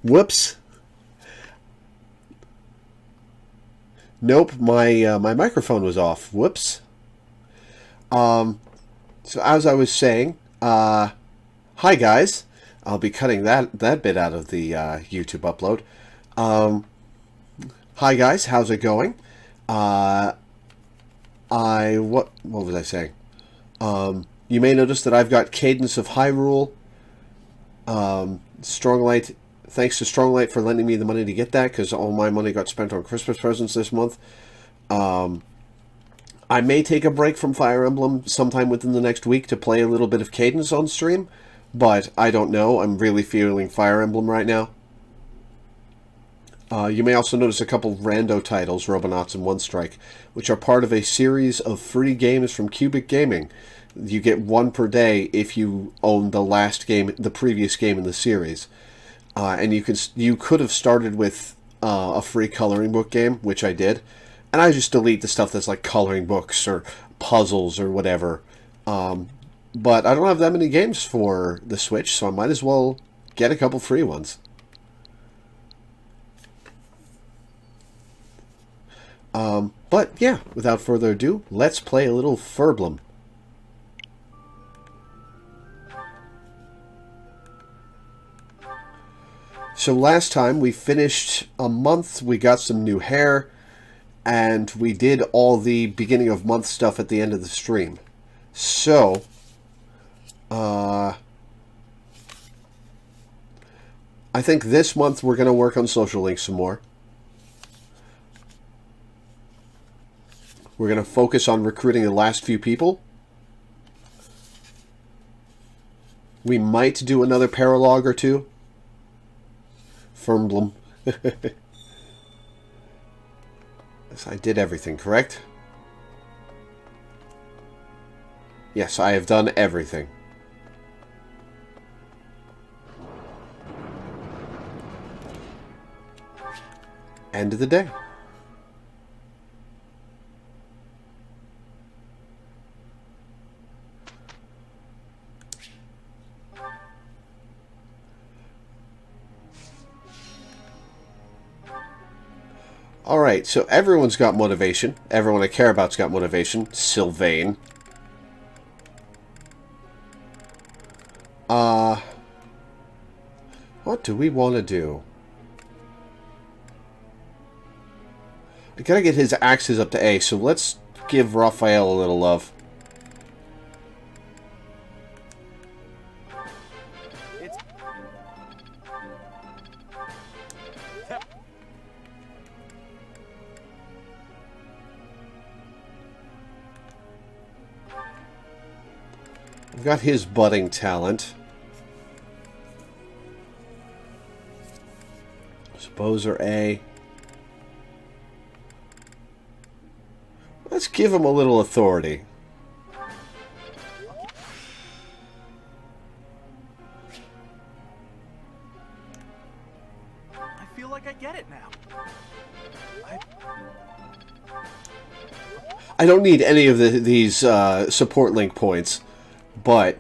Whoops. Nope, my microphone was off. Whoops. So as I was saying, hi guys. I'll be cutting that bit out of the YouTube upload. Hi guys, how's it going? What was I saying? You may notice that I've got Cadence of Hyrule. Stronglight, thanks to Stronglight for lending me the money to get that, because all my money got spent on Christmas presents this month. I may take a break from Fire Emblem sometime within the next week to play a little bit of Cadence on stream, but I don't know. I'm really feeling Fire Emblem right now. You may also notice a couple rando titles, Robonauts and One Strike, which are part of a series of free games from Cubic Gaming. You get one per day if you own the previous game in the series. And you could have started with a free coloring book game, which I did, and I just delete the stuff that's like coloring books or puzzles or whatever. But I don't have that many games for the Switch, so I might as well get a couple free ones. But yeah, without further ado, let's play a little Furblem. So last time we finished a month, we got some new hair, and we did all the beginning of month stuff at the end of the stream. So, I think this month we're going to work on social links some more. We're going to focus on recruiting the last few people. We might do another paralog or two. Furblem. Yes, I did everything, correct? Yes, I have done everything. End of the day. Alright, so everyone's got motivation. Everyone I care about's got motivation. Sylvain. What do we want to do? I gotta get his axes up to A, so let's give Raphael a little love. We've got his budding talent. Suppose or A. Let's give him a little authority. I feel like I get it now. I don't need any of these support link points, but...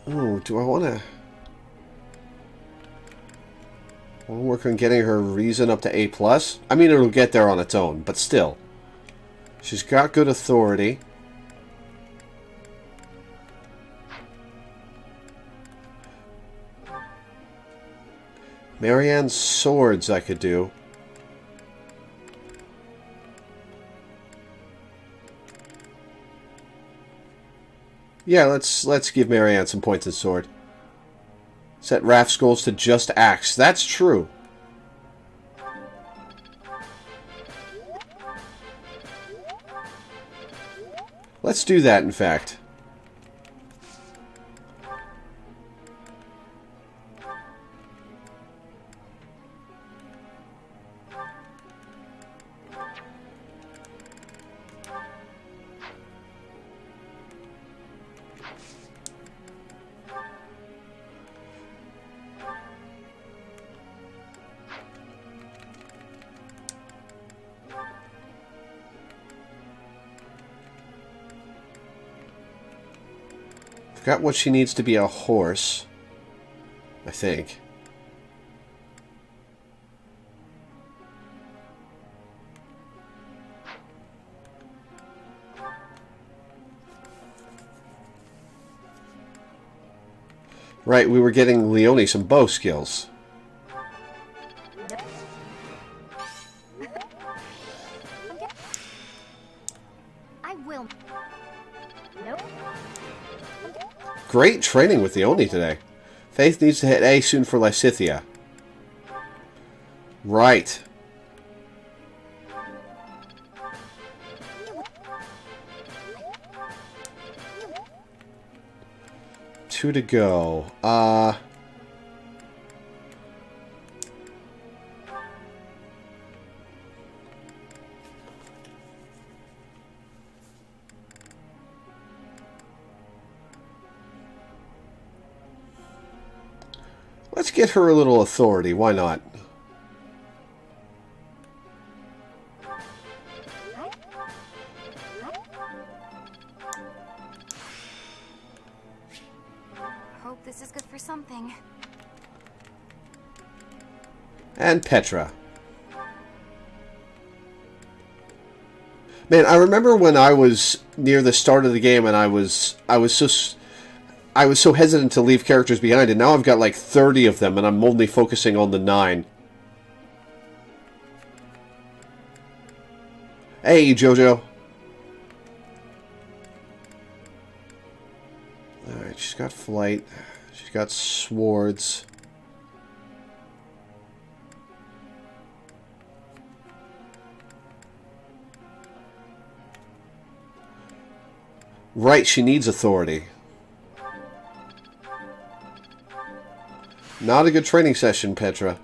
Oh, do I want to... We'll work on getting her reason up to A+. I mean, it'll get there on its own, but still. She's got good authority. Marianne's swords I could do. Yeah, let's give Marianne some points in sword. Set Raph's goals to just axe. That's true. Let's do that, in fact. Forgot what she needs to be a horse, I think. Right, we were getting Leone some bow skills. I will. Nope. Great training with Leone today. Faith needs to hit A soon for Lysithea. Right. Two to go. Let's get her a little authority. Why not? Hope this is good for something. And Petra. Man, I remember when I was near the start of the game and I was so hesitant to leave characters behind, and now I've got like 30 of them and I'm only focusing on the 9. Hey, Jojo. Alright, she's got flight. She's got swords. Right, she needs authority. Not a good training session, Petra.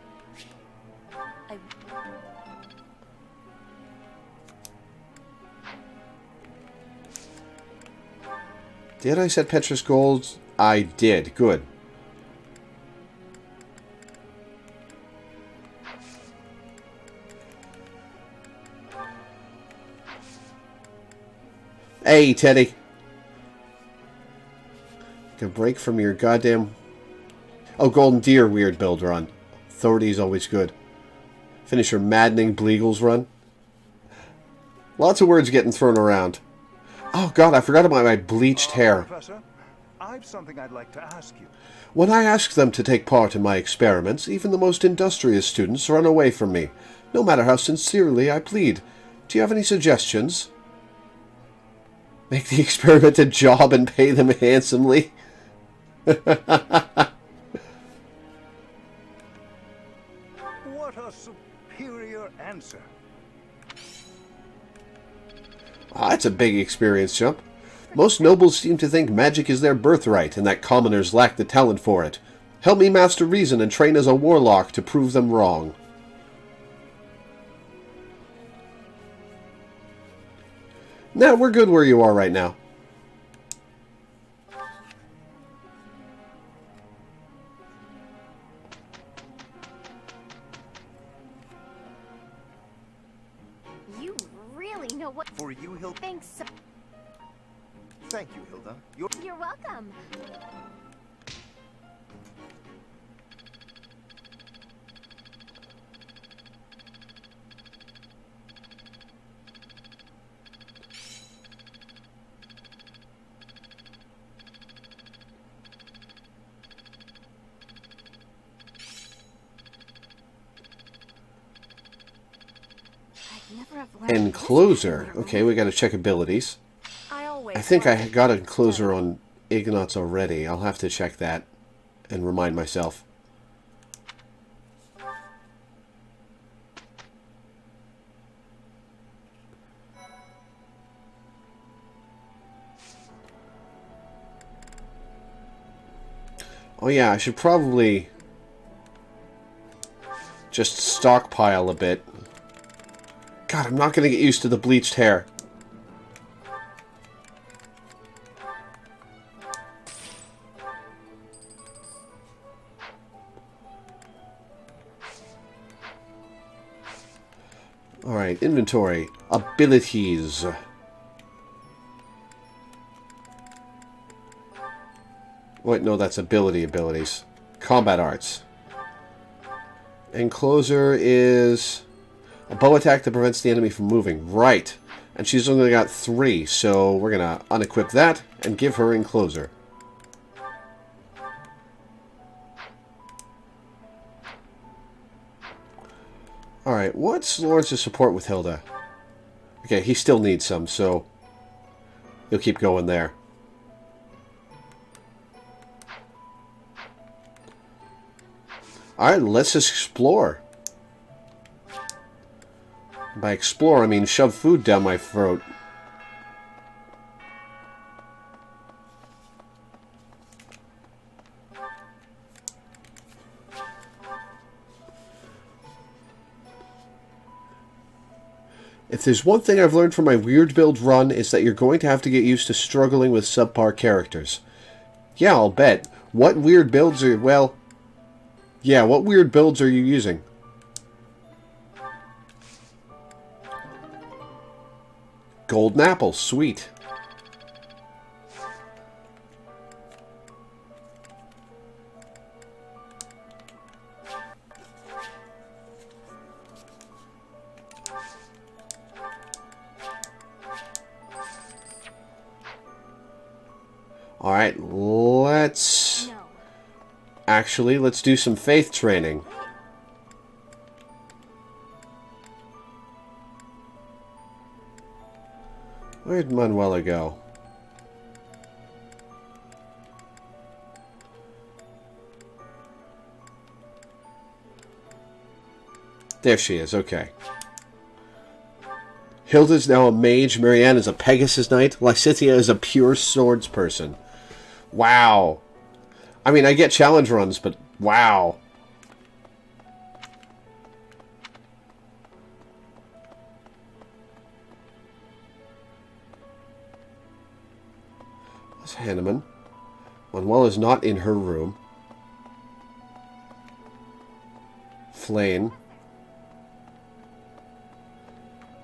Did I set Petra's goals? I did. Good. Hey, Teddy. Can break from your goddamn... Oh, Golden Deer weird build run. Authority is always good. Finish your maddening Bleagles run. Lots of words getting thrown around. Oh god, I forgot about my bleached hair. Professor, I've something I'd like to ask you. When I ask them to take part in my experiments, even the most industrious students run away from me, no matter how sincerely I plead. Do you have any suggestions? Make the experiment a job and pay them handsomely? What a superior answer. Ah, that's a big experience jump. Most nobles seem to think magic is their birthright, and that commoners lack the talent for it. Help me master reason and train as a warlock to prove them wrong. Nah, we're good where you are right now. You really know what. For you, Hilda. Thanks. So Thank you, Hilda. You're welcome. I'd never have learned this Encloser. earlier. Okay, we gotta check abilities. I think I got a closer on Ignatz already. I'll have to check that and remind myself. Oh yeah, I should probably just stockpile a bit. God, I'm not going to get used to the bleached hair. Alright, inventory. Abilities. Wait, no, that's abilities. Combat arts. Encloser is a bow attack that prevents the enemy from moving. Right. And she's only got 3, so we're going to unequip that and give her Encloser. Alright, what's Lawrence's support with Hilda? Okay, he still needs some, so he'll keep going there. Alright, let's explore. By explore, I mean shove food down my throat. If there's one thing I've learned from my weird build run, it's that you're going to have to get used to struggling with subpar characters. Yeah, I'll bet. What weird builds are... well... yeah, what weird builds are you using? Golden apple, sweet. Alright, let's... No. actually, let's do some faith training. Where'd Manuela go? There she is, okay. Hilda's now a mage, Marianne is a Pegasus Knight, Lysithea is a pure swords person. Wow. I mean, I get challenge runs, but wow. That's Hanneman. Manuela's not in her room. Flane.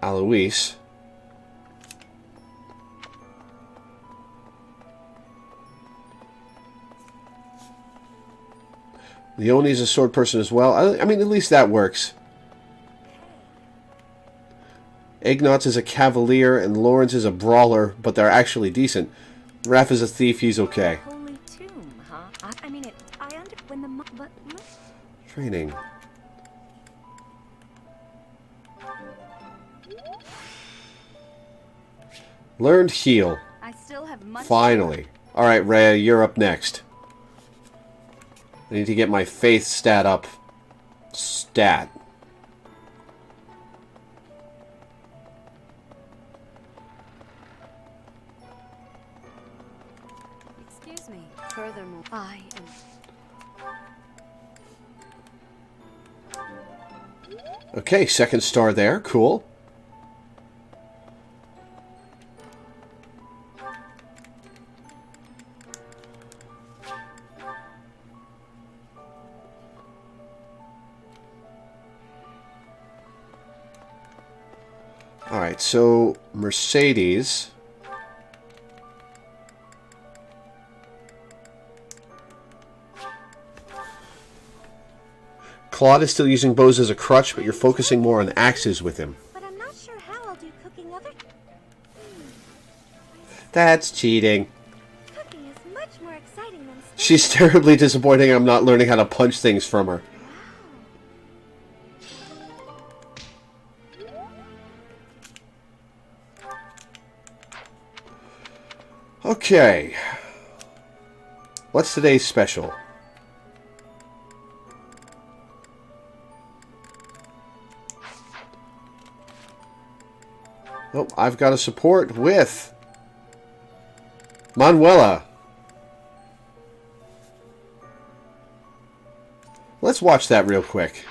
Alois. Leonie's a sword person as well. I mean, at least that works. Ignatz is a cavalier and Lawrence is a brawler, but they're actually decent. Raph is a thief, he's okay. Holy tomb, huh? I mean, when the but Training. Learned heal. I still have much. Finally. Alright, Rhea, you're up next. I need to get my faith stat up. Stat. Excuse me. Furthermore, I am. Okay, second star there. Cool. Alright, so Mercedes. Claude is still using bows as a crutch, but you're focusing more on axes with him. But I'm not sure how I'll do cooking other. That's cheating. Cooking is much more exciting than. She's terribly disappointing I'm not learning how to punch things from her. Okay. What's today's special? Oh, I've got a support with Manuela. Let's watch that real quick.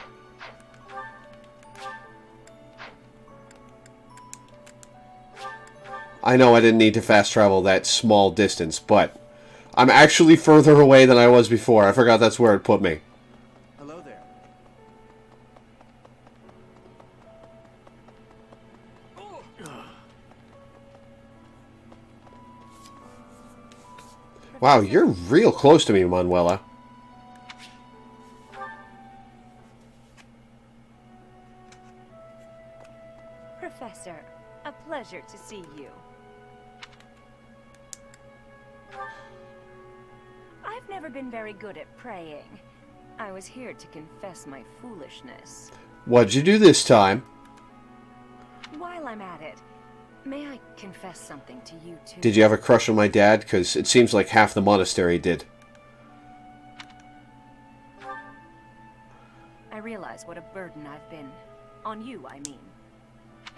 I know I didn't need to fast travel that small distance, but I'm actually further away than I was before. I forgot that's where it put me. Hello there. Wow, you're real close to me, Manuela. Professor, a pleasure to see you. I've never been very good at praying. I was here to confess my foolishness. What'd you do this time? While I'm at it, may I confess something to you too? Did you have a crush on my dad? Because it seems like half the monastery did. I realize what a burden I've been. On you, I mean.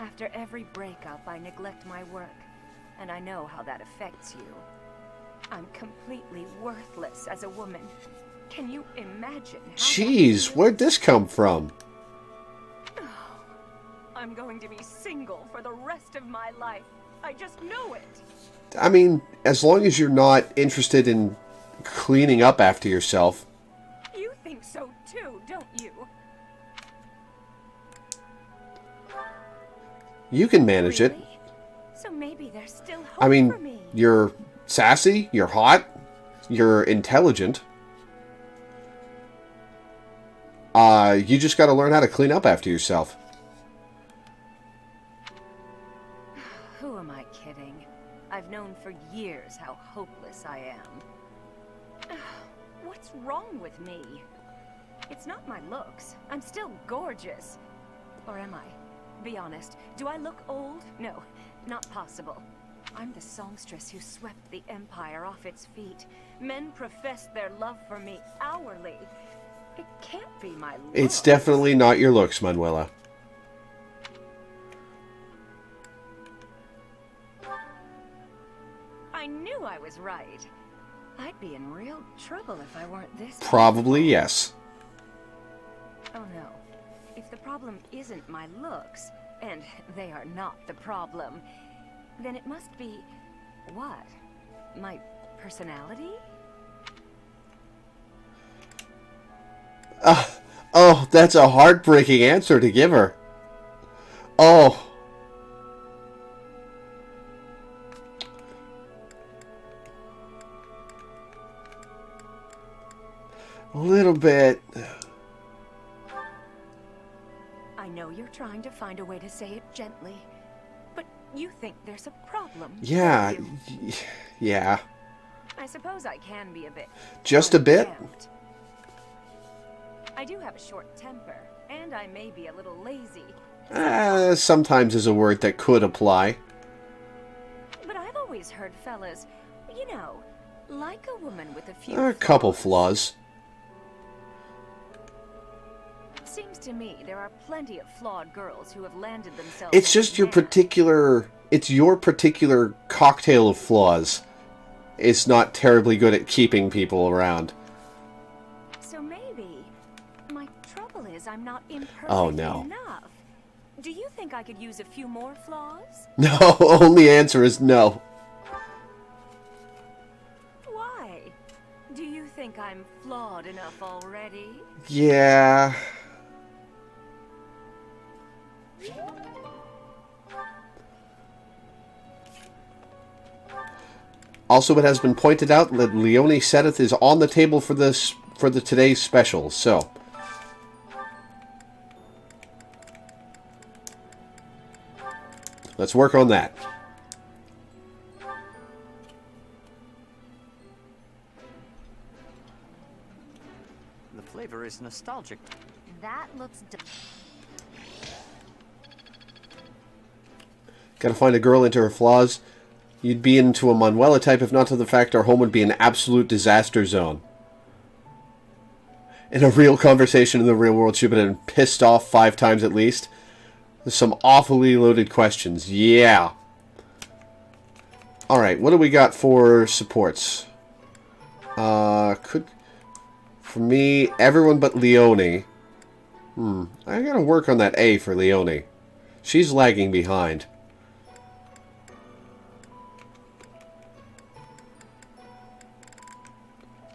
After every breakup, I neglect my work, and I know how that affects you. I'm completely worthless as a woman. Can you imagine how Jeez, where'd this come from? I'm going to be single for the rest of my life. I just know it. I mean, as long as you're not interested in cleaning up after yourself. You think so too, don't you? You can manage it. Really? So maybe there's still hope I mean, for me. you're sassy, you're hot, you're intelligent. You just gotta learn how to clean up after yourself. Who am I kidding? I've known for years how hopeless I am. What's wrong with me? It's not my looks. I'm still gorgeous. Or am I? Be honest. Do I look old? No, not possible. I'm the songstress who swept the Empire off its feet. Men profess their love for me hourly. It can't be my looks. It's definitely not your looks, Manuela. I knew I was right. I'd be in real trouble if I weren't this. Probably yes. Oh no. If the problem isn't my looks, and they are not the problem, then it must be... what? My personality? Oh, that's a heartbreaking answer to give her. Oh. A little bit. I know you're trying to find a way to say it gently, but you think there's a problem. Yeah. don't you? Yeah. I suppose I can be a bit... Just a bit? unkempt. I do have a short temper, and I may be a little lazy. Sometimes is a word that could apply. But I've always heard fellas, you know, like a woman with a few A couple flaws. flaws. Seems to me there are plenty of flawed girls who have landed themselves... It's just your man. particular... It's your particular cocktail of flaws. It's not terribly good at keeping people around. So maybe my trouble is I'm not imperfect Oh, no. enough. Do you think I could use a few more flaws? No, only answer is no. Why? Do you think I'm flawed enough already? Yeah. Also, it has been pointed out that Leone Sedith is on the table for this today's special, so let's work on that. The flavor is nostalgic. That looks Gotta find a girl into her flaws. You'd be into a Manuela type if not to the fact our home would be an absolute disaster zone. In a real conversation in the real world, she'd been pissed off 5 times at least. There's some awfully loaded questions. Yeah. Alright, what do we got for supports? For me, everyone but Leone. I gotta work on that A for Leone. She's lagging behind.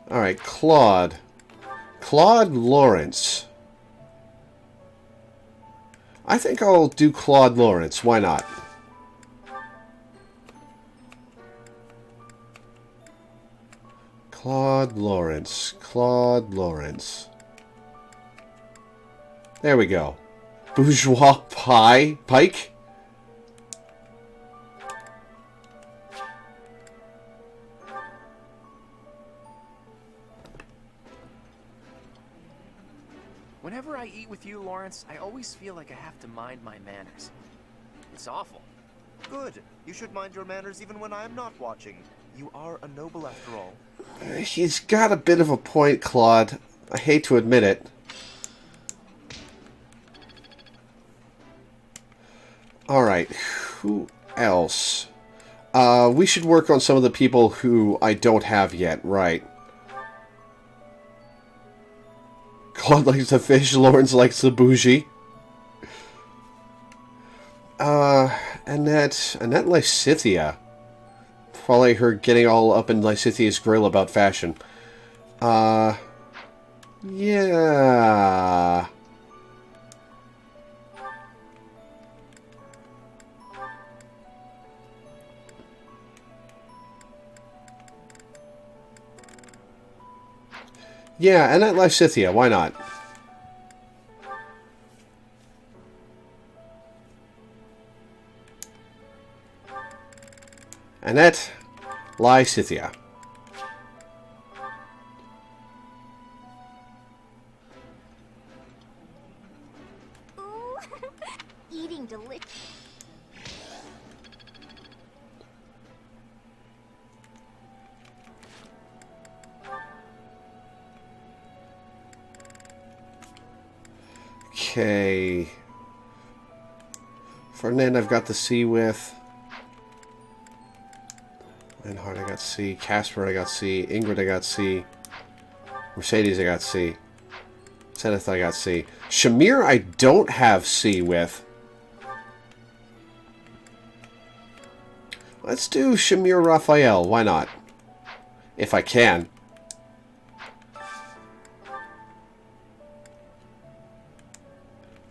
Alright, Claude. Claude Lawrence. I think I'll do Claude Lawrence. Why not? Claude Lawrence. Claude Lawrence. There we go. Bourgeois Pike? Whenever I eat with you, Lawrence, I always feel like I have to mind my manners. It's awful. Good. You should mind your manners even when I am not watching. You are a noble after all. He's got a bit of a point, Claude. I hate to admit it. Alright, who else? We should work on some of the people who I don't have yet, right. Claude likes the fish, Lawrence likes the bougie. Annette Lysithea. Probably her getting all up in Lysithea's grill about fashion. Yeah. Yeah, Annette Lysithea, why not? Annette Lysithea. Ooh, eating delicious. Okay. Ferdinand I've got the C with. Reinhardt I got C. Casper I got C. Ingrid I got C. Mercedes I got C. Zenith I got C. Shamir I don't have C with. Let's do Shamir Raphael. Why not? If I can.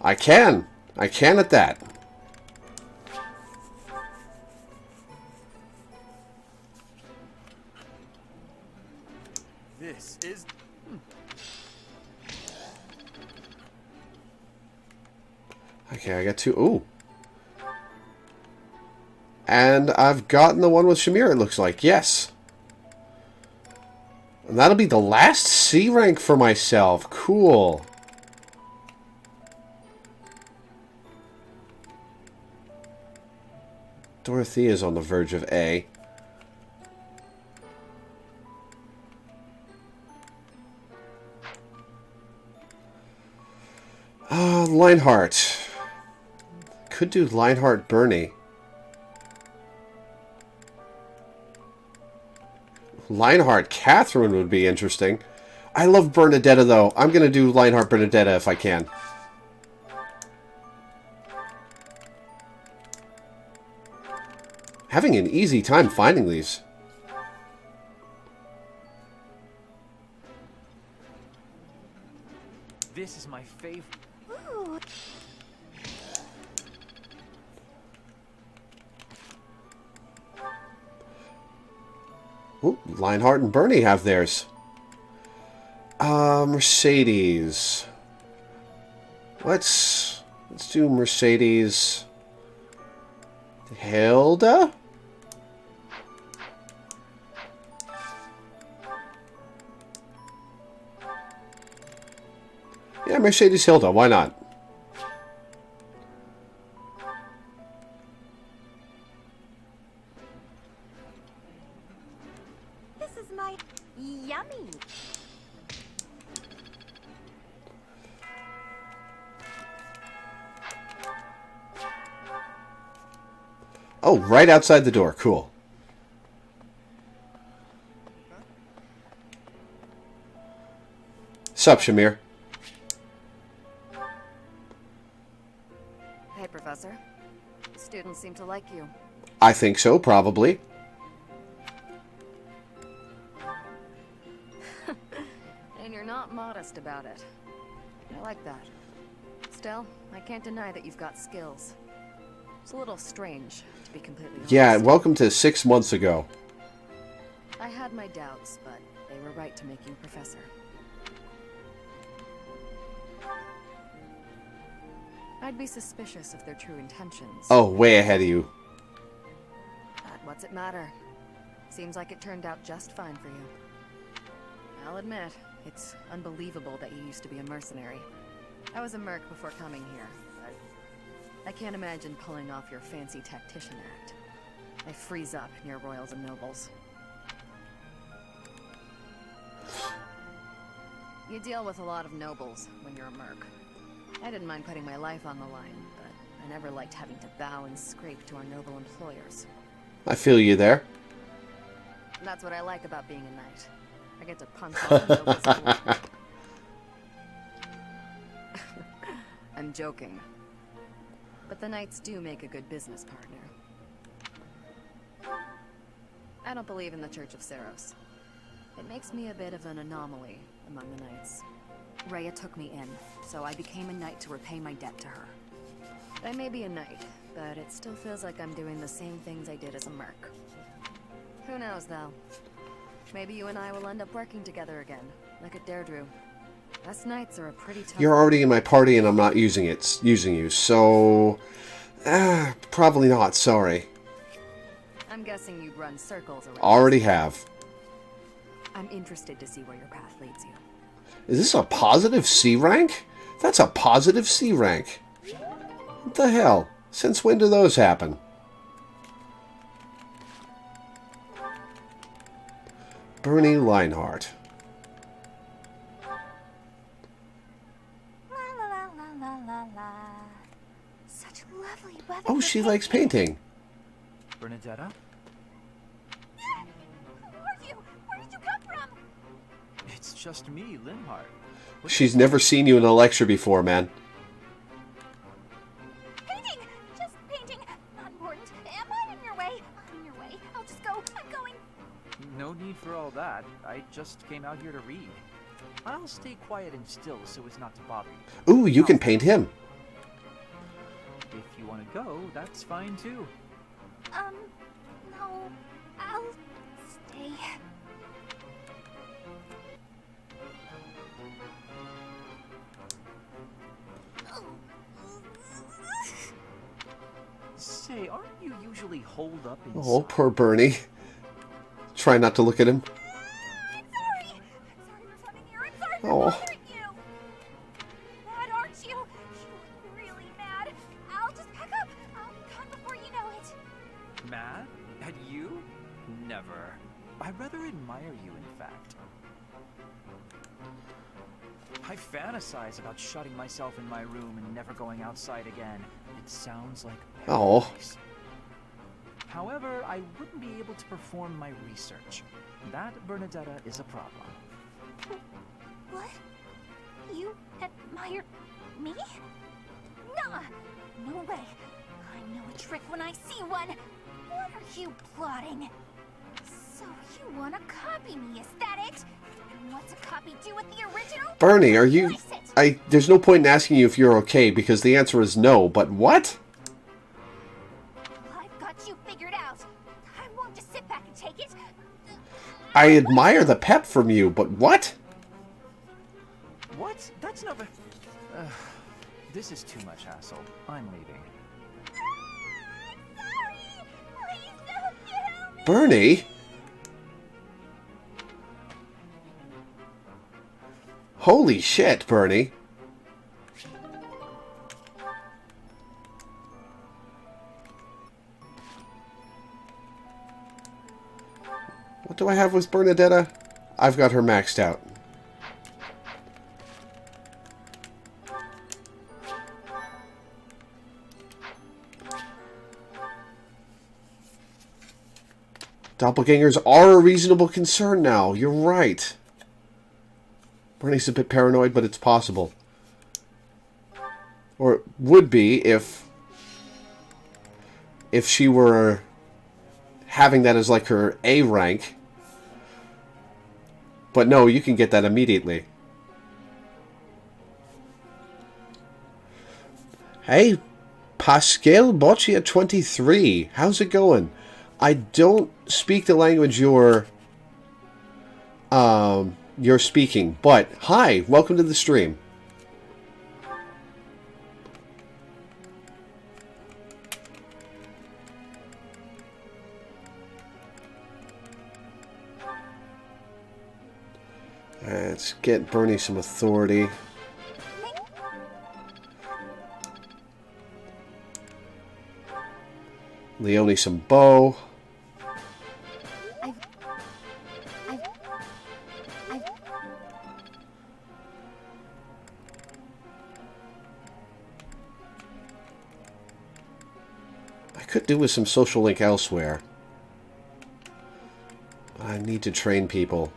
I can. I can at that. This is... Okay, I got two. Ooh. And I've gotten the one with Shamir, it looks like. Yes. And that'll be the last C rank for myself. Cool. Dorothea is on the verge of A. Lionheart. Could do Lionheart Bernie. Lionheart Catherine would be interesting. I love Bernadetta, though. I'm going to do Lionheart Bernadetta if I can. Having an easy time finding these. This is my favorite. Ooh. Ooh, Lionheart and Bernie have theirs. Mercedes. Let's do Mercedes. Hilda? Yeah, Mercedes Hilda, why not? This is my yummy. Oh, right outside the door. Cool. Sup, Shamir? Hey, Professor. The students seem to like you. I think so, probably. And you're not modest about it. I like that. Still, I can't deny that you've got skills. It's a little strange, to be completely honest. Yeah, welcome to 6 months ago. I had my doubts, but they were right to make you professor. I'd be suspicious of their true intentions. Oh, way ahead of you. But what's it matter? Seems like it turned out just fine for you. I'll admit, it's unbelievable that you used to be a mercenary. I was a merc before coming here. I can't imagine pulling off your fancy tactician act. I freeze up near royals and nobles. You deal with a lot of nobles when you're a merc. I didn't mind putting my life on the line, but I never liked having to bow and scrape to our noble employers. I feel you there. That's what I like about being a knight. I get to punch all the nobles I want. I'm joking. But the knights do make a good business partner. I don't believe in the Church of Seros. It makes me a bit of an anomaly among the knights. Rhea took me in, so I became a knight to repay my debt to her. I may be a knight, but it still feels like I'm doing the same things I did as a merc. Who knows, though? Maybe you and I will end up working together again, like at Deirdre. Us knights are a pretty tough... You're already in my party and I'm not using you, so... probably not, sorry. I'm guessing you'd run circles around. Already have. I'm interested to see where your path leads you. Is this a positive C rank? That's a positive C rank. What the hell? Since when do those happen? Bernie Leinhardt. La la la la la la la. Such lovely weather. Oh, she likes painting. Bernadetta? Who are you? Where did you come from? It's just me, Linhardt. She's never seen you in a lecture before, man. Painting! Just painting. Not important. Am I in your way? I'm in your way. I'll just go. I'm going. No need for all that. I just came out here to read. I'll stay quiet and still so as not to bother you. Ooh, you can paint him. If you want to go, that's fine too. No. I'll stay. Say, aren't you usually holed up inside? Oh, poor Bernie. Try not to look at him. I'm sorry. I'm sorry for coming here. I'm sorry for Oh. bothering you. Mad, aren't you? You look really mad. I'll just pack up. I'll be gone before you know it. Mad? At you? Never. I rather admire you, in fact. I fantasize about shutting myself in my room and never going outside again. It sounds like paradise. However, I wouldn't be able to perform my research. That, Bernadetta, is a problem. What? You admire me? Nah, no way. I know a trick when I see one. What are you plotting? So you want to copy me, is that it? And what's a copy do with the original? Bernie, are you... Voice it. There's no point in asking you if you're okay, because the answer is no, but what? I've got you figured out. I won't just sit back and take it. I admire the pep from you, but what? What? That's not... this is too much hassle. I'm leaving. I'm sorry. Please don't kill me. Bernie? Holy shit, Bernie. What do I have with Bernadetta? I've got her maxed out. Doppelgangers are a reasonable concern now. You're right. Bernie's a bit paranoid, but it's possible. Or it would be if she were having that as like her A rank. But no, you can get that immediately. Hey, Pascal Boccia 23. How's it going? I don't speak the language you're speaking, but hi, welcome to the stream. Let's get Bernie some authority. Leonie some bow. I've... I could do with some social link elsewhere. I need to train people.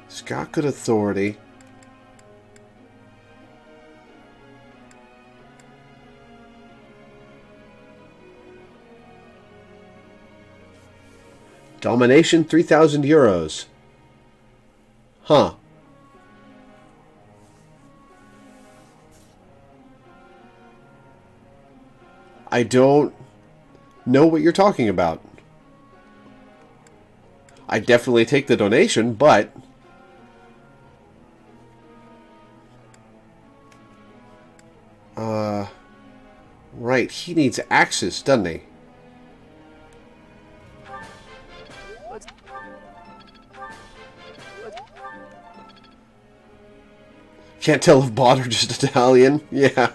It's got good authority. Domination, 3,000 euros. Huh. I don't know what you're talking about. I definitely take the donation, but... Right, he needs axes, doesn't he? Can't tell if bot or just Italian. Yeah.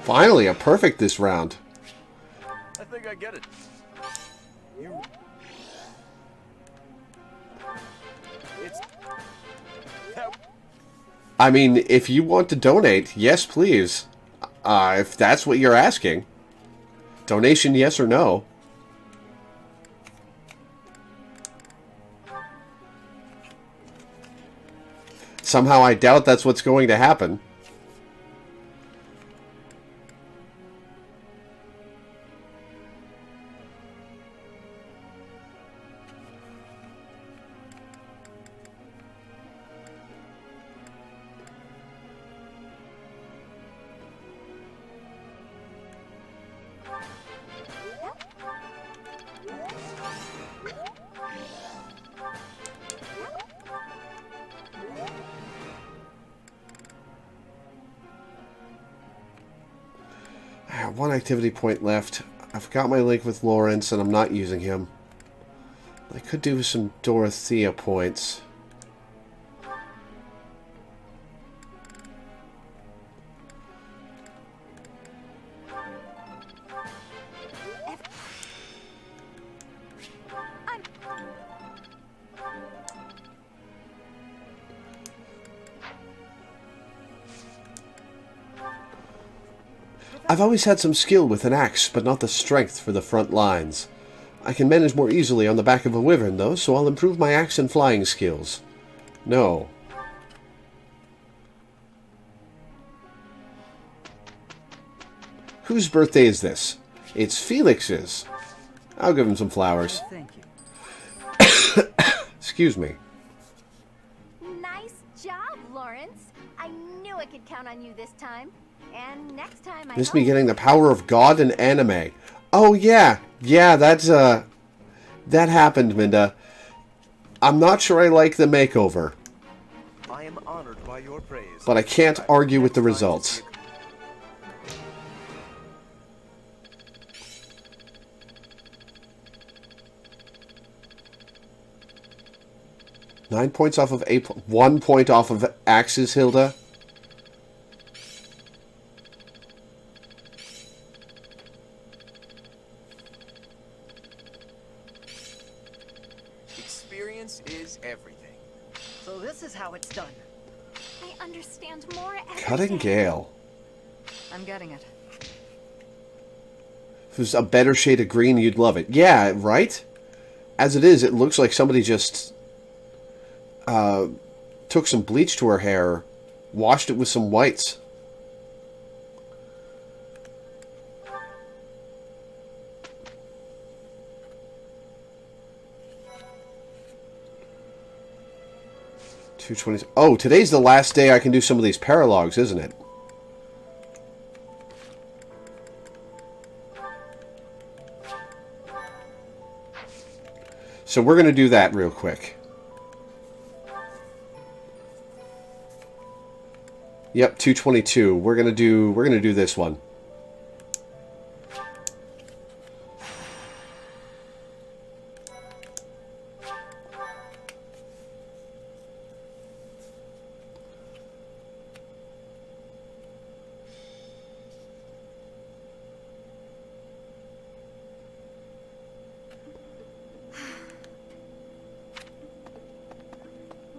Finally, a perfect this round. I think I get it. I mean, if you want to donate, yes, please. If that's what you're asking. Donation, yes or no. Somehow I doubt that's what's going to happen. One activity point left. I've got my link with Lawrence, and I'm not using him. I could do with some Dorothea points. I've always had some skill with an axe, but not the strength for the front lines. I can manage more easily on the back of a wyvern, though, so I'll improve my axe and flying skills. No. Whose birthday is this? It's Felix's. I'll give him some flowers. Thank you. Excuse me. Nice job, Lawrence. I knew I could count on you this time. And next time I Miss me getting the power of God in anime. Oh yeah. Yeah, that's that happened, Minda. I'm not sure I like the makeover. I am honored by your praise. But I can't argue with the results. 9 points off of 8. 1 point off of axes, Hilda. Experience is everything. So this is how it's done. I understand more every Cutting day. Gale. I'm getting it. If it was a better shade of green, you'd love it. Yeah, right? As it is, it looks like somebody just took some bleach to her hair, washed it with some whites. $220. Oh, today's the last day I can do some of these paralogs, isn't it? So we're going to do that real quick. Yep, 222. We're going to do this one.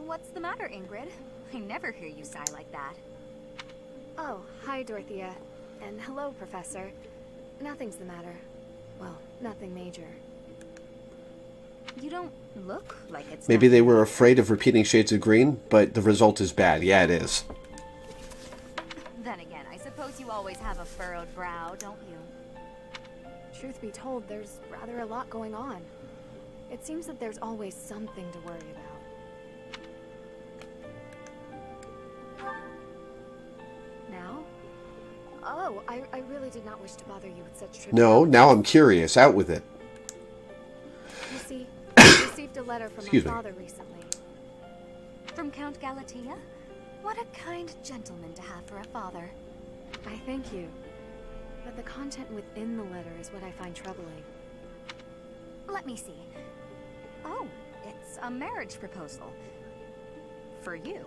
What's the matter, Ingrid? I never hear you sigh like that. Oh, hi, Dorothea. And hello, Professor. Nothing's the matter. Well, nothing major. You don't look like it's... Maybe they were afraid of repeating shades of green, but the result is bad. Yeah, it is. Then again, I suppose you always have a furrowed brow, don't you? Truth be told, there's rather a lot going on. It seems that there's always something to worry about. Now? Oh, I really did not wish to bother you with such trivial... No, now I'm curious. Out with it. You see, I received a letter from my father recently. From Count Galatea? What a kind gentleman to have for a father. I thank you. But the content within the letter is what I find troubling. Let me see. Oh, it's a marriage proposal. For you.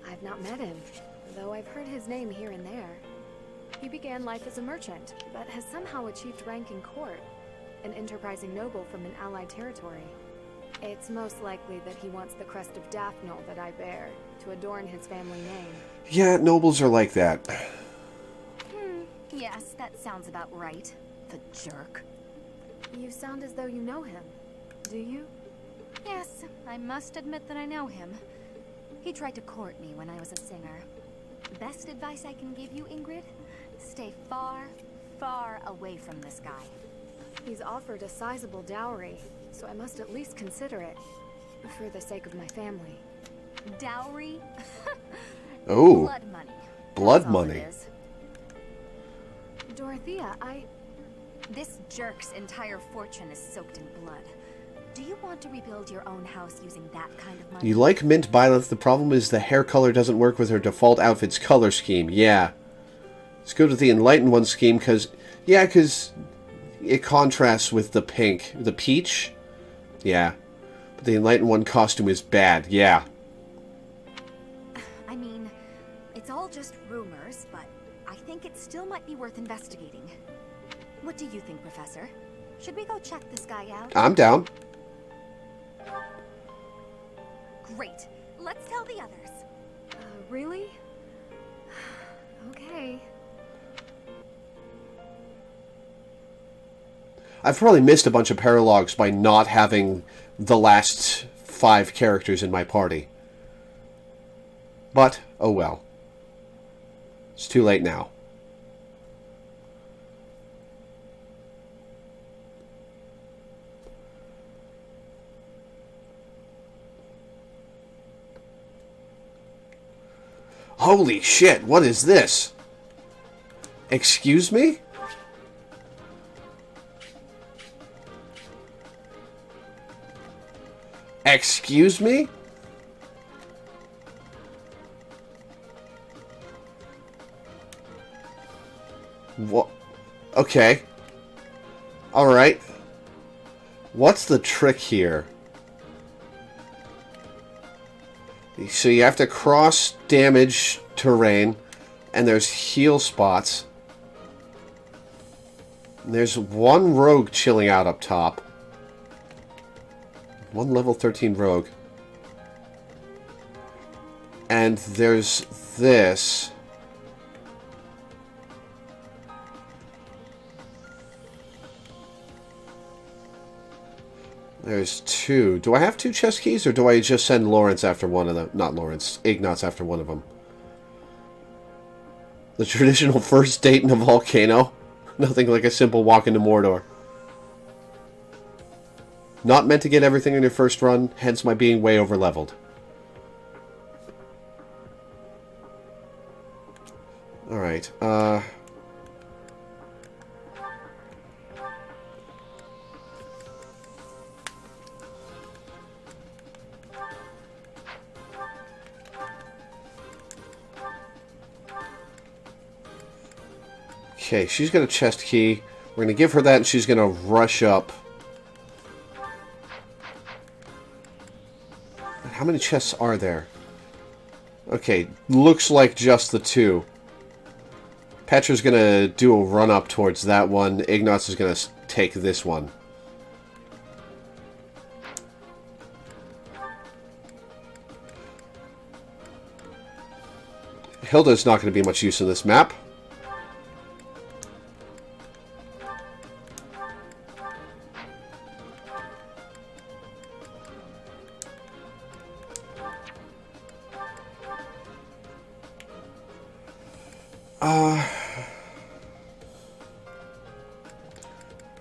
I've not met him, though I've heard his name here and there. He began life as a merchant, but has somehow achieved rank in court, an enterprising noble from an allied territory. It's most likely that he wants the crest of Daphne that I bear, to adorn his family name. Yeah, nobles are like that. Yes, that sounds about right. The jerk. You sound as though you know him. Do you? Yes, I must admit that I know him. He tried to court me when I was a singer. Best advice I can give you, Ingrid? Stay far, far away from this guy. He's offered a sizable dowry, so I must at least consider it. For the sake of my family. Dowry? Oh. Blood money. Blood That's all money. it is. Dorothea, This jerk's entire fortune is soaked in blood. Do you want to rebuild your own house using that kind of money? You like mint Byleth, the problem is the hair color doesn't work with her default outfit's color scheme. Yeah. Let's go to the Enlightened One scheme, because it contrasts with the pink. The peach? Yeah. But the Enlightened One costume is bad. Yeah. I mean, it's all just rumors, but I think it still might be worth investigating. What do you think, Professor? Should we go check this guy out? I'm down. Great. Let's tell the others. really? Okay. I've probably missed a bunch of paralogs by not having the last 5 characters in my party. But, oh well. It's too late now. Holy shit, what is this? Excuse me? Excuse me? What? Okay. Alright. What's the trick here? So you have to cross damage terrain, and there's heal spots. There's one rogue chilling out up top. One level 13 rogue. And there's this. There's 2. Do I have 2 chest keys, or do I just send Lawrence after one of them? Not Lawrence. Ignatz after one of them. The traditional first date in a volcano? Nothing like a simple walk into Mordor. Not meant to get everything in your first run, hence my being way over leveled. Alright, Okay, she's got a chest key. We're going to give her that, and she's going to rush up. How many chests are there? Okay, looks like just the 2. Petra's going to do a run-up towards that one. Ignatz is going to take this one. Hilda's not going to be much use in this map.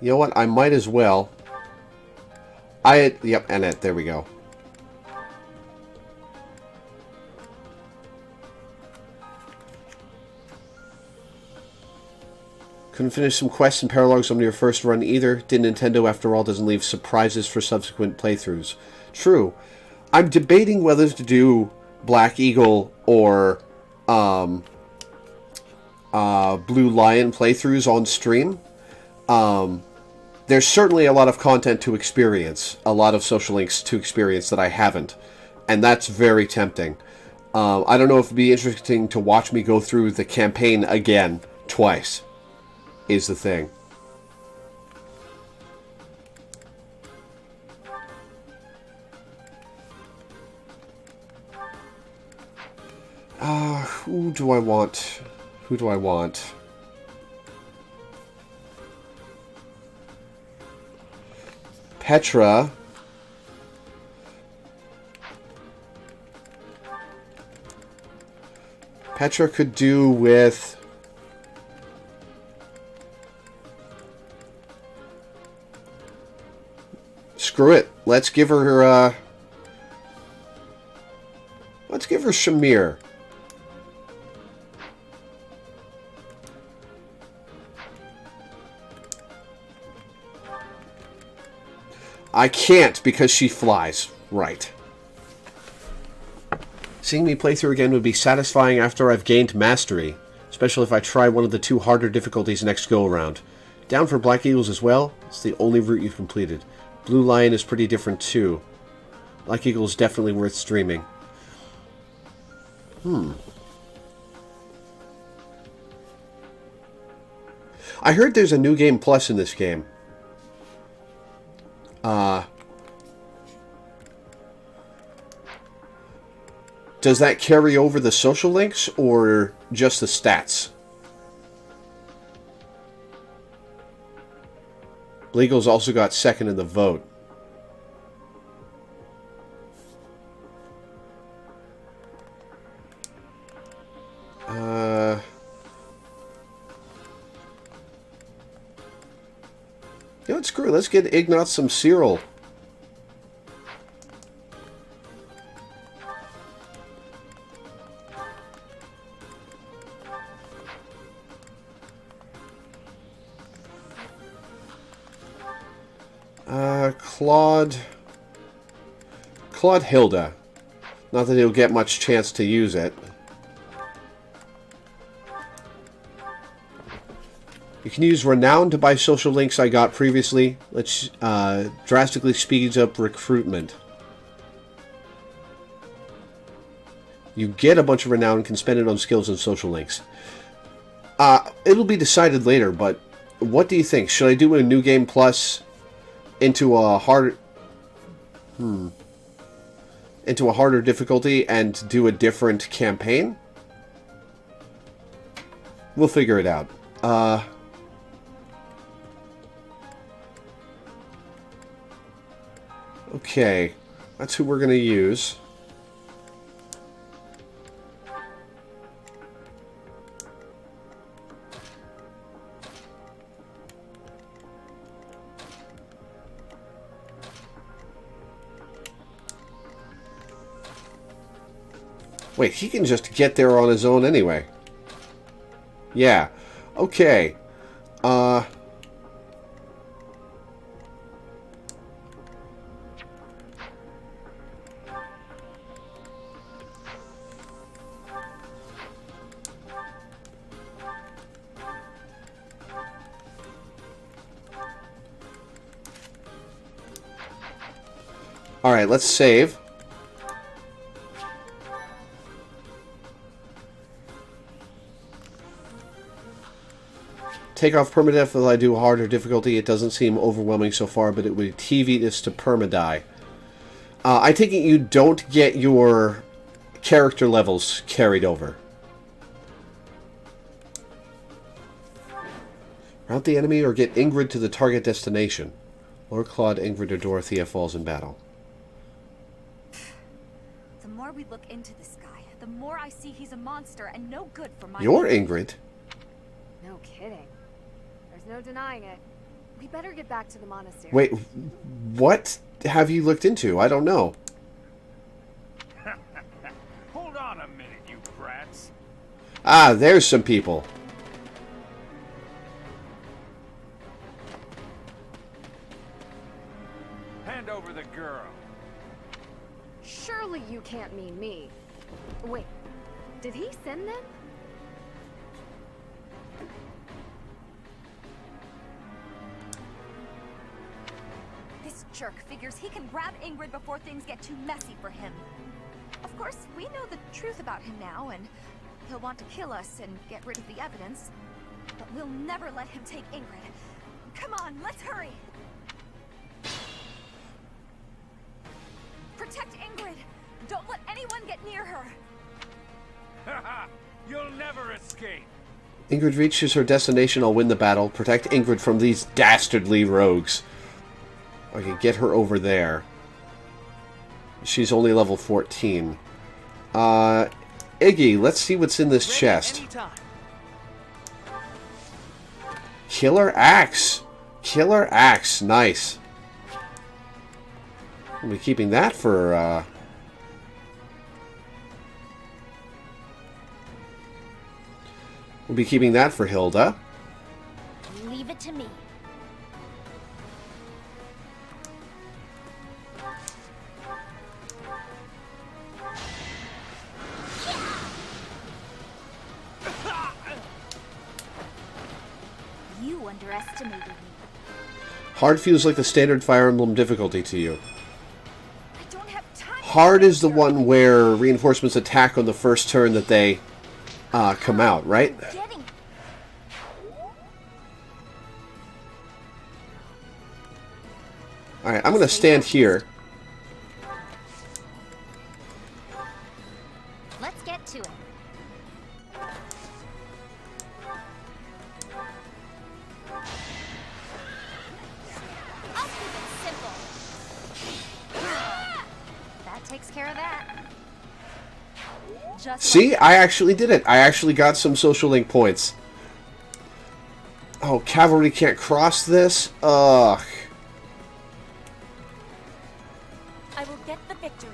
You know what? I might as well. Yep, Annette, there we go. Couldn't finish some quests and paralogs on your first run either. Did Nintendo, after all, doesn't leave surprises for subsequent playthroughs. True. I'm debating whether to do Black Eagle or Blue Lion playthroughs on stream. There's certainly a lot of content to experience, a lot of social links to experience that I haven't, and that's very tempting. I don't know if it'd be interesting to watch me go through the campaign again twice, is the thing. Who do I want? Who do I want? Petra. Petra could do with... Screw it. Let's give her, let's give her Shamir. I can't because she flies. Right. Seeing me play through again would be satisfying after I've gained mastery, especially if I try one of the 2 harder difficulties next go-around. Down for Black Eagles as well? It's the only route you've completed. Blue Lion is pretty different too. Black Eagle is definitely worth streaming. I heard there's a new game plus in this game. Does that carry over the social links or just the stats? Legal's also got second in the vote. You know what, screw it. Let's get Ignatz some Cyril. Claude Hilda. Not that he'll get much chance to use it. You can use Renown to buy social links I got previously, which drastically speeds up recruitment. You get a bunch of Renown and can spend it on skills and social links. It'll be decided later, but what do you think? Should I do a New Game Plus into a harder... into a harder difficulty and do a different campaign? We'll figure it out. Okay, that's who we're going to use. Wait, he can just get there on his own anyway. Yeah. Okay. Alright, let's save. Take off permadeath while I do harder difficulty. It doesn't seem overwhelming so far, but it would be tedious to permadie. I take it you don't get your character levels carried over. Rout the enemy or get Ingrid to the target destination. Lord Claude, Ingrid, or Dorothea falls in battle. The more we look into this guy, the more I see he's a monster and no good for my... You're Ingrid. No kidding. There's no denying it. We better get back to the monastery. Wait, what have you looked into? I don't know. Hold on a minute, you brats. Ah, there's some people. Hand over the girl. Surely you can't mean me. Wait, did he send them? This jerk figures he can grab Ingrid before things get too messy for him. Of course, we know the truth about him now, and he'll want to kill us and get rid of the evidence. But we'll never let him take Ingrid. Come on, let's hurry! Protect Ingrid! Don't let anyone get near her! Haha! You'll never escape! Ingrid reaches her destination, I'll win the battle. Protect Ingrid from these dastardly rogues. I can get her over there. She's only level 14. Iggy, let's see what's in this chest. Killer Axe! Killer Axe, nice. We'll be keeping that for, We'll be keeping that for Hilda. Leave it to me. You underestimated me. Hard feels like the standard Fire Emblem difficulty to you. I don't have time. Hard is the one where reinforcements attack on the first turn that they come out, right? Getting... Alright, I'm going to stand here. Let's get to it. I'll keep it simple. That takes care of that. Just See, I actually did it. I actually got some social link points. Oh, cavalry can't cross this? Ugh. I will get the victory.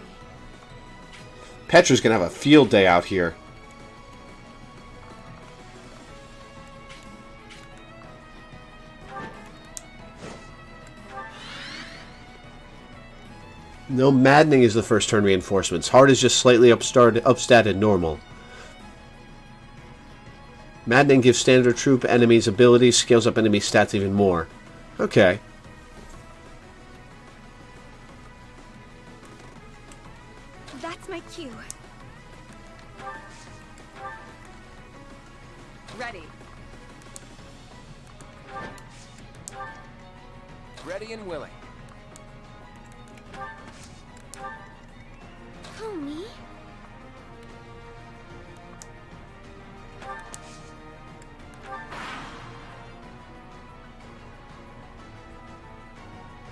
Petra's going to have a field day out here. No, maddening is the first turn reinforcements. Hard is just slightly upstat and normal. Maddening gives standard troop enemies abilities, scales up enemy stats even more. Okay. That's my cue. Ready. Ready and willing. Who, me?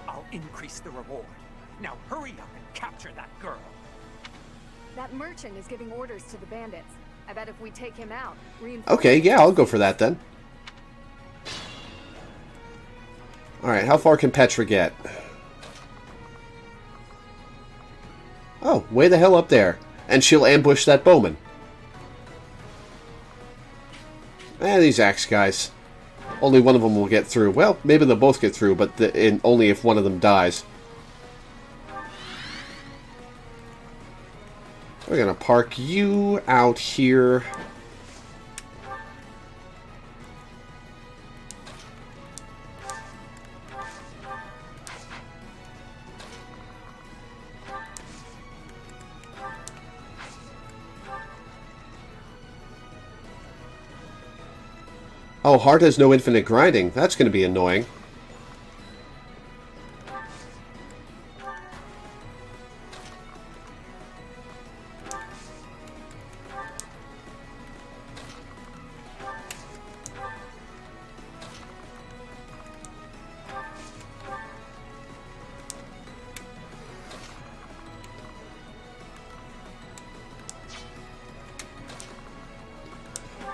I'll increase the reward. Now hurry up and capture that girl. That merchant is giving orders to the bandits. I bet if we take him out, Okay, yeah, I'll go for that then. Alright, how far can Petra get? Oh, way the hell up there. And she'll ambush that bowman. These axe guys. Only one of them will get through. Well, maybe they'll both get through, but only if one of them dies. We're gonna park you out here. Oh, Heart has no infinite grinding. That's going to be annoying.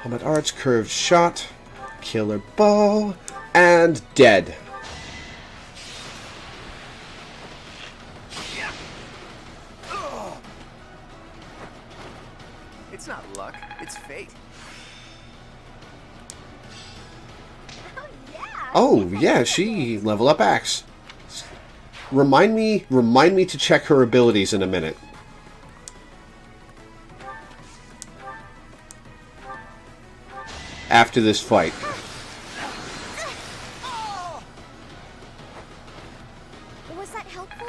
Helmet Arts, Curved Shot, Killer Bow, and dead. It's not luck, it's fate. Oh, yeah, she level up axe. Remind me to check her abilities in a minute. After this fight. Was that helpful?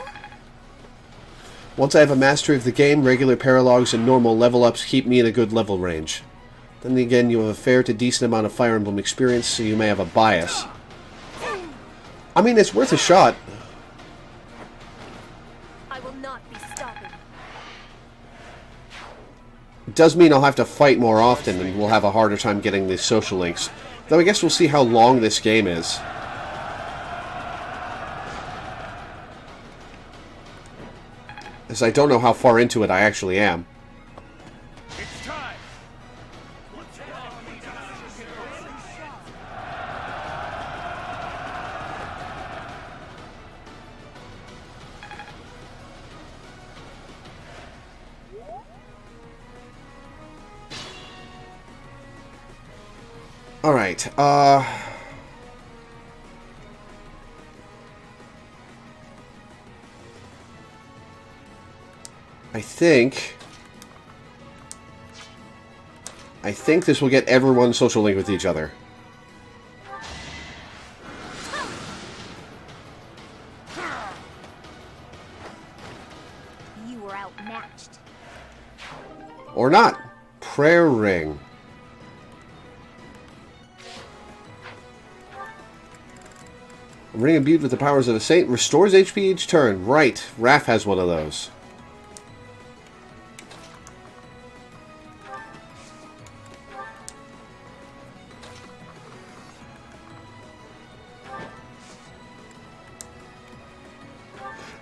Once I have a mastery of the game, regular paralogs and normal level ups keep me in a good level range. Then again, you have a fair to decent amount of Fire Emblem experience, so you may have a bias. I mean, it's worth a shot. I will not be stopping. It does mean I'll have to fight more often, and we'll have a harder time getting the social links. Though I guess we'll see how long this game is. As I don't know how far into it I actually am. It's time. Alright, I think this will get everyone social link with each other. You were outmatched. Or not. Prayer Ring. A ring imbued with the powers of a saint restores HP each turn. Right. Raph has one of those.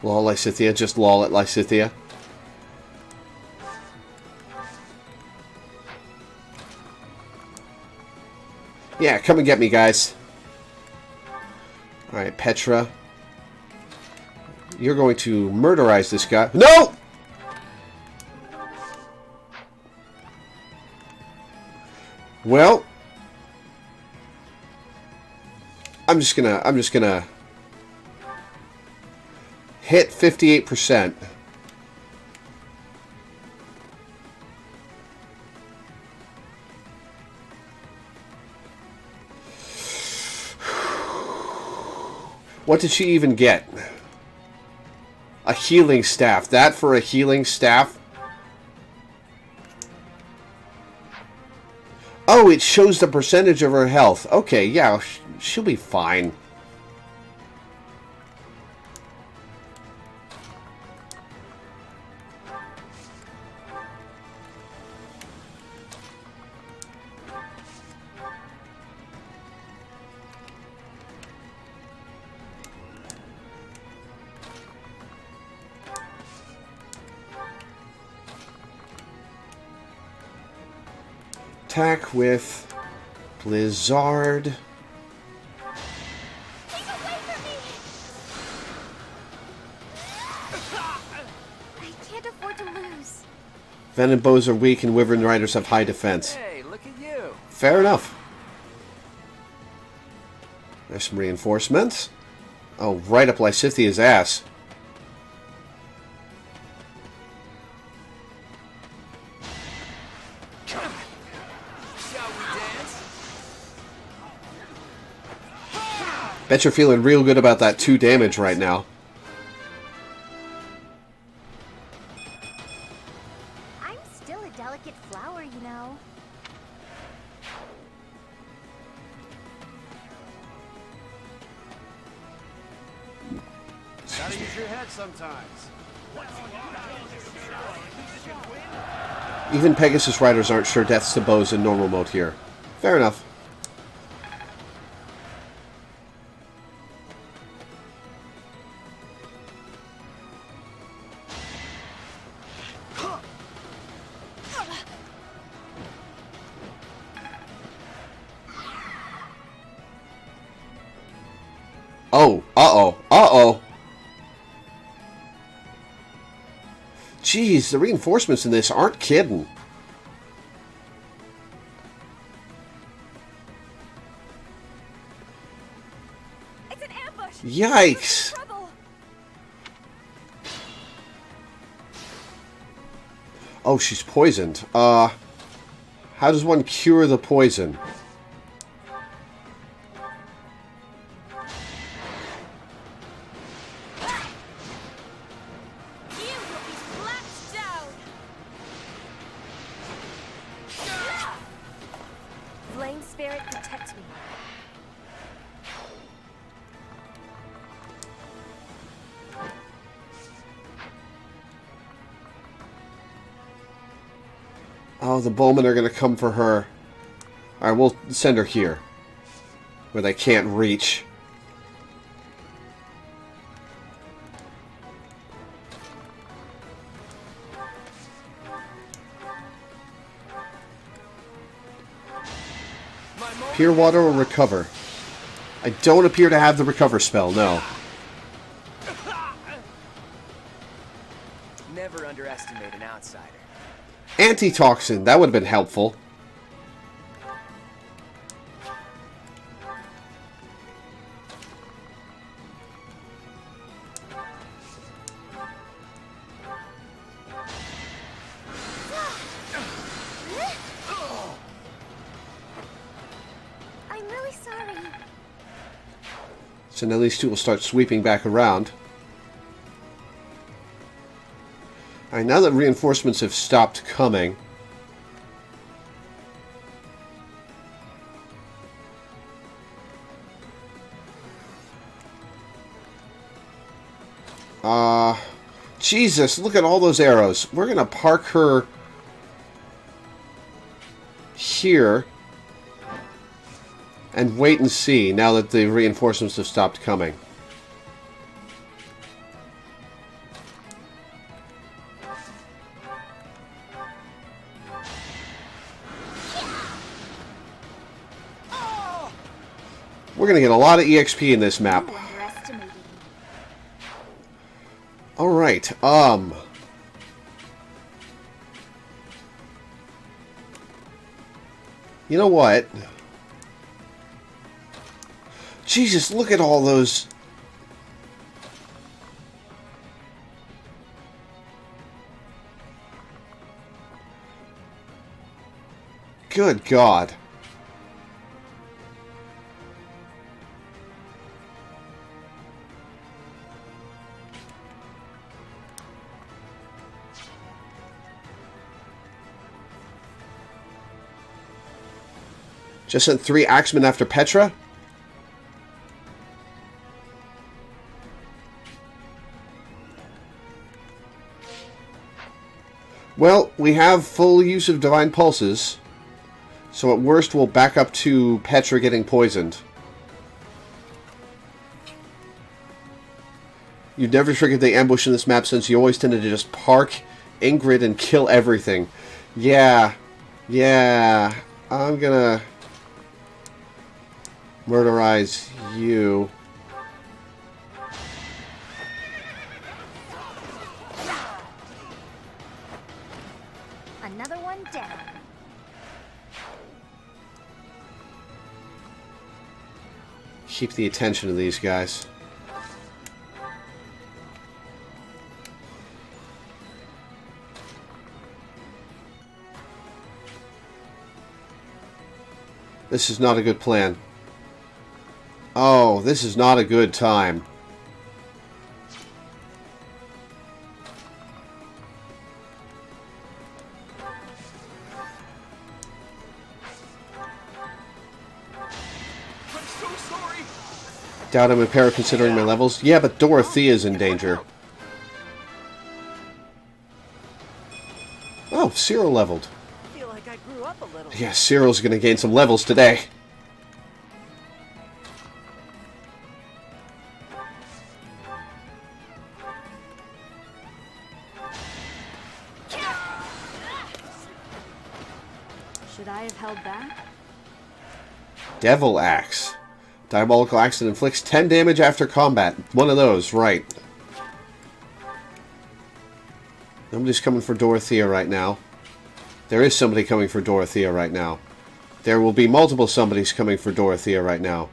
Lol, Lysithea. Just lol at Lysithea. Yeah, come and get me, guys. Alright, Petra. You're going to murderize this guy. No! Well, I'm just gonna hit 58%. What did she even get? A healing staff. That for a healing staff? Oh, it shows the percentage of her health. Okay, yeah, she'll be fine. Attack with Blizzard. Keep away from me! I can't afford to lose. Venom bows are weak and Wyvern Riders have high defense. Hey, look at you. Fair enough. There's some reinforcements. Oh, right up Lysithea's ass. Bet you're feeling real good about that 2 damage right now. I'm still a delicate flower, you know. your head sometimes. Even Pegasus Riders aren't sure deaths to bows in normal mode here. Fair enough. Oh, uh-oh, uh-oh. Jeez, the reinforcements in this aren't kidding. It's an ambush. Yikes. Trouble. Oh, she's poisoned. How does one cure the poison? You will be blacked down. Flame spirit, protect me. Oh, the bowmen are going to come for her. Alright, we'll send her here. Where they can't reach. Pure water will recover. I don't appear to have the recover spell, no. Never underestimate an outsider. Antitoxin, that would have been helpful. I'm really sorry. So now these two will start sweeping back around. Alright, now that reinforcements have stopped coming, Jesus, look at all those arrows. We're gonna park her here and wait and see now that the reinforcements have stopped coming. We're going to get a lot of EXP in this map. You underestimated me. Alright, you know what? Jesus, look at all those. Good God. Just sent 3 axemen after Petra? Well, we have full use of Divine Pulses, so at worst we'll back up to Petra getting poisoned. You've never triggered the ambush in this map since you always tended to just park, Ingrid, and kill everything. Yeah, I'm gonna murderize you. Another one down. Keep the attention of these guys. This is not a good plan. Oh, this is not a good time. I'm so sorry. Doubt I'm in peril considering my levels. Yeah, but Dorothea's in danger. Oh, Cyril leveled. I feel like I grew up a little. Yeah, Cyril's gonna gain some levels today. Should I have held back? Devil Axe. Diabolical Axe that inflicts 10 damage after combat. One of those, right. Nobody's coming for Dorothea right now. There is somebody coming for Dorothea right now. There will be multiple somebodies coming for Dorothea right now.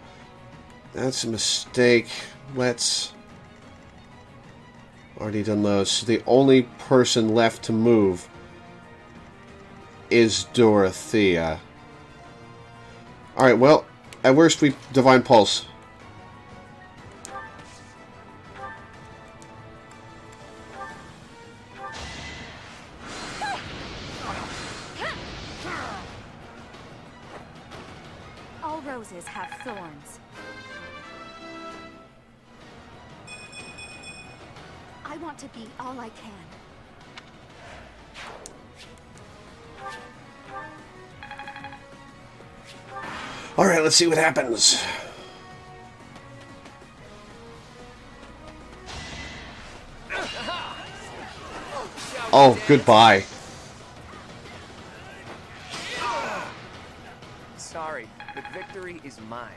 That's a mistake. Let's... Already done those. So the only person left to move is Dorothea. Alright, well, at worst we Divine Pulse. All roses have thorns. I want to be all I can. Alright, let's see what happens. Oh, goodbye. Sorry, but victory is mine.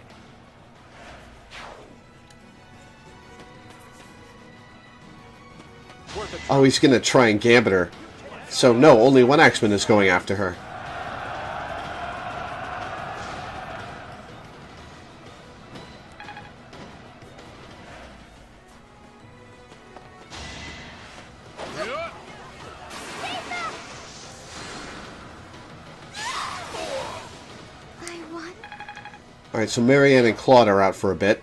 Oh, he's gonna try and gambit her. So, no, only one Axeman is going after her. Alright, so Marianne and Claude are out for a bit.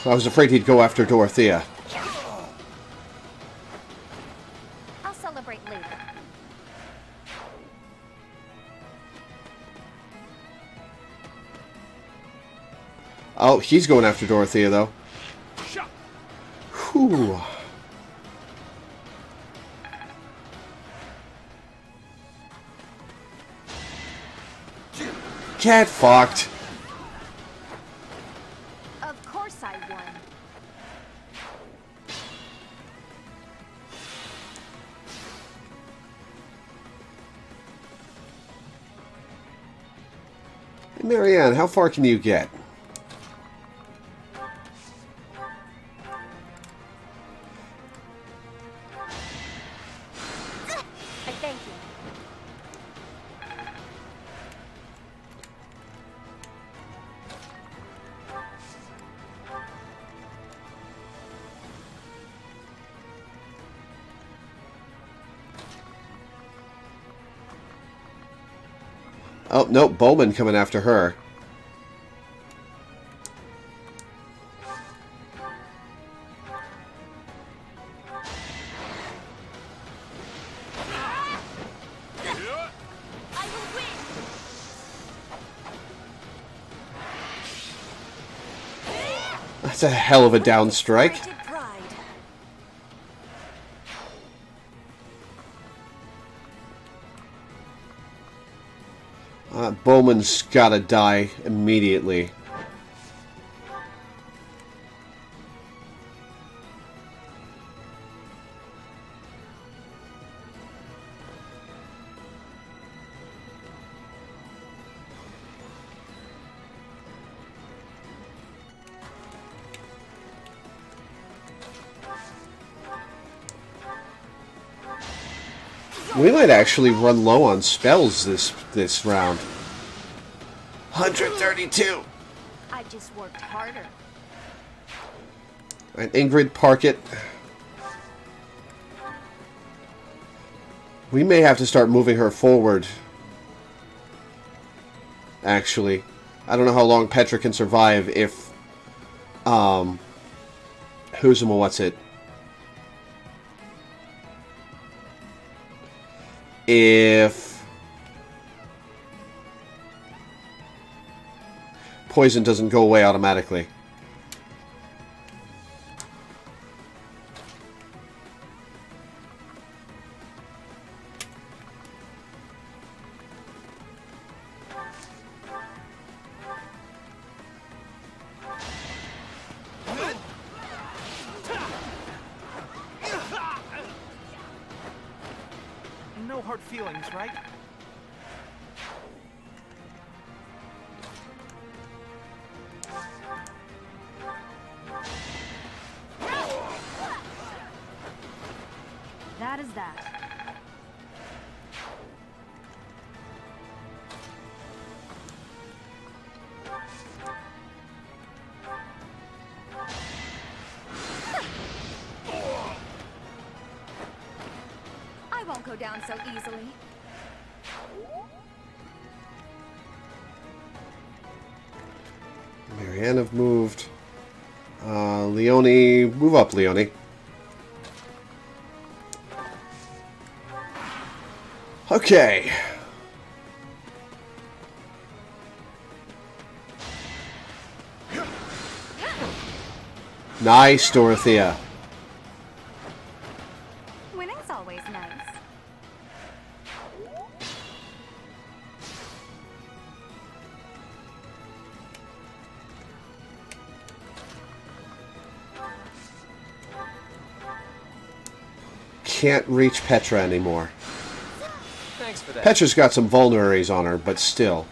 I was afraid he'd go after Dorothea. I'll celebrate later. Oh, he's going after Dorothea, though. Whew. Get fucked. Of course I won. Hey, Marianne, how far can you get? I thank you. Oh, no, Bowman coming after her. I will win. That's a hell of a down strike. United pride. Bowman's gotta die immediately. We might actually run low on spells this round. 132. I just worked harder. Alright, Ingrid, park it. We may have to start moving her forward. Actually. I don't know how long Petra can survive if... what's it? if poison doesn't go away automatically. No hard feelings, right? That is that. I won't go down so easily. Marianne have moved. Leone, move up, Leone. Okay. Nice, Dorothea. Winning's always nice. Can't reach Petra anymore. Thanks for that. Petra's got some vulneraries on her, but still.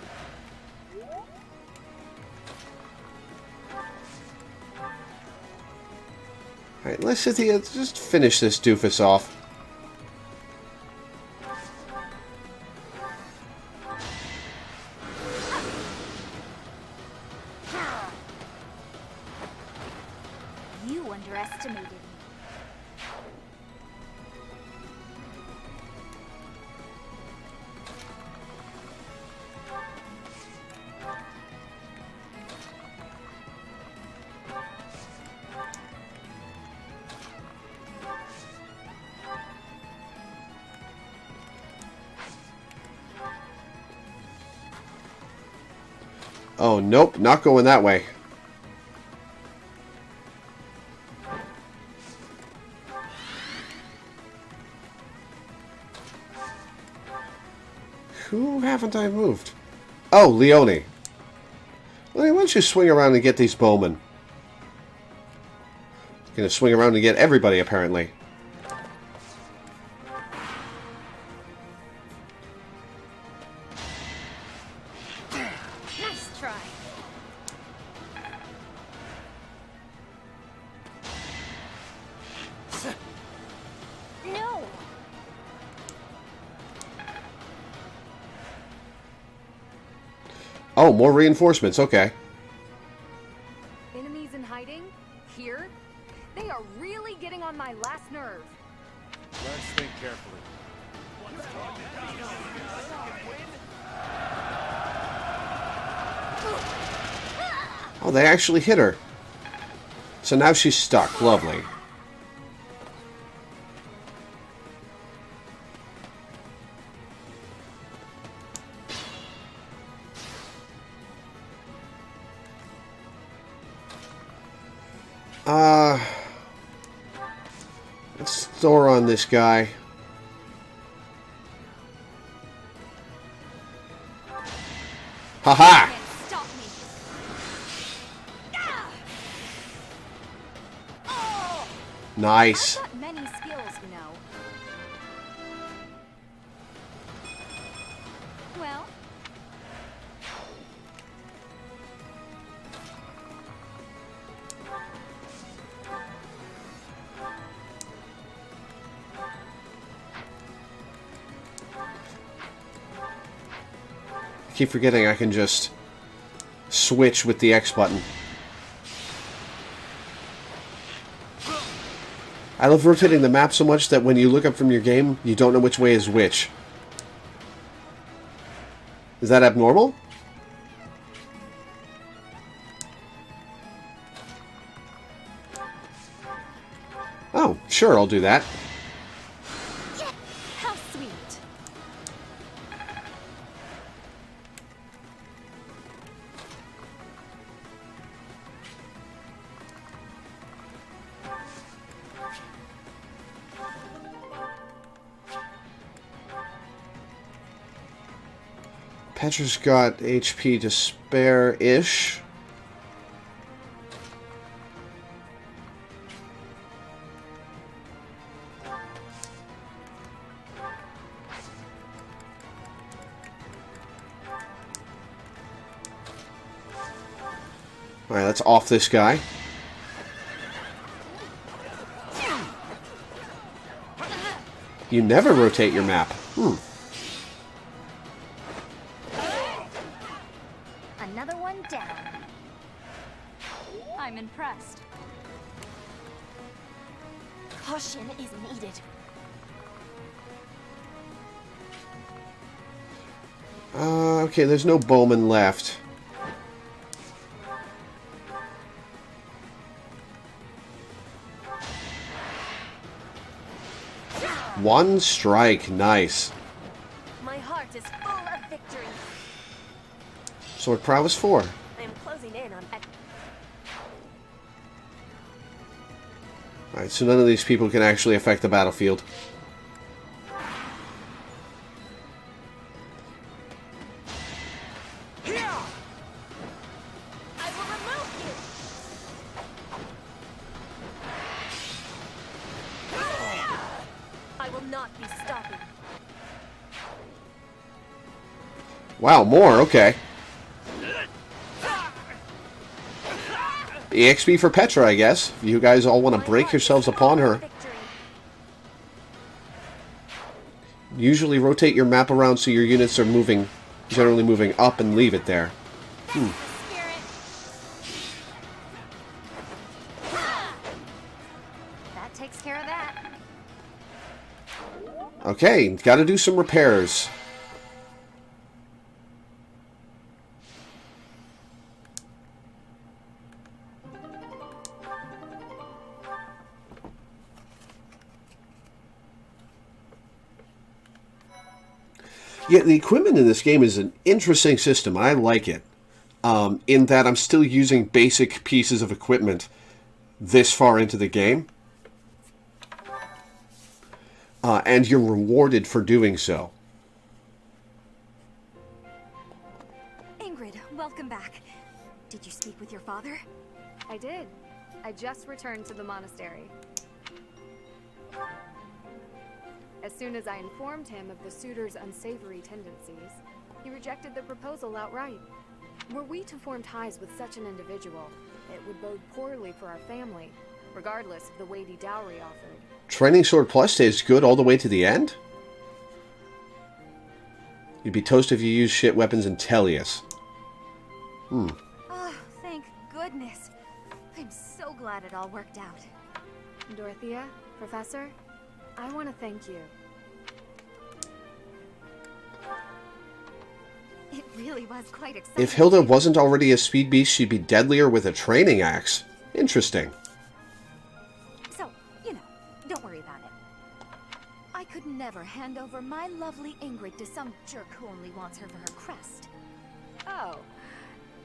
Alright, let's just finish this doofus off. You underestimated me. Oh, nope, not going that way. Who haven't I moved? Oh, Leone. Leone, why don't you swing around and get these bowmen? Gonna swing around and get everybody, apparently. Nice try. No. Oh, more reinforcements, okay. Enemies in hiding? Here? They are really getting on my last nerve. Let's think carefully. Oh, they actually hit her. So now she's stuck. Lovely. Let's store on this guy. Haha! Can't stop me. Ah! Nice. I've got many skills, you know. Well, I keep forgetting I can just switch with the X button. I love rotating the map so much that when you look up from your game, you don't know which way is which. Is that abnormal? Oh, sure, I'll do that. how sweet. Petra's got HP to spare-ish. Alright, let's off this guy. You never rotate your map. Another one down. I'm impressed. Caution is needed. Okay, there's no bowman left. One strike, nice. My heart is full of victory. Sword prowess 4. I am closing in on. Alright, so none of these people can actually affect the battlefield. I will remove you. I will not be stopping. Wow, more, okay. EXP for Petra, I guess. If you guys all want to break yourselves upon her. Usually rotate your map around so your units are moving, generally moving up, and leave it there. That takes care of that. Okay, gotta do some repairs. Yeah, the equipment in this game is an interesting system. I like it. In that I'm still using basic pieces of equipment this far into the game. And you're rewarded for doing so. Ingrid, welcome back. Did you speak with your father? I did. I just returned to the monastery. As soon as I informed him of the suitor's unsavory tendencies, he rejected the proposal outright. Were we to form ties with such an individual, it would bode poorly for our family, regardless of the weighty dowry offered. Training Sword Plus stays good all the way to the end? You'd be toast if you use shit weapons in Tellius. Oh, thank goodness. I'm so glad it all worked out. Dorothea, Professor, I want to thank you. It really was quite exciting. If Hilda wasn't already a speed beast, she'd be deadlier with a training axe. Interesting. So, you know, don't worry about it. I could never hand over my lovely Ingrid to some jerk who only wants her for her crest. Oh,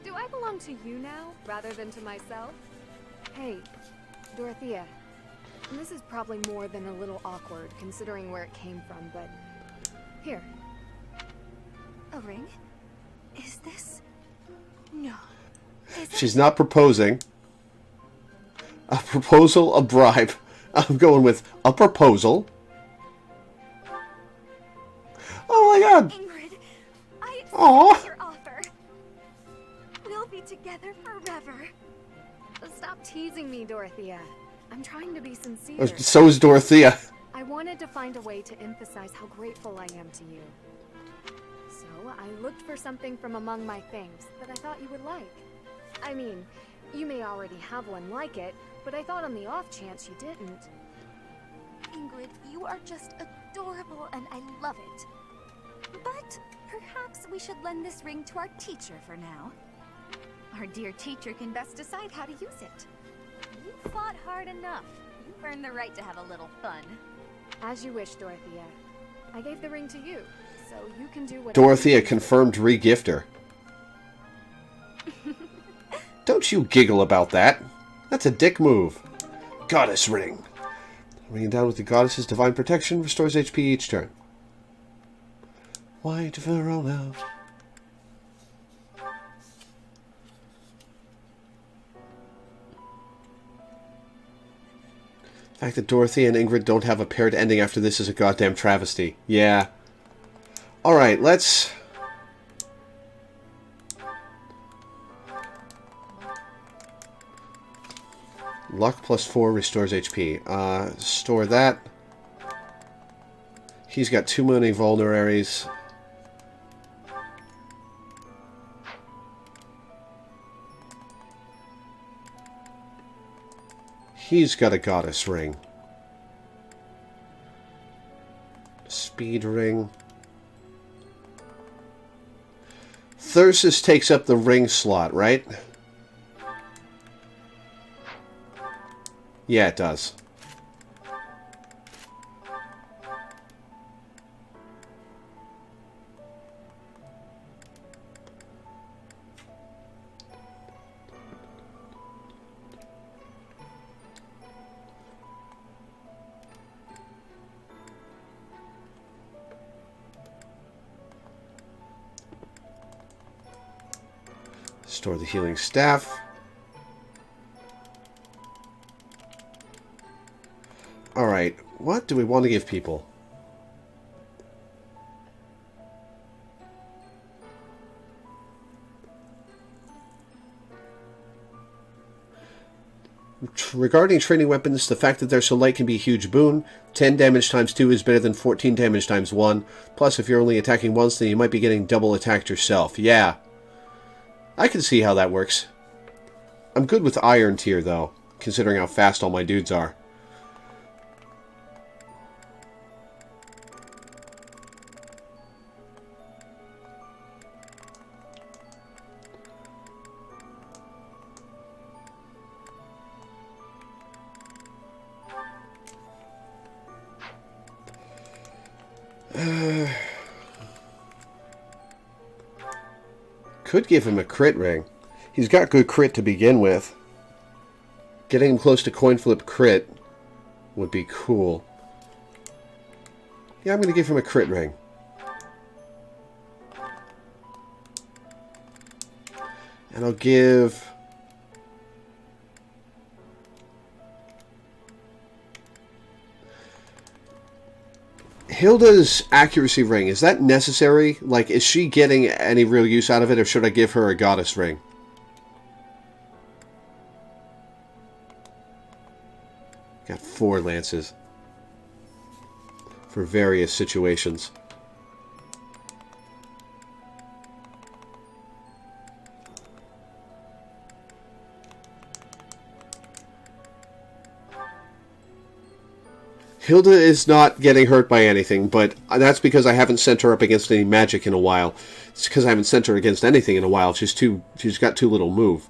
do I belong to you now, rather than to myself? Hey, Dorothea, this is probably more than a little awkward, considering where it came from, but... Here. A ring? Is this... No. Is it... She's not proposing. A proposal, a bribe. I'm going with a proposal. Oh my god! Ingrid, I Aww. accept your offer. We'll be together forever. Stop teasing me, Dorothea. I'm trying to be sincere. So is Dorothea. I wanted to find a way to emphasize how grateful I am to you. So I looked for something from among my things that I thought you would like. I mean, you may already have one like it, but I thought on the off chance you didn't. Ingrid, you are just adorable and I love it. But perhaps we should lend this ring to our teacher for now. Our dear teacher can best decide how to use it. You fought hard enough. You've earned the right to have a little fun. As you wish, Dorothea. I gave the ring to you, so you can do what. Dorothea confirmed re-gifter. Don't you giggle about that. That's a dick move. Goddess ring. Ringing down with the goddess's divine protection restores HP each turn. White Verona. The fact that Dorothy and Ingrid don't have a paired ending after this is a goddamn travesty. Yeah. Alright, let's... Luck plus 4 restores HP. Store that. He's got too many vulneraries. He's got a goddess ring. Speed ring. Thyrsus takes up the ring slot, right? Yeah, it does. Store the healing staff. Alright, what do we want to give people? Regarding training weapons, the fact that they're so light can be a huge boon. 10 damage times 2 is better than 14 damage times 1. Plus, if you're only attacking once, then you might be getting double attacked yourself. Yeah. I can see how that works. I'm good with Iron Tier, though, considering how fast all my dudes are. Could give him a crit ring. He's got good crit to begin with. Getting him close to coin flip crit would be cool. Yeah, I'm going to give him a crit ring. And I'll give... Hilda's accuracy ring, is that necessary? Like, is she getting any real use out of it, or should I give her a goddess ring? Got 4 lances. For various situations. Hilda is not getting hurt by anything, but that's because I haven't sent her up against any magic in a while. It's because I haven't sent her against anything in a while. She's got too little move.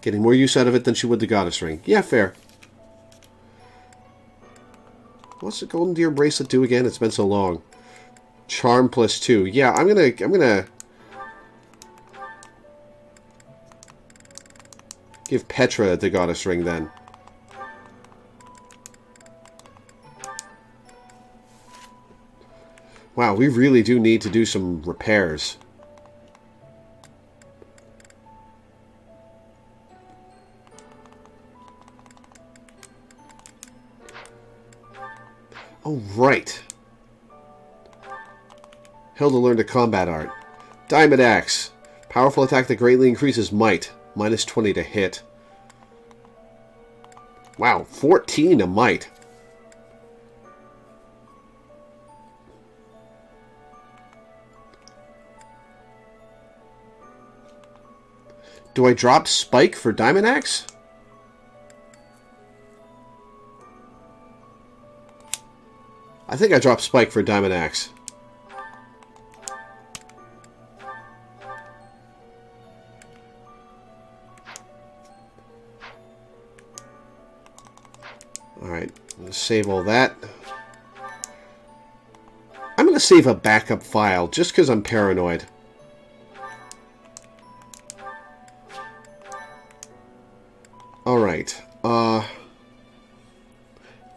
Getting more use out of it than she would the goddess ring. Yeah, fair. What's the golden deer bracelet do again? It's been so long. Charm plus 2. Yeah, I'm gonna give Petra the goddess ring then. Wow, we really do need to do some repairs. Oh, right. Hilda learned a combat art. Diamond Axe. Powerful attack that greatly increases might. Minus 20 to hit. Wow, 14 to might. Do I drop Spike for Diamond Axe? I think I dropped Spike for Diamond Axe. Alright, let's save all that. I'm going to save a backup file just because I'm paranoid. Alright,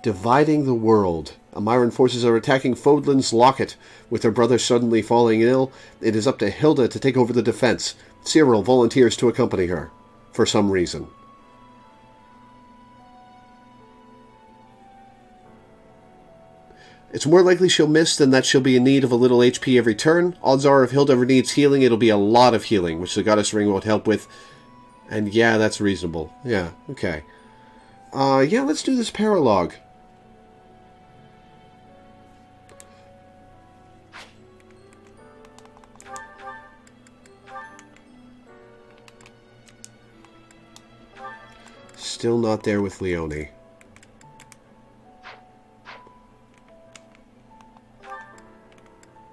dividing the world. Amiran forces are attacking Fodlan's Locket. With her brother suddenly falling ill, it is up to Hilda to take over the defense. Cyril volunteers to accompany her, for some reason. It's more likely she'll miss than that she'll be in need of a little HP every turn. Odds are if Hilda ever needs healing, it'll be a lot of healing, which the Goddess Ring won't help with. And yeah, that's reasonable. Yeah, okay. Yeah, let's do this paralogue. Still not there with Leonie.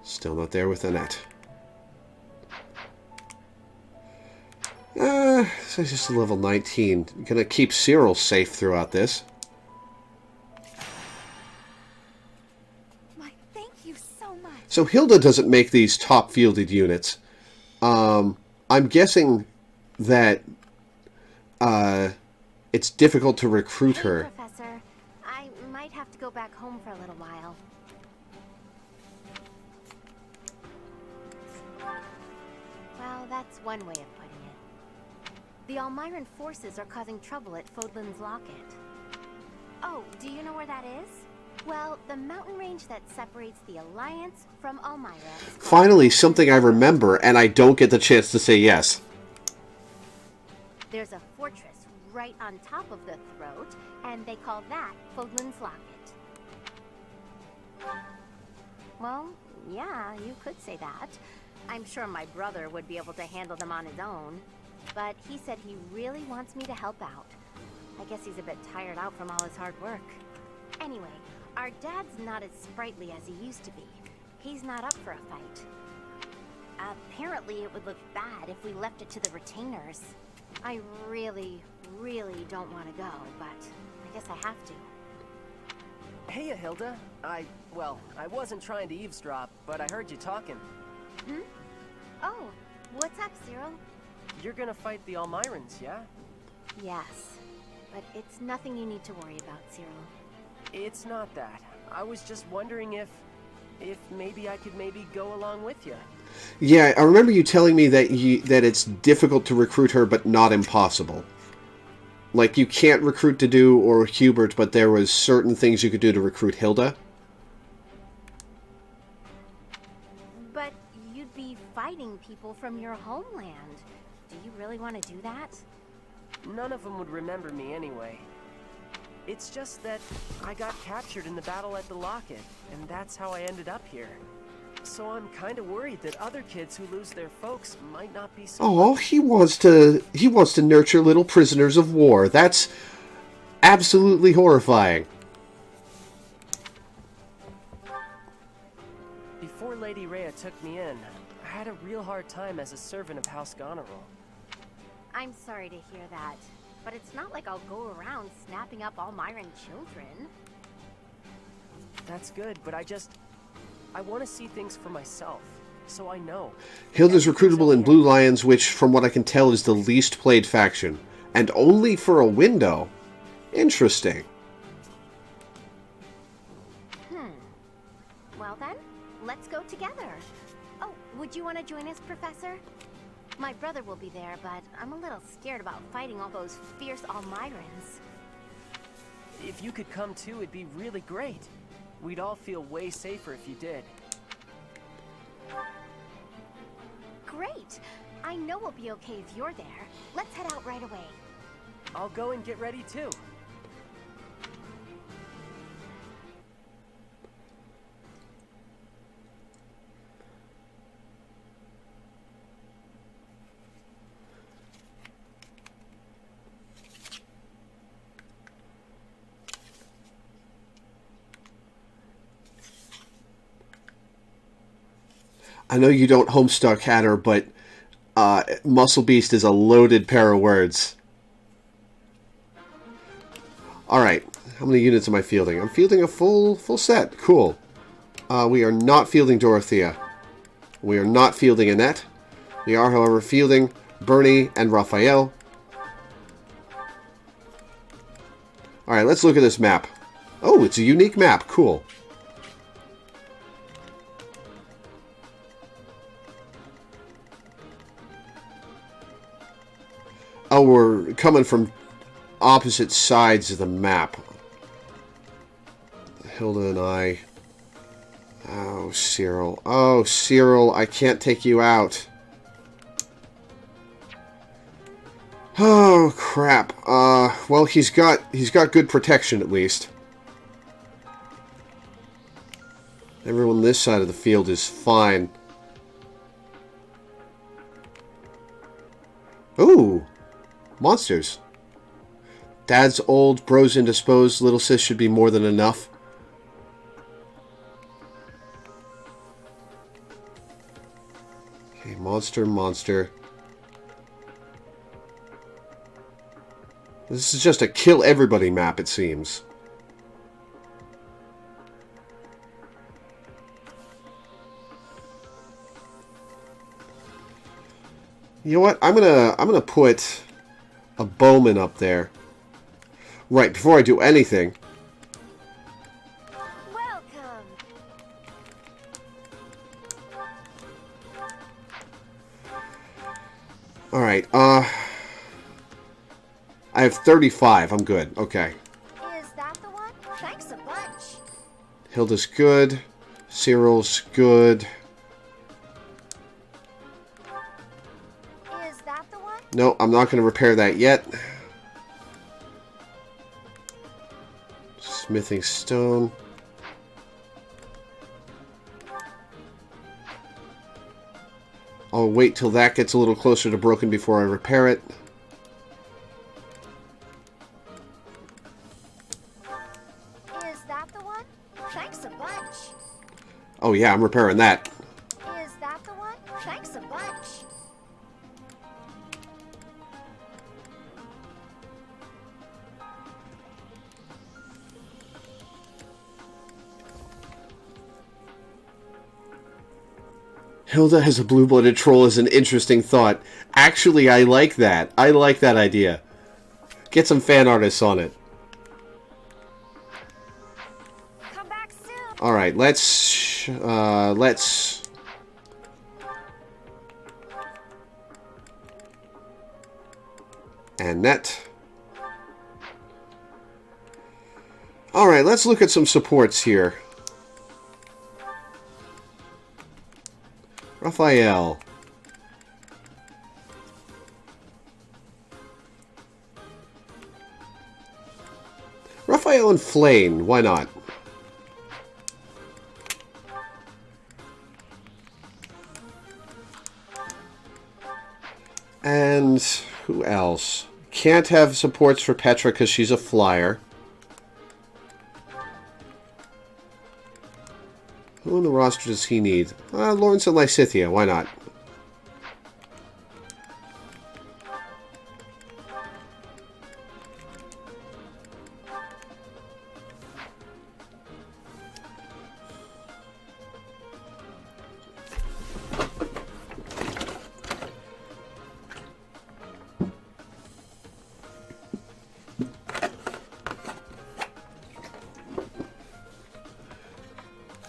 Still not there with Annette. So it's just a level 19. Gonna keep Cyril safe throughout this. Thank you so much. So Hilda doesn't make these top-fielded units. I'm guessing that it's difficult to recruit her. Professor, I might have to go back home for a little while. Well, that's one way of putting it. The Almiran forces are causing trouble at Fodlan's Locket. Oh, do you know where that is? Well, the mountain range that separates the Alliance from Almira is called... Finally, something I remember, and I don't get the chance to say yes. There's a fortress right on top of the throat, and they call that Fodlan's Locket. Well, yeah, you could say that. I'm sure my brother would be able to handle them on his own. But he said he really wants me to help out. I guess he's a bit tired out from all his hard work. Anyway, our dad's not as sprightly as he used to be. He's not up for a fight. Apparently it would look bad if we left it to the retainers. I really don't want to go, but I guess I have to. Hey, Hilda. I wasn't trying to eavesdrop, but I heard you talking. Hmm? Oh, what's up, Cyril? You're gonna fight the Almirans, yeah? Yes, but it's nothing you need to worry about, Cyril. It's not that. I was just wondering if maybe I could go along with you. Yeah, I remember you telling me that it's difficult to recruit her, but not impossible. Like, you can't recruit Dedue or Hubert, but there was certain things you could do to recruit Hilda. But you'd be fighting people from your homeland. Do you really want to do that? None of them would remember me anyway. It's just that I got captured in the battle at the Locket, and that's how I ended up here. So I'm kind of worried that other kids who lose their folks might not be so... Oh, he wants to nurture little prisoners of war. That's absolutely horrifying. Before Lady Rhea took me in, I had a real hard time as a servant of House Goneril. I'm sorry to hear that, but it's not like I'll go around snapping up Almiran children. That's good, but I want to see things for myself, so I know. Hilda's recruitable in Blue Lions, which, from what I can tell, is the least played faction. And only for a window. Interesting. Well then, let's go together. Oh, would you want to join us, Professor? My brother will be there, but I'm a little scared about fighting all those fierce Almirans. If you could come too, it'd be really great. We'd all feel way safer if you did. Great! I know we'll be okay if you're there. Let's head out right away. I'll go and get ready too. I know you don't Homestuck Hatter, but Muscle Beast is a loaded pair of words. Alright, how many units am I fielding? I'm fielding a full set. Cool. We are not fielding Dorothea. We are not fielding Annette. We are, however, fielding Bernie and Raphael. Alright, let's look at this map. Oh, it's a unique map. Cool. Oh, we're coming from opposite sides of the map. Hilda and I. Oh, Cyril. Oh, Cyril, I can't take you out. Oh, crap. Well, he's got good protection, at least. Everyone this side of the field is fine. Ooh! Monsters. Dad's old, bro's indisposed, little sis should be more than enough. Okay, monster, monster. This is just a kill everybody map, it seems. You know what? I'm gonna put a bowman up there. Right, before I do anything. Welcome. Alright, I have 35. I'm good. Okay. Is that the one? Thanks a bunch. Hilda's good. Cyril's good. Is that the one? No, I'm not going to repair that yet. Smithing stone. I'll wait till that gets a little closer to broken before I repair it. Is that the one? Thanks a bunch. Oh yeah, I'm repairing that. Is that the one? Thanks a bunch. Hilda as a blue-blooded troll is an interesting thought. Actually, I like that. I like that idea. Get some fan artists on it. Come back soon. All right, let's and net. All right, let's look at some supports here. Raphael. Raphael and Flane, why not? And who else? Can't have supports for Petra because she's a flyer. Who in the roster does he need? Lawrence and Lysithia, why not?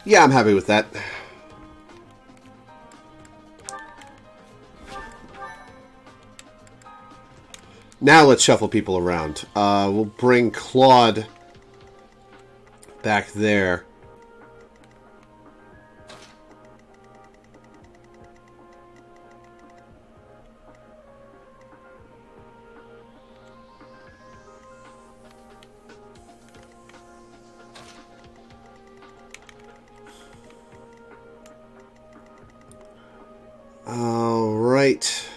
Yeah, I'm happy with that. Now let's shuffle people around. We'll bring Claude back there. All right.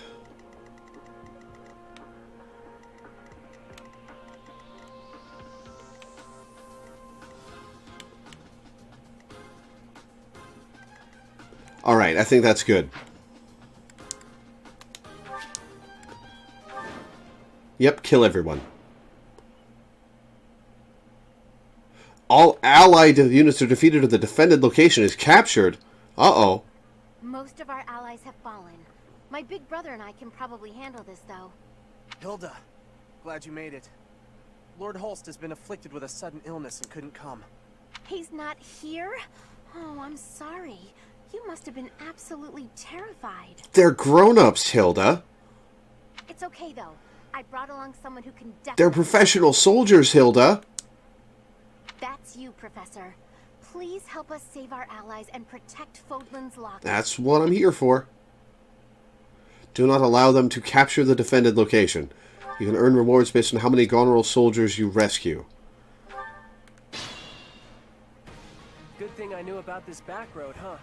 All right, I think that's good. Yep, kill everyone. All allied units are defeated or the defended location is captured. Uh-oh. Most of our allies have fallen. My big brother and I can probably handle this, though. Hilda, glad you made it. Lord Holst has been afflicted with a sudden illness and couldn't come. He's not here? Oh, I'm sorry. You must have been absolutely terrified. They're grown-ups, Hilda. It's okay, though. I brought along someone who can definitely... They're professional soldiers, Hilda. That's you, Professor. Please help us save our allies and protect Fodlan's locket. That's what I'm here for. Do not allow them to capture the defended location. You can earn rewards based on how many Goneril soldiers you rescue. Good thing I knew about this back road, huh?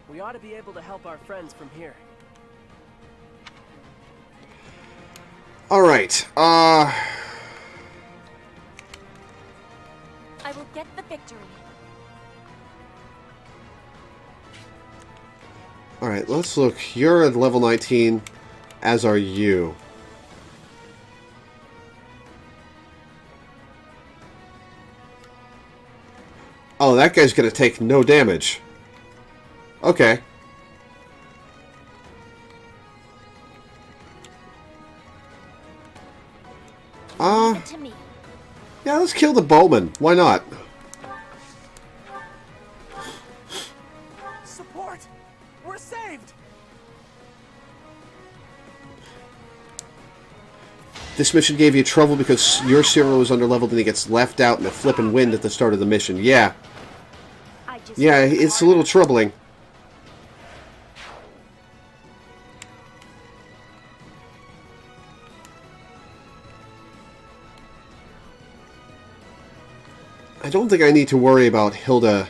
We ought to be able to help our friends from here. Alright, I will get the victory. Alright, let's look. You're at level 19, as are you. Oh, that guy's gonna take no damage. Okay. Leave it to me. Yeah, let's kill the bowman. Why not? Support! We're saved! This mission gave you trouble because your Cyril is underleveled and he gets left out in a flippin' wind at the start of the mission. Yeah. Yeah, it's a little troubling. I don't think I need to worry about Hilda.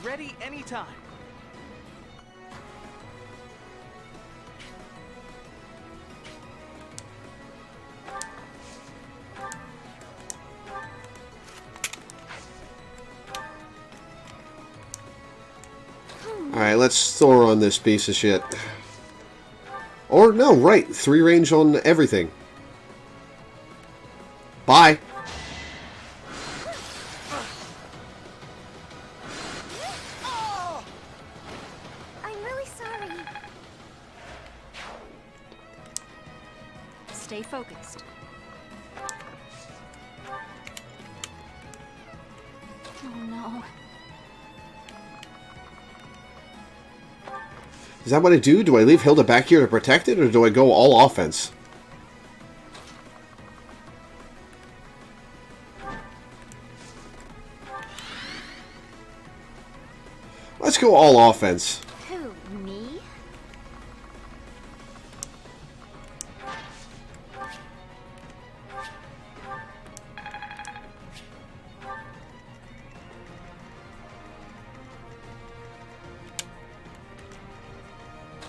Ready anytime. Alright, let's Thor on this piece of shit. Or, no, right. 3 range on everything. Bye. I'm really sorry. Stay focused. Oh no. Is that what I do? Do I leave Hilda back here to protect it, or do I go all offense? Let's go all offense. Who, me?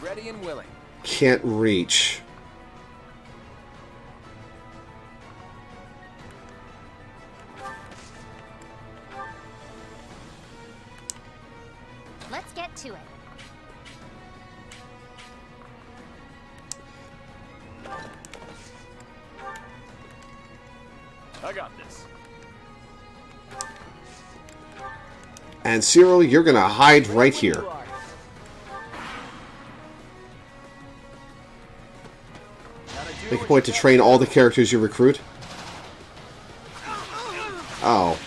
Ready and willing. Can't reach. Let's get to it. I got this. And Cyril, you're gonna hide right here. Make a point to train all the characters you recruit. Oh.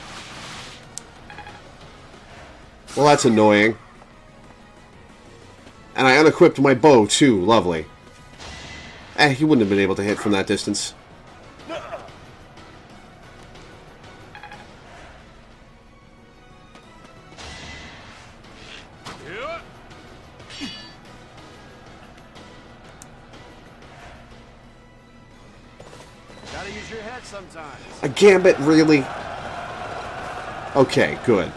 Well, that's annoying. And I unequipped my bow, too. Lovely. He wouldn't have been able to hit from that distance. Gotta use your head sometimes. A gambit, really? Okay, good.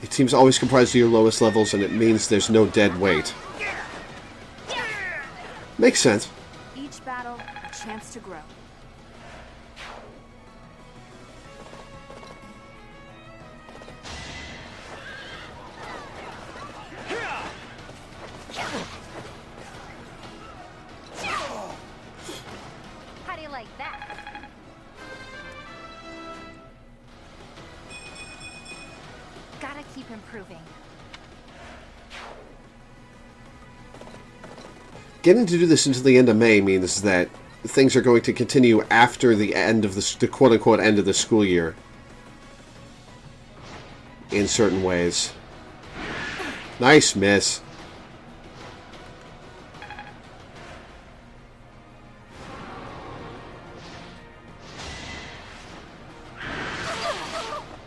It seems always comprised of your lowest levels, and it means there's no dead weight. Makes sense. Each battle, a chance to grow. How do you like that? Gotta keep improving. Getting to do this until the end of May means that things are going to continue after the end of the quote-unquote end of the school year. In certain ways. Nice miss.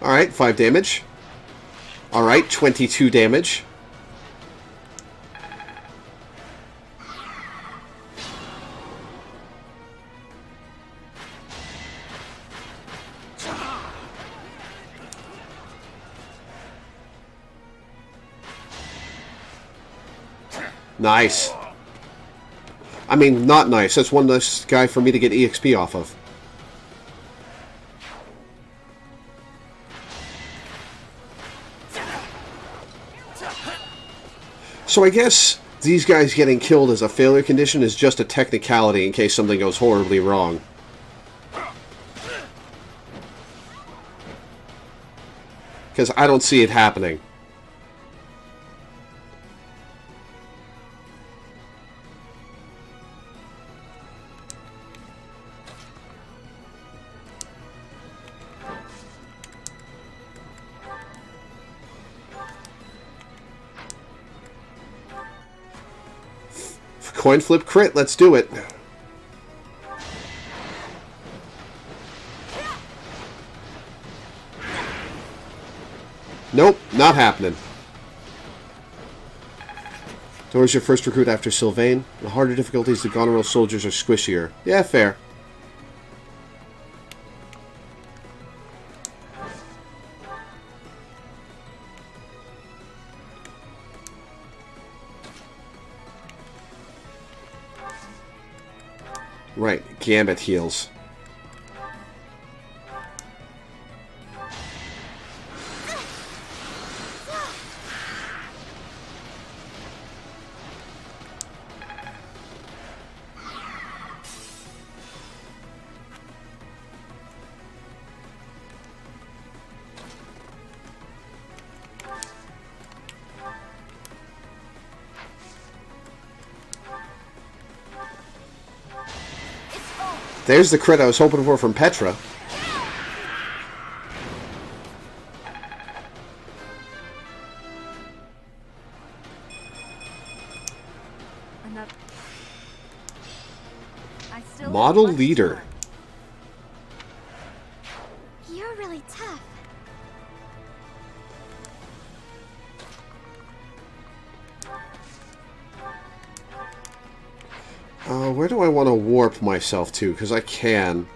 Alright, 5 damage. Alright, 22 damage. Nice. I mean, not nice. That's one less guy for me to get EXP off of. So I guess these guys getting killed as a failure condition is just a technicality in case something goes horribly wrong. Because I don't see it happening. Coin flip crit, let's do it. Nope, not happening. Dora's your first recruit after Sylvain. The harder difficulties, the Goneril soldiers are squishier. Yeah, fair. Right, Gambit heals. There's the crit I was hoping for from Petra. Model leader. You're really tough. Where do I want to warp myself to? Because I can.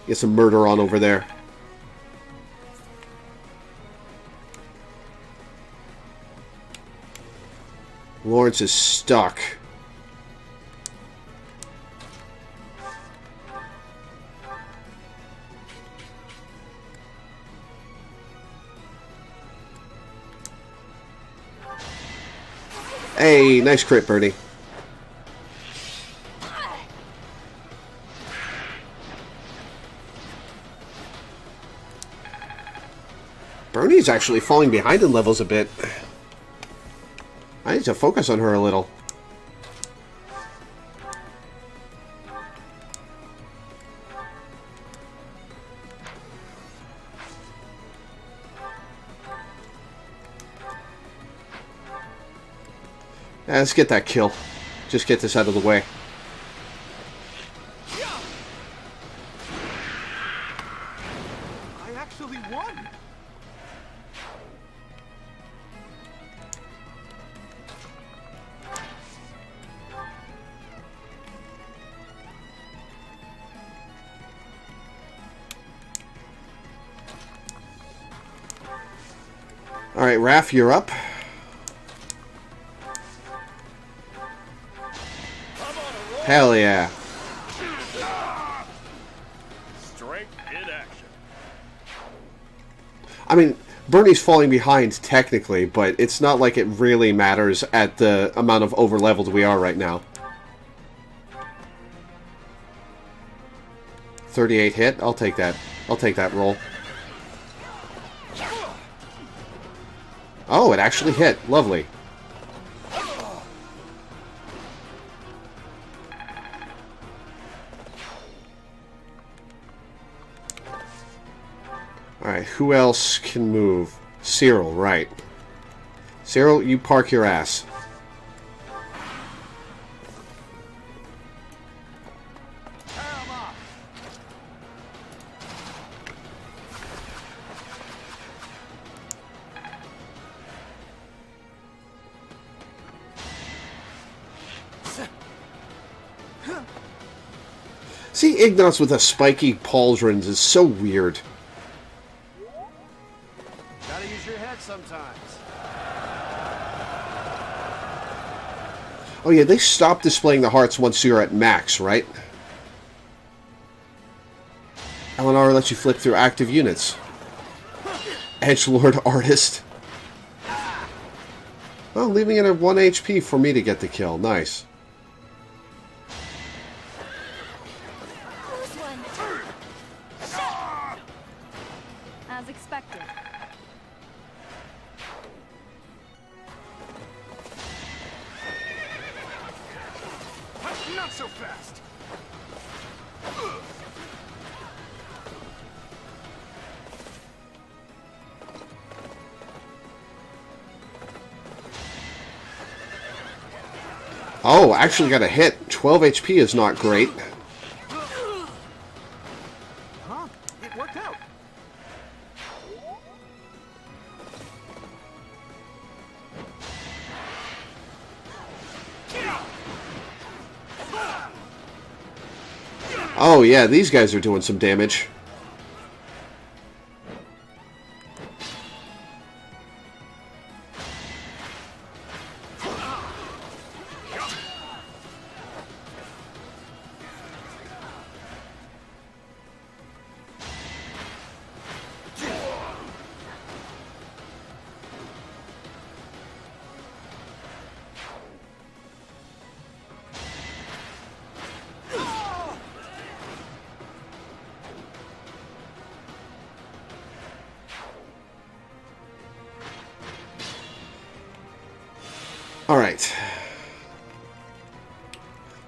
Get some murder on over there. Lawrence is stuck. Hey, nice crit, Bernie. Bernie's actually falling behind in levels a bit. I need to focus on her a little. Yeah, let's get that kill. Just get this out of the way. I actually won. Alright, Raph, you're up. Hell yeah. Strength in action. I mean, Bernie's falling behind technically, but it's not like it really matters at the amount of over-leveled we are right now. 38 hit? I'll take that. I'll take that roll. Oh, it actually hit. Lovely. Alright, who else can move? Cyril, right. Cyril, you park your ass. See Ignatz with a spiky pauldrons is so weird. Gotta use your head sometimes. Oh yeah, they stop displaying the hearts once you're at max, right? Eleanor lets you flick through active units. Edgelord artist. Oh, leaving it at 1 HP for me to get the kill. Nice. As expected. Not so fast. Oh, actually got a hit. 12 HP is not great. Huh? It worked out. Oh yeah, these guys are doing some damage. Alright.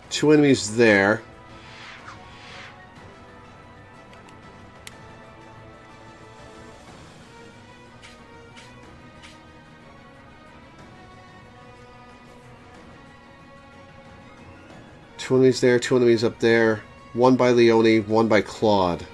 2 enemies there. Two enemies there, 2 enemies up there. One by Leone, one by Claude.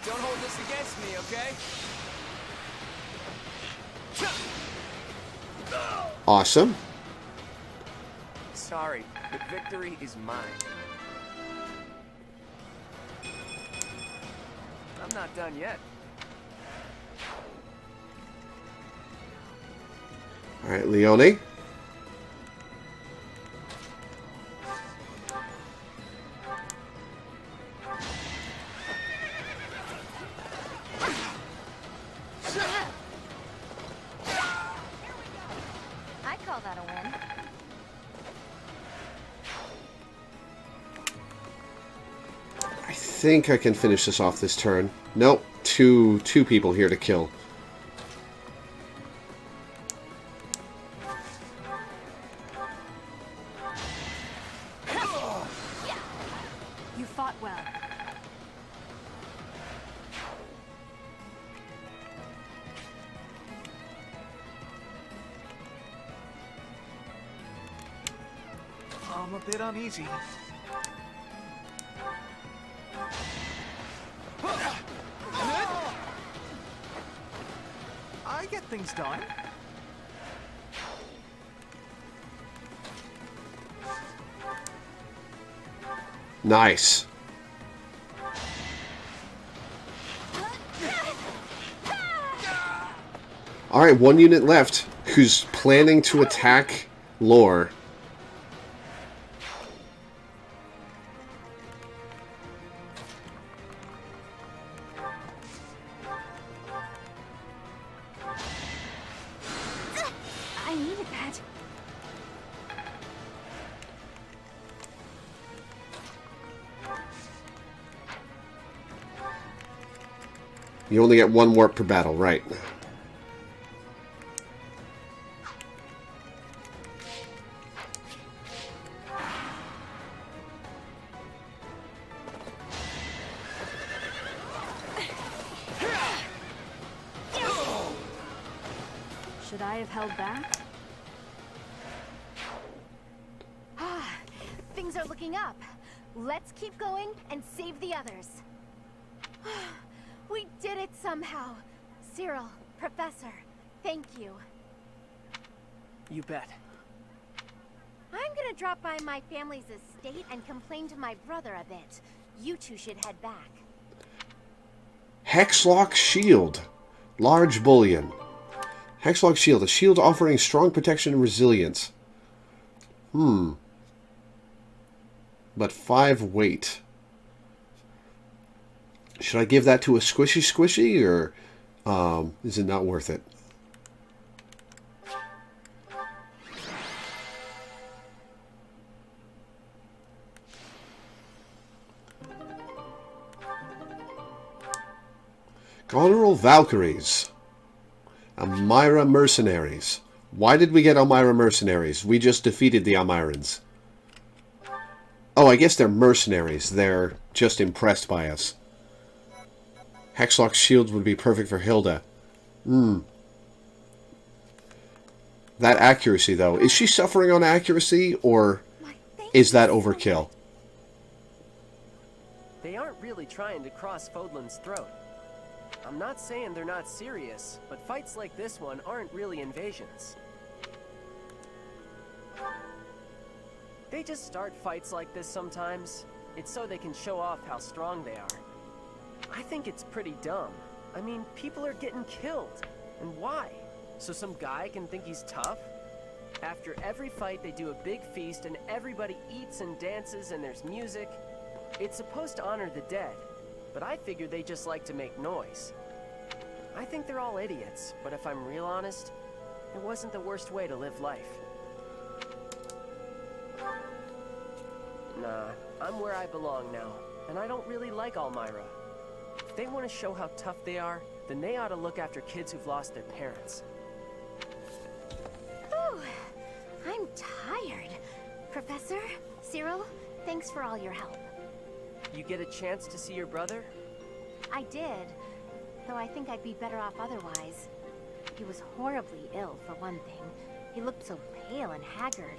Don't hold this against me, okay? Awesome. Sorry, but victory is mine. I'm not done yet. Alright, Leone. I call that a win. I think I can finish this off this turn. Nope, two people here to kill. You fought well. I'm a bit uneasy. I get things done. Nice. Alright, one unit left who's planning to attack Lore. I needed that. You only get one warp per battle, right? Should I have held back? Things are looking up. Let's keep going and save the others. We did it somehow. Cyril, Professor, thank you. You bet. I'm gonna drop by my family's estate and complain to my brother a bit. You two should head back. Hexlock Shield. Large bullion. Hexlock Shield. A shield offering strong protection and resilience. But 5 weight. Should I give that to a squishy, or is it not worth it? Goneril Valkyries. Elmira Mercenaries. Why did we get Elmira Mercenaries? We just defeated the Elmirans. Oh, I guess they're mercenaries. They're just impressed by us. Hexlock shields would be perfect for Hilda. That accuracy, though. Is she suffering on accuracy, or is that overkill? They aren't really trying to cross Fodlan's throat. I'm not saying they're not serious, but fights like this one aren't really invasions. They just start fights like this sometimes. It's so they can show off how strong they are. I think it's pretty dumb. I mean, people are getting killed. And why? So some guy can think he's tough? After every fight, they do a big feast and everybody eats and dances and there's music. It's supposed to honor the dead, but I figure they just like to make noise. I think they're all idiots, but if I'm real honest, it wasn't the worst way to live life. Nah, I'm where I belong now, and I don't really like Elmira. If they want to show how tough they are, then they ought to look after kids who've lost their parents. Ooh, I'm tired. Professor, Cyril, thanks for all your help. You get a chance to see your brother? I did, though I think I'd be better off otherwise. He was horribly ill, for one thing. He looked so pale and haggard.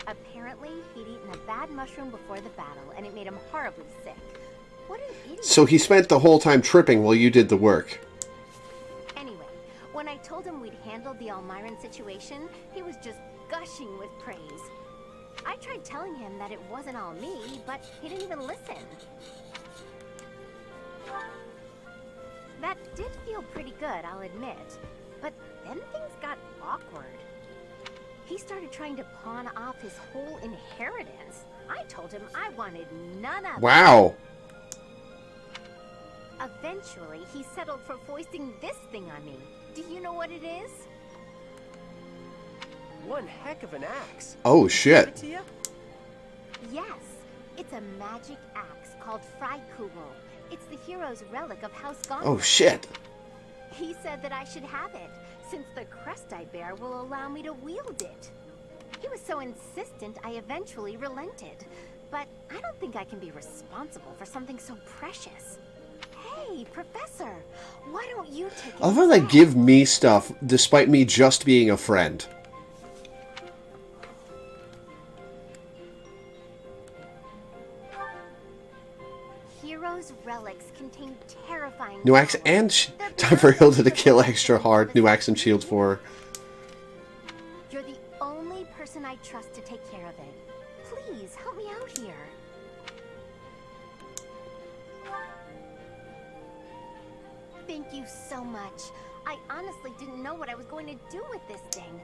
Apparently, he'd eaten a bad mushroom before the battle, and it made him horribly sick. What an idiot. So he spent the whole time tripping while you did the work. Anyway, when I told him we'd handled the Elmiran situation, he was just gushing with praise. I tried telling him that it wasn't all me, but he didn't even listen. That did feel pretty good, I'll admit. But then things got awkward. He started trying to pawn off his whole inheritance. I told him I wanted none of it. Wow. Eventually, he settled for foisting this thing on me. Do you know what it is? One heck of an axe. Oh, shit. Give it to you? Yes, it's a magic axe called Freikugel. It's the hero's relic of House Gauntlet. Oh, shit. He said that I should have it, since the crest I bear will allow me to wield it. He was so insistent, I eventually relented. But I don't think I can be responsible for something so precious. Hey, Professor, why don't you take it? I love how they give me stuff despite me just being a friend. Heroes' relics contain terrifying New axe powers. and time for Hilda to kill extra hard. New axe and shield for her. You're the only person I trust to take care of it. Please, help me out here. Thank you so much. I honestly didn't know what I was going to do with this thing.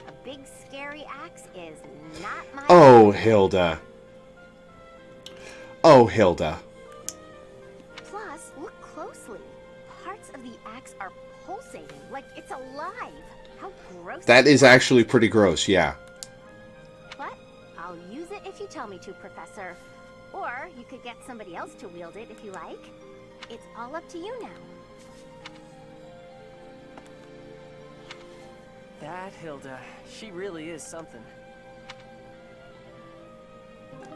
A big scary axe is not my... Oh, Hilda. Oh, Hilda. Plus, look closely. Parts of the axe are pulsating, like it's alive. How gross. That is actually pretty gross, yeah. But I'll use it if you tell me to, Professor. Or you could get somebody else to wield it if you like. It's all up to you now. That Hilda, she really is something.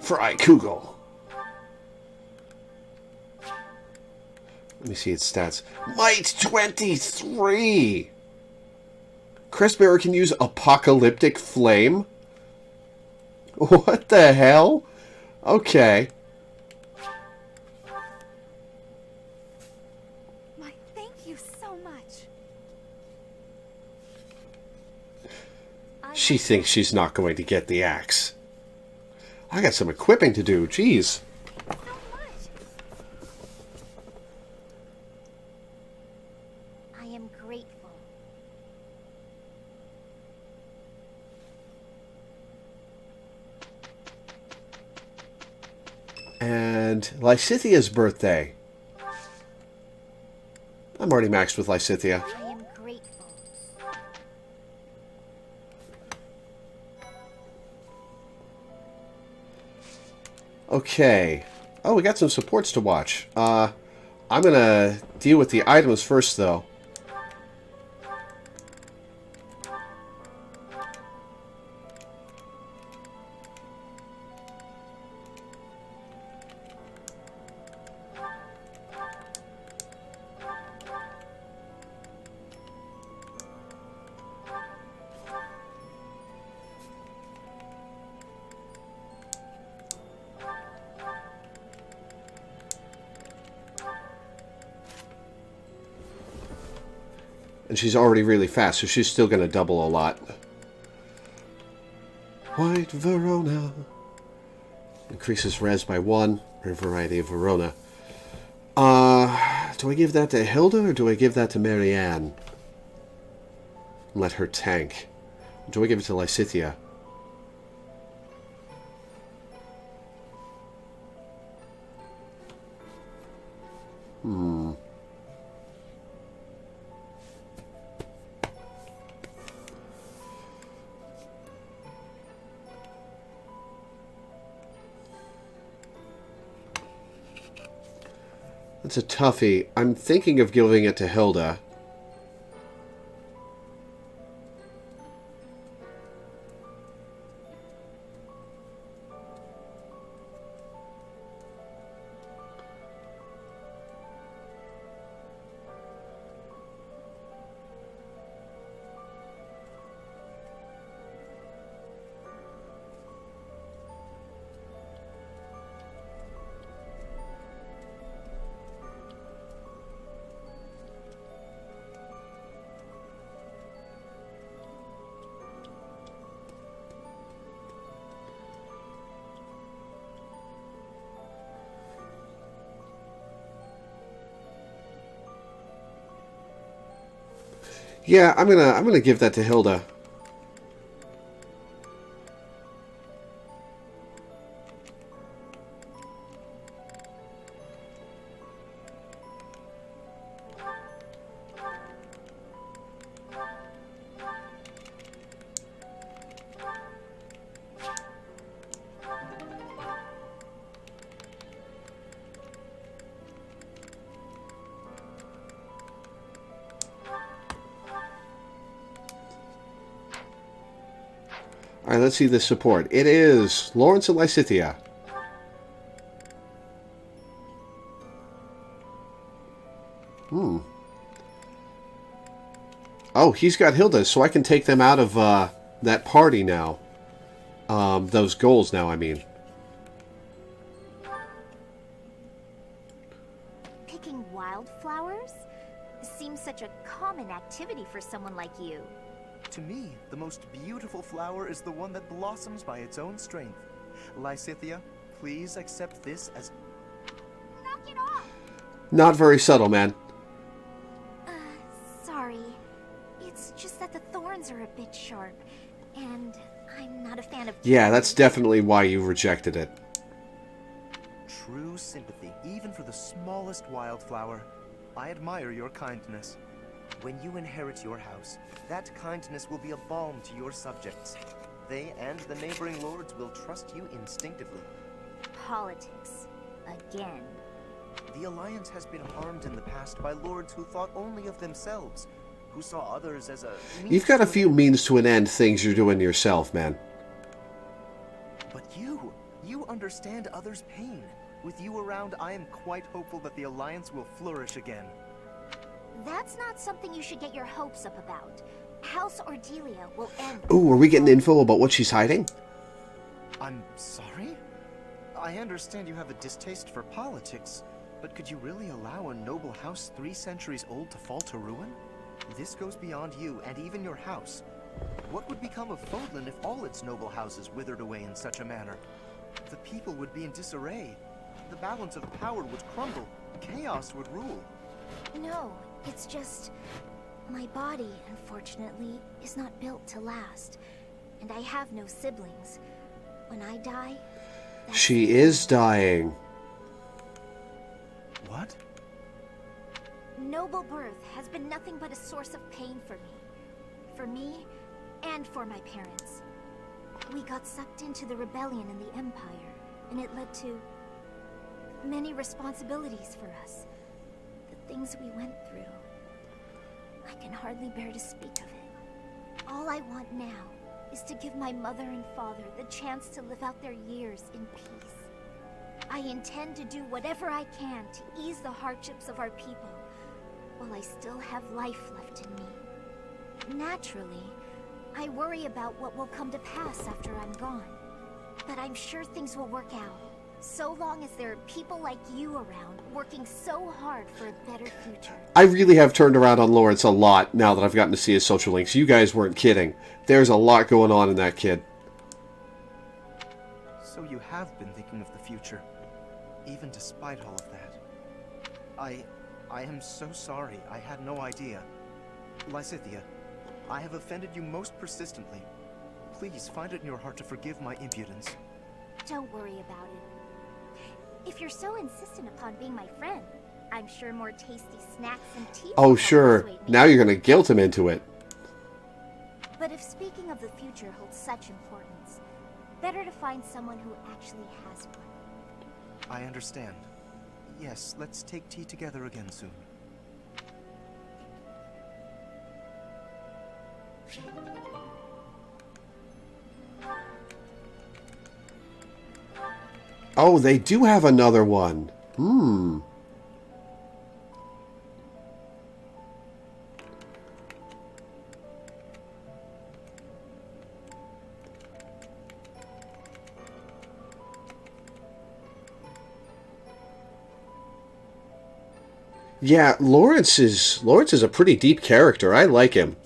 Fry Kugel. Let me see its stats. Might 23! Crestbearer can use Apocalyptic Flame? What the hell? Okay. My thank you so much. She thinks she's not going to get the axe. I got some equipping to do, jeez. So much. I am grateful. And Lysithia's birthday. I'm already maxed with Lysithia. I am grateful. Okay. Oh, we got some supports to watch. I'm gonna deal with the items first, though. And she's already really fast, so she's still going to double a lot. White Verona. Increases res by 1. Or variety of Verona. Do I give that to Hilda or do I give that to Marianne? Let her tank. Do I give it to Lysithia? That's a toughie. I'm thinking of giving it to Hilda. Yeah, I'm gonna give that to Hilda. Alright, let's see the support. It is Lawrence and Lysithia. Oh, he's got Hilda, so I can take them out of that party now. Those goals now, I mean. Picking wildflowers seems such a common activity for someone like you. To me, the most beautiful flower is the one that blossoms by its own strength. Lysithia, please accept this as... Knock it off! Not very subtle, man. Sorry. sharp, and I'm not a fan of... Yeah, that's definitely why you rejected it. True sympathy, even for the smallest wildflower. I admire your kindness. When you inherit your house, that kindness will be a balm to your subjects. They and the neighboring lords will trust you instinctively. Politics. Again. The Alliance has been harmed in the past by lords who thought only of themselves, who saw others as a... You've got a few means to an end things you're doing yourself, man. But you understand others' pain. With you around, I am quite hopeful that the Alliance will flourish again. That's not something you should get your hopes up about. House Ordelia will end... Ooh, are we getting info about what she's hiding? I'm sorry? I understand you have a distaste for politics, but could you really allow a noble house 3 centuries old to fall to ruin? This goes beyond you and even your house. What would become of Fodlan if all its noble houses withered away in such a manner? The people would be in disarray. The balance of power would crumble. Chaos would rule. No, it's just... my body, unfortunately, is not built to last. And I have no siblings. When I die... She is dying. What? Noble birth has been nothing but a source of pain for me. For me, and for my parents. We got sucked into the rebellion in the Empire, and it led to... many responsibilities for us. The things we went through. I can hardly bear to speak of it. All I want now is to give my mother and father the chance to live out their years in peace. I intend to do whatever I can to ease the hardships of our people, while I still have life left in me. Naturally, I worry about what will come to pass after I'm gone. But I'm sure things will work out, so long as there are people like you around, working so hard for a better future. I really have turned around on Lawrence a lot now that I've gotten to see his social links. You guys weren't kidding. There's a lot going on in that kid. So you have been thinking of the future, even despite all of that. I am so sorry. I had no idea. Lysithea, I have offended you most persistently. Please find it in your heart to forgive my impudence. Don't worry about it. If you're so insistent upon being my friend, I'm sure more tasty snacks and tea will Oh, help sure. persuade me. Now you're going to guilt him into it. But if speaking of the future holds such importance, better to find someone who actually has one. I understand. Yes, let's take tea together again soon. Oh, they do have another one. Yeah, Lawrence is a pretty deep character. I like him.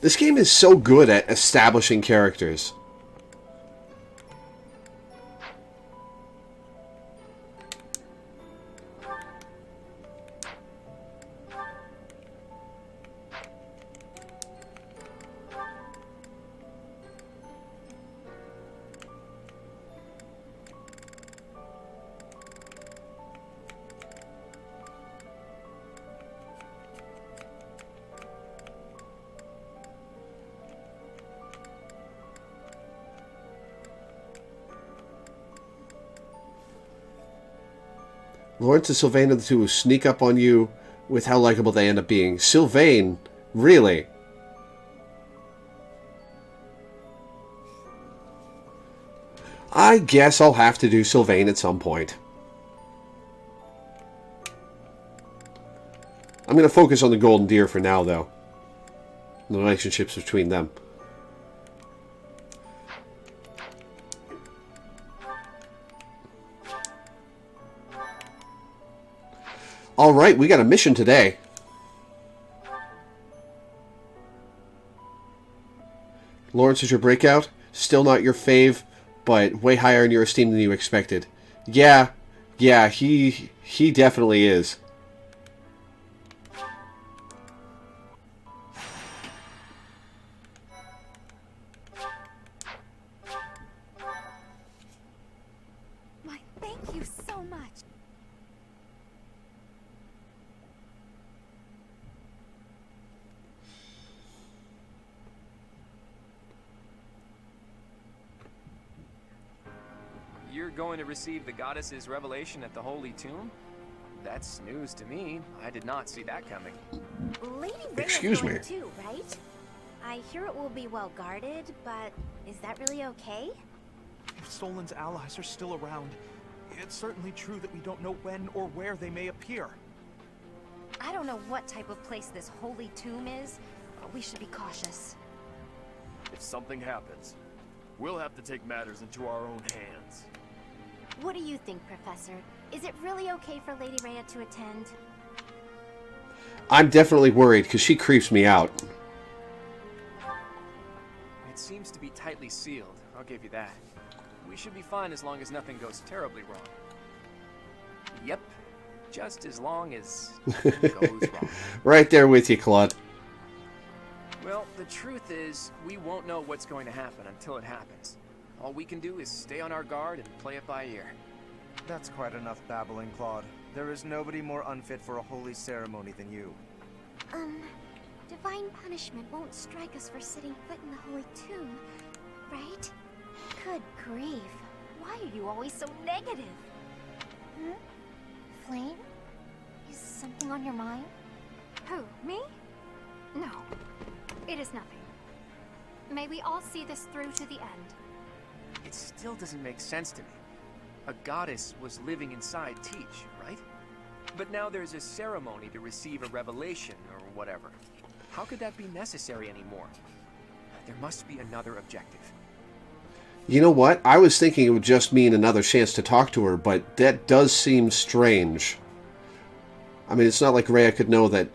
This game is so good at establishing characters. Lawrence and Sylvain are the two who sneak up on you with how likable they end up being. Sylvain? Really? I guess I'll have to do Sylvain at some point. I'm going to focus on the Golden Deer for now, though. The relationships between them. Alright, we got a mission today. Lawrence is your breakout. Still not your fave, but way higher in your esteem than you expected. Yeah, he definitely is. going to receive the goddess's revelation at the Holy Tomb? That's news to me. I did not see that coming. Lady Rhea's Excuse going me. too, right? I hear it will be well guarded, but is that really okay? If Solon's allies are still around, it's certainly true that we don't know when or where they may appear. I don't know what type of place this holy tomb is, but we should be cautious. If something happens, we'll have to take matters into our own hands. What do you think, Professor? Is it really okay for Lady Rhea to attend? I'm definitely worried because she creeps me out. It seems to be tightly sealed, I'll give you that. We should be fine as long as nothing goes terribly wrong. Yep, just as long as nothing goes wrong. Right there with you, Claude. Well, the truth is, we won't know what's going to happen until it happens. All we can do is stay on our guard and play it by ear. That's quite enough babbling, Claude. There is nobody more unfit for a holy ceremony than you. Divine punishment won't strike us for setting foot in the holy tomb, right? Good grief. Why are you always so negative? Flame? Is something on your mind? Who, me? No, it is nothing. May we all see this through to the end. It still doesn't make sense to me. A goddess was living inside Teach, right? But now there's a ceremony to receive a revelation or whatever. How could that be necessary anymore? There must be another objective. You know what? I was thinking it would just mean another chance to talk to her, but that does seem strange. I mean, it's not like Rhea could know that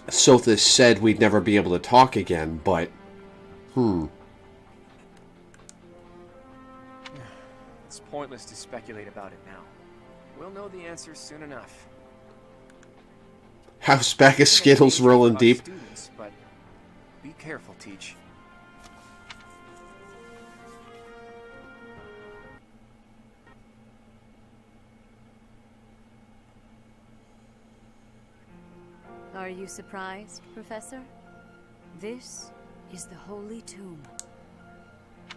Sothis said we'd never be able to talk again, but It's pointless to speculate about it now. We'll know the answer soon enough. House back of Skittles rolling deep. Students, but be careful, Teach. Are you surprised, Professor? This is the Holy Tomb.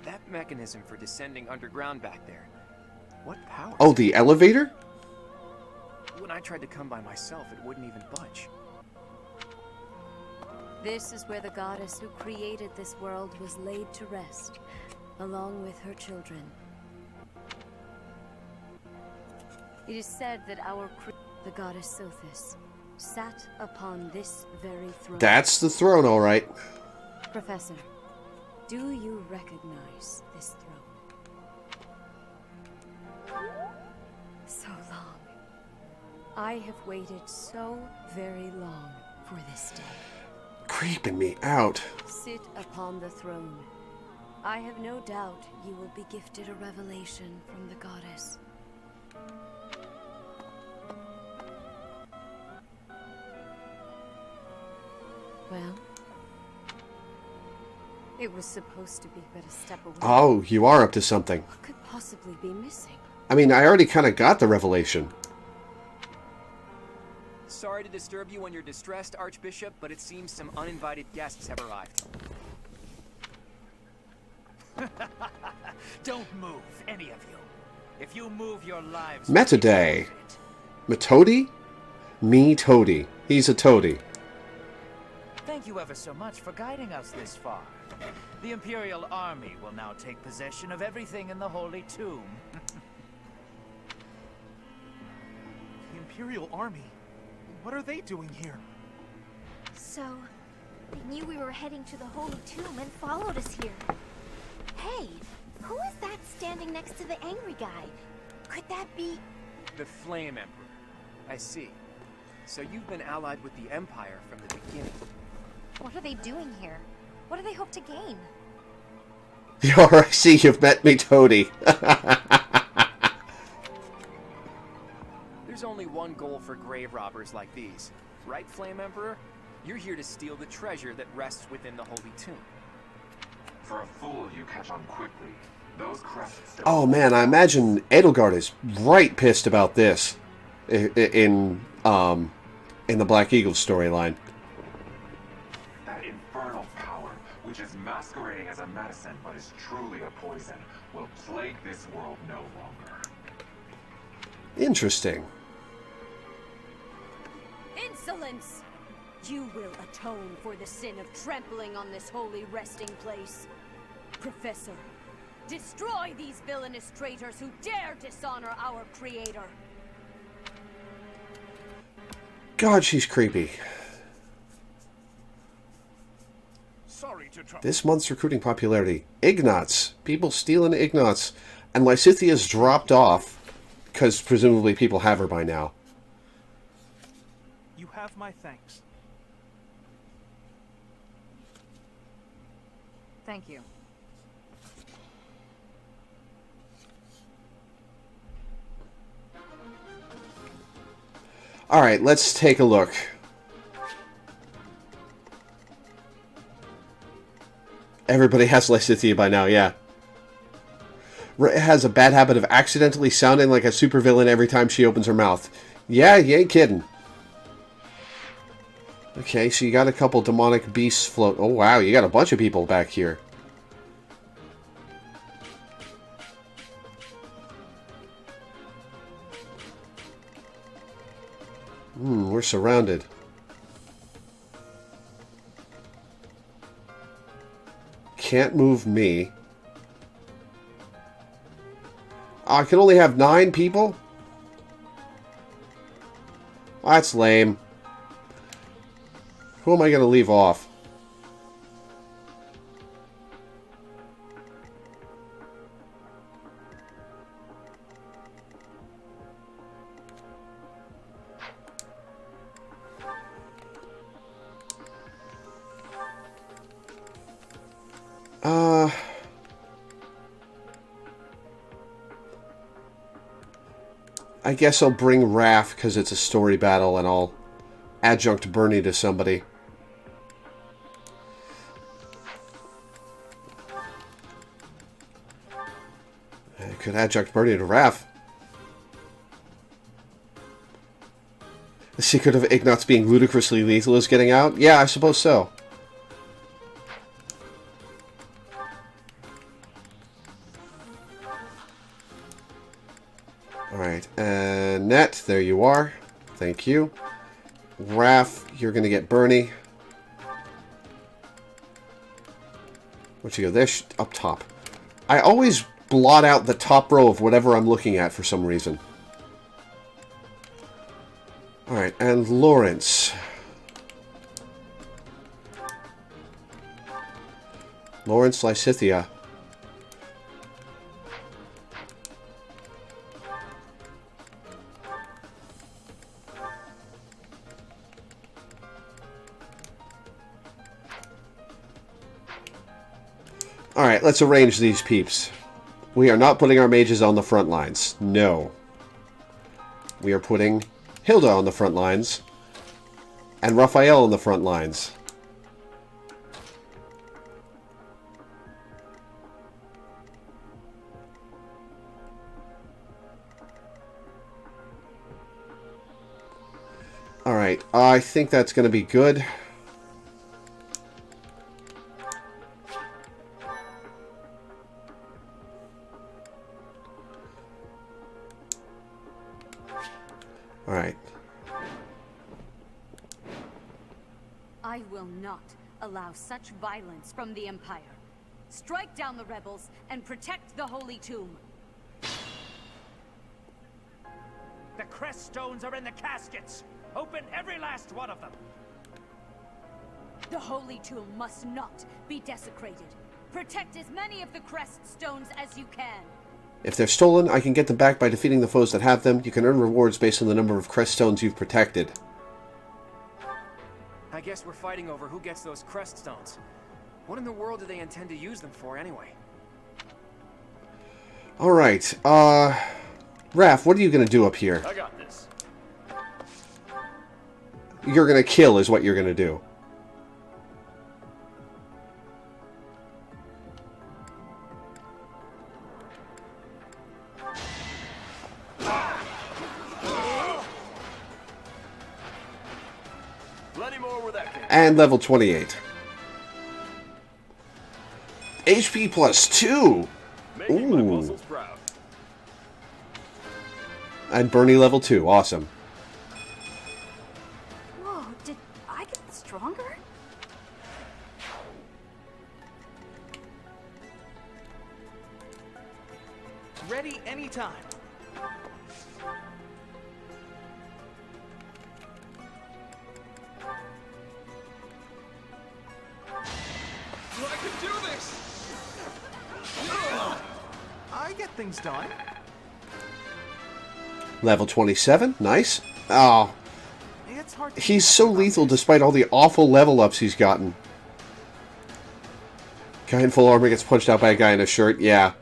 That mechanism for descending underground back there. What power? Oh, the elevator? When I tried to come by myself, it wouldn't even budge. This is where the goddess who created this world was laid to rest, along with her children. It is said that the goddess Sothis sat upon this very throne. That's the throne, all right. Professor, do you recognize this throne? So long. I have waited so very long for this day. Creeping me out. Sit upon the throne. I have no doubt you will be gifted a revelation from the goddess. Well, it was supposed to be but a step away. Oh, you are up to something. What could possibly be missing? I mean, I already kind of got the revelation. Sorry to disturb you when you're distressed, Archbishop, but it seems some uninvited guests have arrived. Don't move, any of you. If you move, your lives... Metaday. Metody? Me toady. He's a toady. Thank you ever so much for guiding us this far. The Imperial Army will now take possession of everything in the Holy Tomb. The Imperial Army? What are they doing here? So, they knew we were heading to the holy tomb and followed us here. Hey, who is that standing next to the angry guy? Could that be... The Flame Emperor. I see. So you've been allied with the Empire from the beginning. What are they doing here? What do they hope to gain? I see you've met me, toady. There's only one goal for grave robbers like these. Right, Flame Emperor? You're here to steal the treasure that rests within the Holy Tomb. For a fool, you catch on quickly. Those crests... Oh man, I imagine Edelgard is right pissed about this in the Black Eagle storyline. That infernal power, which is masquerading as a medicine but is truly a poison, will plague this world no longer. Interesting. Insolence! You will atone for the sin of trampling on this holy resting place. Professor, destroy these villainous traitors who dare dishonor our creator. God, she's creepy. Sorry to trouble. This month's recruiting popularity. Ignots. People stealing Ignots. And Lysithia's dropped off, because presumably people have her by now. You have my thanks. Thank you. Alright, let's take a look. Everybody has Lysithia by now, yeah. Rhea has a bad habit of accidentally sounding like a supervillain every time she opens her mouth. Yeah, you ain't kidding. Okay, so you got a couple demonic beasts float. Oh, wow, you got a bunch of people back here. We're surrounded. Can't move me. I can only have 9 people? That's lame. Who am I going to leave off? I guess I'll bring Raph because it's a story battle, and I'll adjunct Bernie to somebody. I could adjunct Bernie to Raph. The secret of Ignots being ludicrously lethal is getting out? Yeah, I suppose so. Alright, and Net, there you are. Thank you. Raph, you're going to get Bernie. Where'd you go? There, up top. I always blot out the top row of whatever I'm looking at for some reason. Alright, and Lawrence. Lawrence Lysithia. Alright, let's arrange these peeps. We are not putting our mages on the front lines. No. We are putting Hilda on the front lines. And Raphael on the front lines. Alright, I think that's going to be good. Alright. I will not allow such violence from the Empire. Strike down the rebels and protect the Holy Tomb. The crest stones are in the caskets. Open every last one of them. The Holy Tomb must not be desecrated. Protect as many of the crest stones as you can. If they're stolen, I can get them back by defeating the foes that have them. You can earn rewards based on the number of crest stones you've protected. I guess we're fighting over who gets those crest stones. What in the world do they intend to use them for anyway? Alright, Raph, what are you going to do up here? I got this. You're going to kill is what you're going to do. Plenty more where that came. And level 28. HP plus 2! Making my muscles proud. And Bernie level 2. Awesome. Whoa, did I get stronger? Ready anytime. I can do this! I get things done. Level 27. Nice. Oh, It's hard to he's so lethal despite all the awful level ups he's gotten. Guy in full armor gets punched out by a guy in a shirt. Yeah.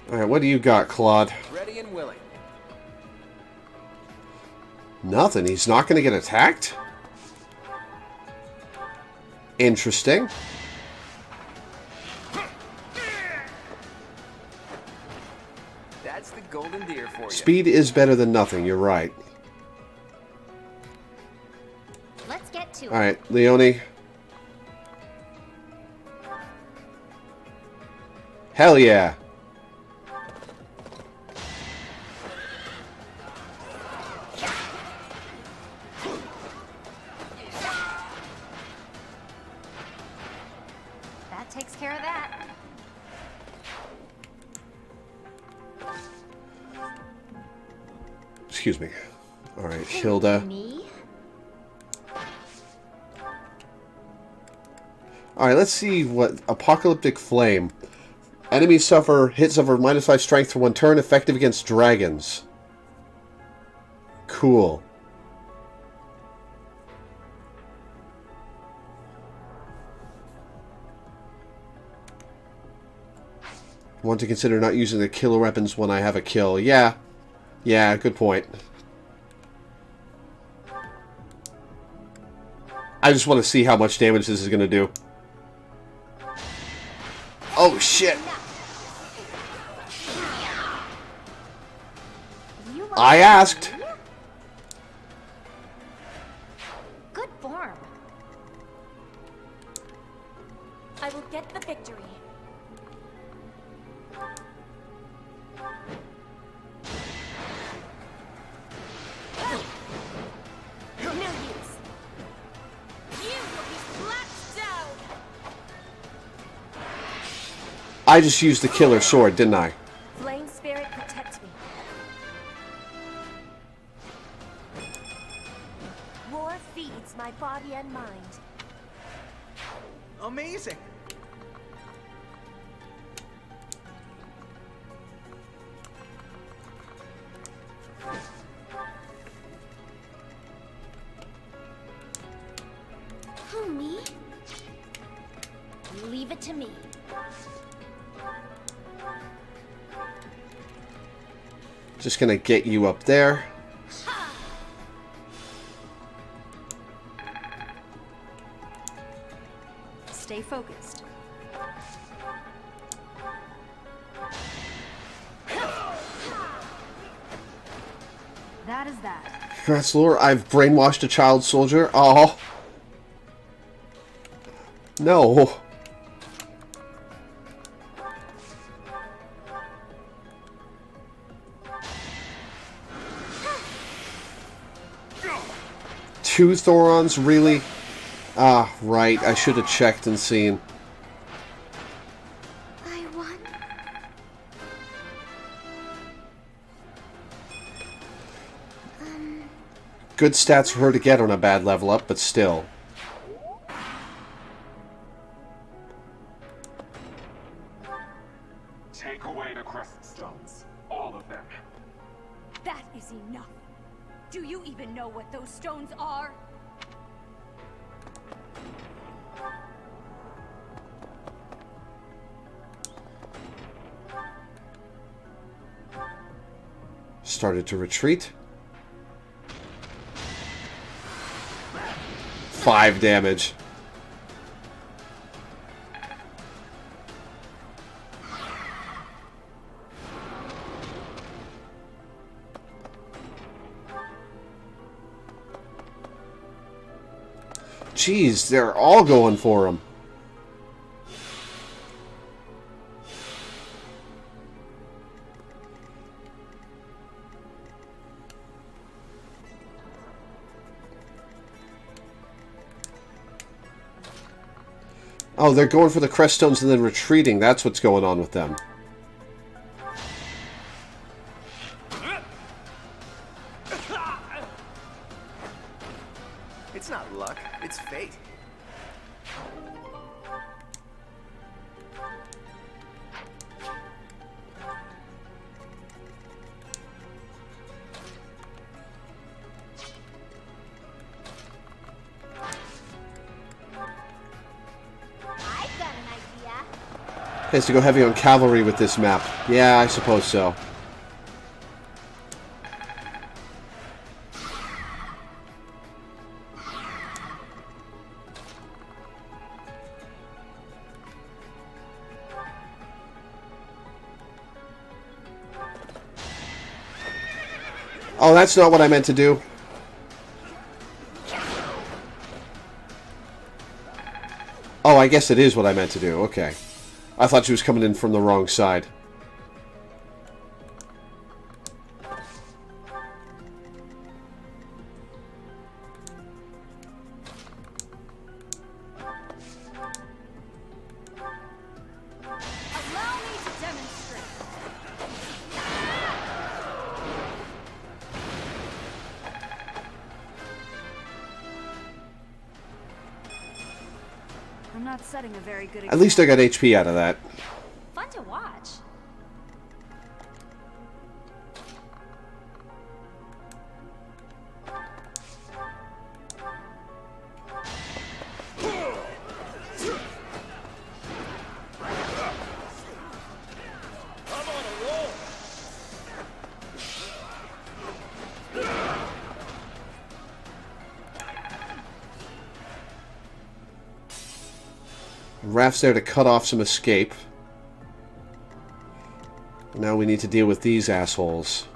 Alright, what do you got, Claude? Ready and willing. Nothing. He's not going to get attacked? Interesting. That's the golden deer for you. Speed is better than nothing. You're right. Let's get to it. Alright, Leone. Hell yeah. That takes care of that. Excuse me. Alright, Hilda. Me? Alright, let's see what... Apocalyptic Flame. Enemies suffer... Hits suffer -5 strength for 1 turn, effective against dragons. Cool. Want to consider not using the killer weapons when I have a kill. Yeah. Yeah, good point. I just want to see how much damage this is going to do. Oh, shit. I asked. Good form. I will get the victory. No use. You will be slapped down. I just used the killer sword, didn't I? Flame spirit, protect me. War feeds my body and mind. Amazing. Who, me? Leave it to me. Just gonna get you up there. Stay focused. That is that. Congrats, Lore. I've brainwashed a child soldier. Oh. No. Two Thorons, really? Ah, right. I should have checked and seen. I won. Good stats for her to get on a bad level up, but still. Take away the crest stones. All of them. That is enough. Do you even know what those stones are? Started to retreat. 5 damage. Jeez, they're all going for him. Oh, they're going for the crest stones and then retreating. That's what's going on with them. It's not luck, it's fate. Has to go heavy on cavalry with this map. Yeah, I suppose so. Oh, that's not what I meant to do. Oh, I guess it is what I meant to do. Okay. I thought she was coming in from the wrong side. Allow me to demonstrate. I'm not setting a very good At least I got HP out of that. Fun to watch. Raph's there to cut off some escape. Now we need to deal with these assholes.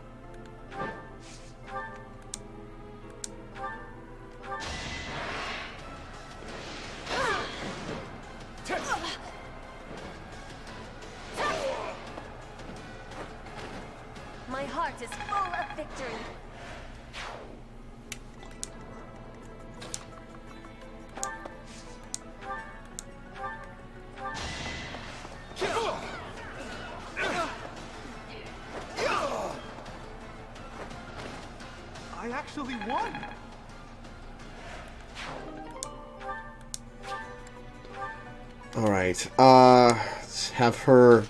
My heart is full of victory. I actually won! Alright, let's have her...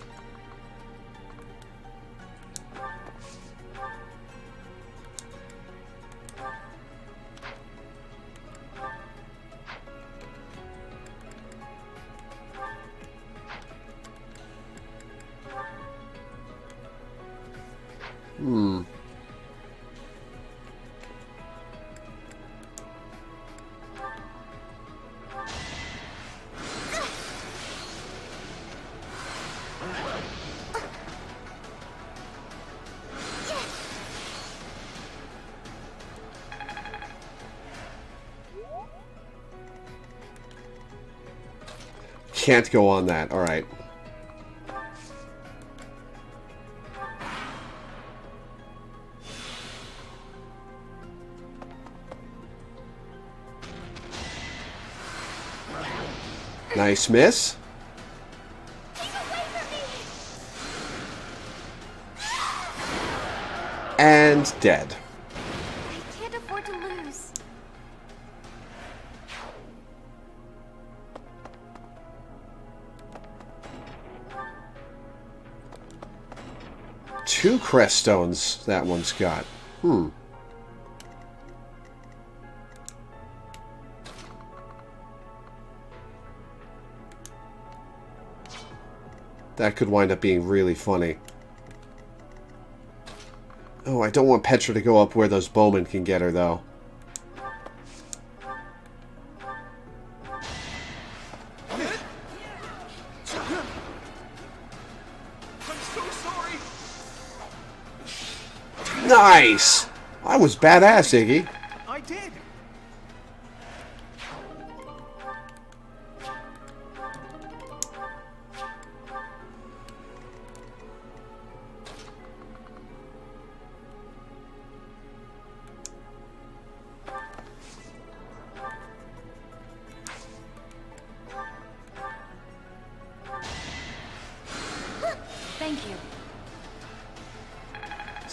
Can't go on that. Alright. Nice miss. And dead. I can't afford to lose. Two crest stones that one's got. That could wind up being really funny. Oh, I don't want Petra to go up where those bowmen can get her, though. Nice! I was badass, Iggy. I did!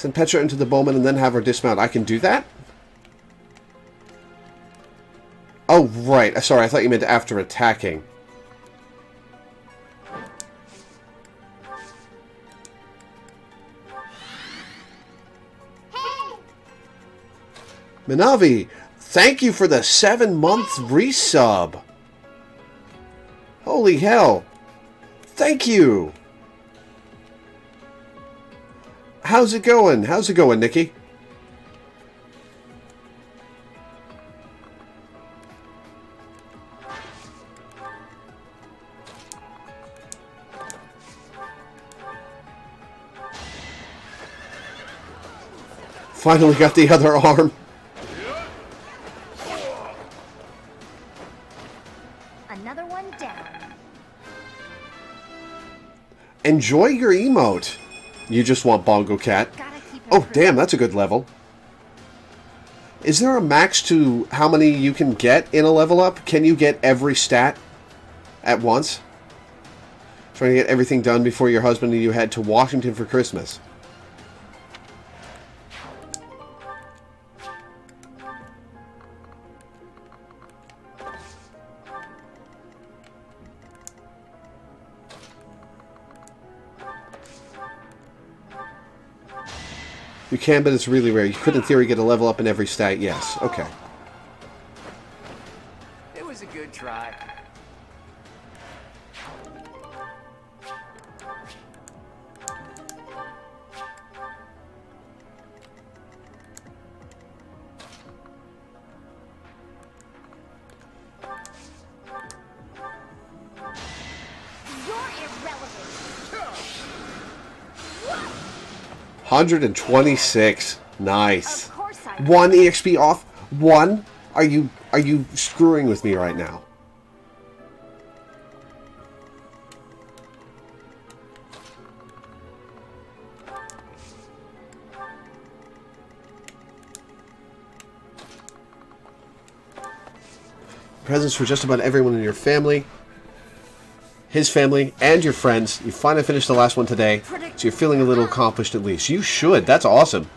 Send Petra into the Bowman and then have her dismount. I can do that? Oh, right. Sorry, I thought you meant after attacking. Minavi, thank you for the 7-month resub. Holy hell. Thank you. How's it going? How's it going, Nikki? Finally got the other arm. Another one down. Enjoy your emote. You just want Bongo Cat. Oh, damn, that's a good level. Is there a max to how many you can get in a level up? Can you get every stat at once? Trying to get everything done before your husband and you head to Washington for Christmas. You can, but it's really rare. You could, in theory, get a level up in every stat. Yes. Okay. It was a good try. You're irrelevant. 126. Nice. 1 EXP off. 1? Are you screwing with me right now? Presents for just about everyone in your family. His family, and your friends. You finally finished the last one today, so you're feeling a little accomplished at least. You should. That's awesome.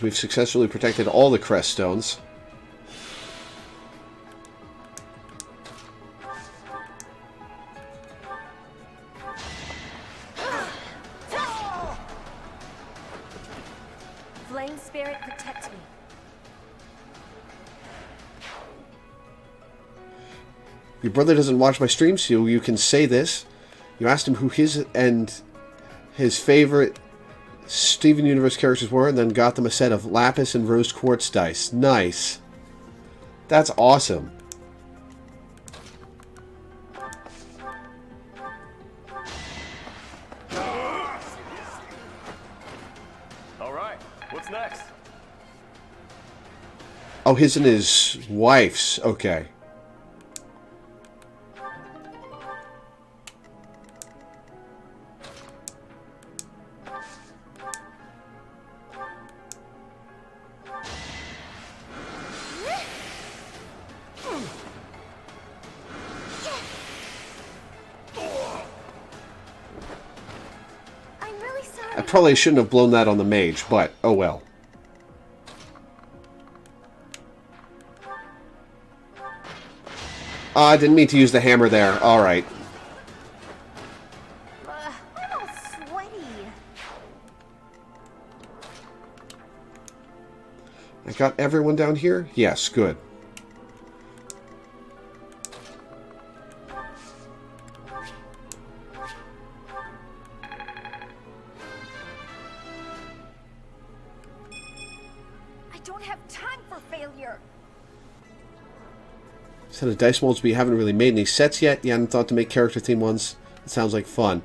We've successfully protected all the crest stones. Flame spirit, protect me. Your brother doesn't watch my streams, so you can say this. You asked him who his and his favorite Steven Universe characters were, and then got them a set of lapis and rose quartz dice. Nice. That's awesome. Alright, what's next? Oh, his and his wife's. Okay. I probably shouldn't have blown that on the mage, but oh well. I didn't mean to use the hammer there. Alright. I'm all sweaty. I got everyone down here? Yes, good. Set of dice molds, but you haven't really made any sets yet. You hadn't thought to make character theme ones. It sounds like fun.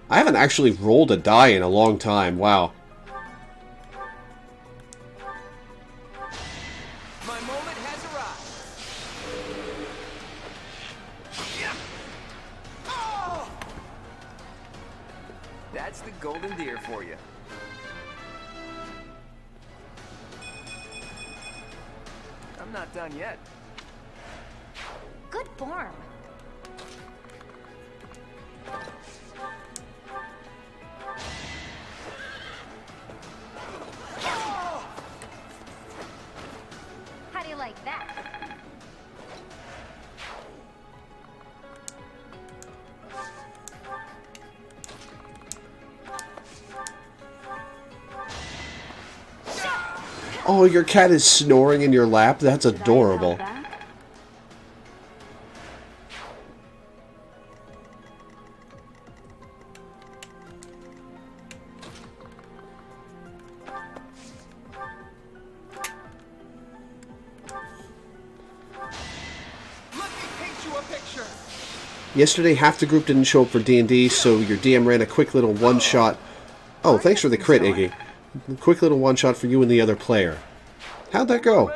I haven't actually rolled a die in a long time. Wow. My moment has arrived. Oh! That's the golden deer for you. I'm not done yet. Good form. How do you like that? Oh, your cat is snoring in your lap? That's adorable. Yesterday, half the group didn't show up for D&D, so your DM ran a quick little one-shot. Oh, thanks for the crit, Iggy. A quick little one-shot for you and the other player. How'd that go?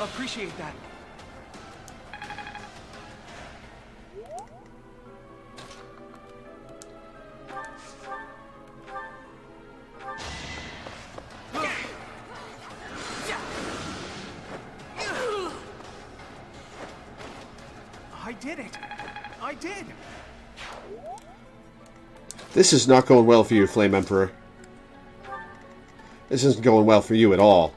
Appreciate that. I did it. I did. This is not going well for you, Flame Emperor. This isn't going well for you at all.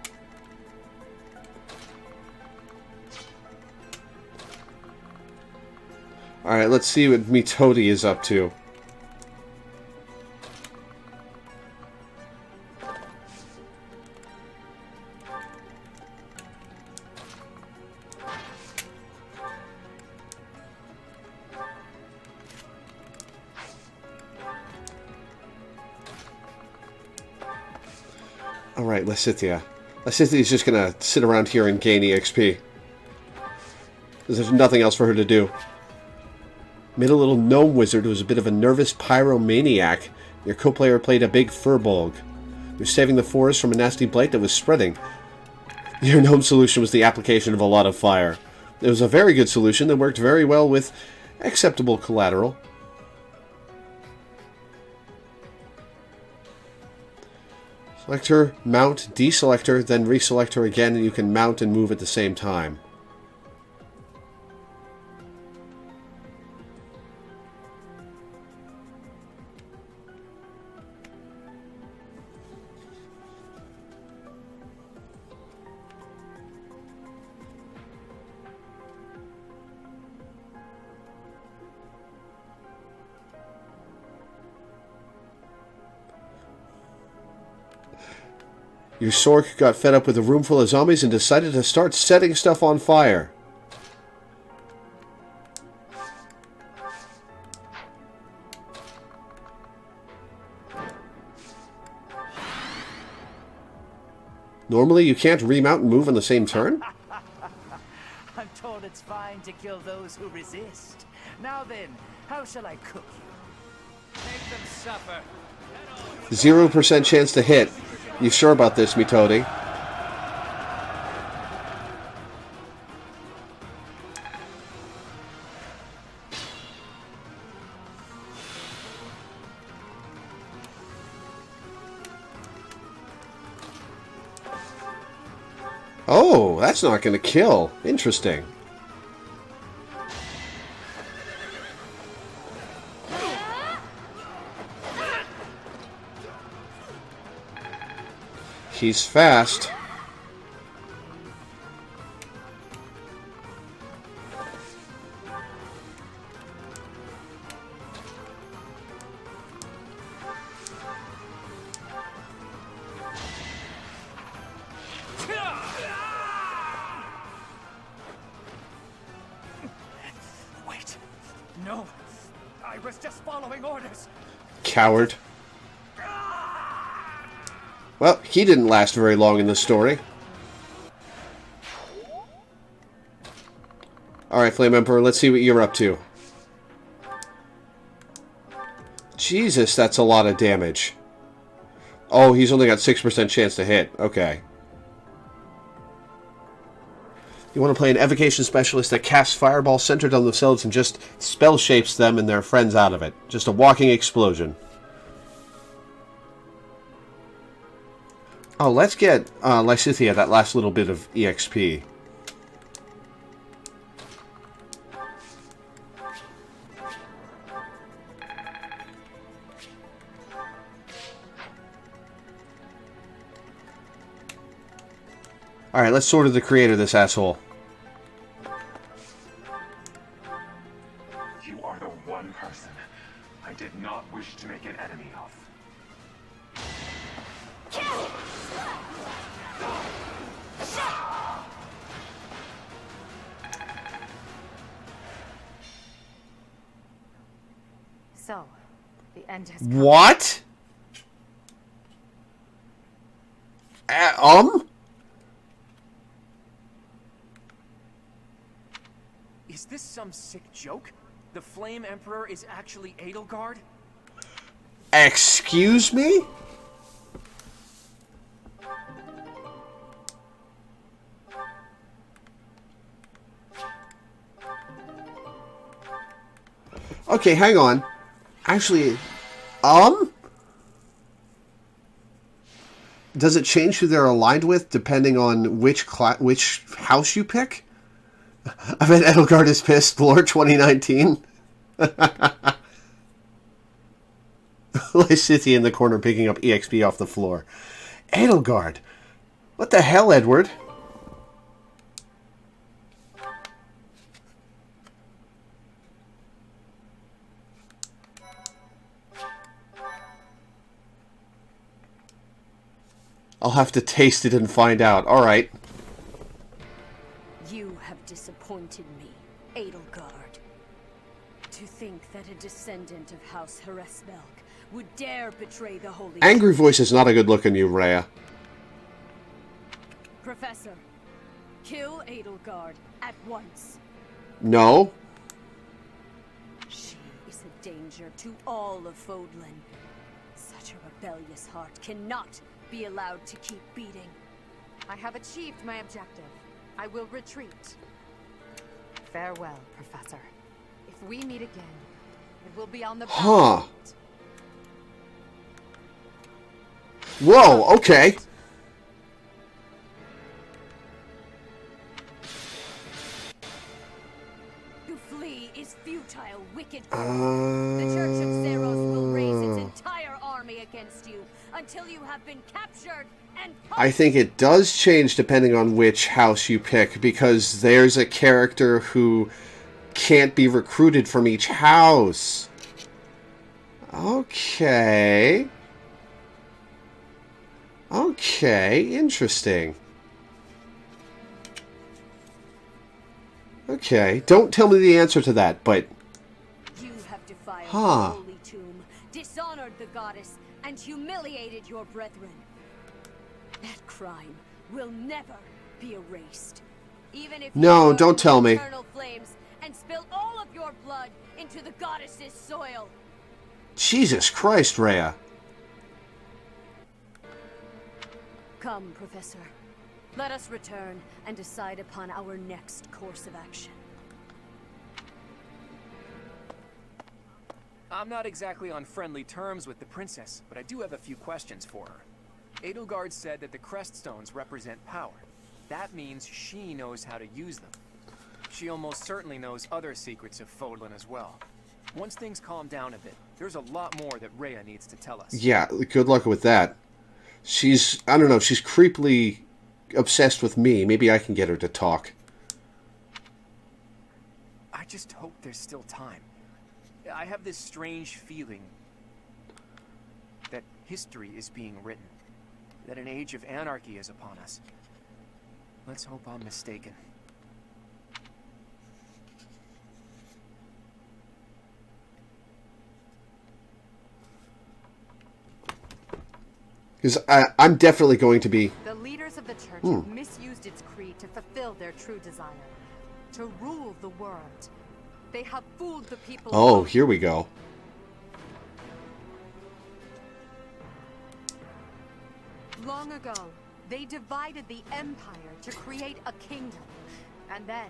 Alright, let's see what Mitodi is up to. Alright, Lysithea. Lysithia's just gonna sit around here and gain EXP. There's nothing else for her to do. Made a little gnome wizard who was a bit of a nervous pyromaniac. Your co-player played a big furbolg. You're saving the forest from a nasty blight that was spreading. Your gnome solution was the application of a lot of fire. It was a very good solution that worked very well with acceptable collateral. Select her, mount, deselect her, then reselect her again, and you can mount and move at the same time. Your Sork got fed up with a room full of zombies and decided to start setting stuff on fire. Normally, you can't remount and move on the same turn? I'm told it's fine to kill those who resist. Now then, how shall I cook you? Make them suffer. 0% chance to hit. You sure about this, Mitodi? Oh, that's not going to kill. Interesting. He's fast. was just following orders. Coward. Well, he didn't last very long in the story. Alright, Flame Emperor, let's see what you're up to. Jesus, that's a lot of damage. Oh, he's only got 6% chance to hit. Okay. You want to play an evocation specialist that casts fireballs centered on themselves and just spell shapes them and their friends out of it. Just a walking explosion. Oh, let's get Lysithea that last little bit of EXP. Alright, let's sort of the creator of this asshole. You are the one person I did not wish to make an enemy of. So, the end has come. What? Is this some sick joke? The Flame Emperor is actually Edelgard? Excuse me? Okay, hang on. Actually, does it change who they're aligned with depending on which house you pick? I bet Edelgard is pissed. Lore 2019. Lysithea in the corner picking up EXP off the floor. Edelgard. What the hell, Edward? I'll have to taste it and find out. Alright. You have disappointed me, Edelgard. To think that a descendant of House Hresmelk would dare betray the Holy... Angry voice is not a good look on you, Rhea. Professor, kill Edelgard at once. No. She is a danger to all of Fodlan. Such a rebellious heart cannot be allowed to keep beating. I have achieved my objective. I will retreat. Farewell, Professor. If we meet again, it will be on the battlefield. Whoa, okay. To flee is futile, wicked. The Church of Zeros will raise its entire army against you until you have been captured and... I think it does change depending on which house you pick, because there's a character who can't be recruited from each house. Okay. Okay, interesting. Okay, don't tell me the answer to that, but... You have defiled the holy tomb, dishonored the goddess, and humiliated your brethren. That crime will never be erased. Even if no, you don't tell me. Eternal flames and spill all of your blood into the goddess's soil. Jesus Christ, Rhea. Come, Professor. Let us return and decide upon our next course of action. I'm not exactly on friendly terms with the princess, but I do have a few questions for her. Edelgard said that the Creststones represent power. That means she knows how to use them. She almost certainly knows other secrets of Fodlan as well. Once things calm down a bit, there's a lot more that Rhea needs to tell us. Yeah, good luck with that. She's, I don't know, she's creepily obsessed with me. Maybe I can get her to talk. I just hope there's still time. I have this strange feeling that history is being written, that an age of anarchy is upon us. Let's hope I'm mistaken. Because I'm definitely going to be... The leaders of the church have misused its creed to fulfill their true desire. To rule the world. They have fooled the people. Oh, here we go. Long ago, they divided the empire to create a kingdom. And then,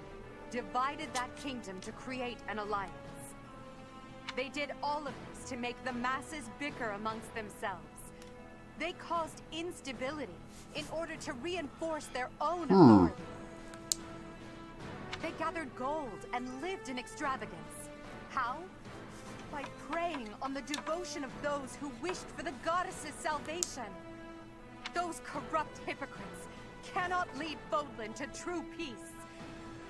divided that kingdom to create an alliance. They did all of this to make the masses bicker amongst themselves. They caused instability in order to reinforce their own authority. They gathered gold and lived in extravagance. How? By preying on the devotion of those who wished for the goddess's salvation. Those corrupt hypocrites cannot lead Fodlan to true peace.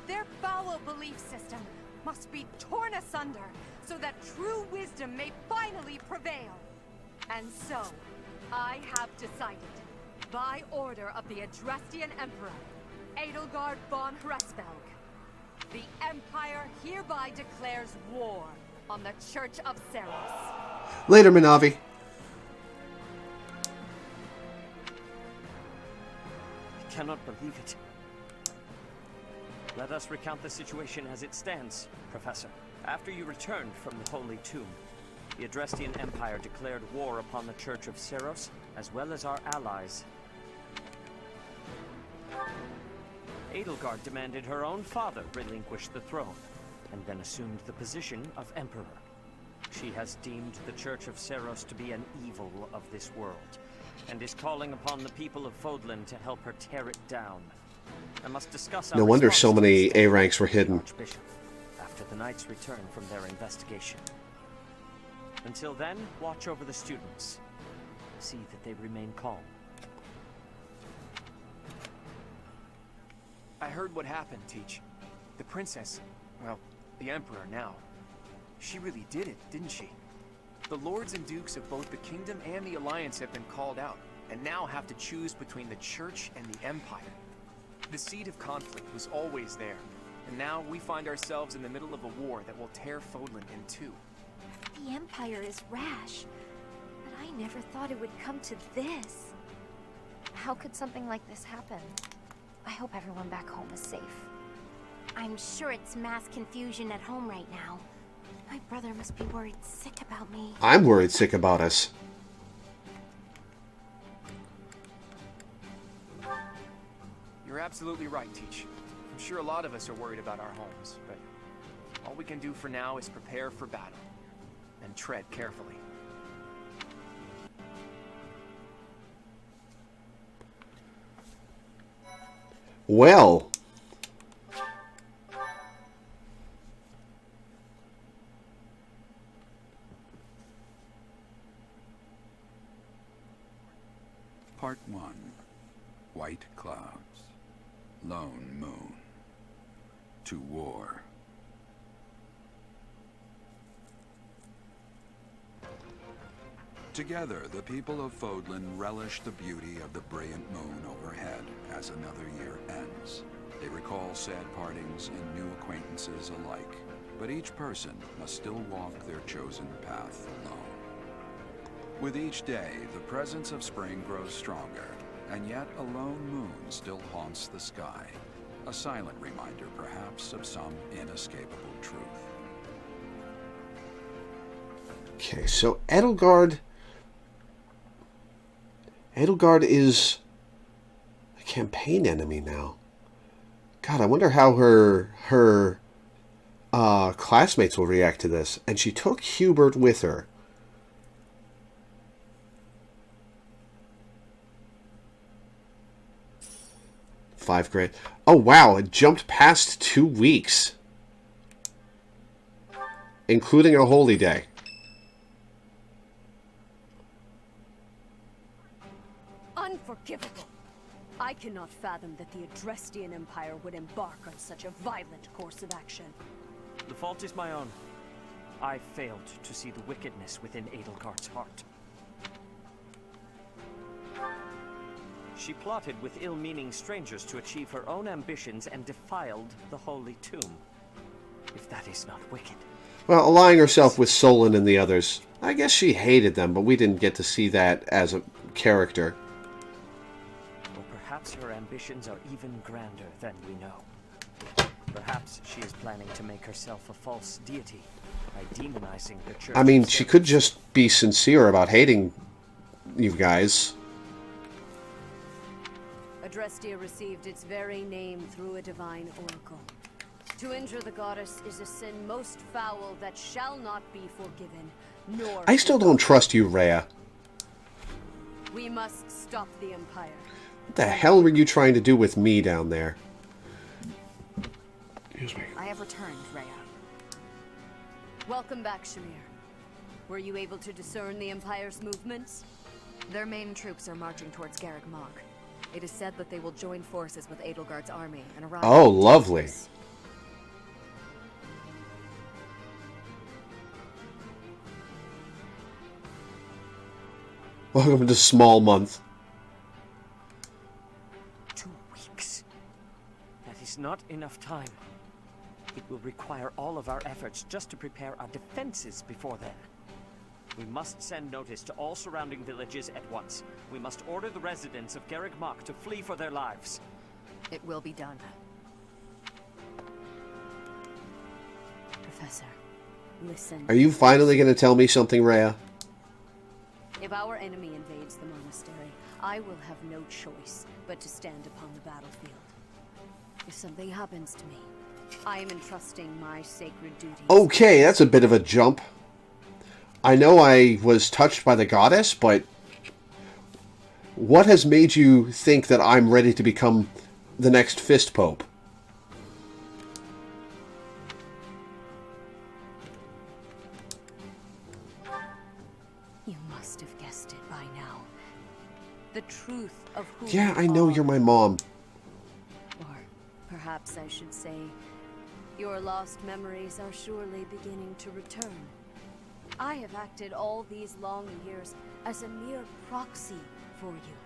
Their foul belief system must be torn asunder so that true wisdom may finally prevail. And so, I have decided, by order of the Adrestian Emperor, Edelgard von Hresvelg, the Empire hereby declares war on the Church of Seros. Later, Minavi. I cannot believe it. Let us recount the situation as it stands, Professor. After you returned from the Holy Tomb, the Adrestian Empire declared war upon the Church of Seros, as well as our allies. Edelgard demanded her own father relinquish the throne, and then assumed the position of Emperor. She has deemed the Church of Seros to be an evil of this world, and is calling upon the people of Fodlan to help her tear it down. I must discuss our No wonder response so to many this A ranks were hidden. Archbishop, after the knights return from their investigation. Until then, watch over the students. See that they remain calm. I heard what happened, Teach. The princess, well, the Emperor now. She really did it, didn't she? The lords and dukes of both the kingdom and the alliance have been called out, and now have to choose between the church and the empire. The seed of conflict was always there, and now we find ourselves in the middle of a war that will tear Fodlan in two. The Empire is rash, but I never thought it would come to this. How could something like this happen? I hope everyone back home is safe. I'm sure it's mass confusion at home right now. My brother must be worried sick about me. I'm worried sick about us. You're absolutely right, Teach. I'm sure a lot of us are worried about our homes, but all we can do for now is prepare for battle and tread carefully. Well. Part 1. White clouds. Lone moon. To war. Together, the people of Fodlan relish the beauty of the brilliant moon overhead as another year ends. They recall sad partings and new acquaintances alike, but each person must still walk their chosen path alone. With each day, the presence of spring grows stronger, and yet a lone moon still haunts the sky, a silent reminder perhaps of some inescapable truth. Okay, so Edelgard is a campaign enemy now. God, I wonder how her classmates will react to this. And she took Hubert with her. Fifth grade. Oh, wow, it jumped past 2 weeks. Including a holy day. Unforgivable. I cannot fathom that the Adrestian Empire would embark on such a violent course of action. The fault is my own. I failed to see the wickedness within Edelgard's heart. She plotted with ill-meaning strangers to achieve her own ambitions and defiled the Holy Tomb. If that is not wicked. Well, allying herself with Solon and the others. I guess she hated them, but we didn't get to see that as a character. Or perhaps her ambitions are even grander than we know. Perhaps she is planning to make herself a false deity by demonizing the church. I mean, she could just be sincere about hating you guys. Adrestia received its very name through a divine oracle. To injure the goddess is a sin most foul that shall not be forgiven, nor... I still don't trust you, Rhea. We must stop the Empire. What the hell were you trying to do with me down there? Excuse me. I have returned, Rhea. Welcome back, Shamir. Were you able to discern the Empire's movements? Their main troops are marching towards Garreg Mach. It is said that they will join forces with Edelgard's army and arrive... Oh, lovely. Welcome to Small Month. 2 weeks. That is not enough time. It will require all of our efforts just to prepare our defenses before then. We must send notice to all surrounding villages at once. We must order the residents of Garreg Mach to flee for their lives. It will be done. Professor, listen. Are you finally going to tell me something, Rhea? If our enemy invades the monastery, I will have no choice but to stand upon the battlefield. If something happens to me, I am entrusting my sacred duties. Okay, that's a bit of a jump. I know I was touched by the goddess, but what has made you think that I'm ready to become the next Fist Pope? You must have guessed it by now. The truth of who Yeah, you I know are. you're my mom. Or perhaps I should say, your lost memories are surely beginning to return. I have acted all these long years as a mere proxy for you.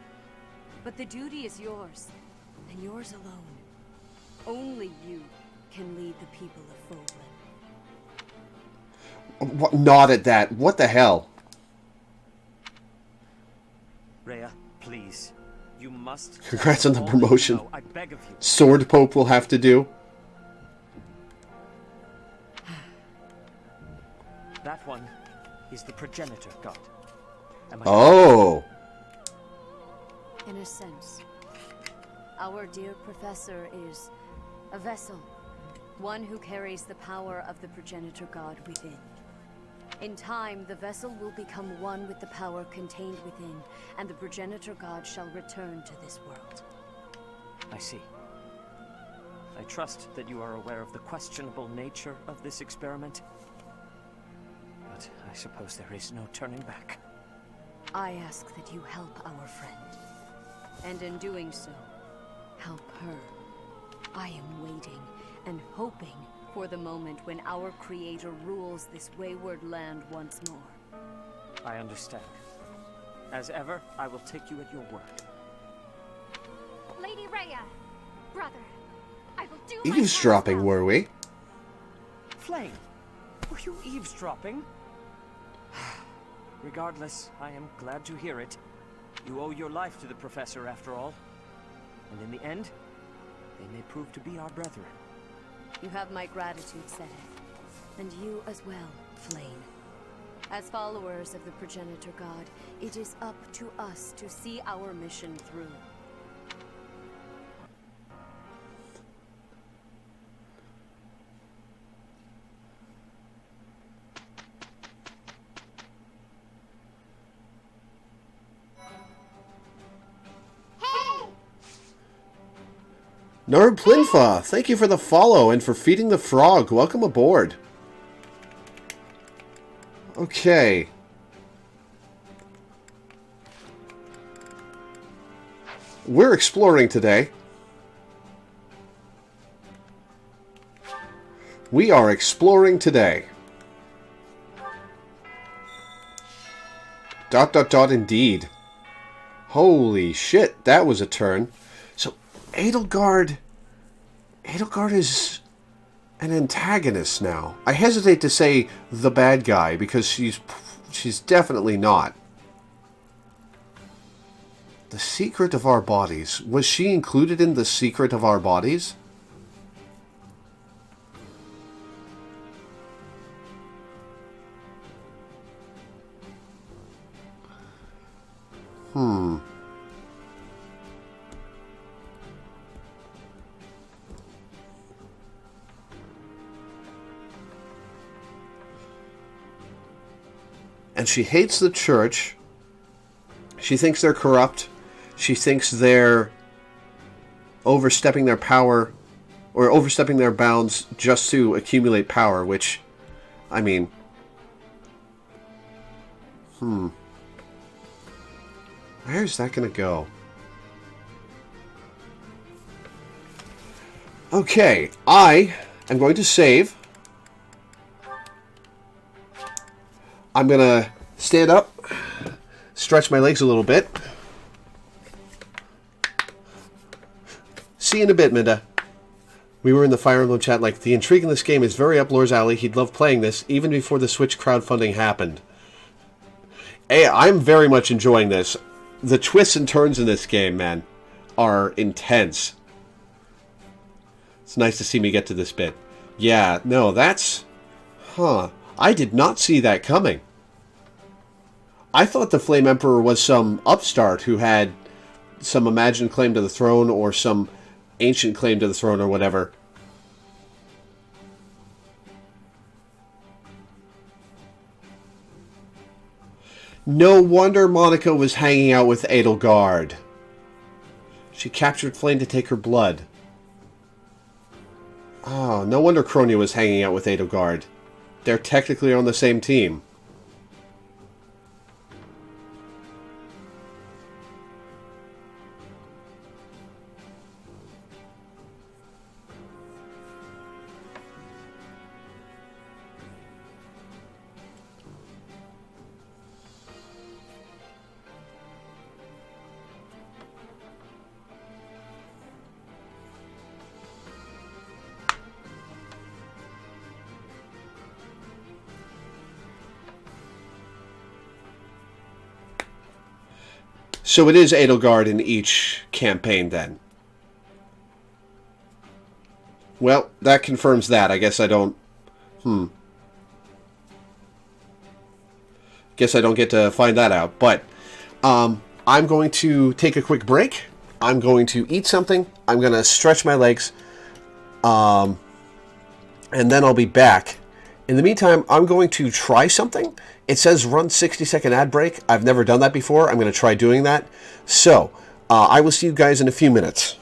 But the duty is yours, and yours alone. Only you can lead the people of Fodlan. What, not at that. What the hell? Rhea, please. You must... Congrats on the promotion. No, I beg of you. Sword Pope will have to do. That one is the progenitor god. Am I Oh. In a sense, our dear professor is a vessel, one who carries the power of the progenitor god within. In time, the vessel will become one with the power contained within, and the progenitor god shall return to this world. I see. I trust that you are aware of the questionable nature of this experiment. But I suppose there is no turning back. I ask that you help our friend. And in doing so, help her. I am waiting and hoping for the moment when our creator rules this wayward land once more. I understand. As ever, I will take you at your word. Lady Rhea, brother, I will do my Eavesdropping, best. were we? Flame, were you eavesdropping? Regardless, I am glad to hear it. You owe your life to the professor, after all. And in the end, they may prove to be our brethren. You have my gratitude, Seth. And you as well, Flame. As followers of the progenitor god, it is up to us to see our mission through. Nerd Plinfa, thank you for the follow and for feeding the frog. Welcome aboard. Okay. We're exploring today. We are exploring today. ... indeed. Holy shit, that was a turn. So, Edelgard is an antagonist now. I hesitate to say the bad guy because she's definitely not. The secret of our bodies. Was she included in the secret of our bodies? And she hates the church. She thinks they're corrupt. She thinks they're overstepping their power or overstepping their bounds just to accumulate power, which, I mean, where's that going to go? Okay, I am going to save. I'm going to stand up, stretch my legs a little bit. See you in a bit, Minda. We were in the Fire Emblem chat like, the intrigue in this game is very up Lore's alley. He'd love playing this, even before the Switch crowdfunding happened. Hey, I'm very much enjoying this. The twists and turns in this game, man, are intense. It's nice to see me get to this bit. Yeah, no, that's... I did not see that coming. I thought the Flame Emperor was some upstart who had some imagined claim to the throne or some ancient claim to the throne or whatever. No wonder Monica was hanging out with Edelgard. She captured Flame to take her blood. Oh, no wonder Kronia was hanging out with Edelgard. They're technically on the same team. So it is Edelgard in each campaign, then. Well, that confirms that. I guess I don't... Guess I don't get to find that out. But I'm going to take a quick break. I'm going to eat something. I'm going to stretch my legs. And then I'll be back. In the meantime, I'm going to try something. It says run 60-second ad break. I've never done that before. I'm going to try doing that. So, I will see you guys in a few minutes.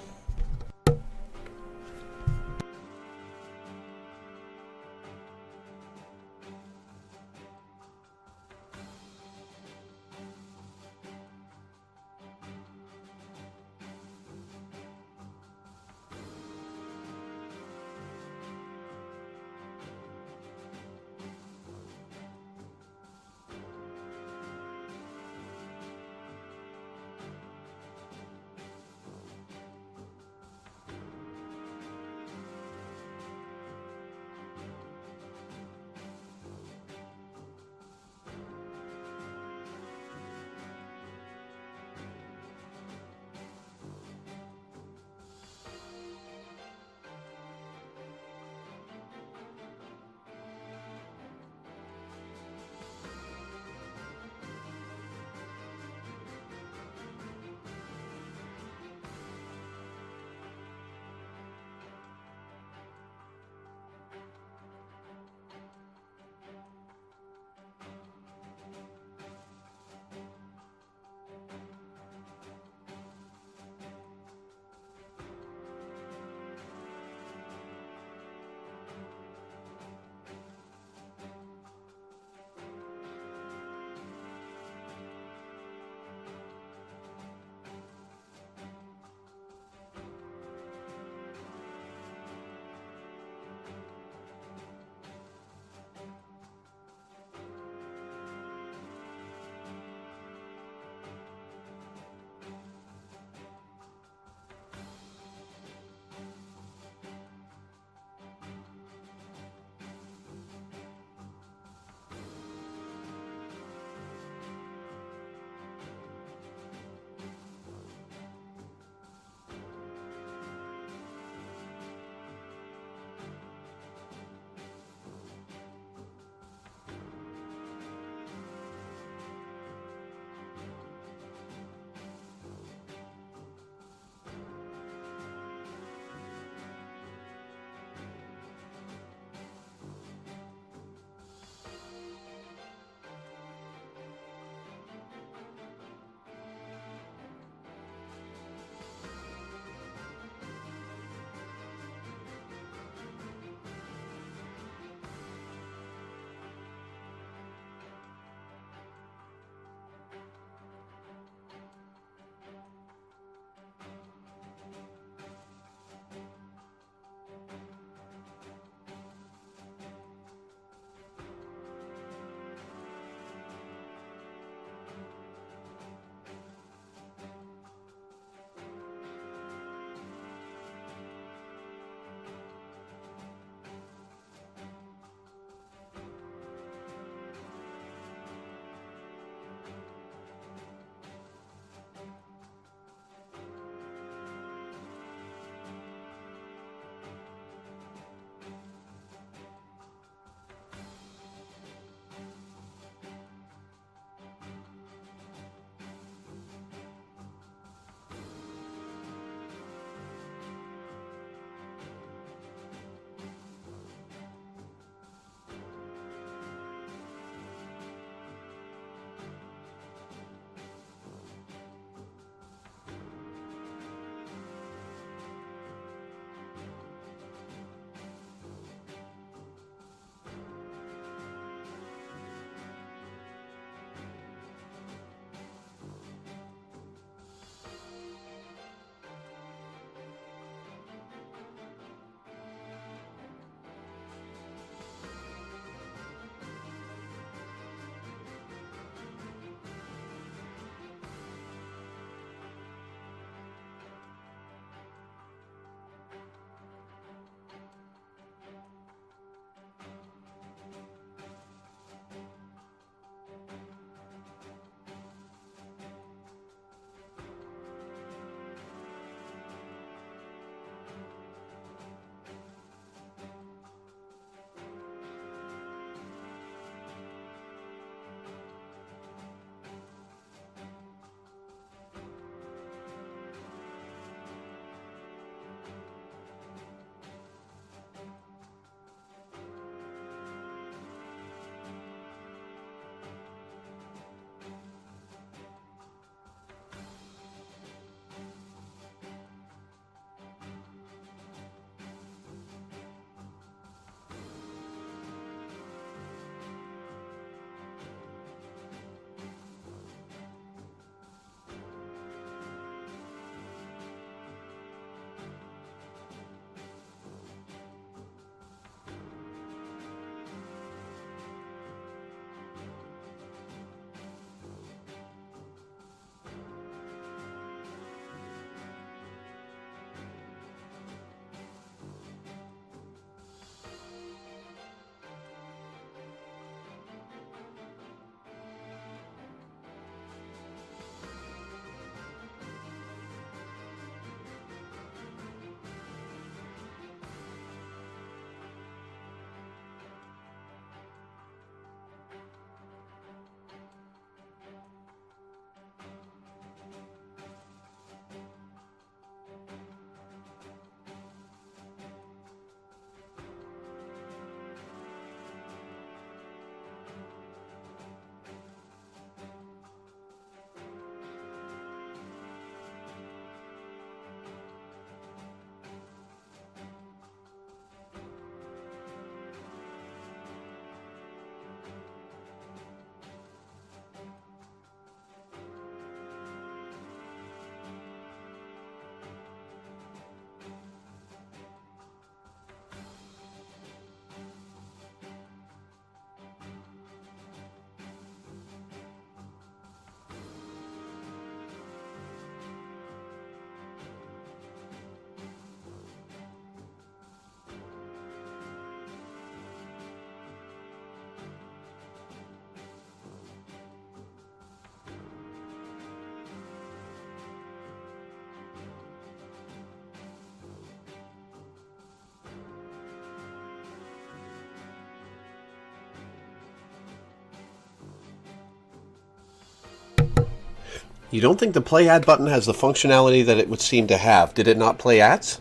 You don't think the play ad button has the functionality that it would seem to have? Did it not play ads?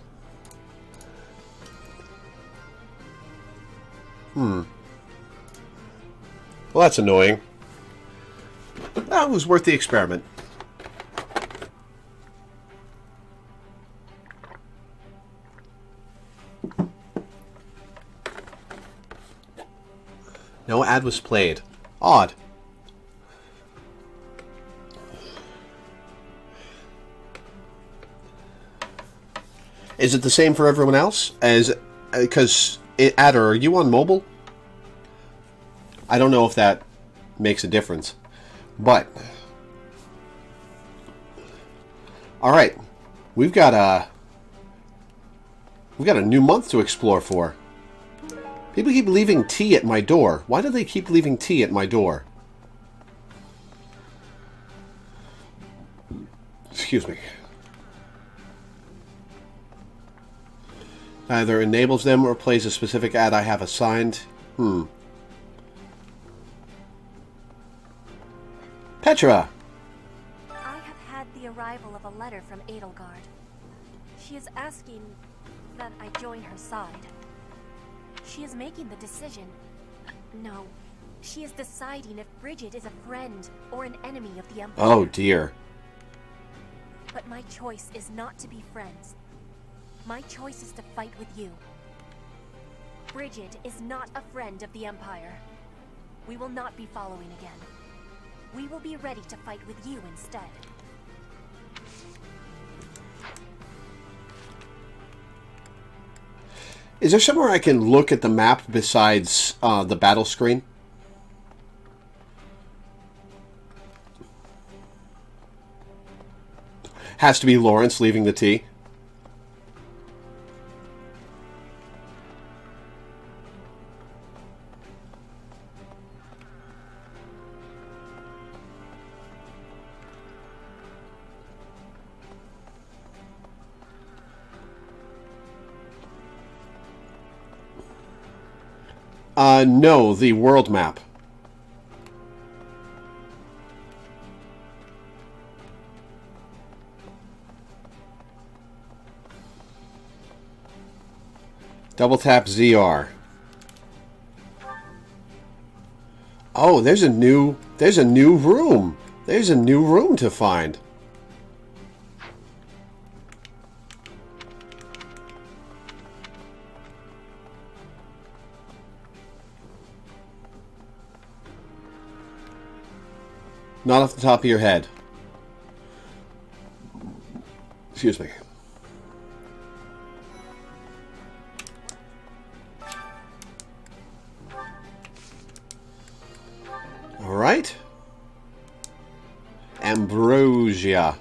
Well, that's annoying. That was worth the experiment. No ad was played. Odd. Is it the same for everyone else? Because Adder, are you on mobile? I don't know if that makes a difference, but all right, we've got a new month to explore for. People keep leaving tea at my door. Why do they keep leaving tea at my door? Excuse me. Either enables them or plays a specific ad I have assigned. Petra! I have had the arrival of a letter from Edelgard. She is asking that I join her side. She is making the decision. No, she is deciding if Bridget is a friend or an enemy of the Empire. Oh dear. But my choice is not to be friends. My choice is to fight with you. Bridget is not a friend of the Empire. We will not be following again. We will be ready to fight with you instead. Is there somewhere I can look at the map besides the battle screen? Has to be Lawrence leaving the tea. No, the world map. Double tap ZR. Oh, there's a new room. There's a new room to find. Not off the top of your head. Excuse me. All right. Ambrosia.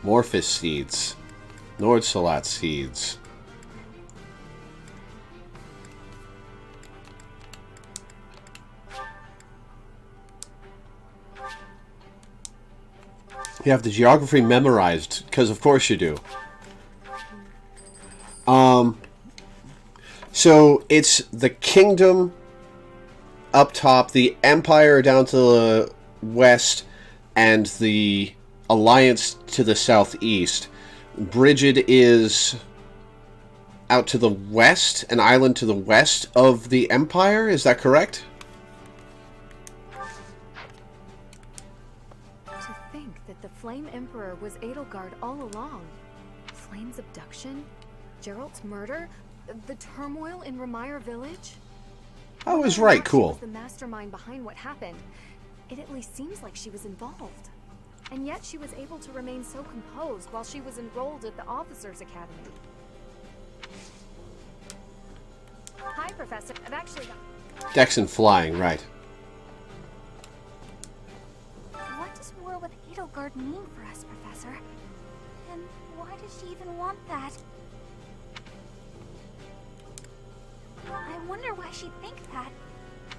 Morphus seeds. Nordsalat seeds. You have the geography memorized, because of course you do. So it's the kingdom up top, the empire down to the west, and the alliance to the southeast. Bridget is out to the west, an island to the west of the empire, is that correct? The Flame Emperor was Edelgard all along. Flame's abduction? Geralt's murder? The turmoil in Remire Village? I was right, cool. She was the mastermind behind what happened. It at least seems like she was involved. And yet she was able to remain so composed while she was enrolled at the Officers' Academy. Hi, Professor. I've actually got... Dex and flying, right. What does war with Edelgard mean for us, Professor? And why does she even want that? I wonder why she'd think that.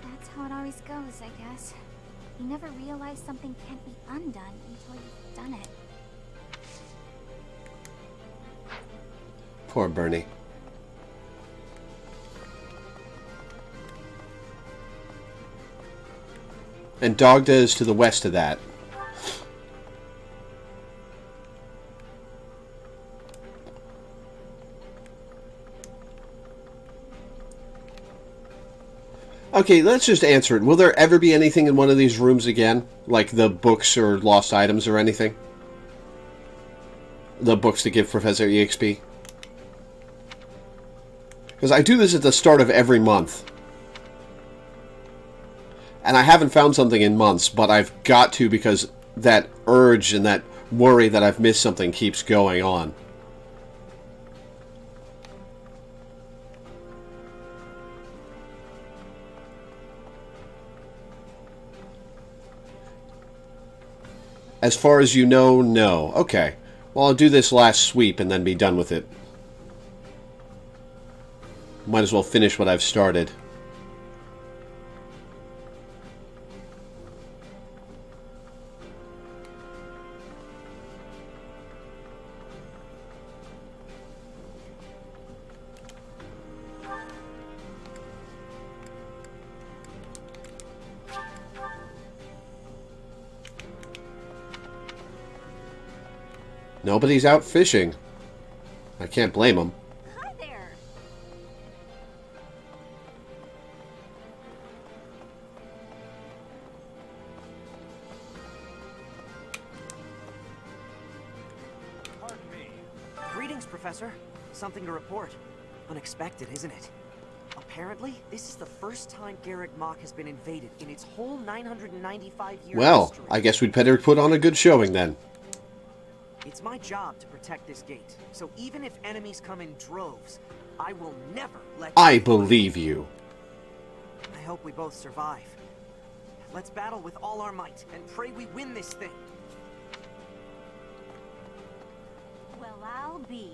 That's how it always goes, I guess. You never realize something can't be undone until you've done it. Poor Bernie. And Dogda is to the west of that. Okay, let's just answer it. Will there ever be anything in one of these rooms again? Like the books or lost items or anything? The books to give Professor EXP? Because I do this at the start of every month. And I haven't found something in months, but I've got to because that urge and that worry that I've missed something keeps going on. As far as you know, no. Okay. Well, I'll do this last sweep and then be done with it. Might as well finish what I've started. Nobody's out fishing. I can't blame them. Hi there. Pardon me. Greetings, Professor. Something to report. Unexpected, isn't it? Apparently, this is the first time Garreg Mach has been invaded in its whole 995-year Well, history. I guess we'd better put on a good showing then. It's my job to protect this gate, so even if enemies come in droves, I will never let I believe you. I hope we both survive. Let's battle with all our might, and pray we win this thing. Well, I'll be.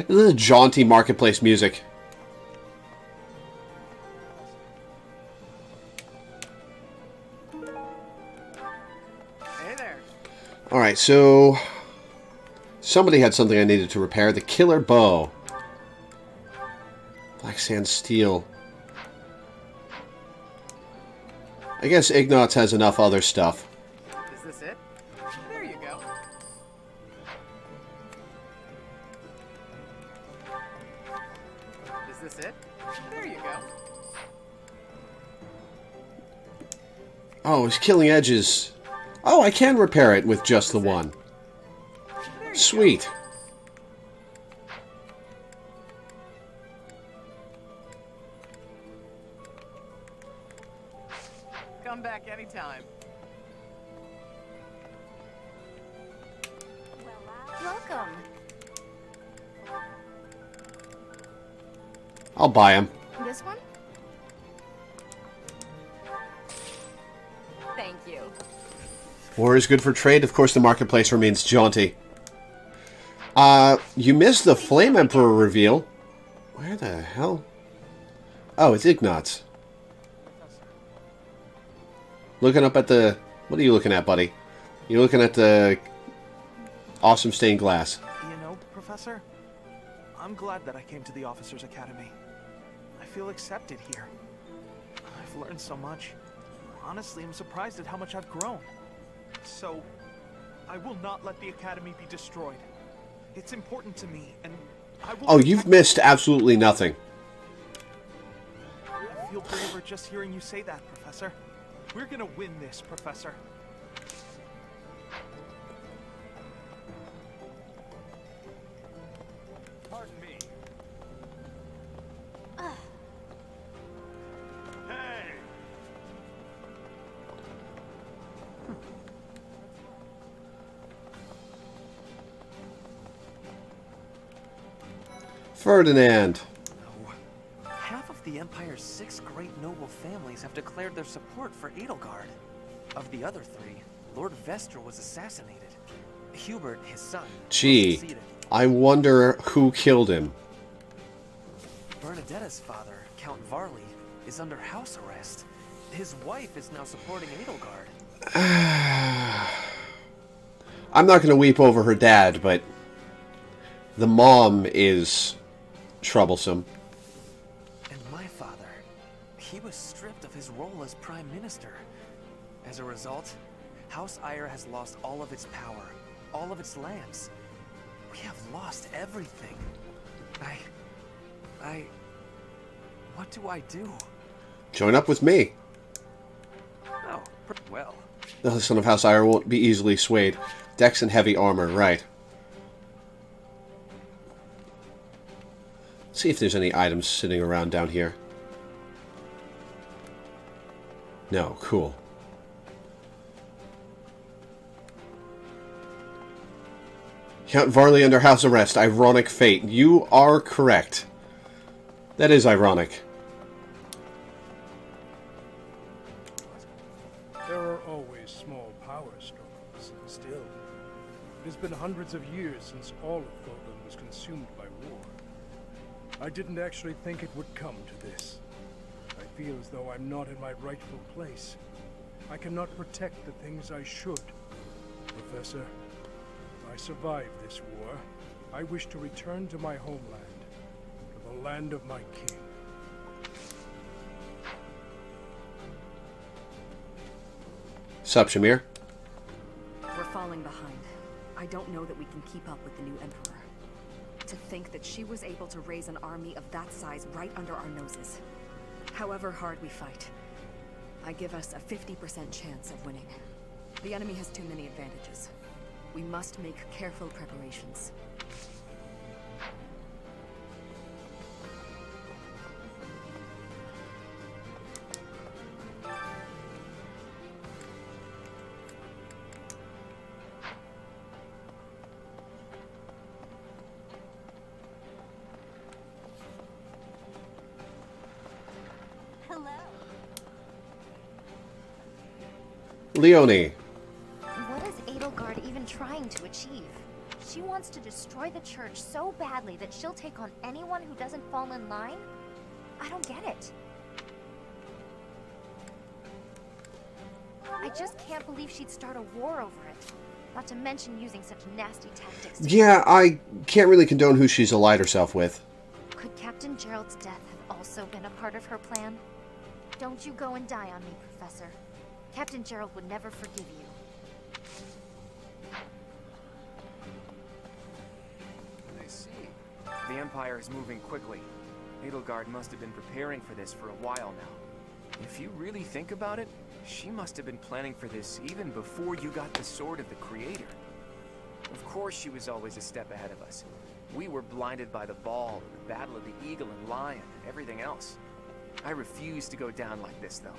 This is jaunty marketplace music. Hey there. Alright, so... somebody had something I needed to repair. The killer bow. Black sand steel. I guess Ignatz has enough other stuff. Is this it? There you go. Is this it? There you go. Oh, his killing edges. Oh, I can repair it with just the one. Sweet. Come back anytime. Welcome. I'll buy him. This one? Thank you. War is good for trade. Of course, the marketplace remains jaunty. You missed the Flame Emperor reveal. Where the hell? Oh, it's Ignatz. Looking up at the... What are you looking at, buddy? You're looking at the awesome stained glass. You know, Professor, I'm glad that I came to the Officers' Academy. I feel accepted here. I've learned so much. Honestly, I'm surprised at how much I've grown. So, I will not let the Academy be destroyed. It's important to me, and I will... Oh, you've missed absolutely nothing. I feel braver just hearing you say that, Professor. We're gonna win this, Professor. Pardon me. Hey! Ferdinand. Half of the Empire's 6 great noble families have declared their support for Edelgard. Of the other 3, Lord Vestra was assassinated. Hubert, his son, Gee, was succeeded. I wonder who killed him. Bernadetta's father, Count Varley, is under house arrest. His wife is now supporting Edelgard. I'm not going to weep over her dad, but the mom is troublesome. And my father, he was stripped of his role as Prime Minister. As a result, House Ire has lost all of its power, all of its lands. We have lost everything. What do I do? Join up with me. Oh, well. The son of House Ire won't be easily swayed. Dex and heavy armor, right. See if there's any items sitting around down here. No, cool. Count Varley under house arrest. Ironic fate. You are correct. That is ironic. There are always small power struggles. Still, it has been hundreds of years since all of Fodlan was consumed by war. I didn't actually think it would come to this. I feel as though I'm not in my rightful place. I cannot protect the things I should. Professor, if I survive this war, I wish to return to my homeland, to the land of my king. Sup, Shamir? We're falling behind. I don't know that we can keep up with the new Emperor. To think that she was able to raise an army of that size right under our noses. However hard we fight, I give us a 50% chance of winning. The enemy has too many advantages. We must make careful preparations. Leonie. What is Edelgard even trying to achieve? She wants to destroy the church so badly that she'll take on anyone who doesn't fall in line? I don't get it. I just can't believe she'd start a war over it. Not to mention using such nasty tactics. Yeah, I can't really condone who she's allied herself with. Could Captain Gerald's death have also been a part of her plan? Don't you go and die on me, Professor. Captain Gerald would never forgive you. I see. The Empire is moving quickly. Edelgard must have been preparing for this for a while now. If you really think about it, she must have been planning for this even before you got the Sword of the Creator. Of course she was always a step ahead of us. We were blinded by the Ball, the Battle of the Eagle and Lion, and everything else. I refuse to go down like this, though.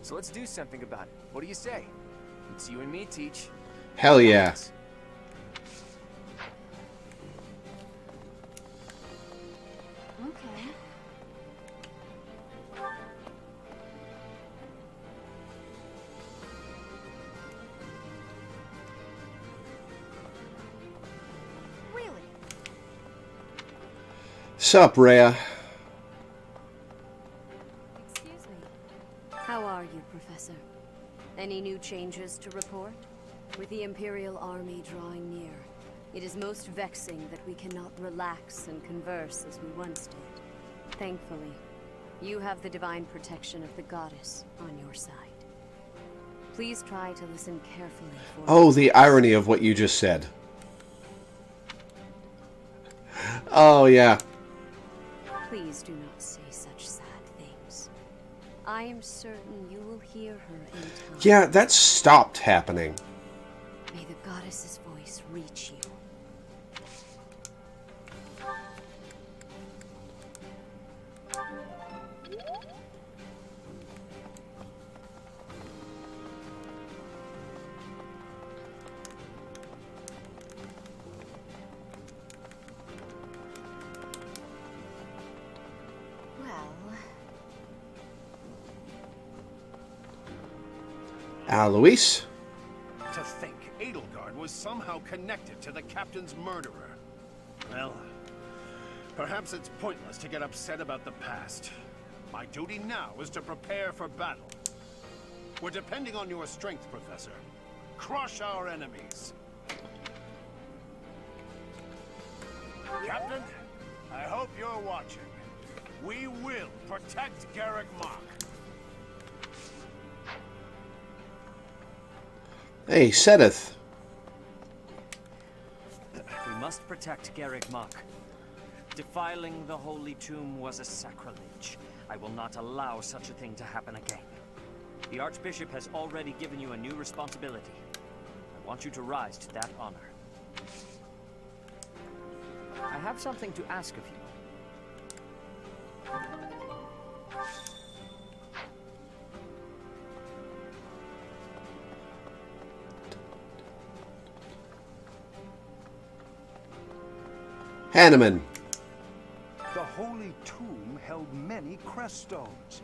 So let's do something about it. What do you say? It's you and me, Teach. Hell yeah. Okay. Really? Sup, Rhea? How are you, Professor? Any new changes to report? With the Imperial Army drawing near, it is most vexing that we cannot relax and converse as we once did. Thankfully, you have the divine protection of the goddess on your side. Please try to listen carefully for... Oh, the irony of what you just said. Oh, yeah. Please do not say such sad things. I am certain you will hear her in time. Yeah, that stopped happening. May the goddess's voice reach you. Luis? To think Edelgard was somehow connected to the captain's murderer. Well, perhaps it's pointless to get upset about the past. My duty now is to prepare for battle. We're depending on your strength, Professor. Crush our enemies. Captain, I hope you're watching. We will protect Garrick Mach. Hey, Sedith. We must protect Garrick Mach. Defiling the holy tomb was a sacrilege. I will not allow such a thing to happen again. The Archbishop has already given you a new responsibility. I want you to rise to that honor. I have something to ask of you. Hanneman. The Holy Tomb held many crest stones.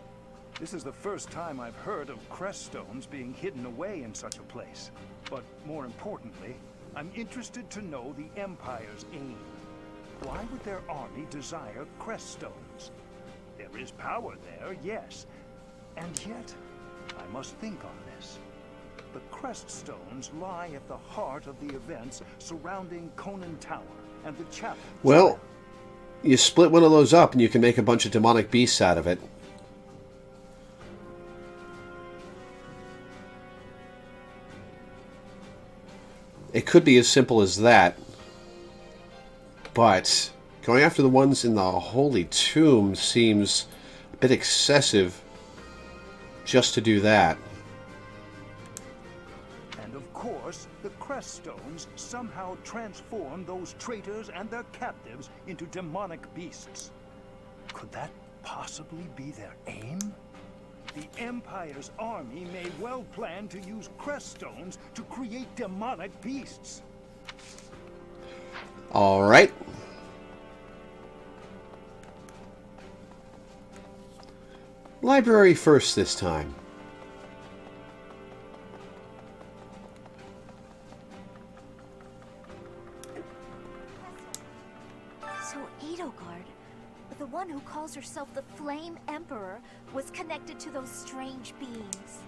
This is the first time I've heard of crest stones being hidden away in such a place. But more importantly, I'm interested to know the Empire's aim. Why would their army desire crest stones? There is power there, yes. And yet, I must think on this. The crest stones lie at the heart of the events surrounding Conan Tower and the chapel. Well, you split one of those up and you can make a bunch of demonic beasts out of it. It could be as simple as that. But going after the ones in the Holy Tomb seems a bit excessive just to do that. And of course, the crest stones somehow transform those traitors and their captives into demonic beasts. Could that possibly be their aim? The Empire's army may well plan to use crest stones to create demonic beasts. All right. Library first this time. So Edelgard, the one who calls herself the Flame Emperor, was connected to those strange beings.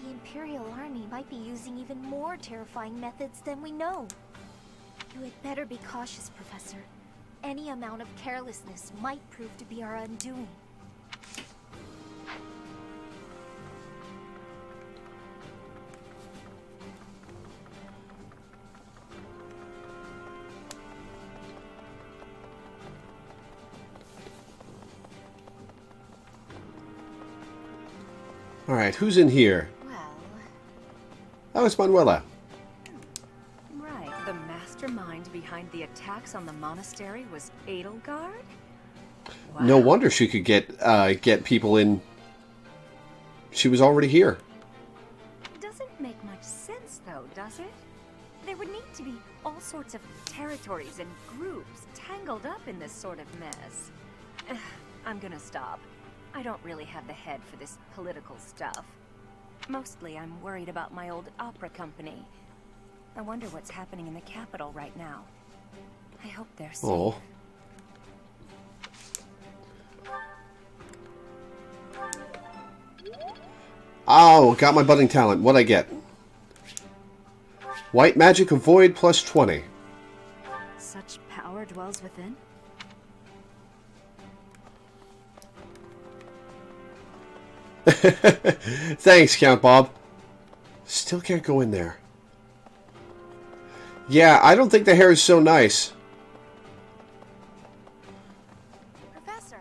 The Imperial Army might be using even more terrifying methods than we know. You had better be cautious, Professor. Any amount of carelessness might prove to be our undoing. All right, who's in here? Well... Oh, it's Manuela. Right, the mastermind behind the attacks on the monastery was Edelgard? Wow. No wonder she could get people in. She was already here. Doesn't make much sense, though, does it? There would need to be all sorts of territories and groups tangled up in this sort of mess. I'm gonna stop. I don't really have the head for this political stuff. Mostly I'm worried about my old opera company. I wonder what's happening in the capital right now. I hope they're safe. Oh. Oh, got my budding talent. What'd I get? White magic avoid plus 20. Such power dwells within? Thanks, Count Bob. Still can't go in there. Yeah, I don't think the hair is so nice. Professor.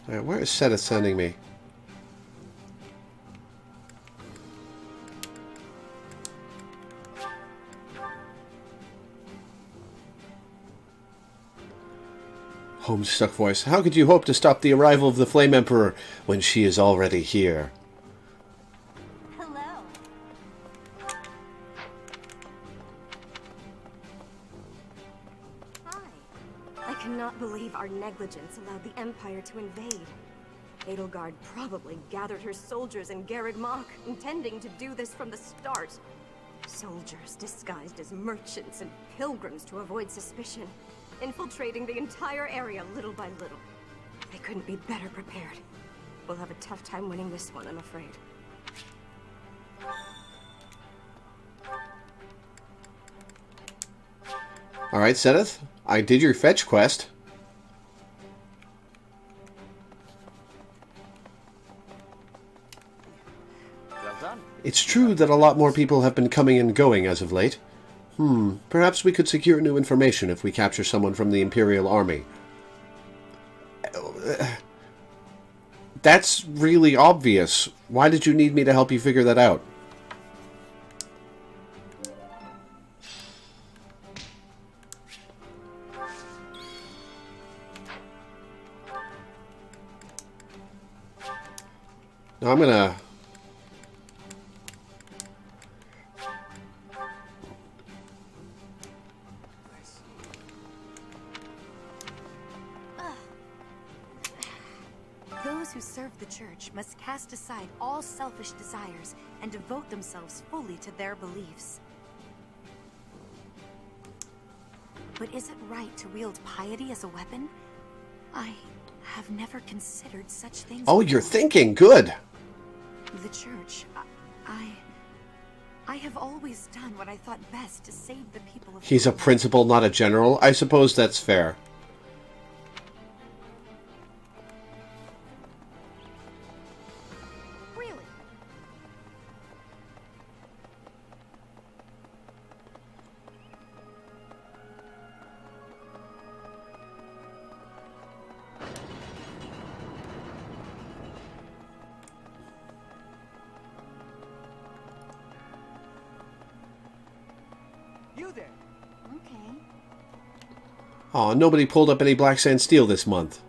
Alright, where is Seta sending me? Homestuck voice. How could you hope to stop the arrival of the Flame Emperor when she is already here? Hello. Hi. I cannot believe our negligence allowed the Empire to invade. Edelgard probably gathered her soldiers in Garrick Mach, intending to do this from the start. Soldiers disguised as merchants and pilgrims to avoid suspicion, infiltrating the entire area little by little. They couldn't be better prepared. We'll have a tough time winning this one, I'm afraid. Alright, Zenith. I did your fetch quest. Well done. It's true that a lot more people have been coming and going as of late. Perhaps we could secure new information if we capture someone from the Imperial Army. That's really obvious. Why did you need me to help you figure that out? Now I'm gonna... Those who serve the church must cast aside all selfish desires and devote themselves fully to their beliefs. But is it right to wield piety as a weapon? I have never considered such things. Oh, you're thinking. Good. The church, I have always done what I thought best to save the people of... He's a principal, not a general. I suppose that's fair. Really? You there? Okay. Aw, nobody pulled up any black sand steel this month.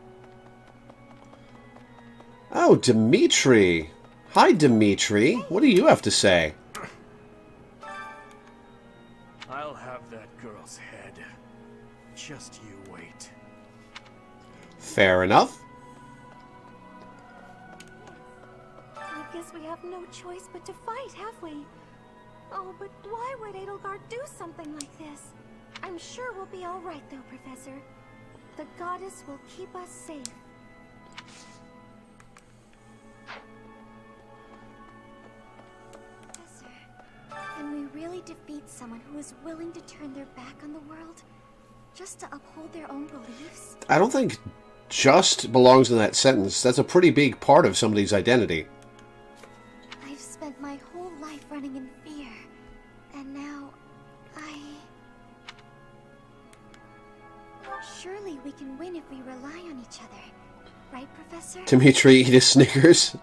Oh, Dimitri. Hi, Dimitri. What do you have to say? I'll have that girl's head. Just you wait. Fair enough. I guess we have no choice but to fight, have we? Oh, but why would Edelgard do something like this? I'm sure we'll be all right, though, Professor. The goddess will keep us safe. Professor, can we really defeat someone who is willing to turn their back on the world just to uphold their own beliefs? I don't think just belongs in that sentence. That's a pretty big part of somebody's identity. I've spent my whole life running in fear, and now Surely we can win if we rely on each other. Right, Professor? Dimitri, eat his Snickers.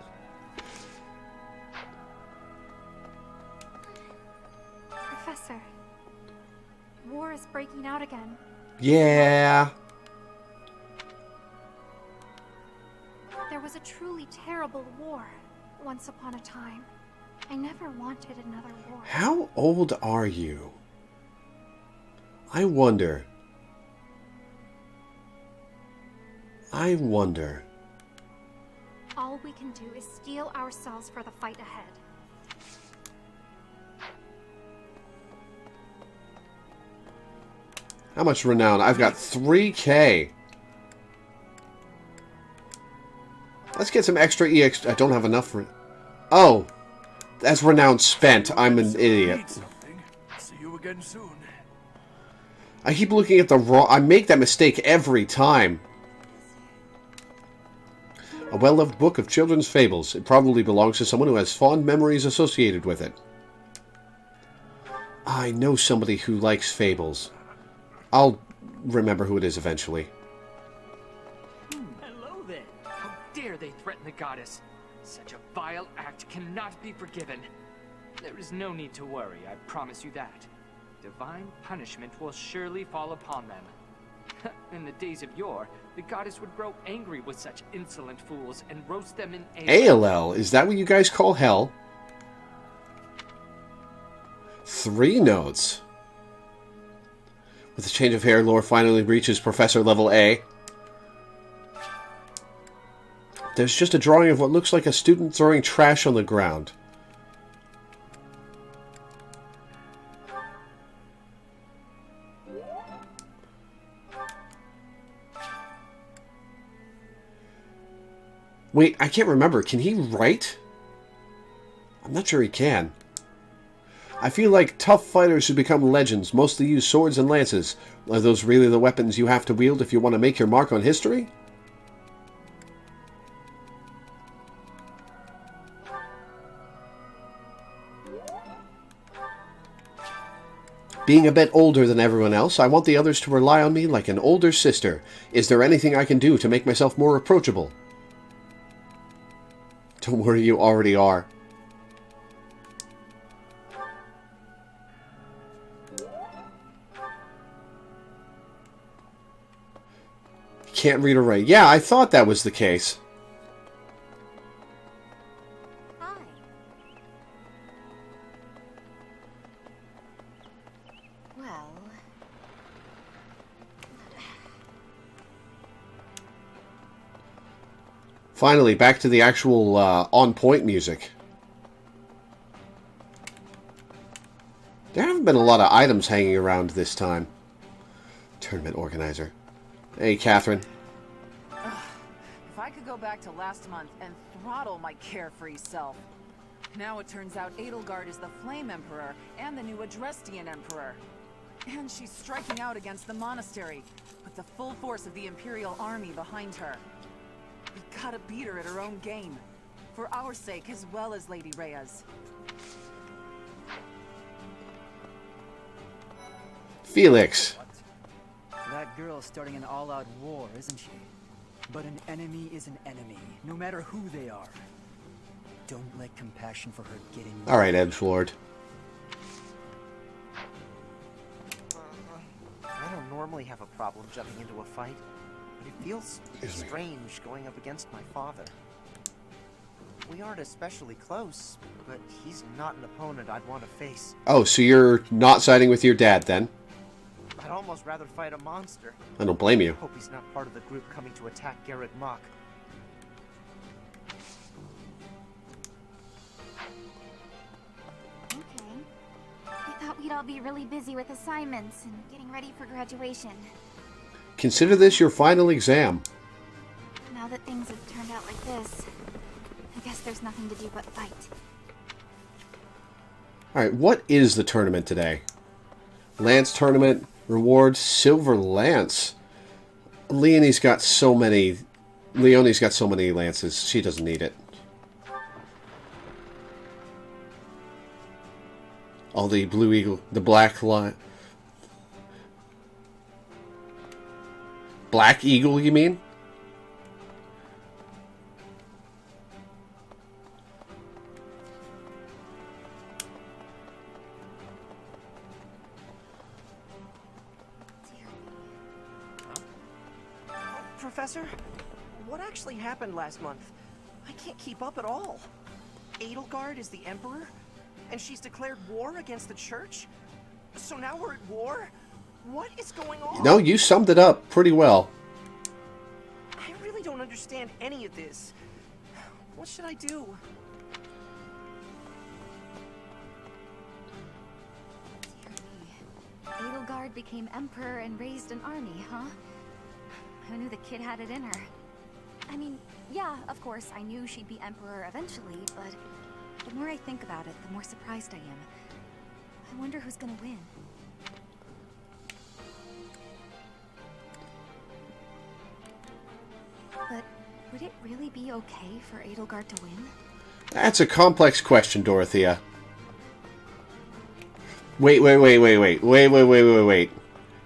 Professor, war is breaking out again. Yeah. There was a truly terrible war once upon a time. I never wanted another war. How old are you? I wonder. All we can do is steel ourselves for the fight ahead. How much renown? I've got 3K. Let's get some extra EX. I don't have enough for... Oh. That's renown spent. I'm an idiot. See you again soon. I keep looking at the wrong... I make that mistake every time. A well-loved book of children's fables. It probably belongs to someone who has fond memories associated with it. I know somebody who likes fables. I'll remember who it is eventually. Hello there. How dare they threaten the goddess? Such a vile act cannot be forgiven. There is no need to worry, I promise you that. Divine punishment will surely fall upon them. In the days of yore, the goddess would grow angry with such insolent fools and roast them in ALL? Is that what you guys call hell? 3 notes. With a change of hair, Lore finally reaches Professor Level A. There's just a drawing of what looks like a student throwing trash on the ground. Wait, I can't remember. Can he write? I'm not sure he can. I feel like tough fighters who become legends mostly use swords and lances. Are those really the weapons you have to wield if you want to make your mark on history? Being a bit older than everyone else, I want the others to rely on me like an older sister. Is there anything I can do to make myself more approachable? Don't worry, you already are. Can't read or write. Yeah, I thought that was the case. Hi. Well... Finally, back to the actual on-point music. There haven't been a lot of items hanging around this time. Tournament organizer. Hey, Catherine. If I could go back to last month and throttle my carefree self. Now it turns out Edelgard is the Flame Emperor and the new Adrestian Emperor. And she's striking out against the monastery, with the full force of the Imperial army behind her. We gotta beat her at her own game, for our sake as well as Lady Rhea's. Felix. That girl's starting an all-out war, isn't she? But an enemy is an enemy, no matter who they are. Don't let compassion for her get in you. Alright, Edgelord. I don't normally have a problem jumping into a fight, but it feels strange going up against my father. We aren't especially close, but he's not an opponent I'd want to face. Oh, so you're not siding with your dad, then? I'd almost rather fight a monster. I don't blame you. I hope he's not part of the group coming to attack Garreg Mach. Okay. I thought we'd all be really busy with assignments and getting ready for graduation. Consider this your final exam. Now that things have turned out like this, I guess there's nothing to do but fight. Alright, what is the tournament today? Lance tournament, reward, silver lance. Leonie's got so many lances, she doesn't need it. All the blue eagle, the black line. Black eagle, you mean? Professor, what actually happened last month? I can't keep up at all. Edelgard is the Emperor? And she's declared war against the Church? So now we're at war? What is going on? No, you summed it up pretty well. I really don't understand any of this. What should I do? Edelgard became emperor and raised an army, huh? Who knew the kid had it in her? I mean, yeah, of course, I knew she'd be emperor eventually, but the more I think about it, the more surprised I am. I wonder who's gonna win. But would it really be okay for Edelgard to win? That's a complex question, Dorothea. Wait.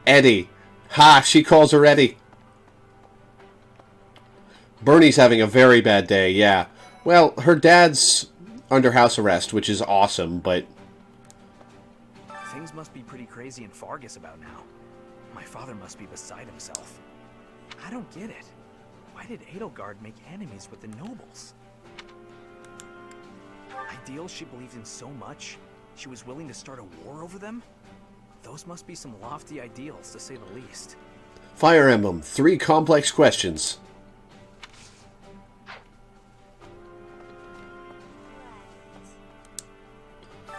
Eddie. Ha, she calls her Eddie. Bernie's having a very bad day, yeah. Well, her dad's under house arrest, which is awesome, but... Things must be pretty crazy in Fargus about now. My father must be beside himself. I don't get it. Why did Edelgard make enemies with the nobles? Ideals she believed in so much, she was willing to start a war over them? Those must be some lofty ideals, to say the least. Fire Emblem, 3 complex questions.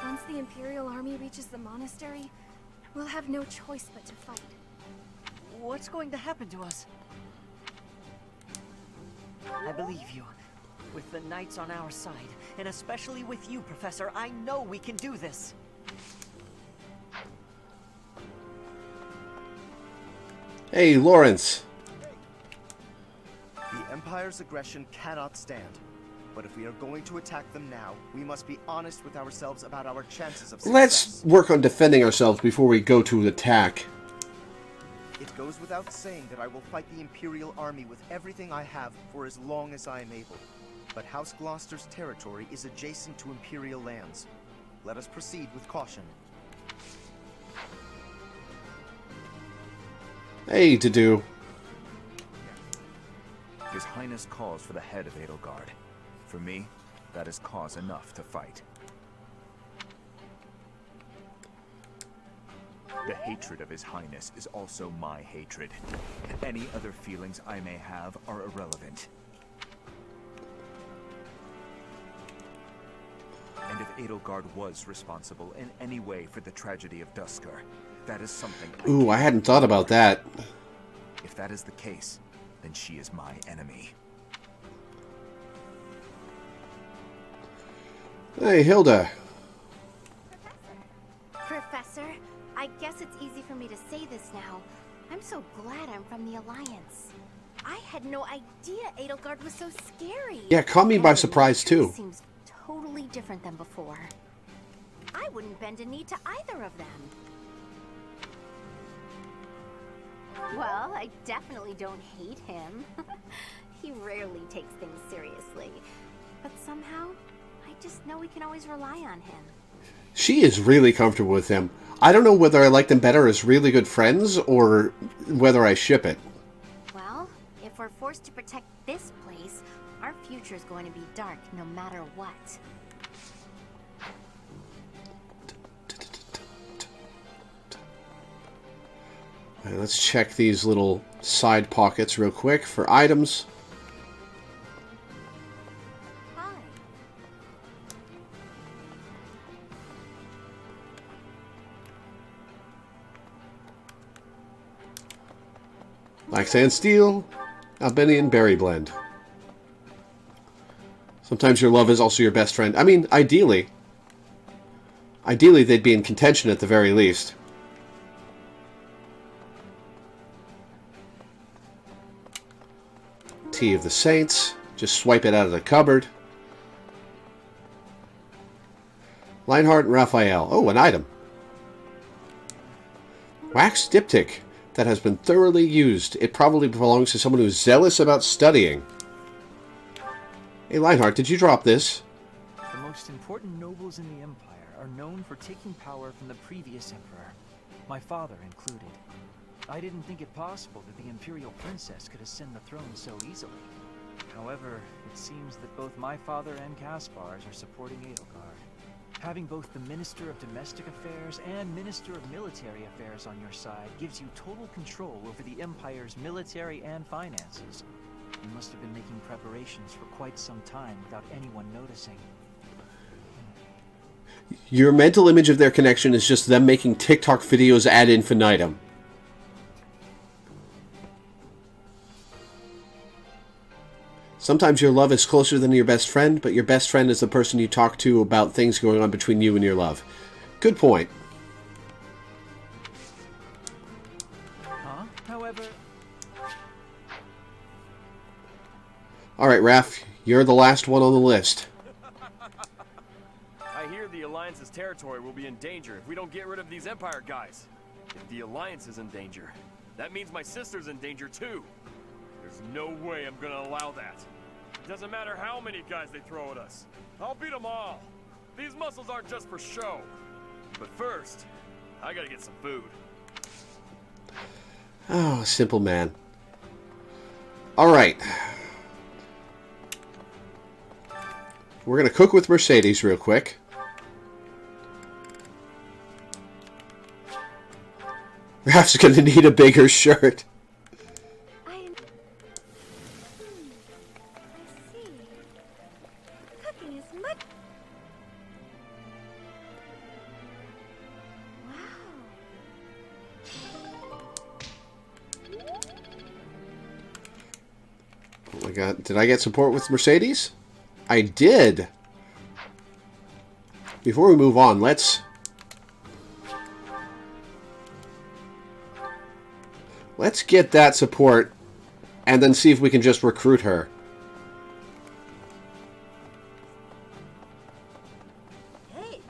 Once the Imperial army reaches the monastery, we'll have no choice but to fight. What's going to happen to us? I believe you. With the knights on our side, and especially with you, Professor, I know we can do this. Hey, Lawrence. The Empire's aggression cannot stand. But if we are going to attack them now, we must be honest with ourselves about our chances of success. Let's work on defending ourselves before we go to attack. It goes without saying that I will fight the Imperial Army with everything I have for as long as I am able. But House Gloucester's territory is adjacent to Imperial lands. Let us proceed with caution. Hey, to-do. His Highness calls for the head of Edelgard. For me, that is cause enough to fight. The hatred of His Highness is also my hatred. Any other feelings I may have are irrelevant. And if Edelgard was responsible in any way for the tragedy of Duscur, that is something... Ooh, I hadn't thought about that. If that is the case, then she is my enemy. Hey, Hilda. Professor, I guess it's easy for me to say this now. I'm so glad I'm from the Alliance. I had no idea Edelgard was so scary. Yeah, caught me by surprise, too. Seems totally different than before. I wouldn't bend a knee to either of them. Well, I definitely don't hate him. He rarely takes things seriously. But somehow, I just know we can always rely on him. She is really comfortable with him. I don't know whether I like them better as really good friends or whether I ship it. Well, if we're forced to protect this place, our future's going to be dark no matter what. Right, let's check these little side pockets real quick for items. Black Sand Steel, Albanian Berry Blend. Sometimes your love is also your best friend. I mean, ideally. Ideally, they'd be in contention at the very least. Tea of the Saints. Just swipe it out of the cupboard. Lionheart and Raphael. Oh, an item. Wax diptych that has been thoroughly used. It probably belongs to someone who's zealous about studying. Hey, Lionheart, did you drop this? The most important nobles in the Empire are known for taking power from the previous Emperor, my father included. I didn't think it possible that the Imperial Princess could ascend the throne so easily. However, it seems that both my father and Caspar's are supporting Edelgard. Having both the Minister of Domestic Affairs and Minister of Military Affairs on your side gives you total control over the Empire's military and finances. You must have been making preparations for quite some time without anyone noticing. Your mental image of their connection is just them making TikTok videos ad infinitum. Sometimes your love is closer than your best friend, but your best friend is the person you talk to about things going on between you and your love. Good point. However... Alright, Raph, you're the last one on the list. I hear the Alliance's territory will be in danger if we don't get rid of these Empire guys. If the Alliance is in danger, that means my sister's in danger too. There's no way I'm gonna allow that. Doesn't matter how many guys they throw at us. I'll beat them all. These muscles aren't just for show. But first, I gotta get some food. Oh, simple man. Alright. We're going to cook with Mercedes real quick. Raph's going to need a bigger shirt. Oh my god, did I get support with Mercedes? I did! Before we move on, let's Let's get that support and then see if we can just recruit her. Hey.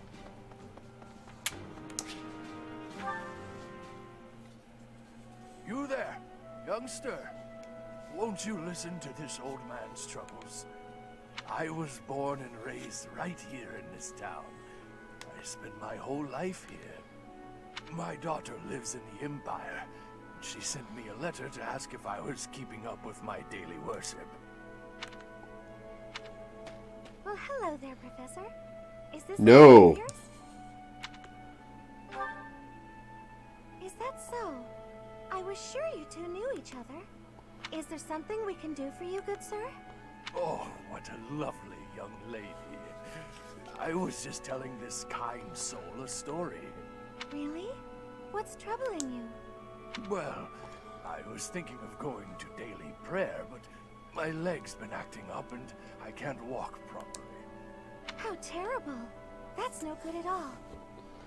You there, youngster. Won't you listen to this old man's troubles? I was born and raised right here in this town. I spent my whole life here. My daughter lives in the Empire. She sent me a letter to ask if I was keeping up with my daily worship. Well, hello there, Professor. Is this No. yours? Is that so? I was sure you two knew each other. Is there something we can do for you, good sir? Oh, what a lovely young lady. I was just telling this kind soul a story. Really? What's troubling you? Well, I was thinking of going to daily prayer, but my leg's been acting up and I can't walk properly. How terrible. That's no good at all.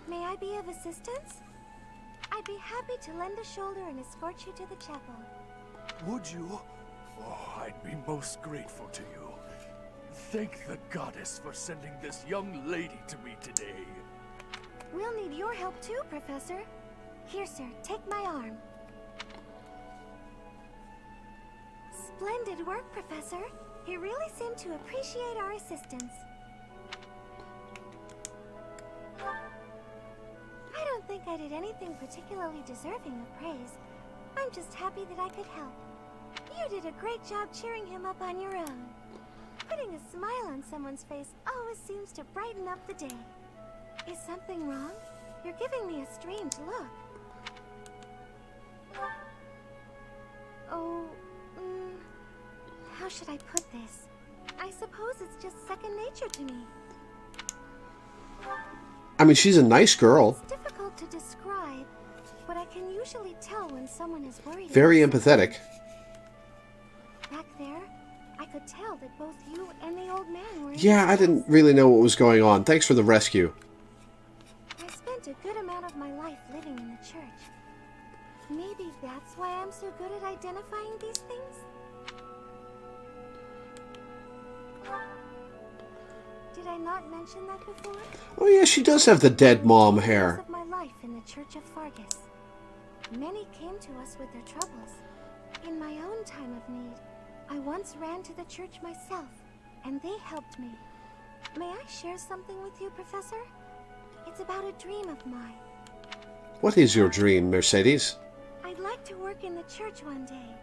May I be of assistance? I'd be happy to lend a shoulder and escort you to the chapel. Would you? Oh, I'd be most grateful to you. Thank the goddess for sending this young lady to me today. We'll need your help too, Professor. Here, sir, take my arm. Splendid work, Professor. You really seem to appreciate our assistance. I don't think I did anything particularly deserving of praise. I'm just happy that I could help. You did a great job cheering him up on your own. Putting a smile on someone's face always seems to brighten up the day. Is something wrong? You're giving me a strange look. Oh, how should I put this? I suppose it's just second nature to me. I mean, she's a nice girl. It's difficult to describe, but I can usually tell when someone is worried. Very empathetic. Back there, I could tell that both you and the old man were. Yeah, I didn't really know what was going on. Thanks for the rescue. I spent a good amount of my life living in the church. Maybe that's why I'm so good at identifying these things? Did I not mention that before? Oh yeah, she does have the dead mom hair. Of my life in the Church of Fargus. Many came to us with their troubles. In my own time of need, I once ran to the church myself, and they helped me. May I share something with you, Professor? It's about a dream of mine. What is your dream, Mercedes? I'd like to work in the church one day.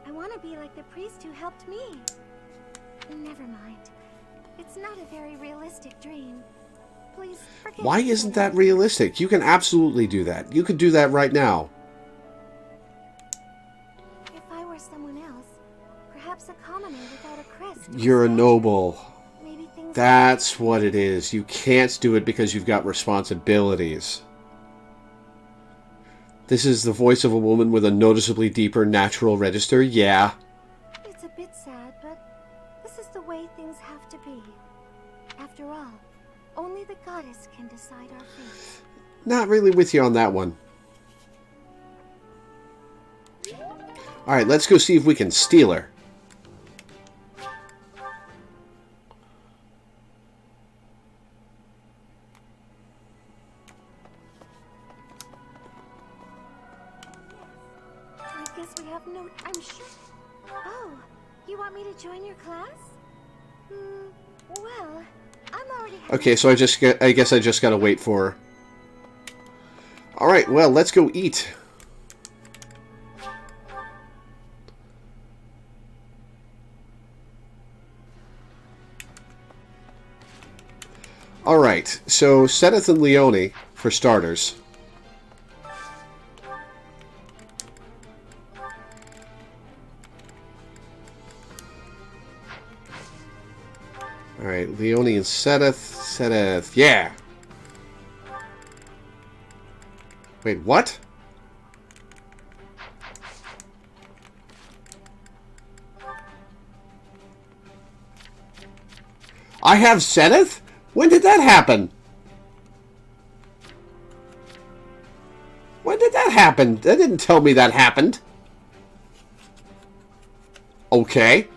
I want to be like the priest who helped me. Never mind. It's not a very realistic dream. Please forget. Why isn't that realistic? You can absolutely do that. You could do that right now. If I were someone else, perhaps a commoner without a crest. You're a noble. Maybe things. That's what it is. You can't do it because you've got responsibilities. This is the voice of a woman with a noticeably deeper natural register? Yeah. It's a bit sad, but this is the way things have to be. After all, only the goddess can decide our fate. Not really with you on that one. Alright, let's go see if we can steal her. I guess we have no... I'm sure... Oh, you want me to join your class? Well, I'm already... Okay, so I guess I just gotta wait for her. Alright, well, let's go eat. Alright, so Seth and Leone, for starters. Alright, Leone and Seth, yeah! Wait, what? I have Seth? When did that happen? When did that happen? That didn't tell me that happened. Okay.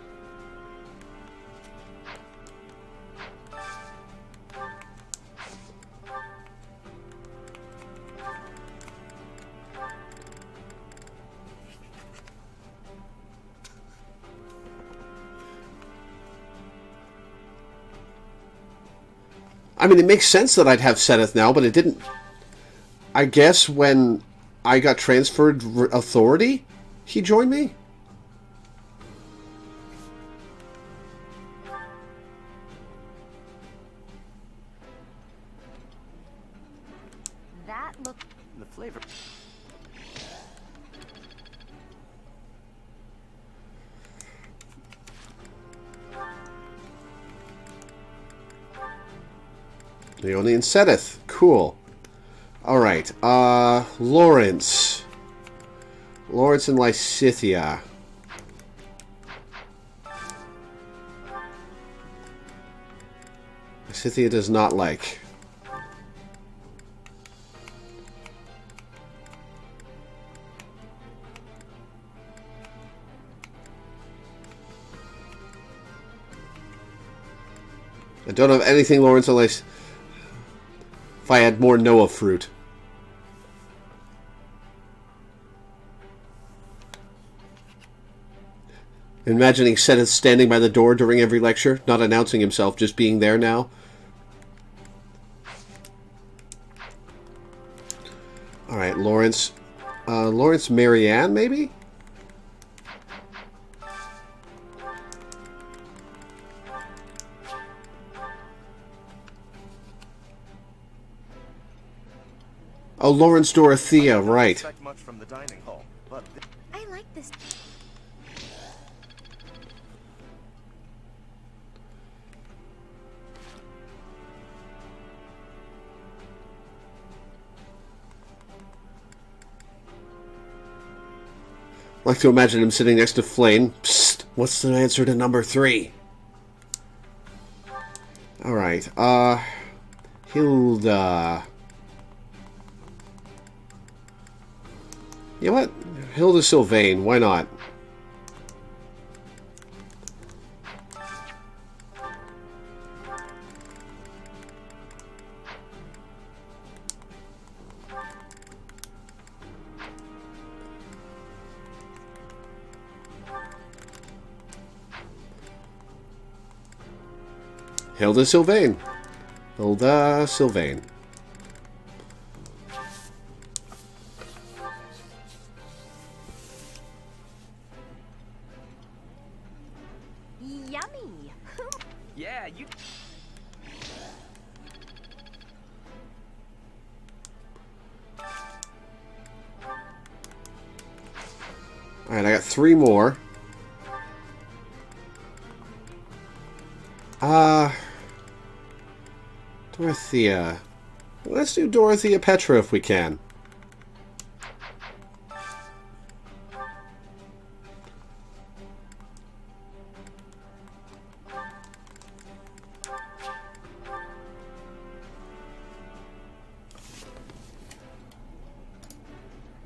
I mean, it makes sense that I'd have Seth now, but it didn't. I guess when I got transferred authority, he joined me? That looked... The flavor. Leone and Sedith. Cool. Alright, Lawrence. Lawrence and Lysithea. Lysithea does not like. I don't have anything Lawrence or Lysithea. If I had more Noah fruit. Imagining Sedith standing by the door during every lecture, not announcing himself, just being there now. Alright, Lawrence. Lawrence Marianne, maybe? Oh, Lawrence Dorothea, right. Expect much from the dining hall, but I like this. I like to imagine him sitting next to Flame. Psst, what's the answer to number 3? Alright, Hilda. You know what? Hilda Sylvain, why not? Hilda Sylvain. Hilda Sylvain. Yummy. Yeah, you... Alright, I got 3 more. Dorothea. Let's do Dorothea Petra if we can.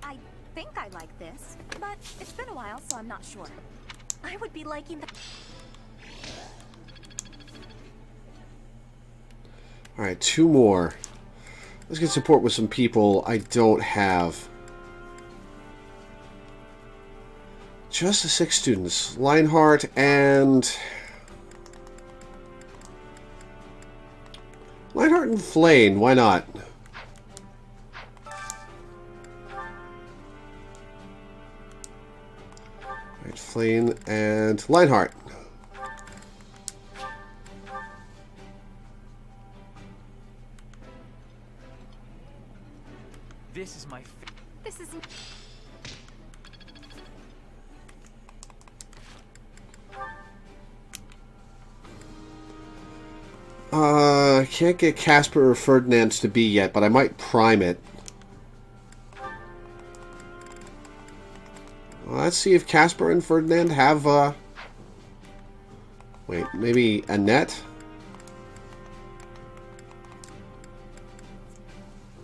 I think I like this, but it's been a while, so I'm not sure. I would be liking the... Alright, 2 more. Let's get support with some people I don't have. Just the 6 students. Lionheart and... Lionheart and Flane, why not? Alright, Flane and Lionheart. This is my This isn't... I can't get Casper or Ferdinand's to be yet, but I might prime it. Let's see if Casper and Ferdinand have, wait, maybe Annette?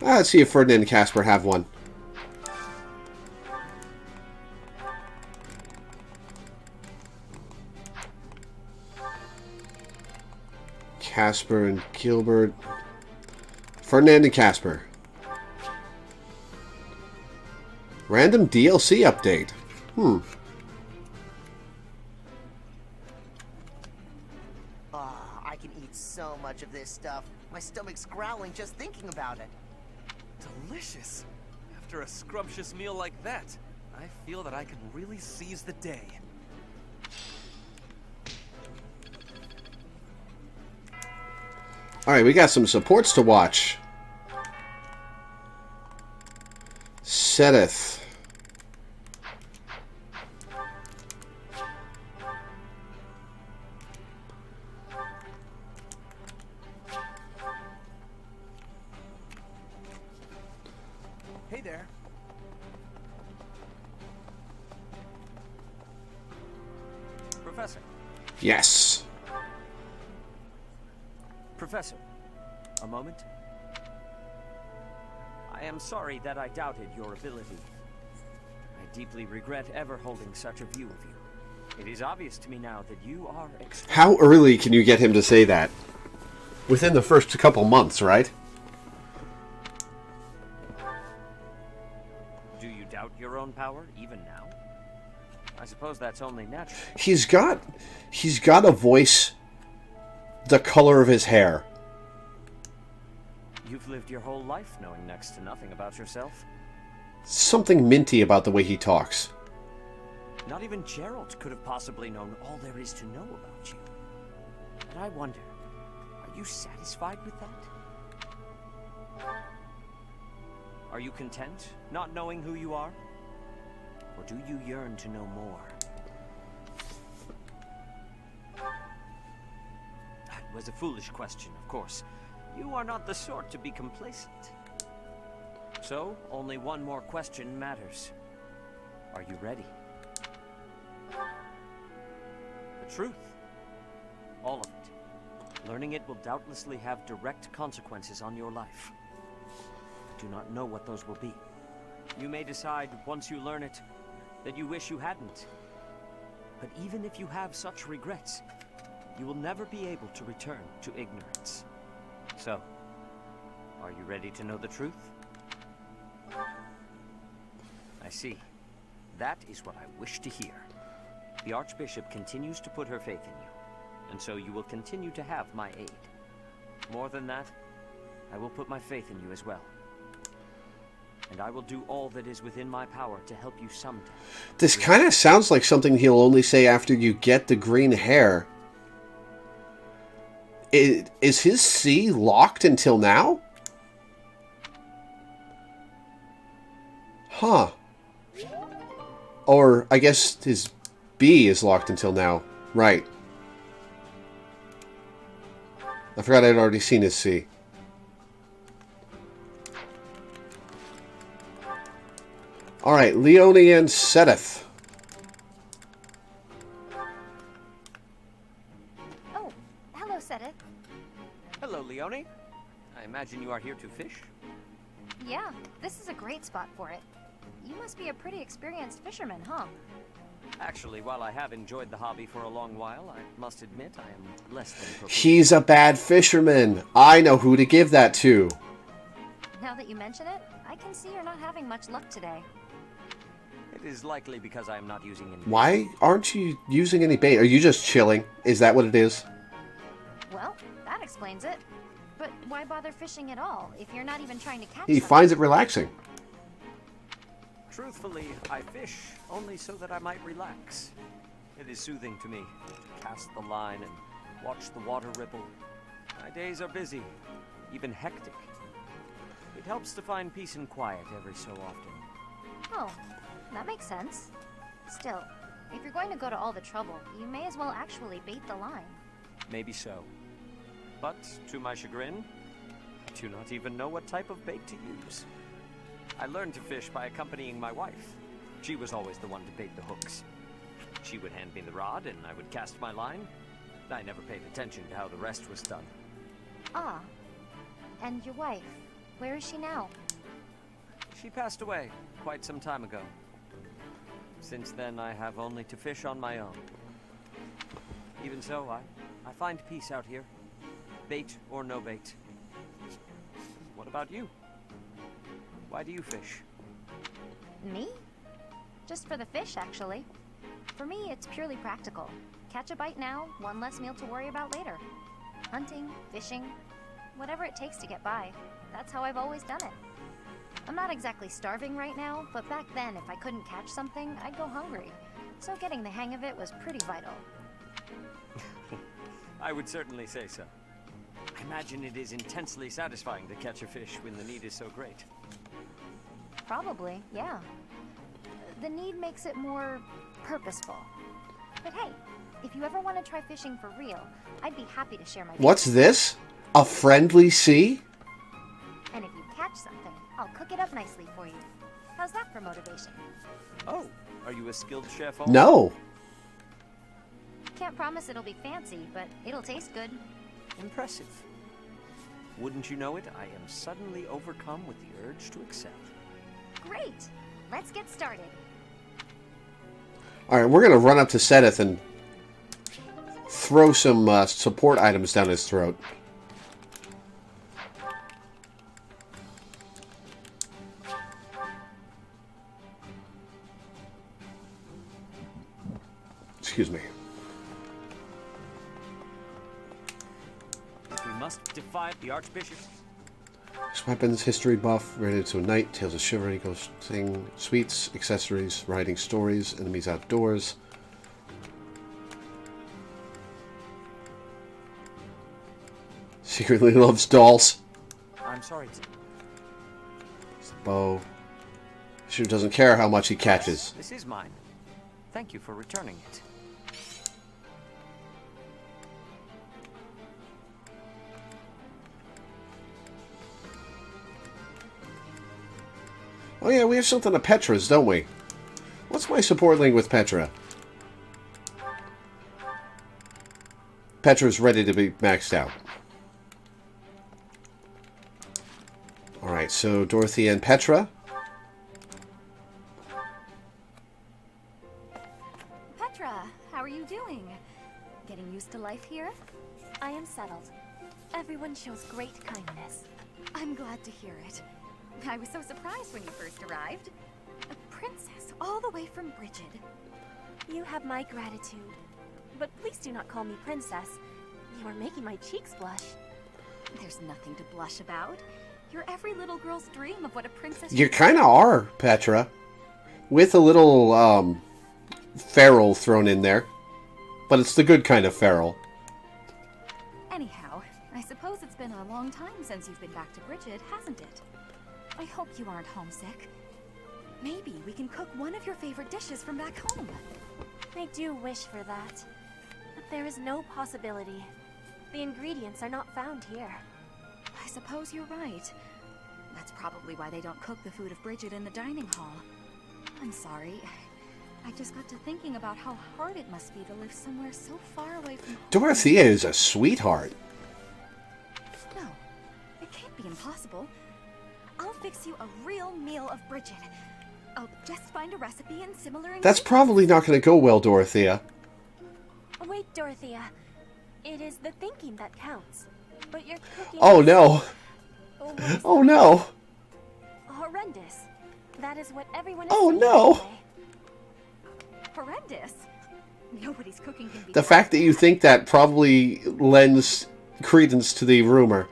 Let's see if Ferdinand and Casper have one. Casper and Gilbert. Ferdinand and Casper. Random DLC update. I can eat so much of this stuff. My stomach's growling just thinking about it. Delicious. After a scrumptious meal like that, I feel that I can really seize the day. Alright, we got some supports to watch. Sedith. Hey there. Professor. Yes. Professor, a moment. I am sorry that I doubted your ability. I deeply regret ever holding such a view of you. It is obvious to me now that you are How early can you get him to say that? Within the first couple months, right? Do you doubt your own power, even now? I suppose that's only natural. He's got a voice the color of his hair. You've lived your whole life knowing next to nothing about yourself. Something minty about the way he talks. Not even Gerald could have possibly known all there is to know about you. But I wonder, are you satisfied with that? Are you content, not knowing who you are? Or do you yearn to know more? That was a foolish question, of course. You are not the sort to be complacent. So, only one more question matters. Are you ready? The truth. All of it. Learning it will doubtlessly have direct consequences on your life. I do not know what those will be. You may decide, once you learn it, that you wish you hadn't. But even if you have such regrets, you will never be able to return to ignorance. So, are you ready to know the truth? I see. That is what I wish to hear. The Archbishop continues to put her faith in you, and so you will continue to have my aid. More than that, I will put my faith in you as well. And I will do all that is within my power to help you someday. This kind of sounds like something he'll only say after you get the green hair. Is his C locked until now? Huh. Or, I guess his B is locked until now. Right. I forgot I'd already seen his C. Alright, Leone and Sedith. Oh, hello, Sedith. Hello, Leone. I imagine you are here to fish? Yeah, this is a great spot for it. You must be a pretty experienced fisherman, huh? Actually, while I have enjoyed the hobby for a long while, I must admit I am less than proficient. He's a bad fisherman. I know who to give that to. Now that you mention it, I can see you're not having much luck today. It is likely because I am not using any... Why aren't you using any bait? Are you just chilling? Is that what it is? Well, that explains it. But why bother fishing at all if you're not even trying to catch He something? finds it relaxing. Truthfully, I fish only so that I might relax. It is soothing to me to cast the line and watch the water ripple. My days are busy, even hectic. It helps to find peace and quiet every so often. Oh, that makes sense. Still, if you're going to go to all the trouble, you may as well actually bait the line. Maybe so. But, to my chagrin, I do not even know what type of bait to use. I learned to fish by accompanying my wife. She was always the one to bait the hooks. She would hand me the rod and I would cast my line. I never paid attention to how the rest was done. Ah, and your wife, where is she now? She passed away quite some time ago. Since then, I have only to fish on my own. Even so, I find peace out here. bait or no bait. What about you? Why do you fish? Me? Just for the fish, actually. For me, it's purely practical. Catch a bite now, one less meal to worry about later. Hunting, fishing, whatever it takes to get by. That's how I've always done it. I'm not exactly starving right now, but back then, if I couldn't catch something, I'd go hungry. So getting the hang of it was pretty vital. I would certainly say so. I imagine it is intensely satisfying to catch a fish when the need is so great. Probably, yeah. The need makes it more purposeful. But hey, if you ever want to try fishing for real, I'd be happy to share my... What's this? A friendly sea? And if you catch something, I'll cook it up nicely for you. How's that for motivation? Oh, are you a skilled chef also? No. Can't promise it'll be fancy, but it'll taste good. Impressive. Wouldn't you know it, I am suddenly overcome with the urge to excel. Great! Let's get started. Alright, we're going to run up to Sedith and throw some support items down his throat. Excuse me. We must defy the Archbishop. His weapons, history buff, rated to a knight, tales of chivalry, ghosting, sweets, accessories, writing stories, enemies outdoors. Secretly loves dolls. I'm sorry. His bow. Sure doesn't care how much he catches. This is mine. Thank you for returning it. Oh yeah, we have something to Petra's, don't we? What's my support link with Petra? Petra's ready to be maxed out. Alright, so Dorothy and Petra. Petra, how are you doing? Getting used to life here? I am settled. Everyone shows great kindness. I'm glad to hear it. I was so surprised when you first arrived. A princess all the way from Brigid. You have my gratitude. But please do not call me princess. You are making my cheeks blush. There's nothing to blush about. You're every little girl's dream of what a princess... You kind of are, Petra. With a little, feral thrown in there. But it's the good kind of feral. Anyhow, I suppose it's been a long time since you've been back to Brigid, hasn't it? I hope you aren't homesick. Maybe we can cook one of your favorite dishes from back home. I do wish for that. But there is no possibility. The ingredients are not found here. I suppose you're right. That's probably why they don't cook the food of Brigid in the dining hall. I'm sorry. I just got to thinking about how hard it must be to live somewhere so far away from home. Dorothea is a sweetheart. No, it can't be impossible. I'll fix you a real meal of Brigid. I'll just find a recipe and similar ingredients. That's probably not going to go well, Dorothea. Wait, Dorothea. It is the thinking that counts. But your cooking... Oh no. Oh no. Horrendous. That is what everyone is Oh saying no. anyway. Horrendous. Nobody's cooking can be... The fact that you think that probably lends credence to the rumor.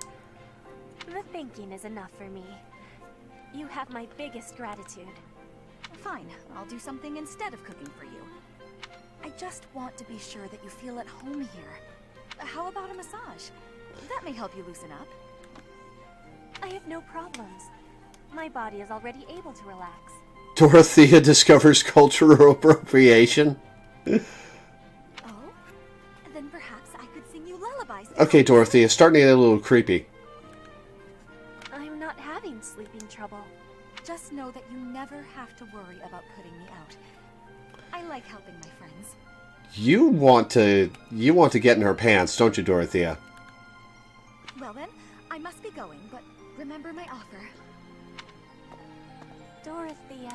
The thinking is enough for me. You have my biggest gratitude. Fine, I'll do something instead of cooking for you. I just want to be sure that you feel at home here. How about a massage? That may help you loosen up. I have no problems. My body is already able to relax. Dorothea discovers cultural appropriation. Oh? Then perhaps I could sing you lullabies. Okay, Dorothea, starting to get a little creepy. I'm not having sleeping trouble. Just know that you never have to worry about putting me out. I like helping my friends. You want to get in her pants, don't you, Dorothea? Well then, I must be going, but remember my offer. Dorothea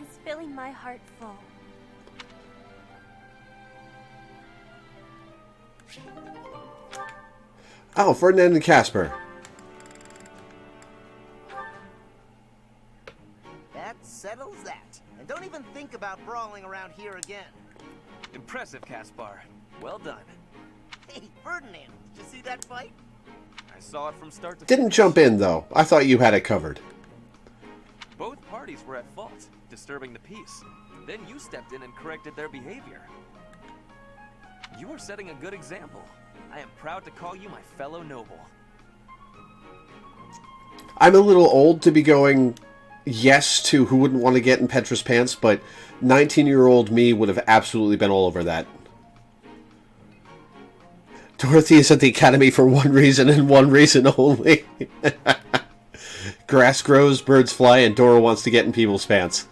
is filling my heart full. Oh, Ferdinand and Casper. That settles that. And don't even think about brawling around here again. Impressive, Caspar. Well done. Hey, Ferdinand, did you see that fight? I saw it from start to Didn't finish. jump in, though. I thought you had it covered. Both parties were at fault, disturbing the peace. Then you stepped in and corrected their behavior. You are setting a good example. I am proud to call you my fellow noble. I'm a little old to be going yes to who wouldn't want to get in Petra's pants, but 19-year-old me would have absolutely been all over that. Dorothy is at the academy for one reason and one reason only. Grass grows, birds fly, and Dora wants to get in people's pants.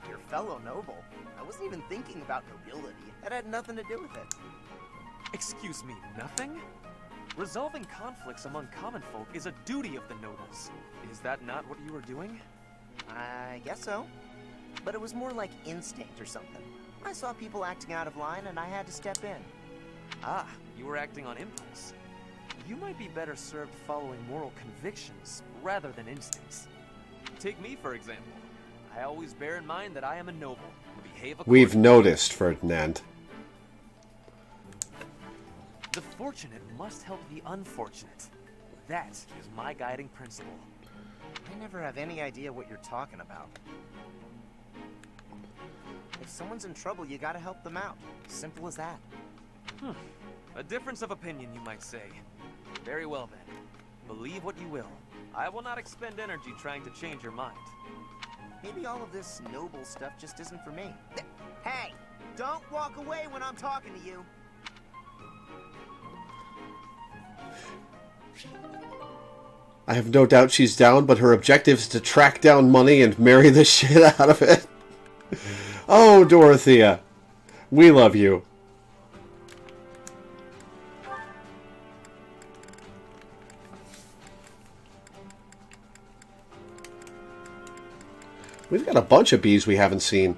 Your fellow noble? I wasn't even thinking about nobility. That had nothing to do with it. Excuse me, nothing? Resolving conflicts among common folk is a duty of the nobles. Is that not what you were doing? I guess so. But it was more like instinct or something. I saw people acting out of line and I had to step in. Ah, you were acting on impulse. You might be better served following moral convictions rather than instincts. Take me, for example. I always bear in mind that I am a noble and behave accordingly. We've noticed, Ferdinand. The fortunate must help the unfortunate. That is my guiding principle. I never have any idea what you're talking about. If someone's in trouble, you gotta help them out. Simple as that. A difference of opinion, you might say. Very well then. Believe what you will. I will not expend energy trying to change your mind. Maybe all of this noble stuff just isn't for me. Hey! Don't walk away when I'm talking to you! I have no doubt she's down, but her objective is to track down money and marry the shit out of it. Oh, Dorothea. We love you. We've got a bunch of bees we haven't seen.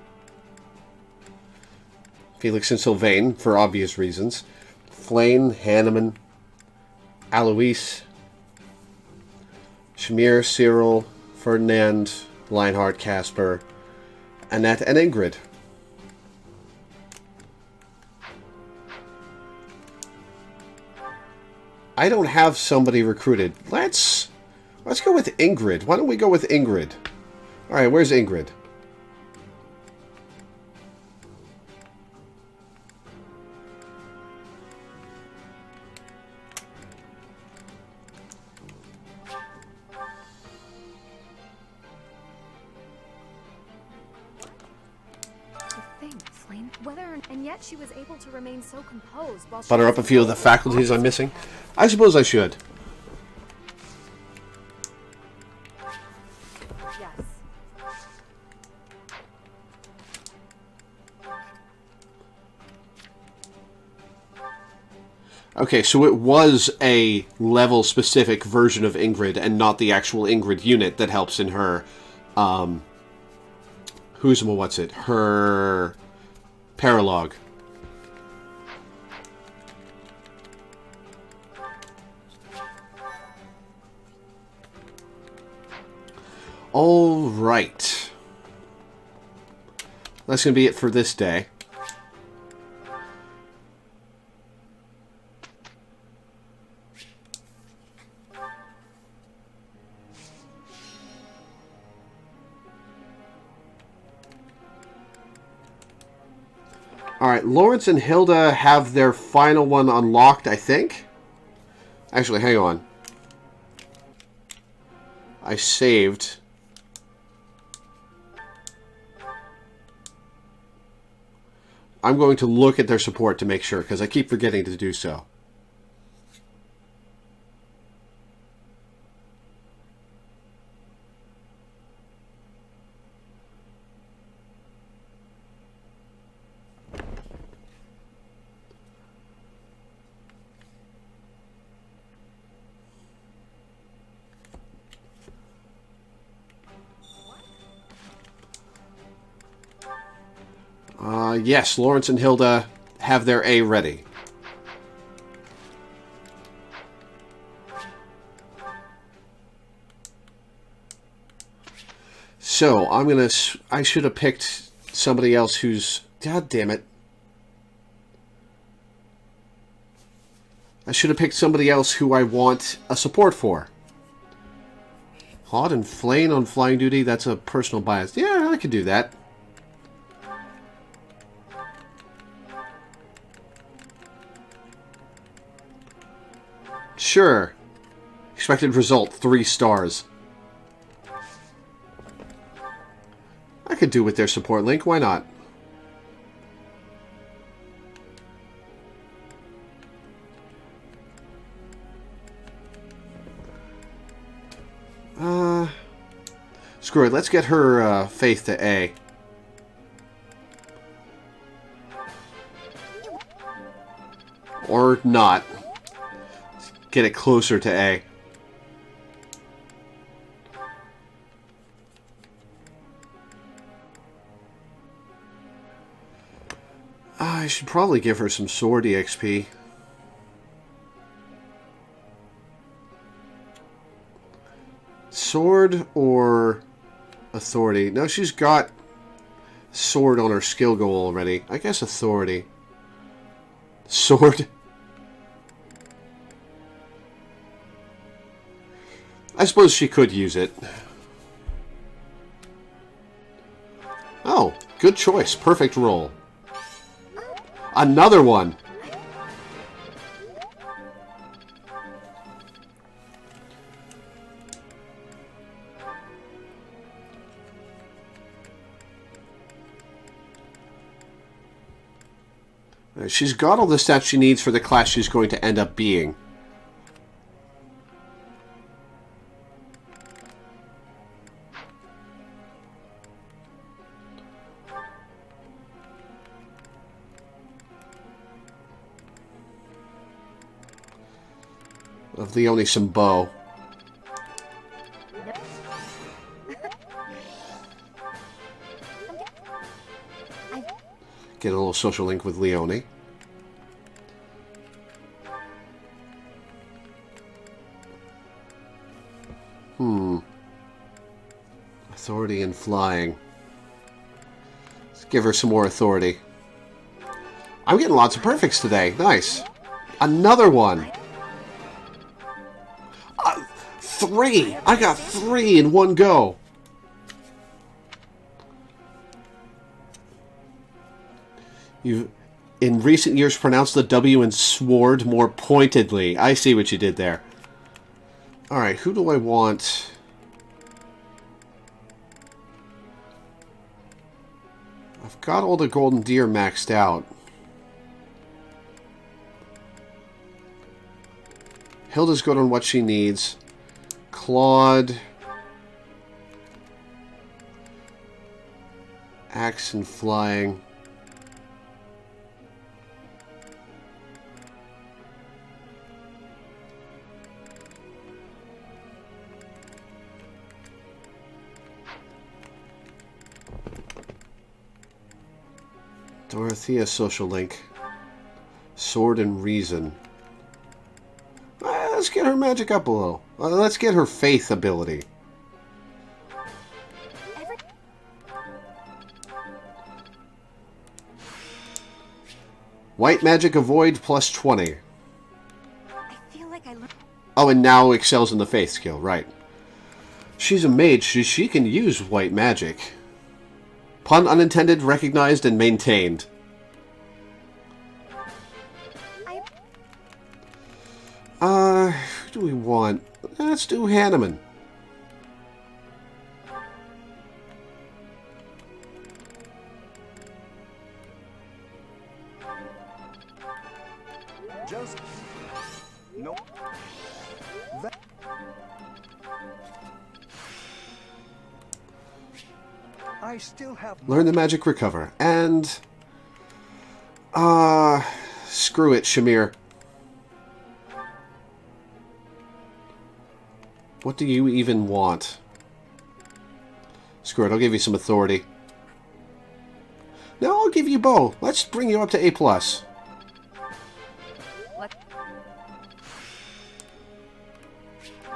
Felix and Sylvain, for obvious reasons. Flane, Hanneman, Alois, Shamir, Cyril, Ferdinand, Lionheart, Casper, Annette, and Ingrid. I don't have somebody recruited. Let's go with Ingrid. Why don't we go with Ingrid? Alright, where's Ingrid? And yet she was able to remain so composed while she Butter up a few of the faculties I'm missing? I suppose I should. Yes. Okay, so it was a level-specific version of Ingrid and not the actual Ingrid unit that helps in her, her paralogue. All right. That's going to be it for this day. Alright, Lawrence and Hilda have their final one unlocked, I think. Actually, hang on. I saved. I'm going to look at their support to make sure, because I keep forgetting to do so. Yes, Lawrence and Hilda have their A ready. So, I should have picked somebody else who's... God damn it. I should have picked somebody else who I want a support for. Hot and Flame on flying duty, that's a personal bias. Yeah, I could do that. Sure. Expected result, 3 stars. I could do with their support link, why not? Screw it, let's get her faith to A. Or not. Get it closer to A. I should probably give her some sword EXP. Sword or authority? No, she's got sword on her skill goal already. I guess authority. Sword. I suppose she could use it. Oh, good choice. Perfect roll. Another one. She's got all the stats she needs for the class she's going to end up being. Of the only some bow. Get a little social link with Leone. Authority and flying. Let's give her some more authority. I'm getting lots of perfects today. Nice. Another one. 3! I got 3 in one go. You've, in recent years, pronounced the W in sword more pointedly. I see what you did there. Alright, who do I want? I've got all the golden deer maxed out. Hilda's good on what she needs. Claude. Axe and flying. Dorothea social link. Sword and reason. Let's get her magic up a little. Let's get her faith ability. White magic avoid plus 20. I feel like I learned. Oh, and now excels in the faith skill, right. She's a mage, she can use white magic. Pun unintended, recognized, and maintained. Who do we want? Let's do Hanneman. Just... Nope. I still have... Learn the magic recover. And... screw it, Shamir. What do you even want? Screw it, I'll give you some authority. No, I'll give you bow. Let's bring you up to A+.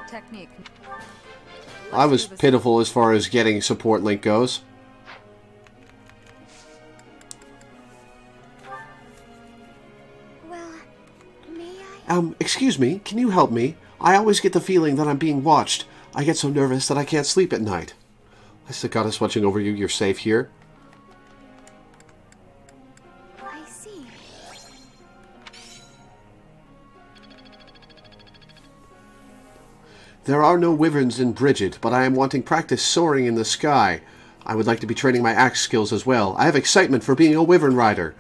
Technique. I was pitiful as far as getting support link goes. Well, may I? Excuse me, can you help me? I always get the feeling that I'm being watched. I get so nervous that I can't sleep at night. Is the goddess watching over you? You're safe here? I see. There are no wyverns in Bridget, but I am wanting practice soaring in the sky. I would like to be training my axe skills as well. I have excitement for being a wyvern rider.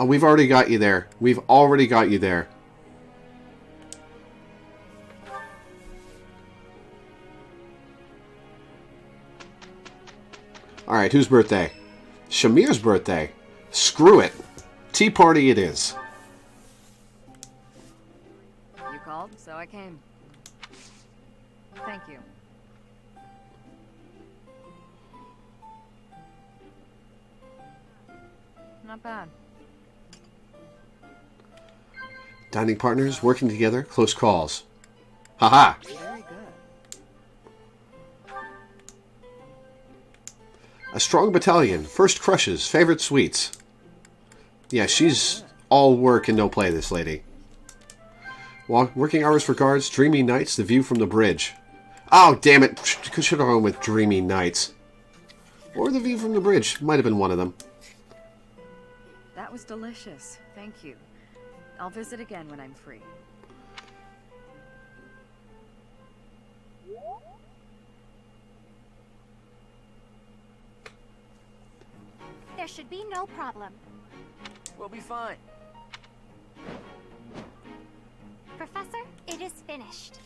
We've already got you there. We've already got you there. Alright, whose birthday? Shamir's birthday. Screw it. Tea party it is. You called, so I came. Thank you. Not bad. Dining partners, working together, close calls. Haha! Very good. A strong battalion, first crushes, favorite sweets. Yeah, she's all work and no play, this lady. Working hours for guards, dreamy nights, the view from the bridge. Oh, damn it! Should have gone with dreamy nights. Or the view from the bridge. Might have been one of them. That was delicious. Thank you. I'll visit again when I'm free. There should be no problem. We'll be fine. Professor, it is finished.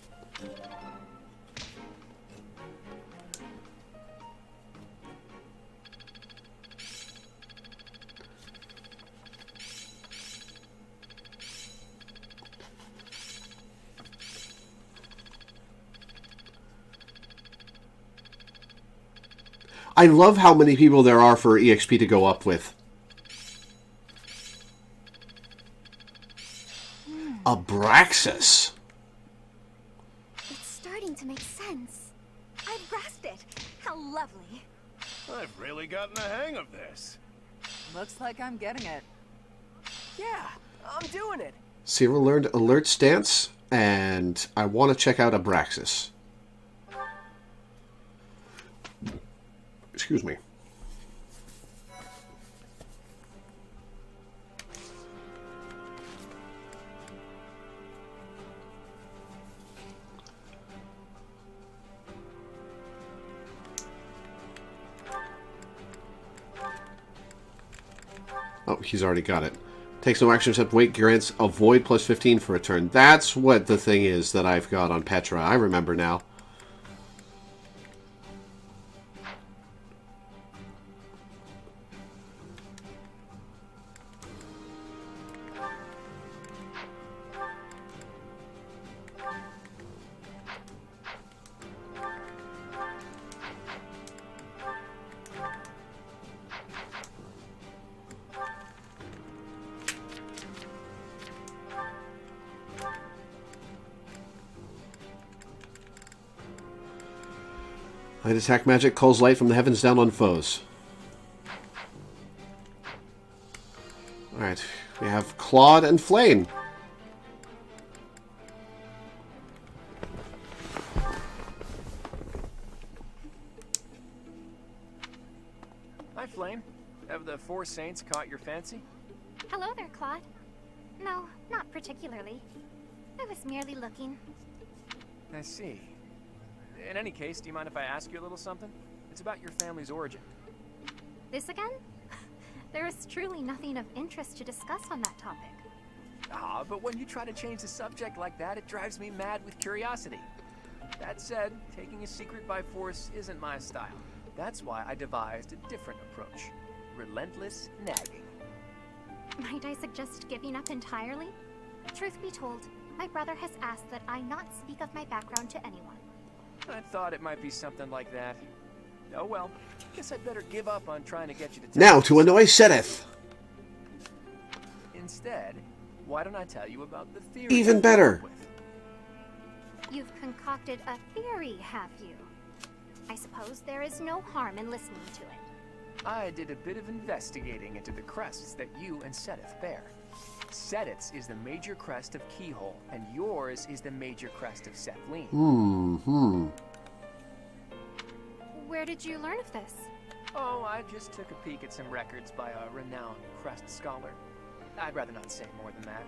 I love how many people there are for EXP to go up with. Abraxas. It's starting to make sense. I've grasped it. How lovely. I've really gotten the hang of this. Looks like I'm getting it. Yeah, I'm doing it. Sierra learned alert stance, and I want to check out Abraxas. Excuse me. Oh, he's already got it. Takes no action except wait, grants avoid plus 15 for a turn. That's what the thing is that I've got on Petra. I remember now. Light attack magic calls light from the heavens down on foes. Alright, we have Claude and Flame. Hi, Flame. Have the Four Saints caught your fancy? Hello there, Claude. No, not particularly. I was merely looking. I see. In any case, do you mind if I ask you a little something? It's about your family's origin. This again? There is truly nothing of interest to discuss on that topic. Ah, but when you try to change the subject like that, it drives me mad with curiosity. That said, taking a secret by force isn't my style. That's why I devised a different approach. Relentless nagging. Might I suggest giving up entirely? Truth be told, my brother has asked that I not speak of my background to anyone. I thought it might be something like that. Oh well, guess I'd better give up on trying to get you to tell Now me. to annoy Sedith. Instead, why don't I tell you about the theory? Even I came better. up with? You've concocted a theory, have you? I suppose there is no harm in listening to it. I did a bit of investigating into the crests that you and Seteth bear. Seteth's is the major crest of Keyhole, and yours is the major crest of Sethlene. Where did you learn of this? Oh, I just took a peek at some records by a renowned crest scholar. I'd rather not say more than that.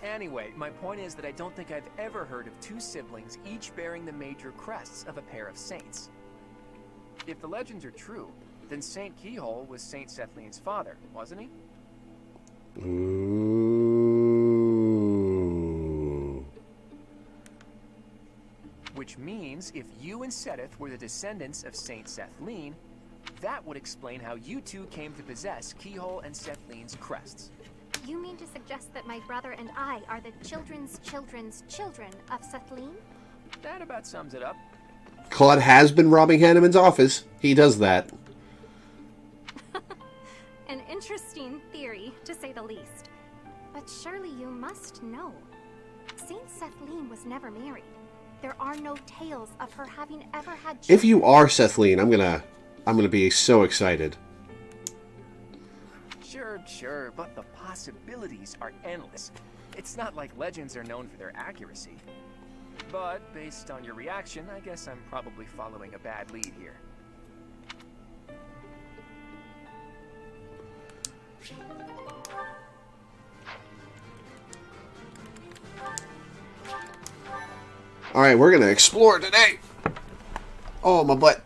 Anyway, my point is that I don't think I've ever heard of two siblings each bearing the major crests of a pair of saints. If the legends are true, then Saint Keyhole was Saint Sethlene's father, wasn't he? Ooh. Which means if you and Seteth were the descendants of Saint Sethlene, that would explain how you two came to possess Keyhole and Sethlene's crests. You mean to suggest that my brother and I are the children's children's children of Sethlene? That about sums it up. Claude has been robbing Hanneman's office. He does that. An interesting theory, to say the least. But surely you must know. Saint Sethlene was never married. There are no tales of her having ever had children. If you are Sethlene, I'm gonna be so excited. Sure, but the possibilities are endless. It's not like legends are known for their accuracy. But based on your reaction, I guess I'm probably following a bad lead here. Alright, we're gonna explore today. Oh, my butt.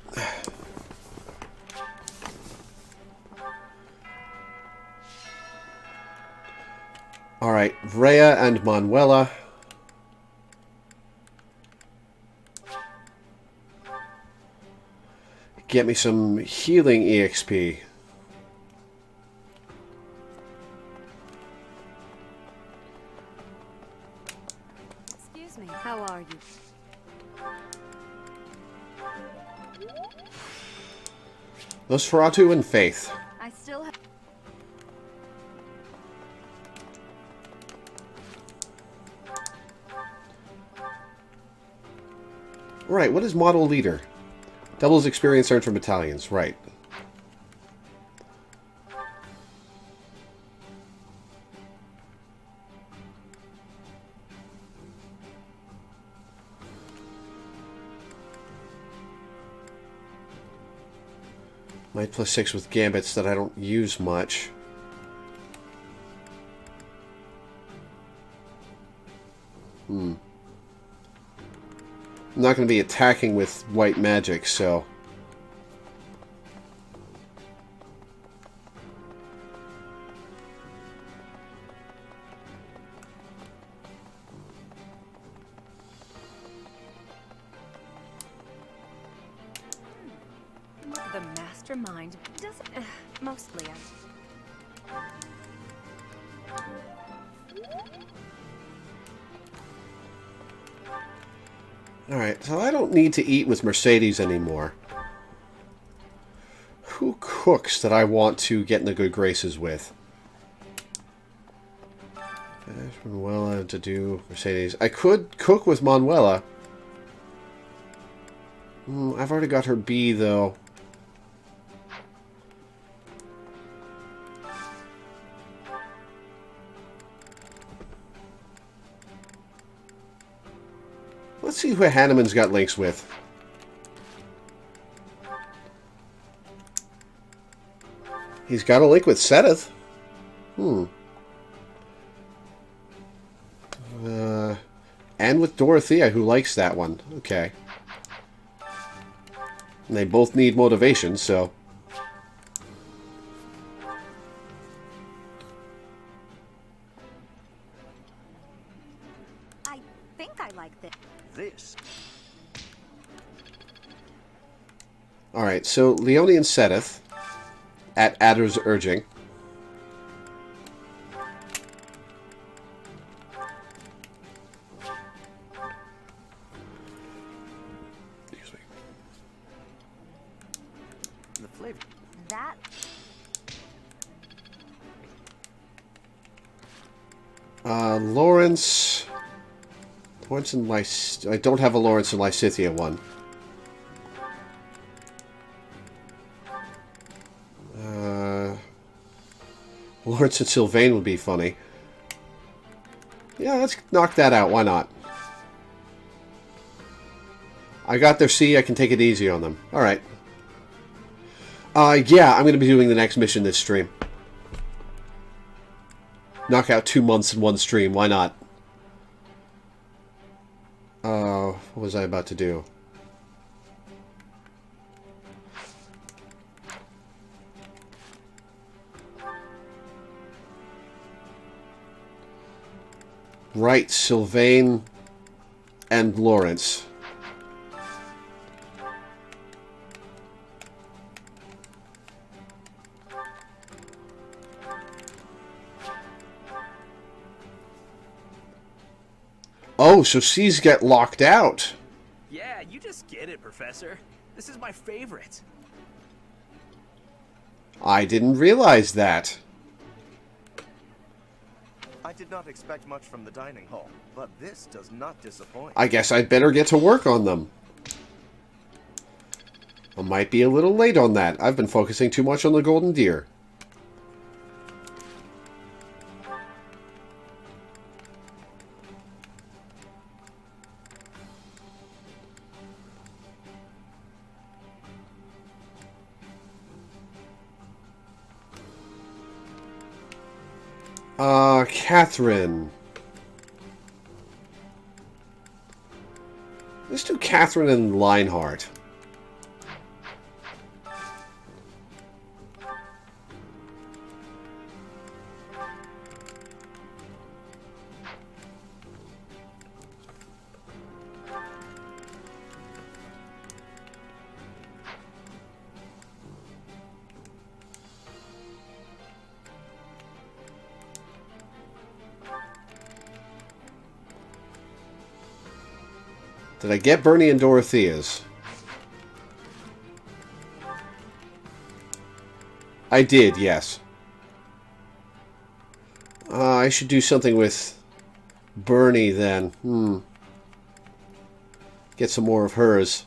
Alright, Rhea and Manuela. Get me some healing EXP. Excuse me, how are you? Nosferatu and Faith. I still have... Right, what is Model Leader? Doubles experience earned from battalions, right. Might +6 with gambits that I don't use much. I'm not going to be attacking with white magic, so... The mastermind doesn't... mostly, Alright, so I don't need to eat with Mercedes anymore. Who cooks that I want to get in the good graces with? Manuela to do Mercedes. I could cook with Manuela. I've already got her B, though. Let's see who Hanneman's got links with. He's got a link with Seteth. And with Dorothea, who likes that one. Okay. And they both need motivation, so... I think I like this. This. Alright, so Leone and Seteth, at Adder's urging. Excuse me. The flavor. That... Lawrence... Lawrence and I don't have a Lawrence and Lysithea one. Lawrence and Sylvain would be funny. Yeah, let's knock that out. Why not? I got their C. I can take it easy on them. Alright. Yeah, I'm going to be doing the next mission this stream. Knock out 2 months in one stream. Why not? What was I about to do? Right, Sylvain and Lawrence. Oh, so C's get locked out. Yeah, you just get it, Professor. This is my favorite. I didn't realize that. I did not expect much from the dining hall, but this does not disappoint. I guess I'd better get to work on them. I might be a little late on that. I've been focusing too much on the golden deer. Catherine. Let's do Catherine and Lionheart. Did I get Bernie and Dorothea's? I did, yes. I should do something with Bernie then. Get some more of hers.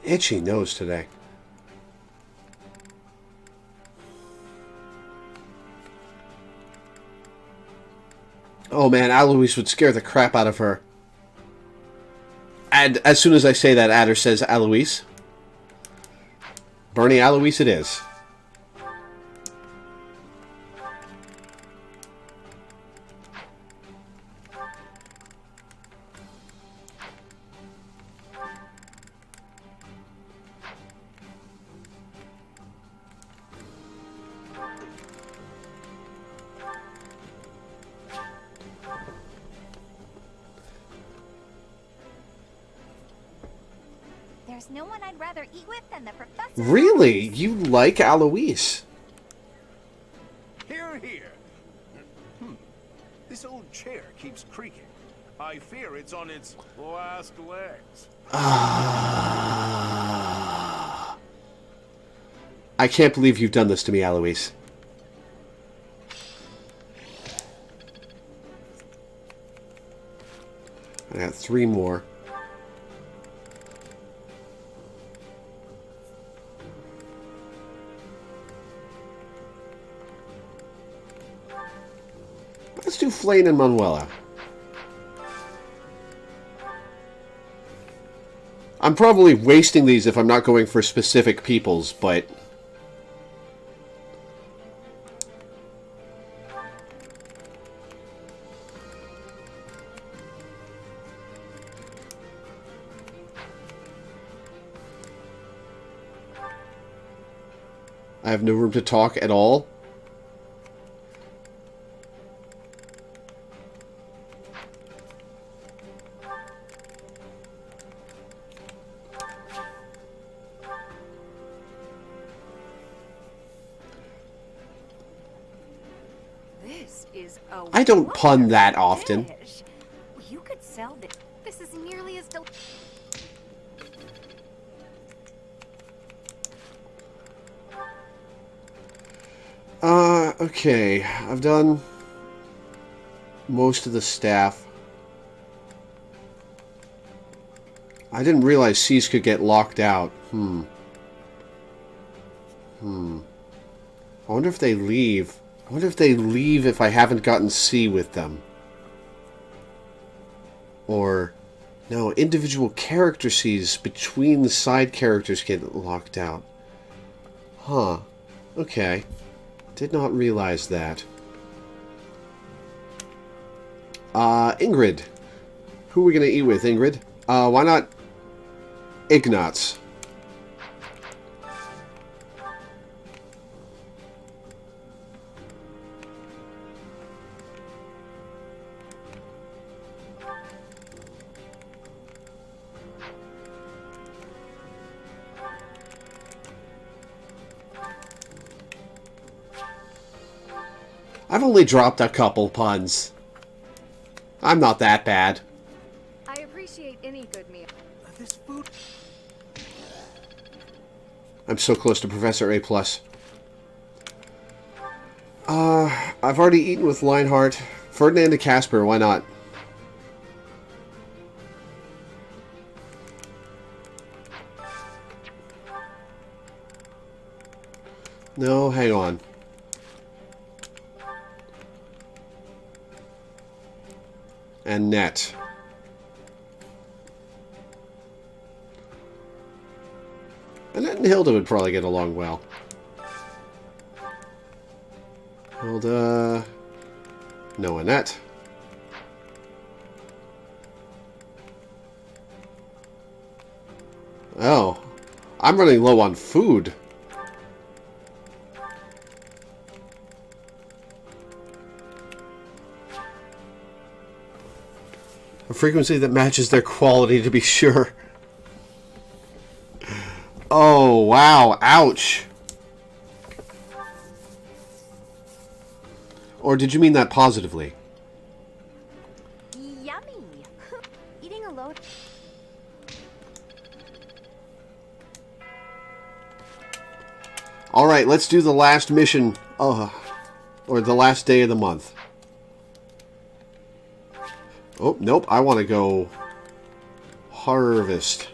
Itchy nose today. Oh man, Alois would scare the crap out of her. And as soon as I say that, Adder says Alois. Bernie Alois it is. There's no one I'd rather eat with than the professor. Really? You like Alois? Hear, hear. This old chair keeps creaking. I fear it's on its last legs. I can't believe you've done this to me, Alois. I got 3 more. Let's do Flane and Manuela. I'm probably wasting these if I'm not going for specific peoples, but... I have no room to talk at all. I don't pun that often. You could sell this. This is nearly as Okay. I've done most of the staff. I didn't realize C's could get locked out. I wonder if they leave. I wonder if they leave if I haven't gotten C with them. Or, no, individual character C's between the side characters get locked out. Huh. Okay. Did not realize that. Ingrid. Who are we going to eat with, Ingrid? Why not Ignatz? I've only dropped a couple puns. I'm not that bad. I appreciate any good meal. This food... I'm so close to Professor A+. I've already eaten with Lionheart. Ferdinand and Casper, why not? No, hang on. And Net. Annette and Hilda would probably get along well. Hilda... No, Annette. Oh. I'm running low on food. A frequency that matches their quality, to be sure. Oh, wow. Ouch. Or did you mean that positively? Yummy. Eating a load. Alright, let's do the last mission. Or the last day of the month. Oh, nope. I want to go harvest.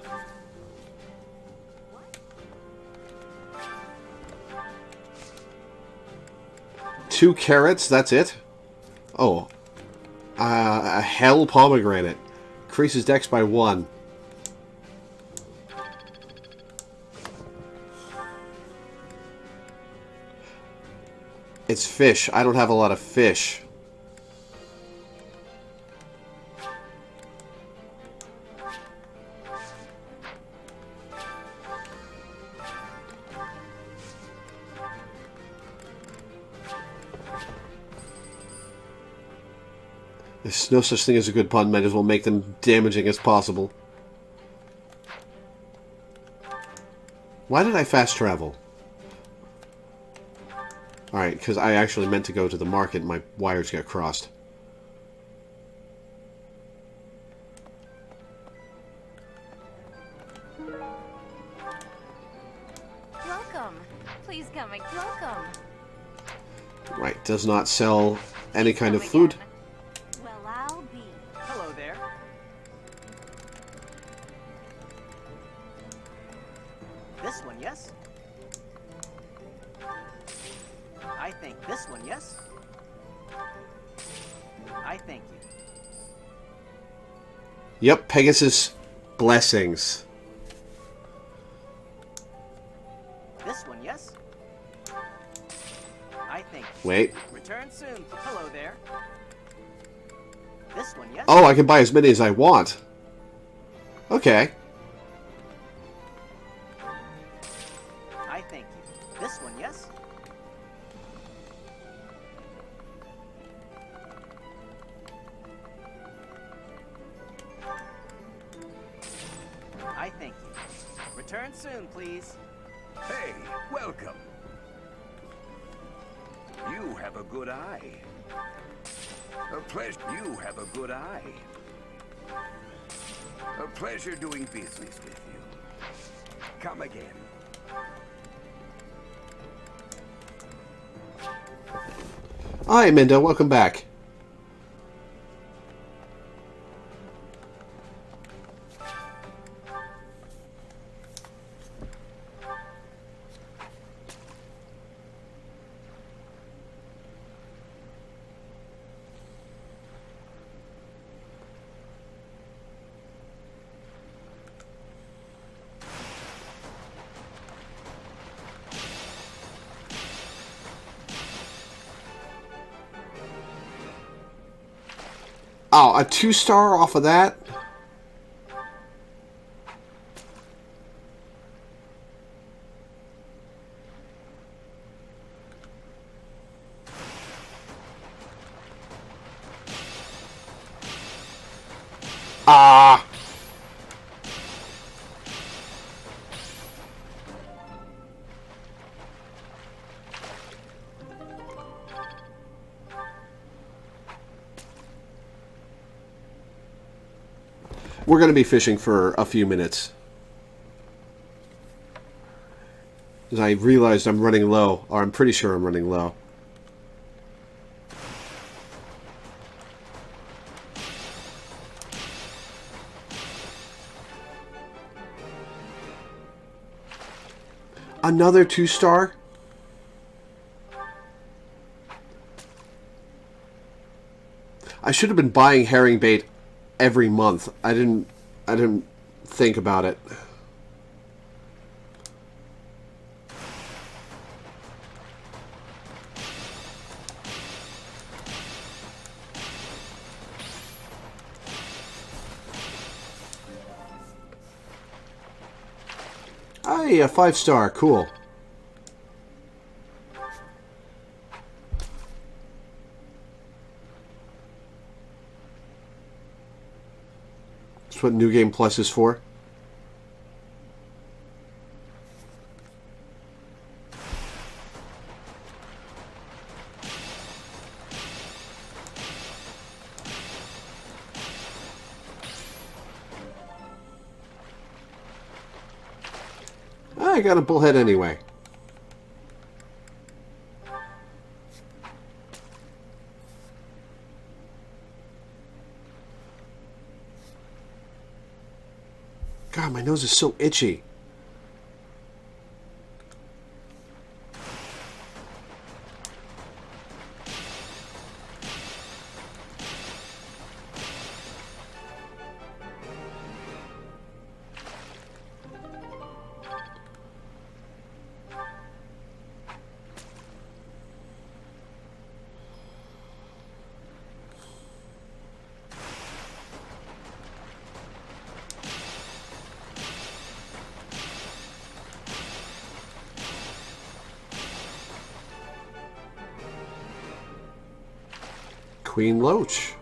Two carrots, that's it? Oh. A hell pomegranate. Increases dex by 1. It's fish. I don't have a lot of fish. There's no such thing as a good pun. Might as well make them damaging as possible. Why did I fast travel? Alright, because I actually meant to go to the market and my wires got crossed. Welcome. Please come and welcome. Right, does not sell any kind of food. Well, I'll be. Hello there. This one, yes? I think this one, yes? I thank you. Yep, Pegasus blessings. This one, yes? I think. Wait. Return soon. Hello there. This one, yes? Oh, I can buy as many as I want. Okay. I thank you. This one, yes? I thank you. Return soon, please. Hey, welcome. You have a good eye. A pleasure. You have a good eye. A pleasure doing business with you. Come again. Hi, Minda. Welcome back. Wow, a 2-star off of that? Ah! We're going to be fishing for a few minutes. As I realized I'm running low, or I'm pretty sure I'm running low. Another 2-star? I should have been buying herring bait every month. I didn't think about it. Hey, a 5-star, cool. That's what New Game Plus is for. I got a bullhead anyway. God, my nose is so itchy. Queen Loach.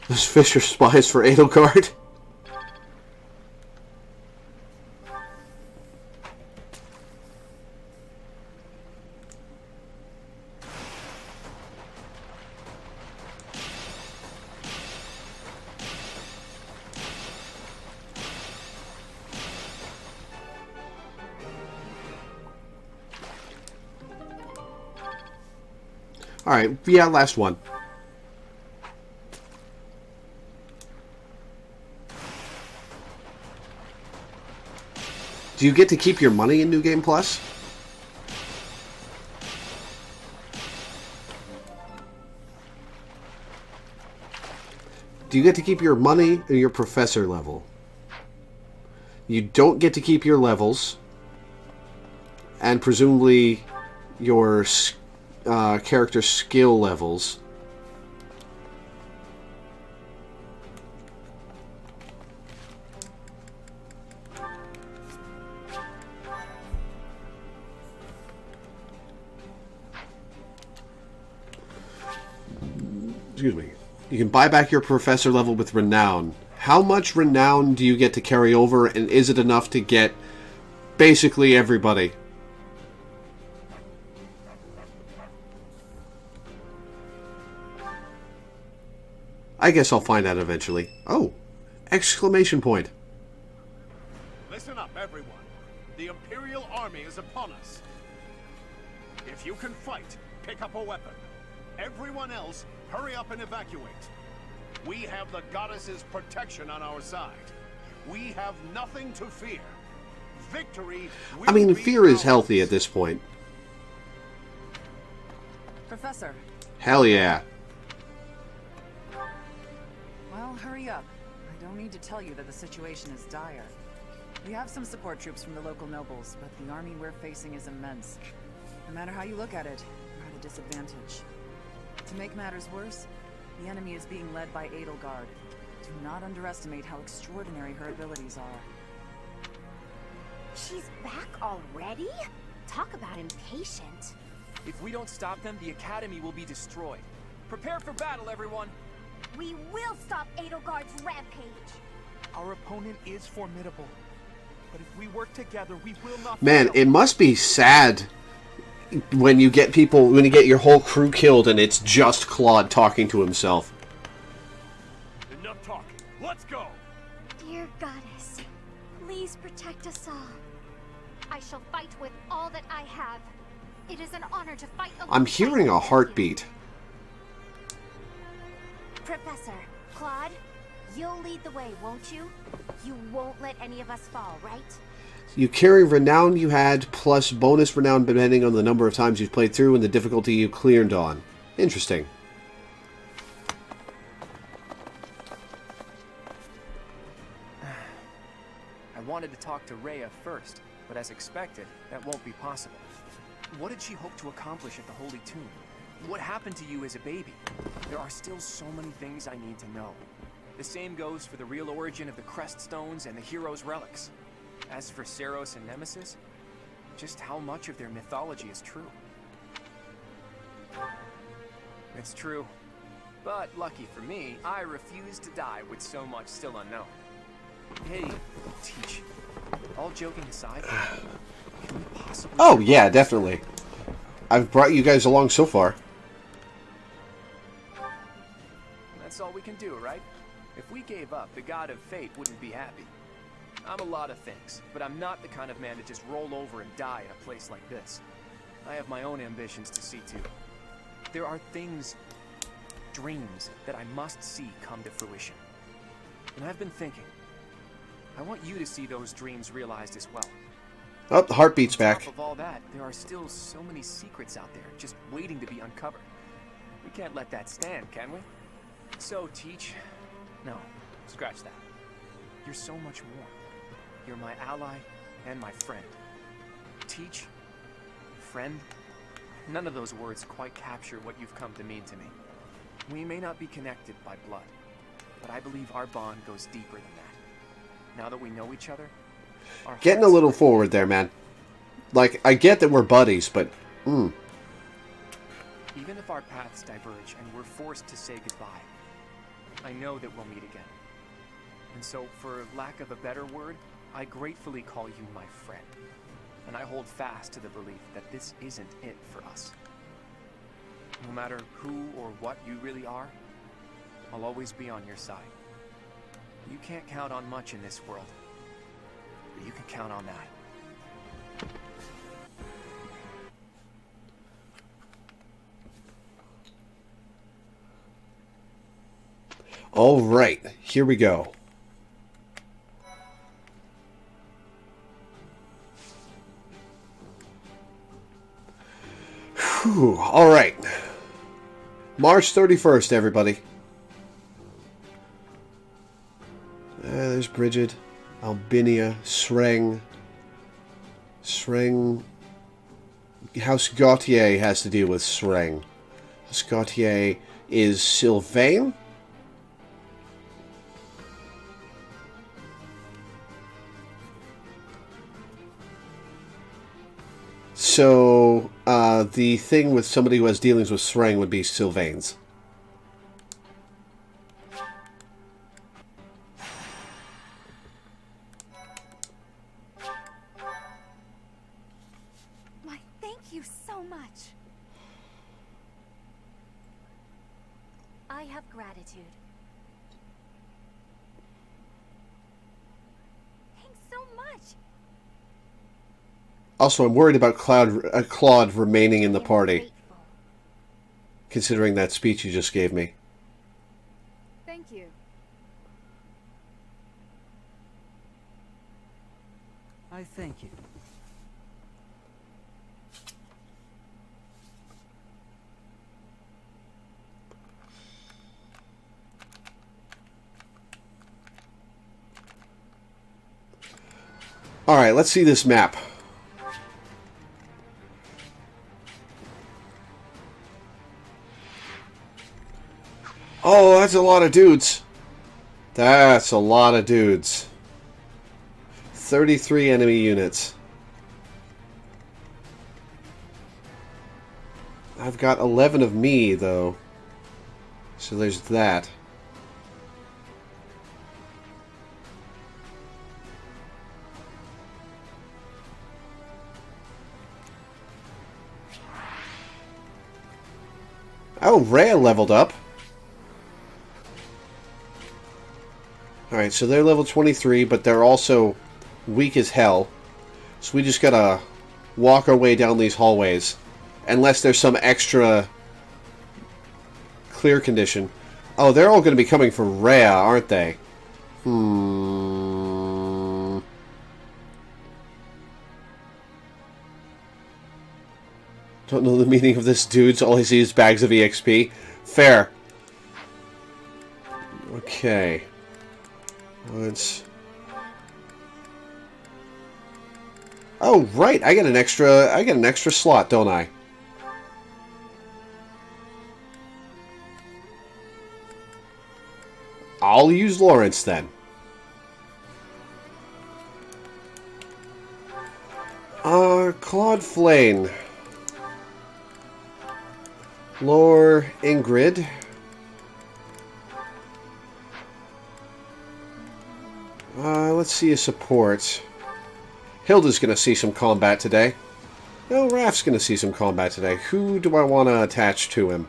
Those fish are spies for Edelgard. Alright, yeah, last one. Do you get to keep your money in New Game Plus? Do you get to keep your money or your professor level? You don't get to keep your levels. And presumably your character skill levels. Excuse me. You can buy back your professor level with renown. How much renown do you get to carry over, and is it enough to get basically everybody? I guess I'll find out eventually. Oh! Exclamation point. Listen up, everyone. The Imperial Army is upon us. If you can fight, pick up a weapon. Everyone else, hurry up and evacuate. We have the goddess's protection on our side. We have nothing to fear. Victory will I mean, be fear is ours. healthy at this point. Professor. Hell yeah. Well, hurry up. I don't need to tell you that the situation is dire. We have some support troops from the local nobles, but the army we're facing is immense. No matter how you look at it, we're at a disadvantage. To make matters worse, the enemy is being led by Edelgard. Do not underestimate how extraordinary her abilities are. She's back already? Talk about impatient. If we don't stop them, the Academy will be destroyed. Prepare for battle, everyone! We will stop Edelgard's rampage! Our opponent is formidable. But if we work together, we will not Man, fail. it must be sad when you get your whole crew killed and it's just Claude talking to himself. Enough talking. Let's go! Dear Goddess, please protect us all. I shall fight with all that I have. It is an honor to fight alongside I'm hearing a heartbeat. Professor, Claude, you'll lead the way, won't you? You won't let any of us fall, right? You carry renown you had, plus bonus renown depending on the number of times you've played through and the difficulty you cleared on. Interesting. I wanted to talk to Rhea first, but as expected, that won't be possible. What did she hope to accomplish at the Holy Tomb? What happened to you as a baby? There are still so many things I need to know. The same goes for the real origin of the Crest Stones and the Hero's Relics. As for Seros and Nemesis, just how much of their mythology is true? It's true. But lucky for me, I refuse to die with so much still unknown. Hey, Teach. All joking aside, can we possibly... Oh, yeah, definitely. I've brought you guys along so far. That's all we can do, right? If we gave up, the God of Fate wouldn't be happy. I'm a lot of things, but I'm not the kind of man to just roll over and die in a place like this. I have my own ambitions to see to. There are things, dreams, that I must see come to fruition. And I've been thinking, I want you to see those dreams realized as well. Oh, the heartbeat's On back. top of all that, there are still so many secrets out there, just waiting to be uncovered. We can't let that stand, can we? So, Teach... No, scratch that. You're so much more. You're my ally and my friend. Teach? Friend? None of those words quite capture what you've come to mean to me. We may not be connected by blood, but I believe our bond goes deeper than that. Now that we know each other, our Getting a little forward there, man. Like, I get that we're buddies, but... Even if our paths diverge and we're forced to say goodbye, I know that we'll meet again. And so, for lack of a better word, I gratefully call you my friend. And I hold fast to the belief that this isn't it for us. No matter who or what you really are, I'll always be on your side. You can't count on much in this world, but you can count on that. All right, here we go. Whew, all right. March 31st, everybody. There's Bridget, Albinia, Sreng. House Gautier has to deal with Sreng. House Gautier is Sylvain? So, the thing with somebody who has dealings with Sreng would be Sylvain's. Why, thank you so much. I have gratitude. Thanks so much. Also, I'm worried about Claude remaining in the party, considering that speech you just gave me. Thank you. I thank you. Whew. Alright, let's see this map. Oh, that's a lot of dudes. That's a lot of dudes. 33 enemy units. I've got 11 of me, though. So there's that. Oh, Rhea leveled up. Alright, so they're level 23, but they're also weak as hell. So we just gotta walk our way down these hallways. Unless there's some extra clear condition. Oh, they're all going to be coming for Rhea, aren't they? Don't know the meaning of this, dudes. All I see is bags of EXP. Fair. Okay. Let's... Oh, right. I get an extra slot, don't I? I'll use Lawrence then. Claude Flane. Lore Ingrid. Let's see a support. Hilda's going to see some combat today. No, Raph's going to see some combat today. Who do I want to attach to him?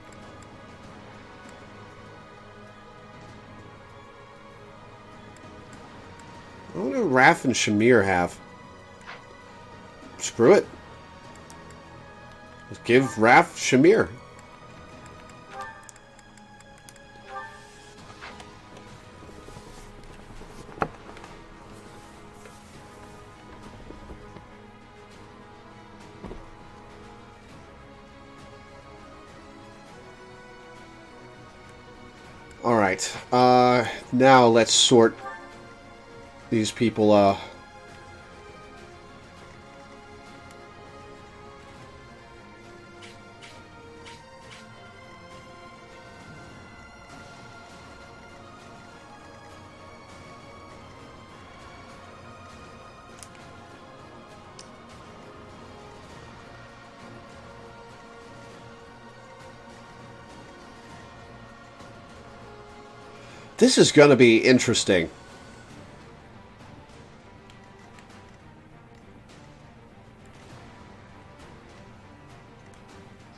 I wonder what Raph and Shamir have. Screw it. Let's give Raph Shamir. Alright, now let's sort these people, This is going to be interesting.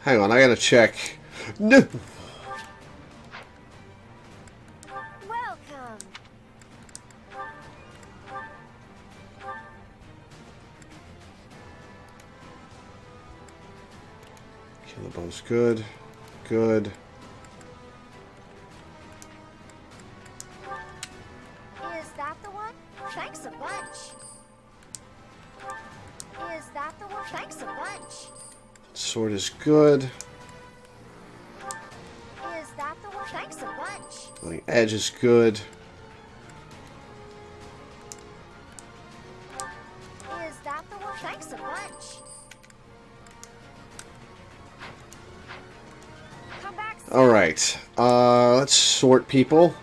Hang on, I gotta check. No! Welcome. Killer Bow's good. Good. Is that the one? Thanks a bunch. Is that the one? Thanks a bunch. Sword is good. Is that the one? Thanks a bunch. The edge is good. Is that the one? Thanks a bunch. Come back. Alright, let's sort people.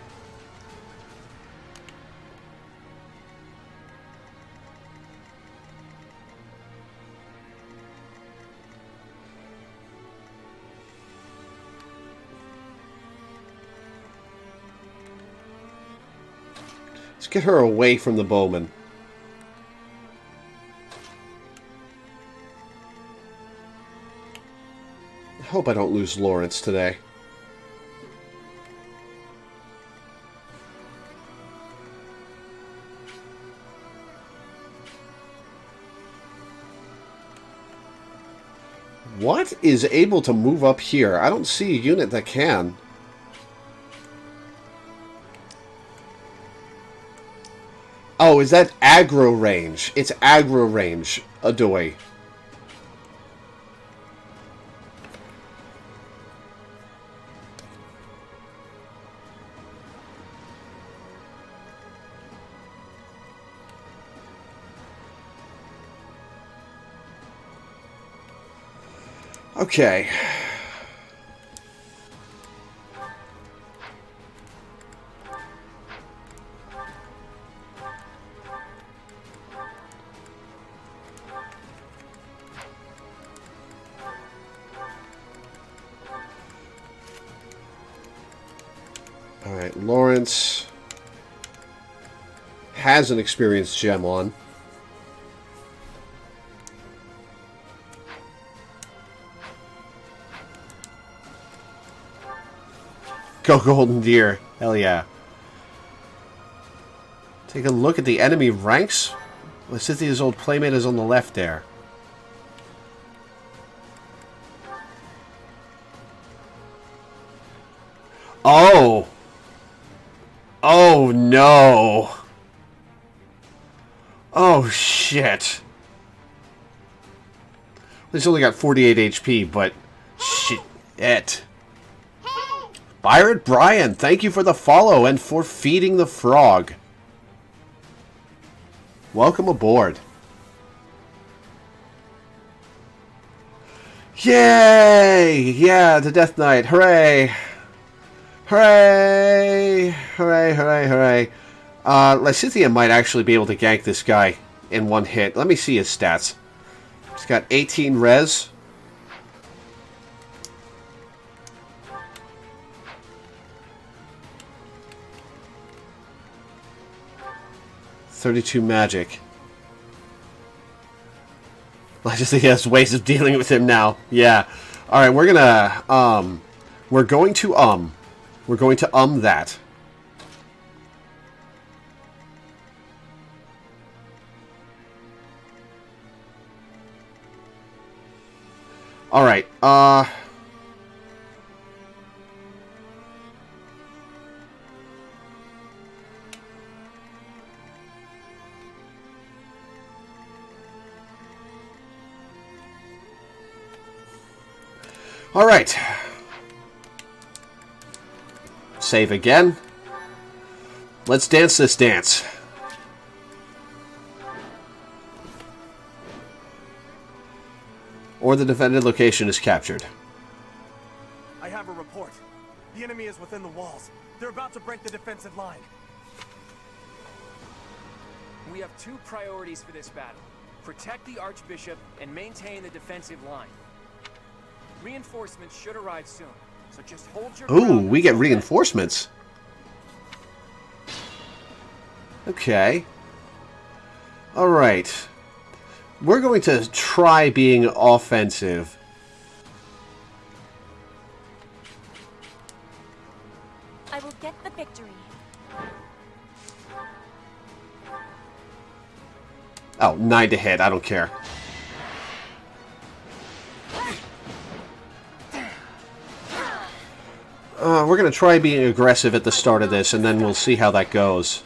Let's get her away from the bowman. I hope I don't lose Lawrence today. What is able to move up here? I don't see a unit that can. Oh, is that aggro range? It's aggro range, Adoy. Okay. Alright, Lawrence has an experienced gem on. Go Golden Deer. Hell yeah. Take a look at the enemy ranks. Lysithia's old playmate is on the left there. Oh! Oh no! Oh shit. He's only got 48 HP, but shit. Byron Bryan, thank you for the follow and for feeding the frog. Welcome aboard. Yay! Yeah, the Death Knight. Hooray! Hooray! Hooray, hooray, hooray. Lysithia might actually be able to gank this guy in one hit. Let me see his stats. He's got 18 res. .32 magic. I just think he has ways of dealing with him now. Yeah. Alright, we're gonna, we're going to that. Alright, Alright. Save again. Let's dance this dance. Or the defended location is captured. I have a report. The enemy is within the walls. They're about to break the defensive line. We have two priorities for this battle. Protect the Archbishop and maintain the defensive line. Reinforcements should arrive soon, so just hold your Ooh, ground we get until then. reinforcements. Okay. Alright. We're going to try being offensive. I will get the victory. Oh, 9 to hit. I don't care. We're going to try being aggressive at the start of this, and then we'll see how that goes.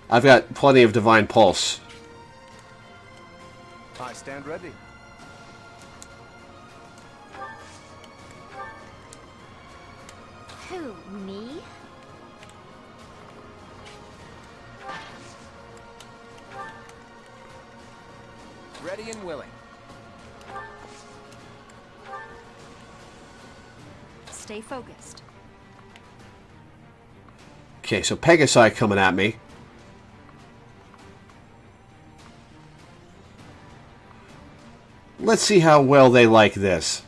I've got plenty of Divine Pulse. I stand ready. Who, me? Ready and willing. Stay focused. Okay, so Pegasi coming at me. Let's see how well they like this.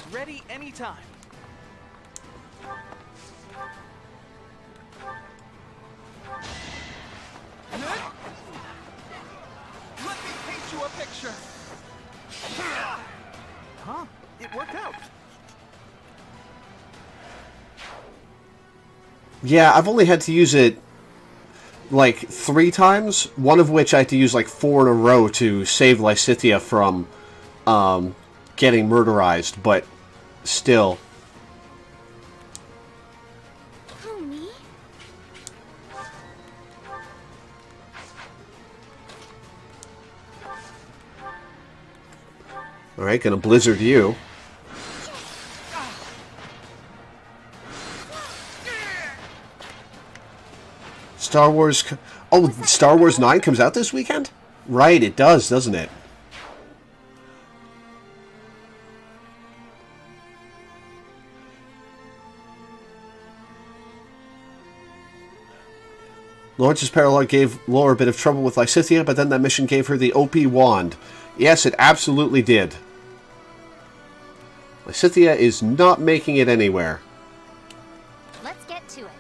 Ready anytime. Let me paint you a picture. Huh? It worked out. Yeah, I've only had to use it like 3 times, one of which I had to use like 4 in a row to save Lysithia from getting murderized, but still. Who, me? Alright, gonna blizzard you. Star Wars... Oh, Star Wars 9 comes out this weekend? Right, it does, doesn't it? Lawrence's paralogue gave Lore a bit of trouble with Lysithea, but then that mission gave her the OP wand. Yes, it absolutely did. Lysithea is not making it anywhere. Let's get to it.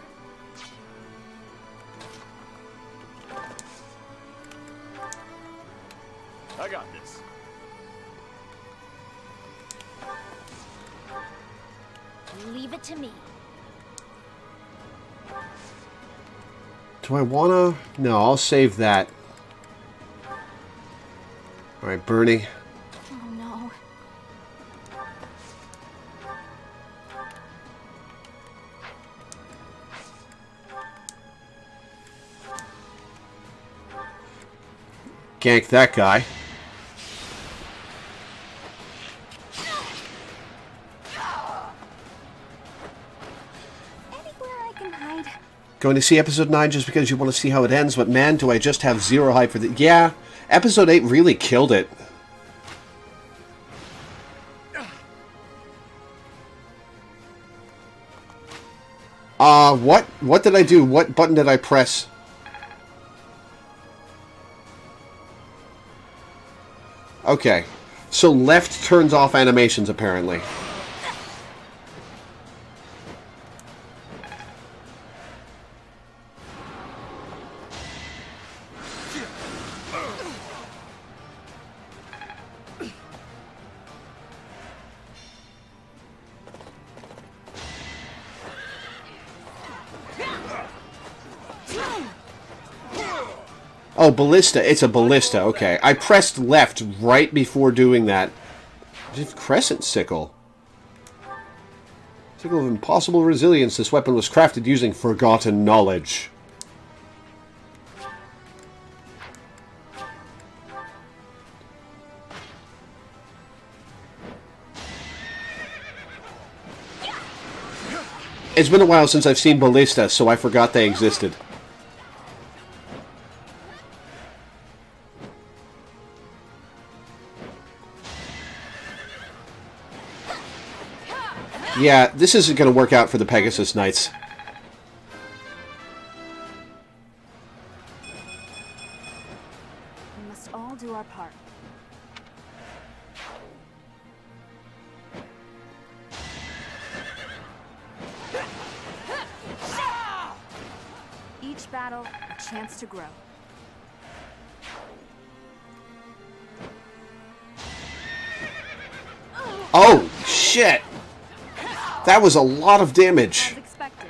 I got this. Leave it to me. Do I wanna? No, I'll save that. Alright, Bernie. Oh no. Gank that guy. Going to see episode 9 just because you want to see how it ends, but man, do I just have zero hype for the... Yeah, episode 8 really killed it. What did I do? What button did I press? Okay, so left turns off animations, apparently. Oh, ballista. It's a ballista. Okay. I pressed left right before doing that. Crescent sickle. Sickle of impossible resilience. This weapon was crafted using forgotten knowledge. It's been a while since I've seen ballista, so I forgot they existed. Yeah, this isn't going to work out for the Pegasus Knights. We must all do our part. Each battle, a chance to grow. Oh, shit! That was a lot of damage. As expected.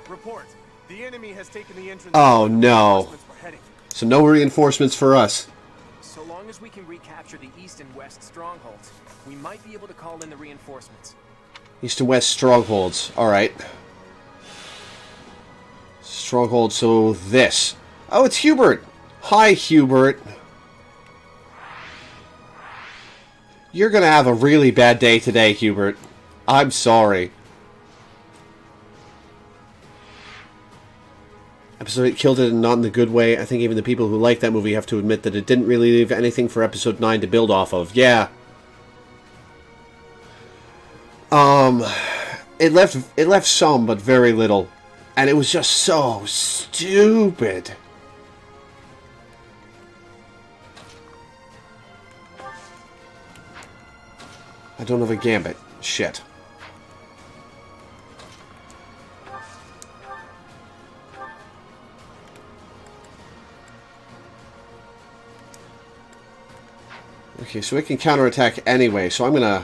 Report. The enemy has taken the entrance. Oh no. So no reinforcements for us. So long as we can recapture the east and west strongholds, we might be able to call in the reinforcements. East and west strongholds. Alright. Stronghold, so this. Oh, it's Hubert! Hi, Hubert. You're gonna have a really bad day today, Hubert. I'm sorry. Episode 8 killed it, and not in the good way. I think even the people who like that movie have to admit that it didn't really leave anything for episode 9 to build off of. Yeah. It left some, but very little. And it was just so stupid. I don't have a gambit. Shit. Okay, so it can counterattack anyway, so I'm gonna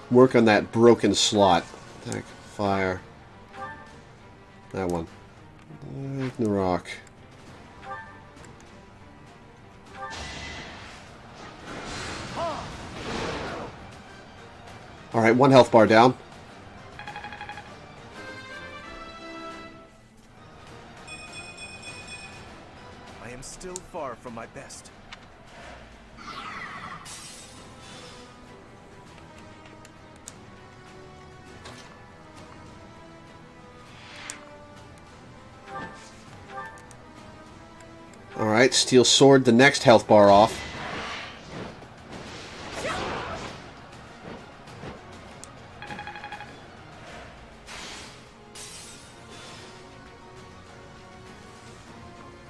work on that broken slot. Attack, fire. That one. Ragnarok. Alright, one health bar down. my best. Alright, steel sword, the next health bar off.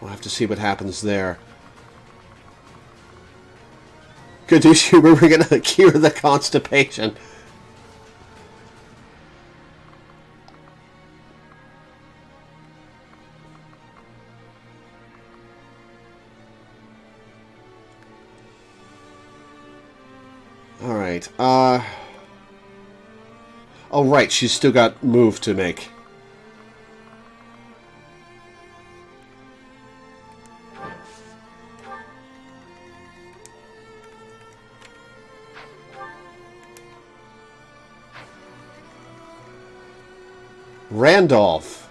We'll have to see what happens there. Good news, we're going to cure the constipation. Alright, oh right, she's still got move to make. Randolph.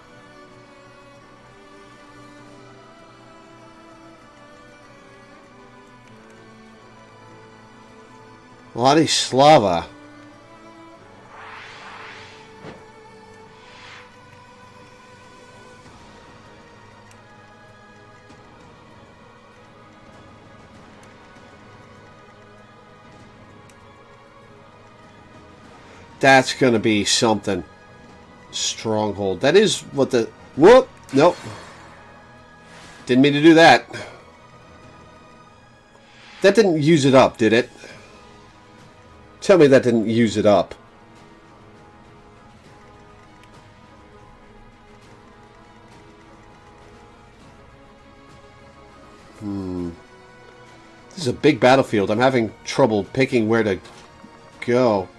Vladislava. That's gonna be something. Stronghold. That is what the... Whoop! Nope. Didn't mean to do that. That didn't use it up, did it? Tell me that didn't use it up. This is a big battlefield. I'm having trouble picking where to go.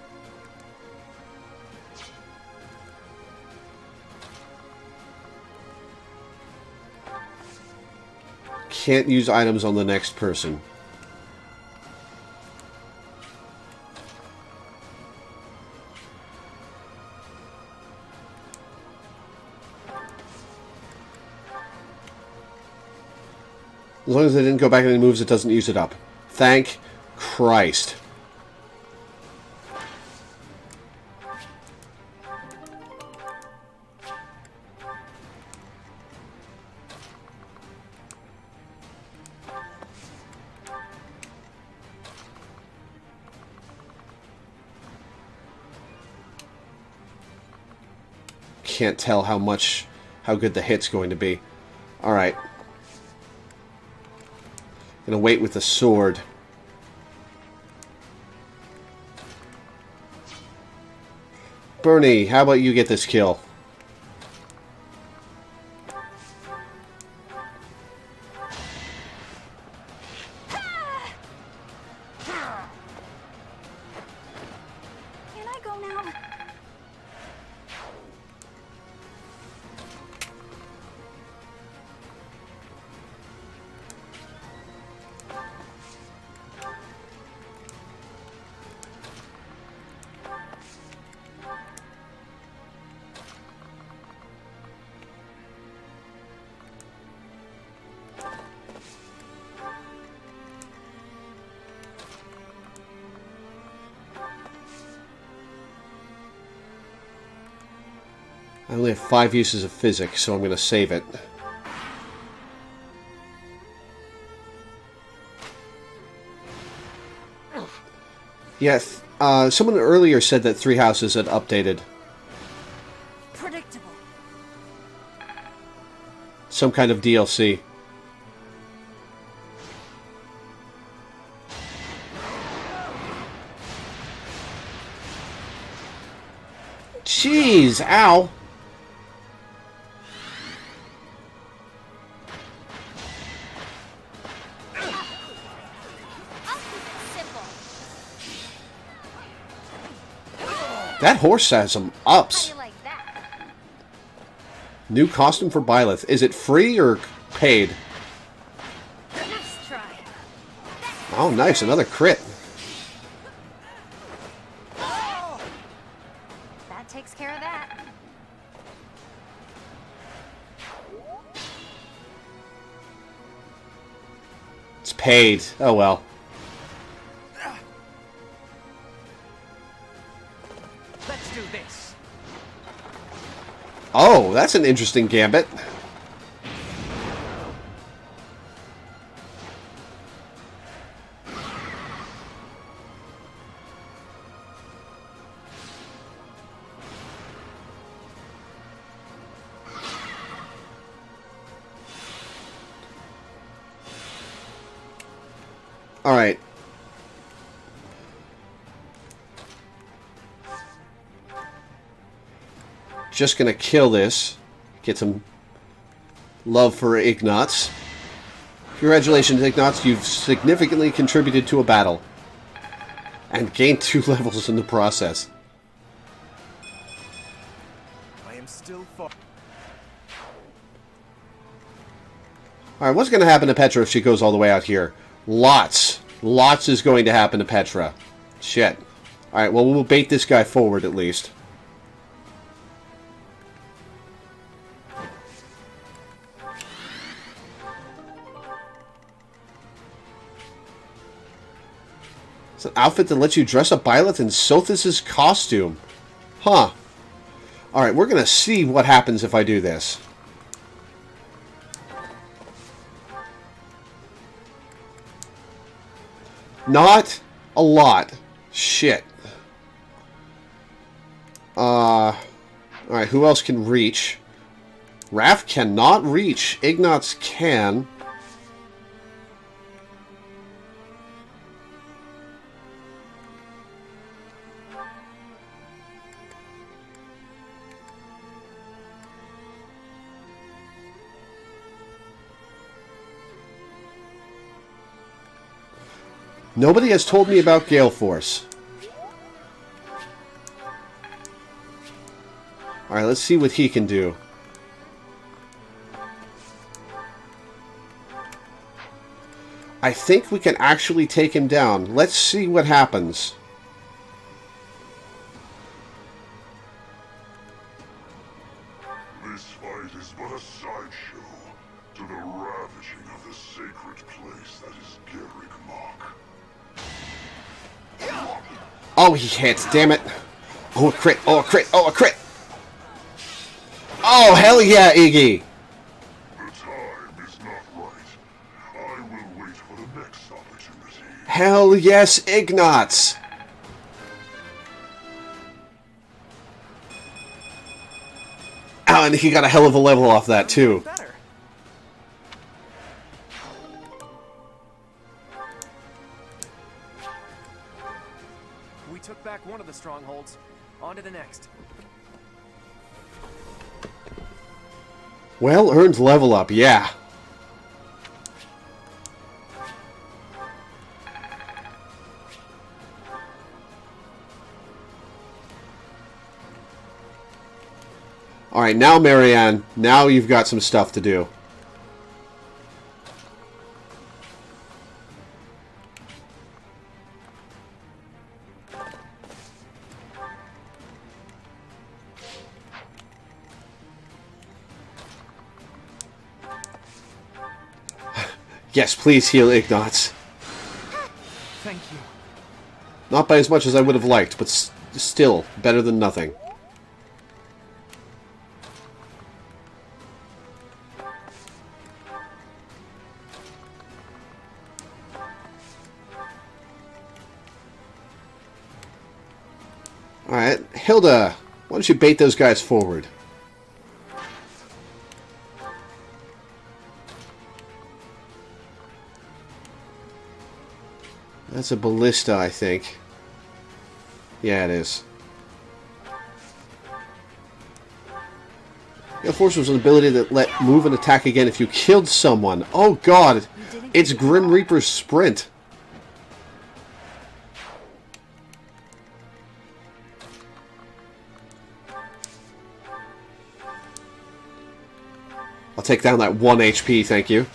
Can't use items on the next person. As long as they didn't go back any moves, it doesn't use it up. Thank Christ. Can't tell how good the hit's going to be. Alright. Gonna wait with the sword. Bernie, how about you get this kill? Can I go now? I only have 5 uses of physics, so I'm going to save it. Yes, someone earlier said that 3 Houses had updated. Predictable. Some kind of DLC. Jeez, ow! That horse has some ups. New costume for Byleth. Is it free or paid? Oh, nice. Another crit. That takes care of that. It's paid. Oh well. Let's do this. Oh, that's an interesting gambit. All right. Just gonna kill this. Get some love for Ignatz. Congratulations, Ignatz. You've significantly contributed to a battle. And gained 2 levels in the process. I am still far. Alright, what's gonna happen to Petra if she goes all the way out here? Lots. Lots is going to happen to Petra. Shit. Alright, well, we'll bait this guy forward at least. It's an outfit that lets you dress up Byleth in Sothis' costume. Huh. Alright, we're going to see what happens if I do this. Not a lot. Shit. Alright, who else can reach? Raph cannot reach. Ignatz can. Nobody has told me about Gale Force. Alright, let's see what he can do. I think we can actually take him down. Let's see what happens. This fight is but a sideshow to the ravaging of the sacred place that is Garrick Mach. Oh, he hits. Damn it. Oh, a crit. Oh, a crit. Oh, a crit. Oh, hell yeah, Iggy. The time is not right. I will wait for the next opportunity. Hell yes, Ignatz. Oh, and he got a hell of a level off that, too. We took back one of the strongholds. On to the next. Well earned level up, yeah. Alright, now Marianne, now you've got some stuff to do. Yes, please heal Ignatz. Thank you. Not by as much as I would have liked, but still, better than nothing. Alright, Hilda, why don't you bait those guys forward? That's a ballista, I think. Yeah, it is. Gale Force was an ability that let move and attack again if you killed someone. Oh god! It's Grim Reaper's Sprint. I'll take down that 1 HP, thank you.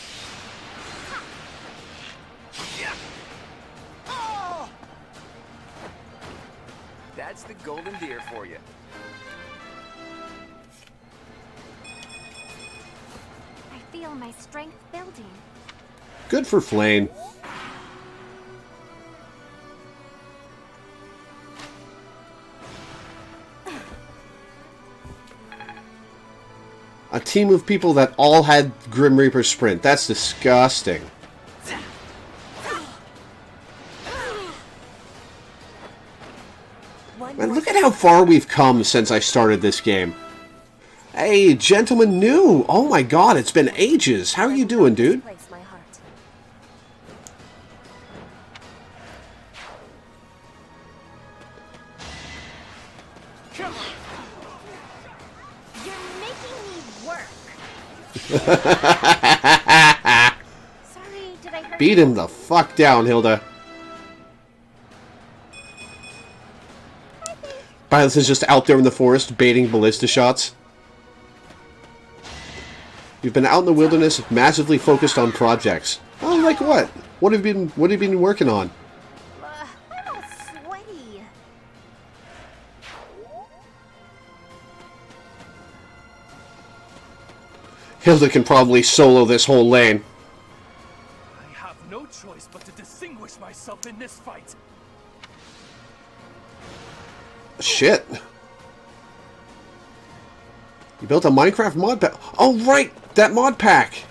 That's the golden deer for you. I feel my strength building. Good for Flane. A team of people that all had Grim Reaper sprint. That's disgusting. Man, look at how far we've come since I started this game. Hey, Gentleman New! Oh my god, it's been ages! How are you doing, dude? Beat him the fuck down, Hilda. Byleth is just out there in the forest baiting ballista shots. You've been out in the wilderness, massively focused on projects. Oh, like what? What have you been working on? I'm all sweaty. Hilda can probably solo this whole lane. I have no choice but to distinguish myself in this fight. Shit. You built a Minecraft mod pack. Oh, right! That mod pack!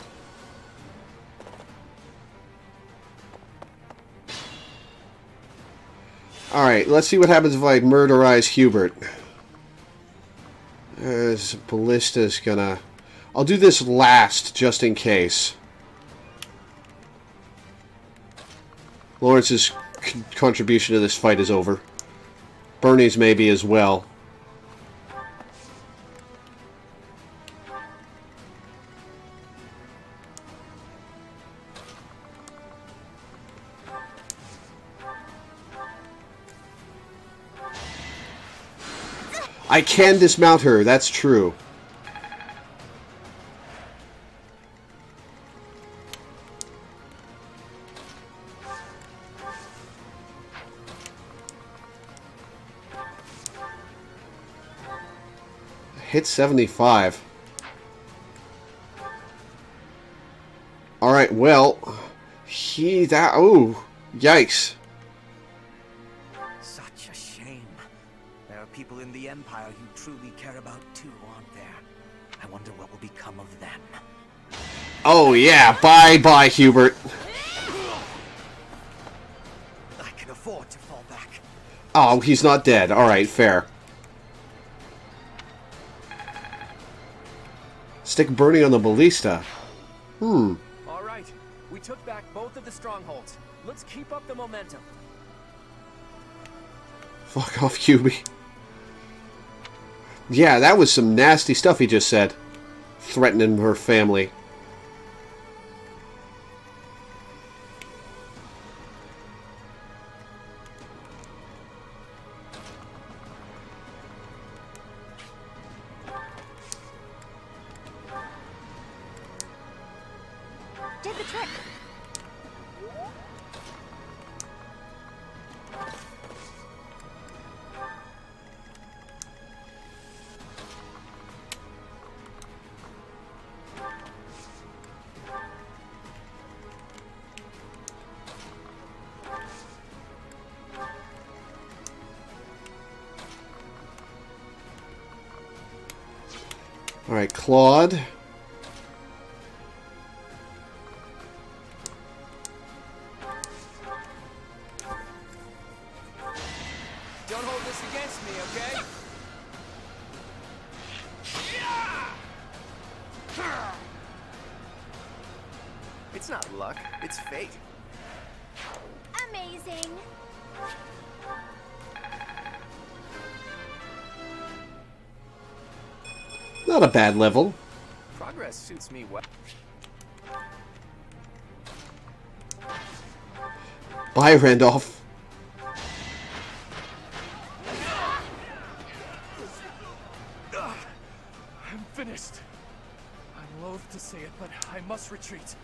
Alright, let's see what happens if I murderize Hubert. Ballista's gonna... I'll do this last, just in case. Lawrence's contribution to this fight is over. Bernie's maybe as well. I can dismount her, that's true. Hit 75. Alright, well... Oh! Yikes. Such a shame. There are people in the Empire you truly care about too, aren't there? I wonder what will become of them. Oh yeah, bye-bye, Hubert. I can afford to fall back. Oh, he's not dead. Alright, fair. Stick Bernie on the ballista. All right, we took back both of the strongholds. Let's keep up the momentum. Fuck off, Hubie. Yeah, that was some nasty stuff he just said. Threatening her family. Did the trick. Alright, Claude. Don't hold this against me, okay? It's not luck, it's fate. Amazing. Not a bad level. Progress suits me well. Bye, Randolph. I'm finished. I'm loath to say it, but I must retreat.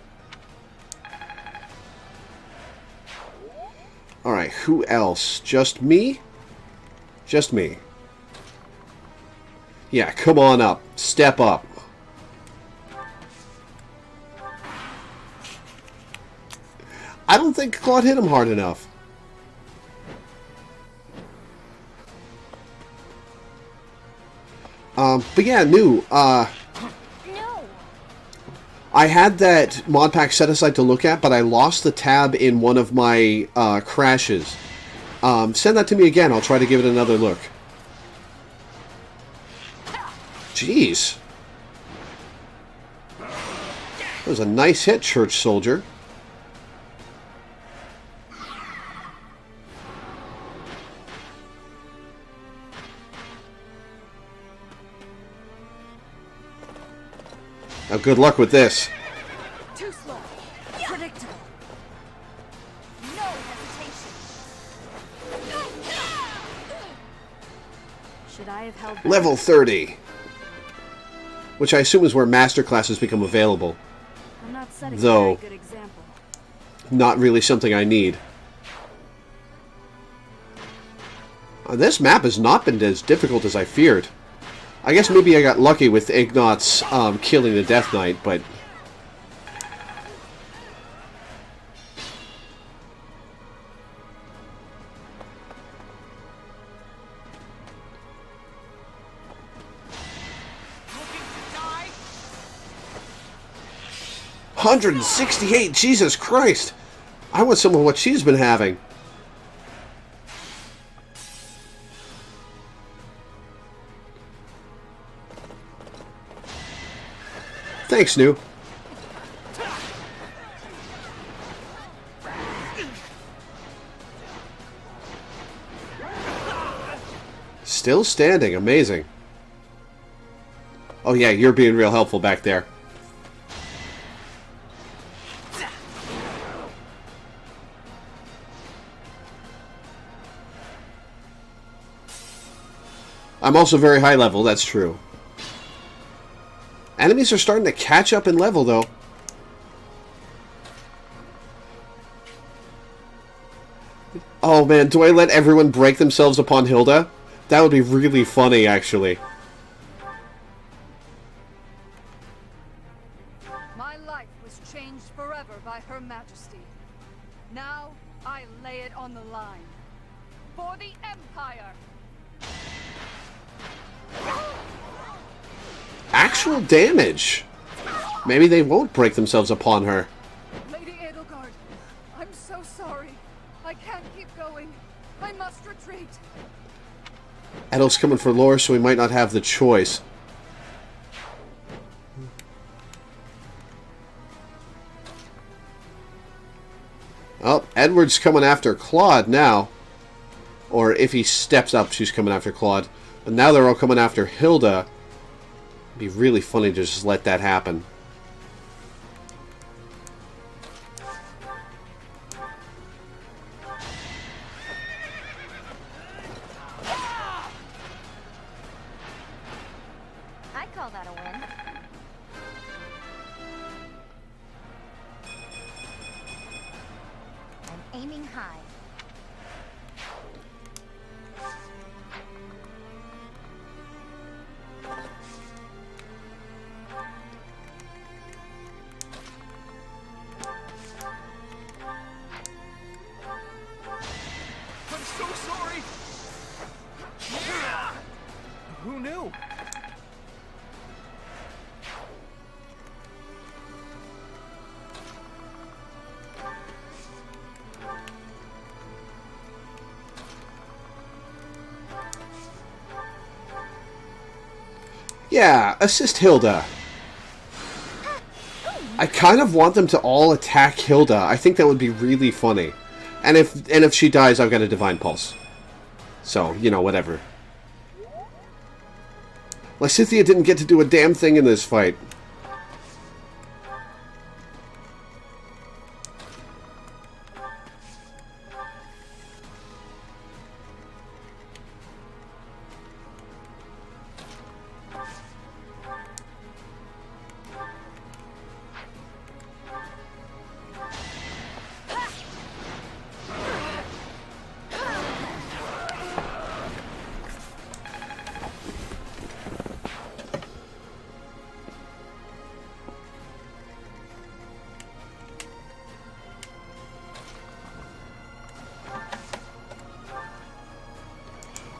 Alright, who else? Just me? Just me. Yeah, come on up. Step up. I don't think Claude hit him hard enough. But yeah, New, I had that mod pack set aside to look at, but I lost the tab in one of my crashes. Send that to me again. I'll try to give it another look. Jeez. That was a nice hit, Church Soldier. Now, good luck with this. Too slow. Predictable. No hesitation. Should I have held back? Level 30. Which I assume is where master classes become available. I'm not setting Though, a very good example. not really something I need. This map has not been as difficult as I feared. I guess maybe I got lucky with Ignatz killing the Death Knight, but... $168, Jesus Christ! I want some of what she's been having. Thanks, New. Still standing. Amazing. Oh yeah, you're being real helpful back there. I'm also very high level, that's true. Enemies are starting to catch up in level, though. Oh man, do I let everyone break themselves upon Hilda? That would be really funny, actually. My life was changed forever by Her Majesty. Now, I lay it on the line. For the Empire! Actual damage. Maybe they won't break themselves upon her. Lady Edelgard, I'm so sorry. I can't keep going. I must retreat. Edel's coming for Lore, so we might not have the choice. Oh, Edward's coming after Claude now. Or if he steps up, she's coming after Claude. But now they're all coming after Hilda. It'd be really funny to just let that happen. I call that a win. I'm aiming high. I'm so sorry! Who knew? Yeah, assist Hilda. I kind of want them to all attack Hilda. I think that would be really funny. And if she dies, I've got a Divine Pulse. So, you know, whatever. Lysithea didn't get to do a damn thing in this fight.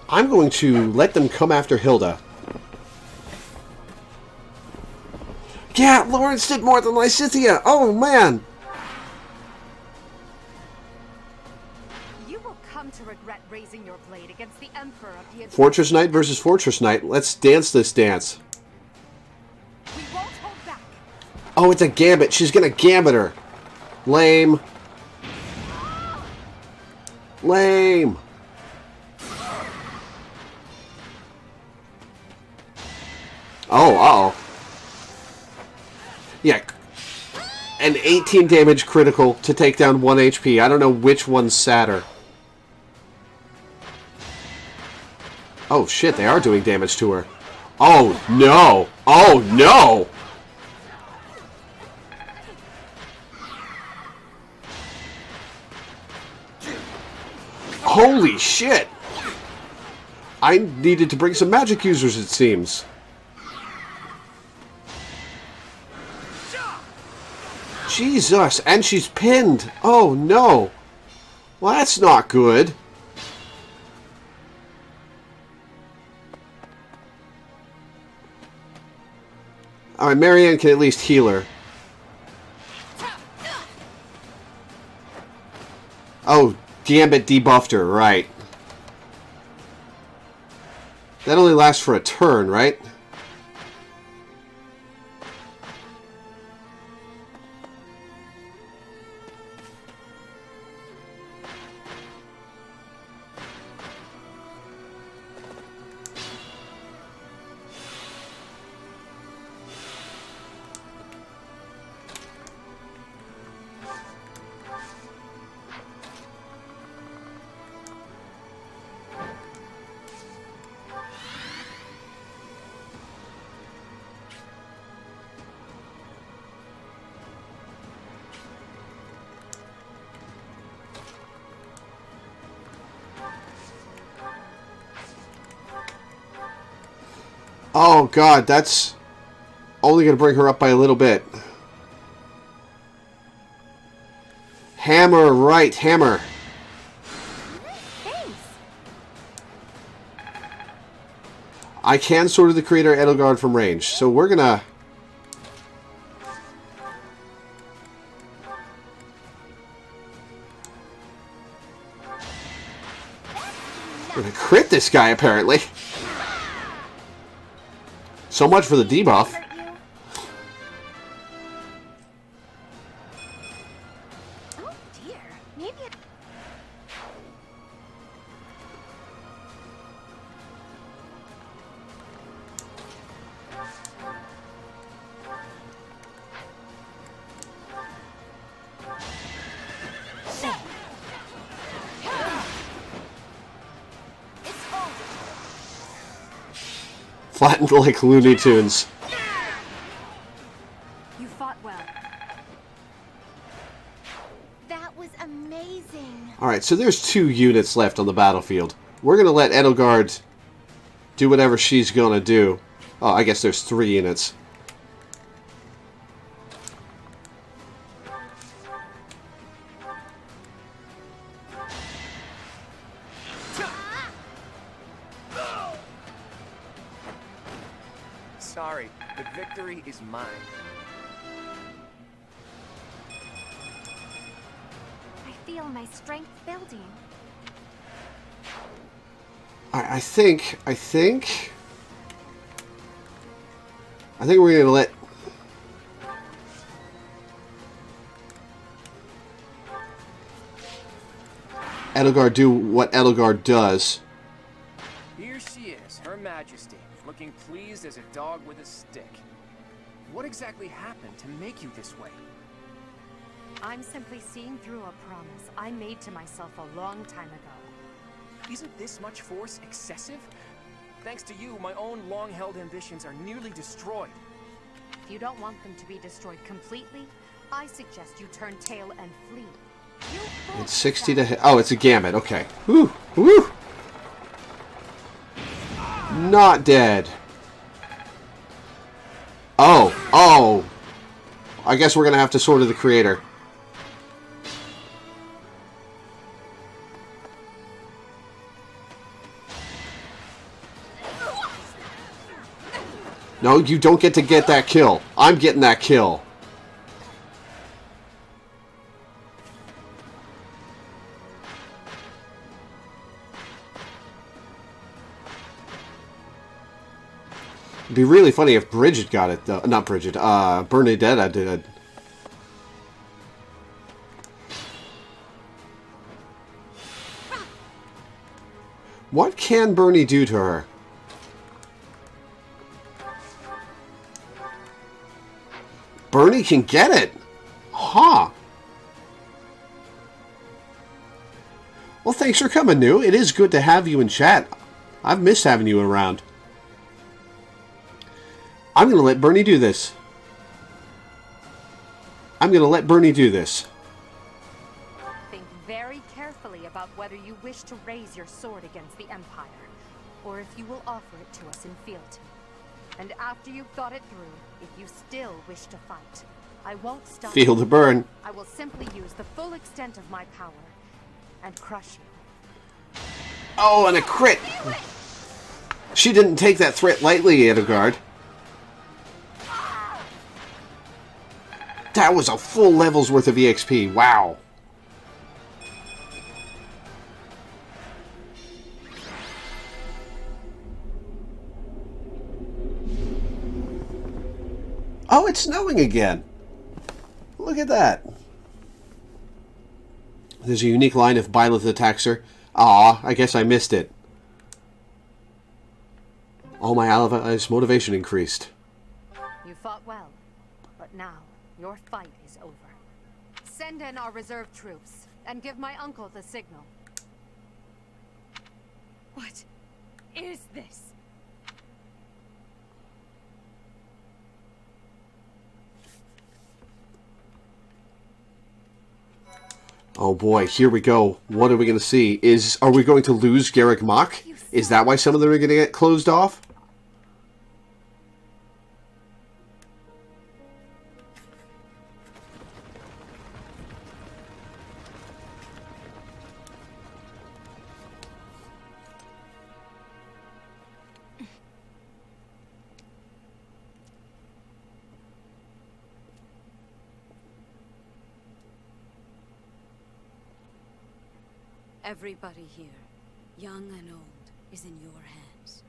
I'm going to let them come after Hilda. Yeah, Lawrence did more than Lysithea. Oh, man. You will come to regret raising your blade against the Emperor of the Fortress Knight versus Fortress Knight. Let's dance this dance. We won't hold back. Oh, it's a gambit. She's going to gambit her. Lame. Lame. Oh, uh-oh. Yeah. An 18 damage critical to take down 1 HP. I don't know which one's sadder. Oh, shit. They are doing damage to her. Oh, no. Oh, no. Holy shit. I needed to bring some magic users, it seems. Jesus, and she's pinned. Oh, no. Well, that's not good. Alright, Marianne can at least heal her. Oh, Gambit debuffed her, right. That only lasts for a turn, right? Oh god, that's only going to bring her up by a little bit. Hammer, right, hammer. Thanks. I can Sword of the Creator Edelgard from range, so we're gonna... We're gonna crit this guy, apparently. So much for the debuff. Oh dear. Maybe it... Flattened like Looney Tunes. You fought well. That was amazing. Alright, so there's 2 units left on the battlefield. We're gonna let Edelgard do whatever she's gonna do. Oh, I guess there's 3 units. Sorry, but victory is mine. I feel my strength building. I think we're gonna let Edelgard do what Edelgard does. Here she is, Her Majesty, looking pleased as a dog with a stick. What exactly happened to make you this way? I'm simply seeing through a promise I made to myself a long time ago. Isn't this much force excessive? Thanks to you, my own long-held ambitions are nearly destroyed. If you don't want them to be destroyed completely, I suggest you turn tail and flee. It's 60 to hit. Oh, it's a gambit. Okay. Woo! Woo! Not dead. Oh. Oh. I guess we're going to have to Sword of the Creator. No, you don't get to get that kill. I'm getting that kill. It'd be really funny if Bridget got it, though. Not Bridget, Bernadette did. What can Bernie do to her? Bernie can get it. Huh. Well, thanks for coming, New. It is good to have you in chat. I've missed having you around. I'm going to let Bernie do this. Think very carefully about whether you wish to raise your sword against the Empire, or if you will offer it to us in fealty. And after you've thought it through, if you still wish to fight, I won't stop. Feel the burn. I will simply use the full extent of my power and crush you. Oh, and a crit. She didn't take that threat lightly, Edelgard. That was a full level's worth of EXP. Wow. Oh, it's snowing again. Look at that. There's a unique line if Byleth attacks her. Aw, I guess I missed it. All my allies' motivation increased. You fought well, but now your fight is over. Send in our reserve troops and give my uncle the signal. What is this? Oh boy, here we go. What are we going to see? Are we going to lose Garrick Mach? Is that why some of them are going to get closed off? Everybody here, young and old, is in your hands.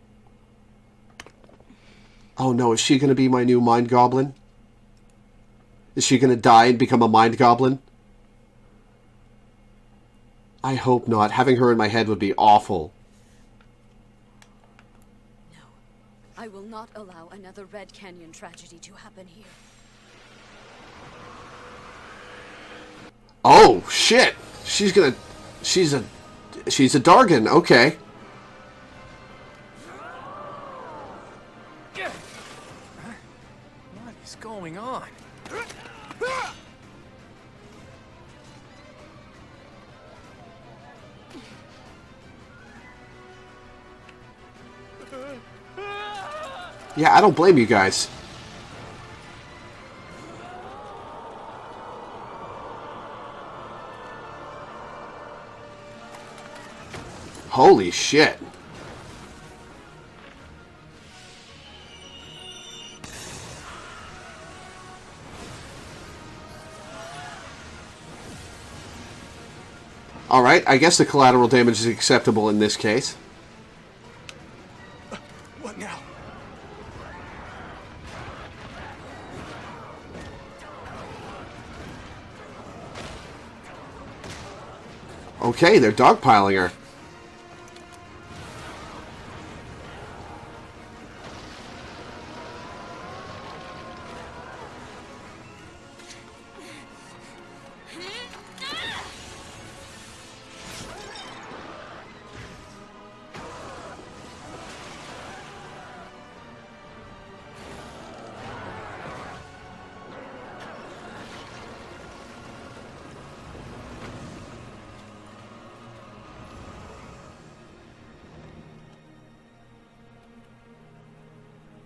Oh no, is she going to be my new mind goblin? Is she going to die and become a mind goblin? I hope not. Having her in my head would be awful. No, I will not allow another Red Canyon tragedy to happen here. Oh, shit! She's a Dargan, okay. What is going on? Yeah, I don't blame you guys. Holy shit. Alright, I guess the collateral damage is acceptable in this case. What now? Okay, they're dogpiling her.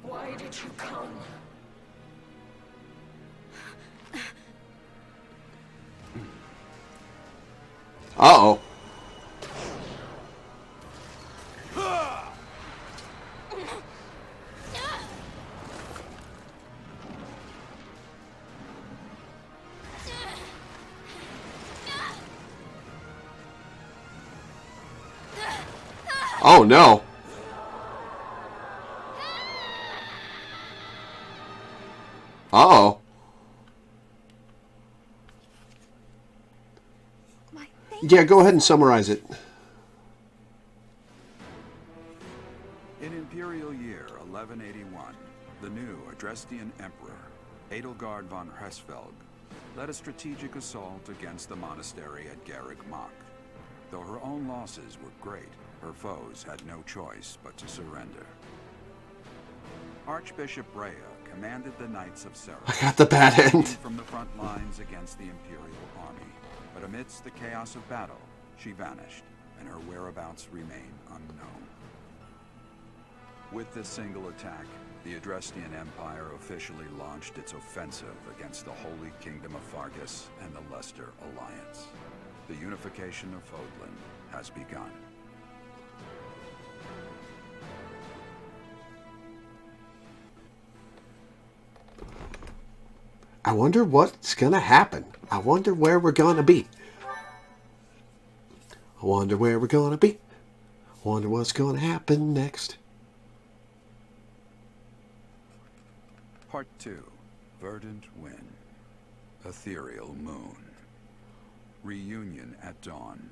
Why did you come? Uh-oh. Oh, no. Uh-oh. Yeah, go ahead and summarize it. In Imperial Year 1181, the new Adrestian Emperor, Edelgard von Hresfelg, led a strategic assault against the monastery at Garreg Mach. Though her own losses were great, her foes had no choice but to surrender. Archbishop Rhea commanded the Knights of Seraph. I got the bad end. From the front lines against the Imperial army. But amidst the chaos of battle, she vanished, and her whereabouts remain unknown. With this single attack, the Adrestian Empire officially launched its offensive against the Holy Kingdom of Fargus and the Leicester Alliance. The unification of Fodlan has begun. I wonder what's gonna happen. I wonder where we're gonna be. I wonder where we're gonna be. I wonder what's gonna happen next. Part 2. Verdant Wind. Ethereal Moon. Reunion at Dawn.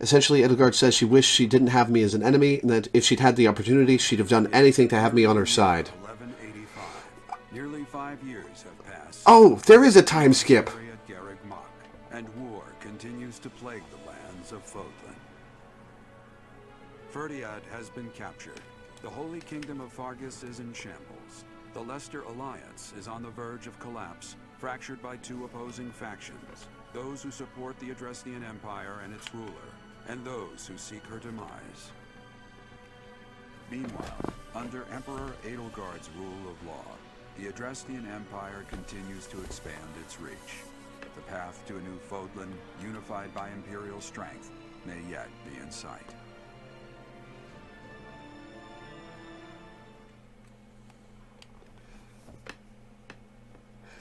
Essentially, Edelgard says she wished she didn't have me as an enemy, and that if she'd had the opportunity, she'd have done anything to have me on her side. 1185. Nearly 5 years have passed. Oh, there is a time skip. At Garreg Mach, and war continues to plague the lands of Fodlan. Ferdiad has been captured. The Holy Kingdom of Fargus is in shambles. The Leicester Alliance is on the verge of collapse, fractured by two opposing factions. Those who support the Adrestian Empire and its ruler, and those who seek her demise. Meanwhile, under Emperor Edelgard's rule of law, the Adrestian Empire continues to expand its reach. The path to a new Fodlan, unified by Imperial strength, may yet be in sight.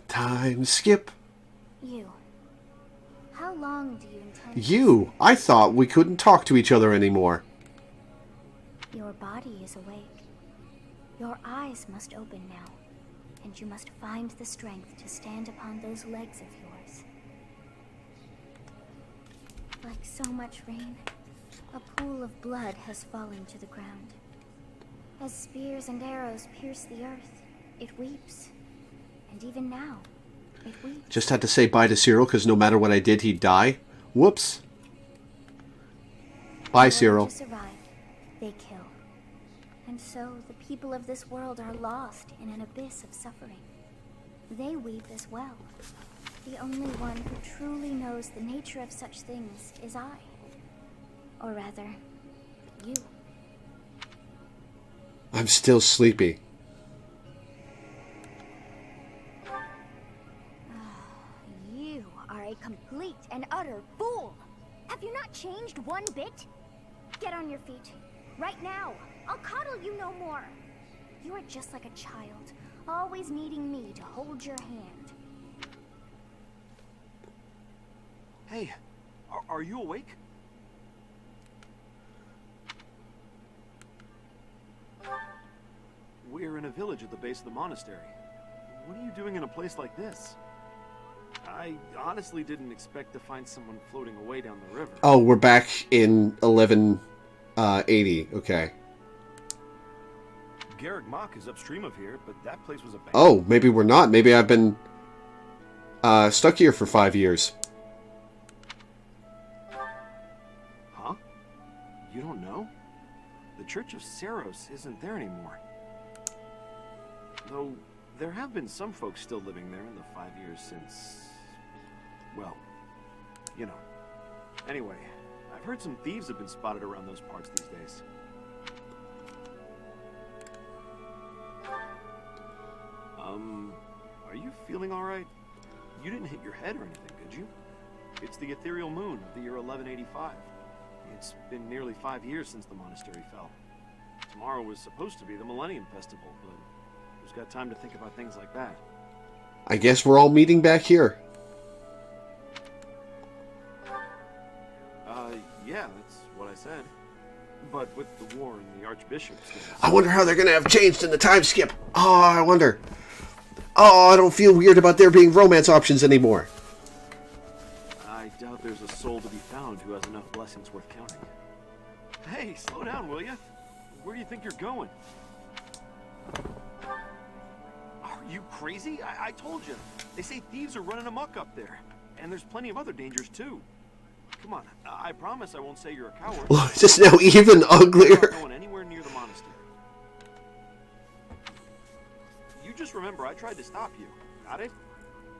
Time skip. You. How long do you intend? You. I thought we couldn't talk to each other anymore. Your body is awake. Your eyes must open now, and you must find the strength to stand upon those legs of yours. Like so much rain, a pool of blood has fallen to the ground. As spears and arrows pierce the earth, it weeps. And even now, it weeps. Just had to say bye to Cyril, because no matter what I did, he'd die. Whoops. Bye, Cyril. To survive, they kill. And so the people of this world are lost in an abyss of suffering. They weep as well. The only one who truly knows the nature of such things is I. Or rather, you. I'm still sleepy. You are a complete and utter fool! Have you not changed one bit? Get on your feet. Right now. I'll coddle you no more. You are just like a child, always needing me to hold your hand. Hey, are you awake? We're in a village at the base of the monastery. What are you doing in a place like this? I honestly didn't expect to find someone floating away down the river. Oh, we're back in 1180. Okay. Garreg Mach is upstream of here, but that place was abandoned. Oh, maybe we're not. Maybe I've been stuck here for 5 years. Huh? You don't know? The Church of Seros isn't there anymore. Though, there have been some folks still living there in the 5 years since... well, you know. Anyway, I've heard some thieves have been spotted around those parts these days. Are you feeling alright? You didn't hit your head or anything, did you? It's the ethereal moon of the year 1185. It's been nearly 5 years since the monastery fell. Tomorrow was supposed to be the Millennium Festival, but who's got time to think about things like that? I guess we're all meeting back here. Yeah, that's what I said. But with the war and the Archbishop's... I wonder how they're going to have changed in the time skip. Oh, I wonder. Oh, I don't feel weird about there being romance options anymore. I doubt there's a soul to be found who has enough blessings worth counting. Hey, slow down, will ya? Where do you think you're going? Are you crazy? I told you. They say thieves are running amok up there. And there's plenty of other dangers, too. Come on, I promise I won't say you're a coward. Look, it's just now even uglier. I'm not going anywhere near the monastery. You just remember I tried to stop you. Got it?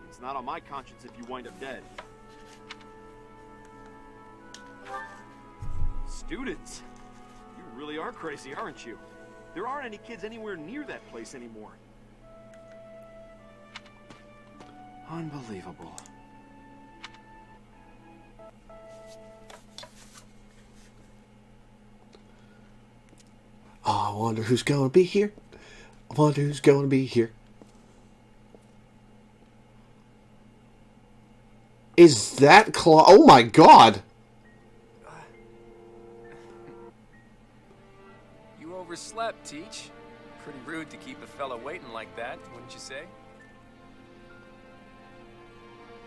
It's not on my conscience if you wind up dead. Students? You really are crazy, aren't you? There aren't any kids anywhere near that place anymore. Unbelievable. Oh, I wonder who's going to be here. I wonder who's going to be here. Is that Claw? Oh my god! You overslept, Teach. Pretty rude to keep a fella waiting like that, wouldn't you say?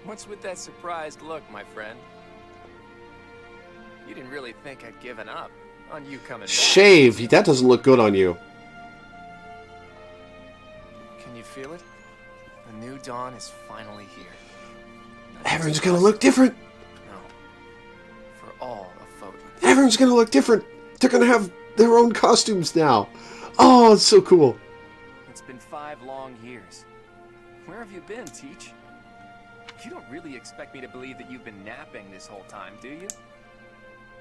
What's with that surprised look, my friend? You didn't really think I'd given up on you coming back. Shave! That doesn't look good on you. Can you feel it? The new dawn is finally here. Everyone's gonna look different. No. For all of Fodlan. Everyone's gonna look different. They're gonna have their own costumes now. Oh, it's so cool. It's been 5 long years. Where have you been, Teach? You don't really expect me to believe that you've been napping this whole time, do you?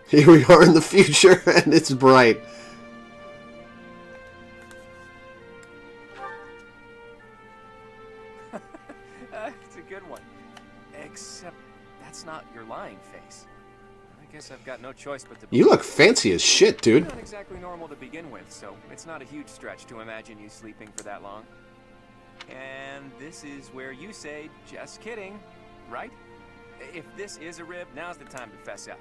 Here we are in the future, and it's bright. It's a good one. Except that's not your lying face. I guess I've got no choice but to... You look fancy as shit, dude. You're not exactly normal to begin with, so it's not a huge stretch to imagine you sleeping for that long. And this is where you say, just kidding, right? If this is a rib, now's the time to fess up.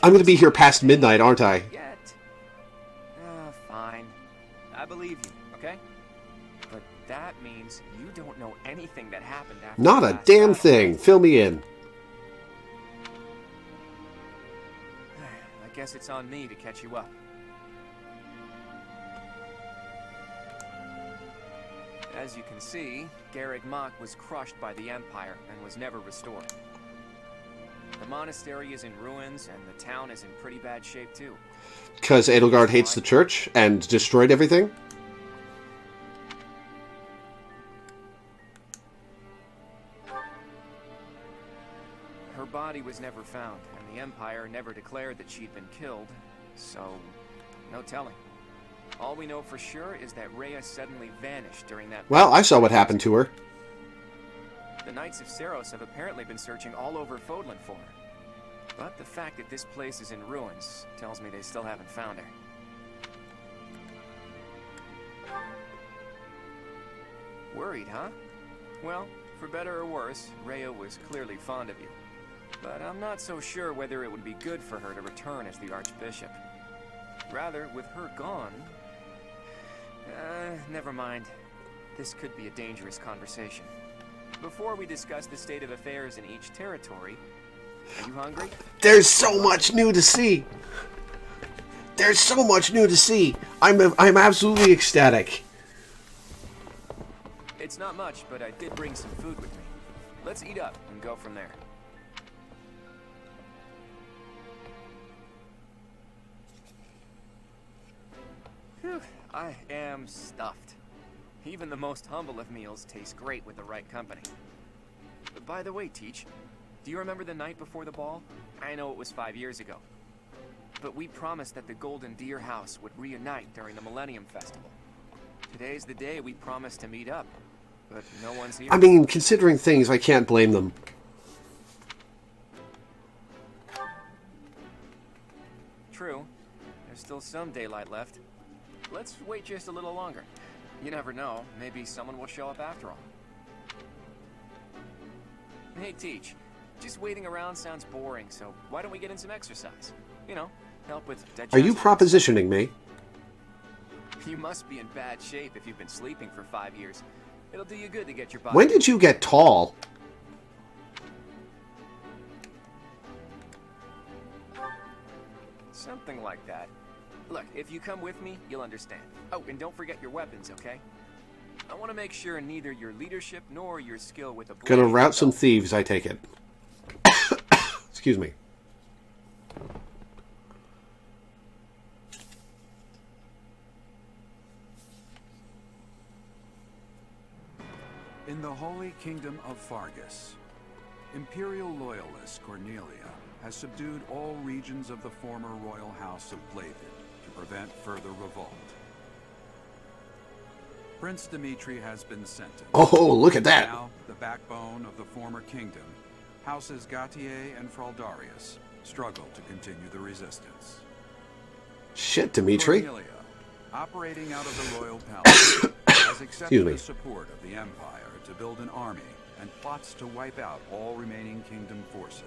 I'm gonna be here past midnight, aren't I? Yet. Fine. I believe you, okay? But that means you don't know anything that happened after Not a damn thing. Fill me in. I guess it's on me to catch you up. As you can see, Garreg Mach was crushed by the Empire and was never restored. The monastery is in ruins, and the town is in pretty bad shape too. Because Edelgard hates the church and destroyed everything? Her body was never found, and the Empire never declared that she'd been killed, so no telling. All we know for sure is that Rhea suddenly vanished during that... Well, I saw what happened to her. The Knights of Seiros have apparently been searching all over Fodlan for her. But the fact that this place is in ruins tells me they still haven't found her. Worried, huh? Well, for better or worse, Rhea was clearly fond of you. But I'm not so sure whether it would be good for her to return as the Archbishop. Rather, with her gone... never mind. This could be a dangerous conversation. Before we discuss the state of affairs in each territory, are you hungry? There's so much new to see. There's so much new to see. I'm absolutely ecstatic. It's not much, but I did bring some food with me. Let's eat up and go from there. Whew, I am stuffed. Even the most humble of meals taste great with the right company. But by the way, Teach, do you remember the night before the ball? I know it was 5 years ago. But we promised that the Golden Deer House would reunite during the Millennium Festival. Today's the day we promised to meet up, but no one's here. I mean, considering things, I can't blame them. True. There's still some daylight left. Let's wait just a little longer. You never know. Maybe someone will show up after all. Hey, Teach. Just waiting around sounds boring, so why don't we get in some exercise? You know, help with Are digestion. you propositioning me? You must be in bad shape if you've been sleeping for 5 years. It'll do you good to get your body... When did you get tall? Something like that. Look, if you come with me, you'll understand. Oh, and don't forget your weapons, okay? I want to make sure neither your leadership nor your skill with a blade... Gonna rout some thieves, I take it. Excuse me. In the Holy Kingdom of Fargus, Imperial loyalist Cornelia has subdued all regions of the former royal house of Bladed to prevent further revolt. Prince Dimitri has been sentenced. Oh, look at that! Now, the backbone of the former kingdom, Houses Gautier and Fraldarius, struggle to continue the resistance. Shit, Dimitri. Cornelia, operating out of the royal palace, has accepted the support of the Empire to build an army and plots to wipe out all remaining kingdom forces.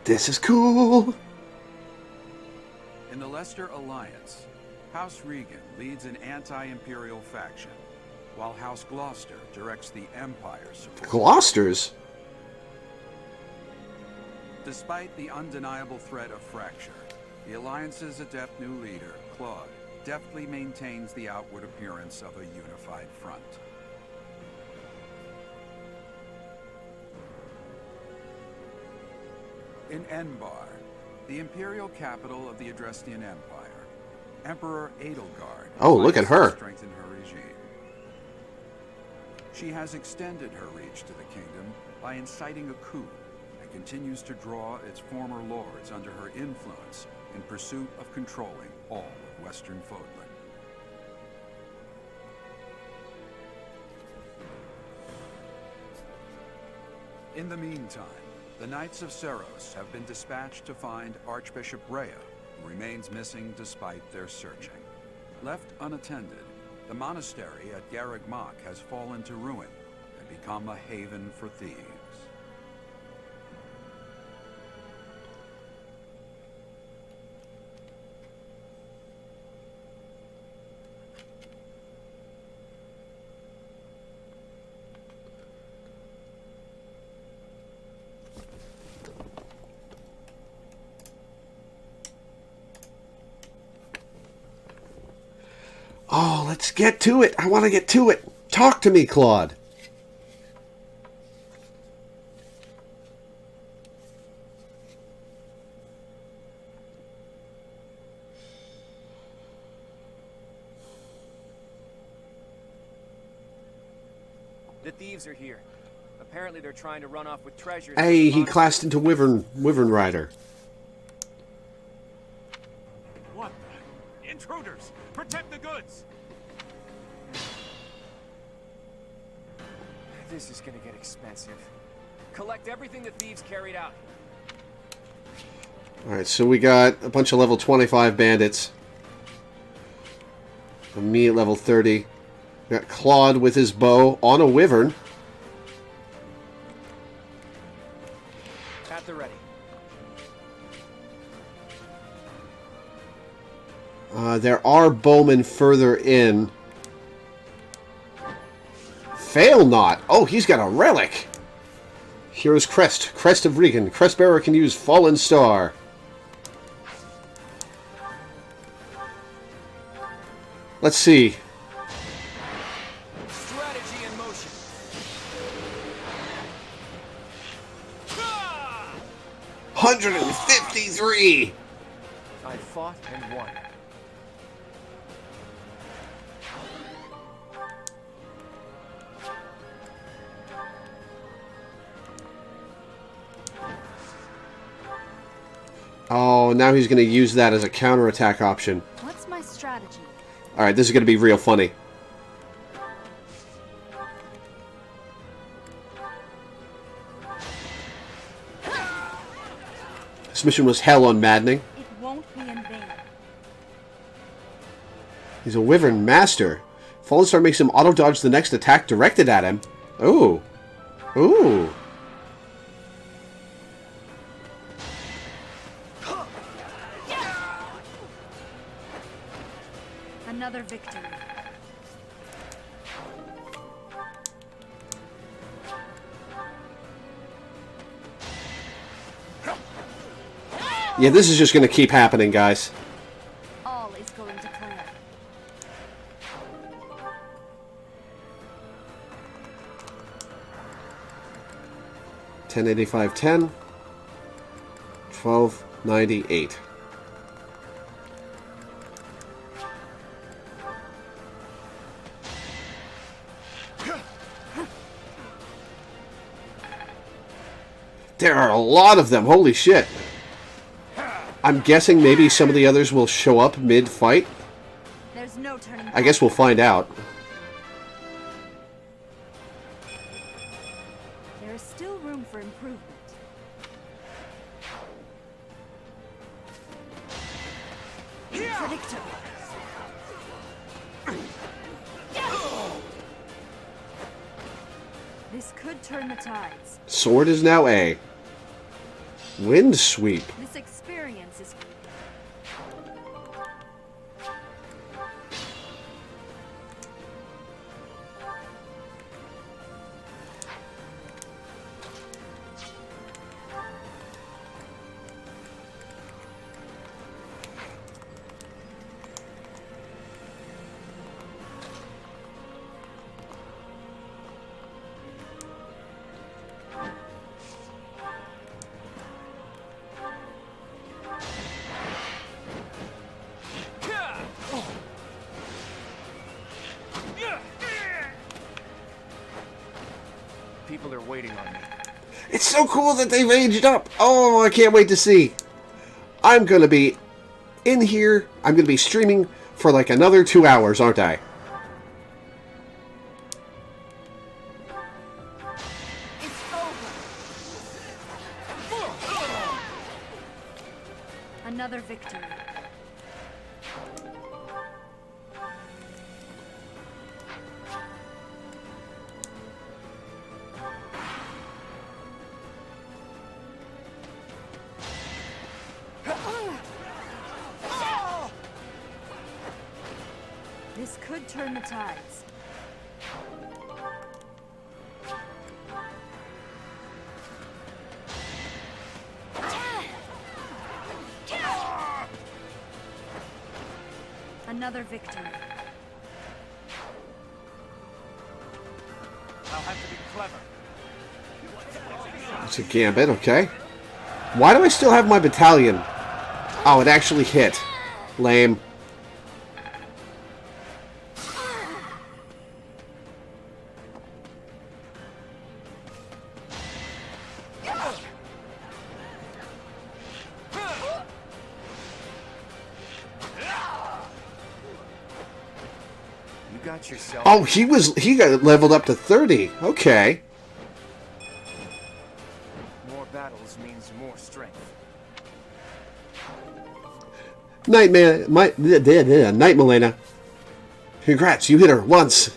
This is cool! In the Leicester Alliance, House Regan leads an anti-imperial faction, while House Gloucester directs the Empire's support. Gloucester's? Despite the undeniable threat of fracture, the Alliance's adept new leader, Claude, deftly maintains the outward appearance of a unified front. In Enbar, the imperial capital of the Adrestian Empire, Emperor Edelgard look at her. to strengthen her regime. She has extended her reach to the kingdom by inciting a coup and continues to draw its former lords under her influence in pursuit of controlling all of Western Fodlan. In the meantime, the Knights of Seros have been dispatched to find Archbishop Rhea, who remains missing despite their searching. Left unattended, the monastery at Garreg Mach has fallen to ruin and become a haven for thieves. Oh, let's get to it. I want to get to it. Talk to me, Claude. The thieves are here. Apparently they're trying to run off with treasures. Hey, he classed into Wyvern Rider. What the? Intruders! Protect the goods! This is gonna get expensive. Collect everything the thieves carried out. Alright, so we got a bunch of level 25 bandits. Me at level 30. We got Claude with his bow on a wyvern. At the ready. There are bowmen further in. Fail not! Oh, he's got a relic! Hero's Crest. Crest of Regan. Crest bearer can use Fallen Star. Let's see. Strategy in motion. 153! I fought and won. Oh, now he's going to use that as a counterattack option. What's my strategy? Alright, this is going to be real funny. This mission was hell on maddening. It won't be in vain. He's a Wyvern Master. Fallen Star makes him auto-dodge the next attack directed at him. Oh. Ooh. Another victory. Yeah, this is just going to keep happening, guys. All is going to plan. $10.85.10. $12.98. There are a lot of them. Holy shit. I'm guessing maybe some of the others will show up mid-fight. There's no turning I guess we'll find out. There is still room for improvement. Predictable. This could turn the tides. Sword is now A. Wind sweep. This experience is... People are waiting on me. It's so cool that they've aged up. Oh, I can't wait to see. I'm going to be in here. I'm going to be streaming for like another 2 hours, aren't I? Another victory. This could turn the tides. Another victory. I'll have to be clever. It's a gambit, okay. Why do I still have my battalion? Oh, it actually hit. Lame. You got yourself. Oh, he got leveled up to 30. Okay. More battles means more strength. Night Milena. Congrats, you hit her once.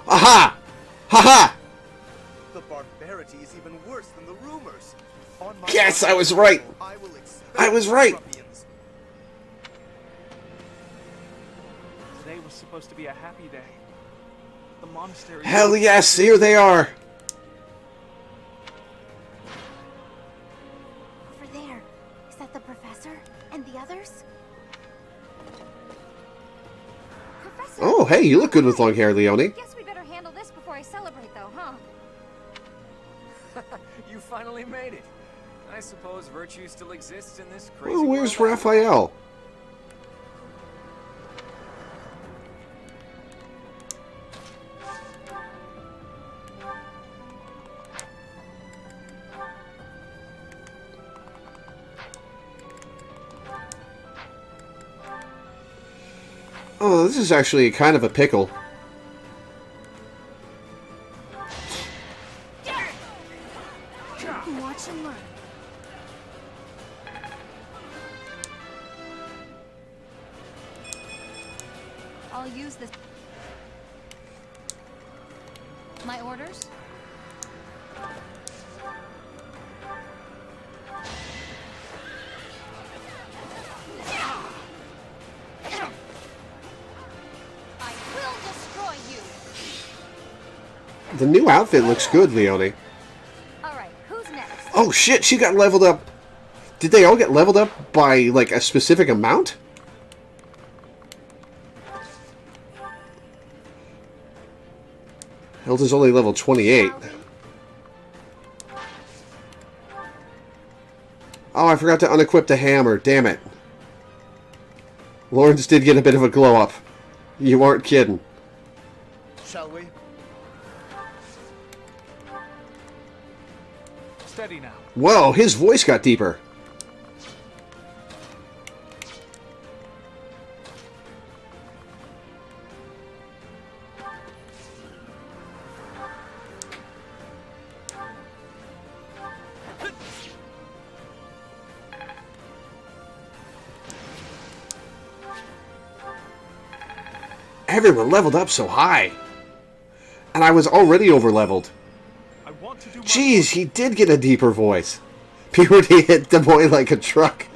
Aha! Ha-ha! The barbarity is even worse than the rumors. On my Yes, I was right. I was right. Today was supposed to be a happy day. The monastery... Hell yes, here they are. Over there. Is that the professor? And the others? Professor! Oh, hey, you look good with long hair, Leonie. Guess we better handle this before I celebrate, though, huh? You finally made it. I suppose virtue still exists in this crazy Oh, where's world. Raphael? Oh, this is actually kind of a pickle. Watch and learn. I'll use this. My orders? I will destroy you. The new outfit looks good, Leone. Alright, who's next? Oh shit, she got leveled up. Did they all get leveled up by, like, a specific amount? Hilda's only level 28. Oh, I forgot to unequip the hammer. Damn it. Lawrence did get a bit of a glow up. You weren't kidding. Shall we? Steady now. Whoa, his voice got deeper. Everyone leveled up so high. And I was already over-leveled. Jeez, he did get a deeper voice. Puberty hit the boy like a truck.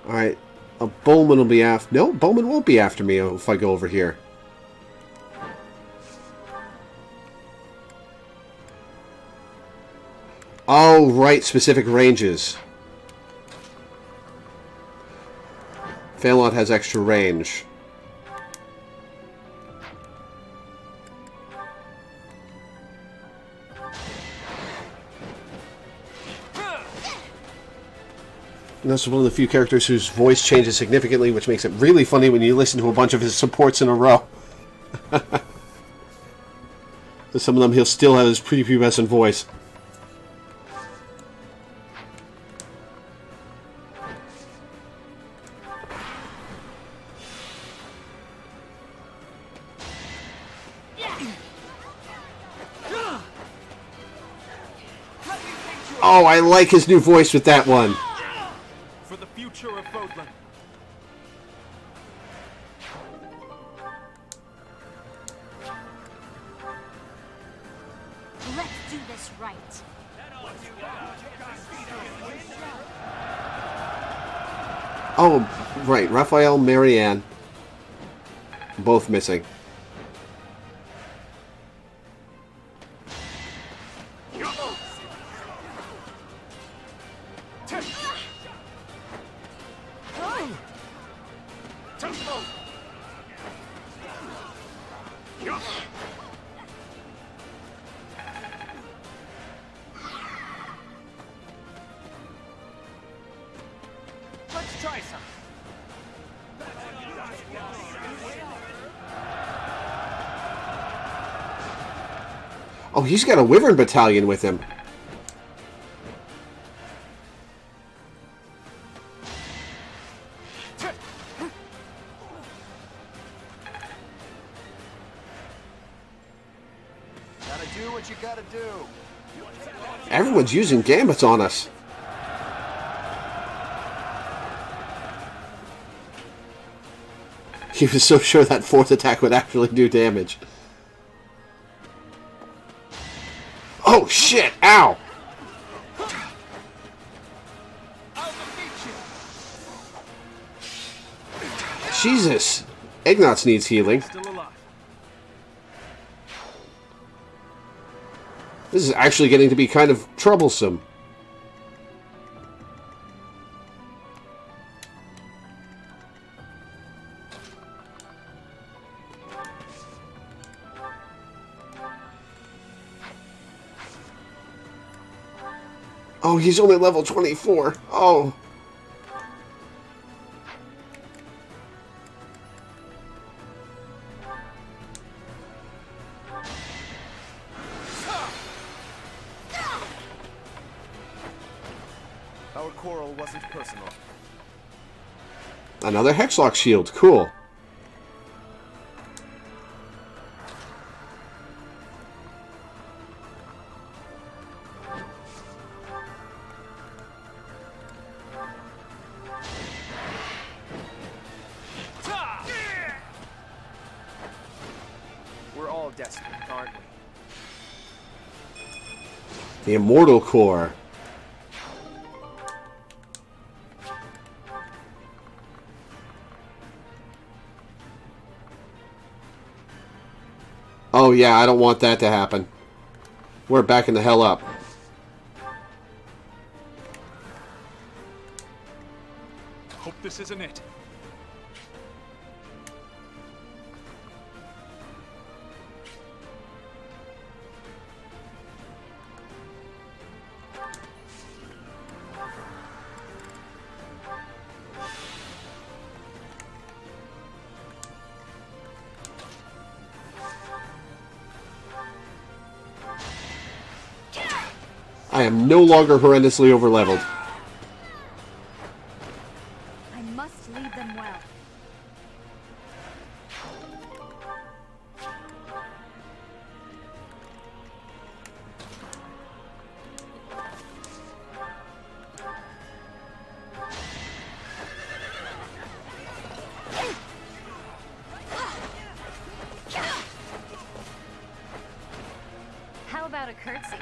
Alright. Bowman will be after... No, Bowman won't be after me if I go over here. Oh, right, specific ranges. Phalon has extra range. And this is one of the few characters whose voice changes significantly, which makes it really funny when you listen to a bunch of his supports in a row. Some of them he'll still have his prepubescent voice. Oh, I like his new voice with that one. For the future of Fodlan. Let's do this right. Oh, right. Raphael, Marianne. Both missing. Let's try some. Oh, he's got a Wyvern battalion with him. Gotta do what you gotta do. Everyone's using gambits on us. He was so sure that fourth attack would actually do damage. Oh shit! Ow! Jesus! Ignatz needs healing. This is actually getting to be kind of troublesome. Oh, he's only level 24. Oh. Our quarrel wasn't personal. Another Hexlock shield. Cool. desperate, aren't we? The Immortal Core. Oh yeah, I don't want that to happen. We're backing the hell up. Hope this isn't it. I am no longer horrendously overleveled. I must lead them well. How about a curtsy?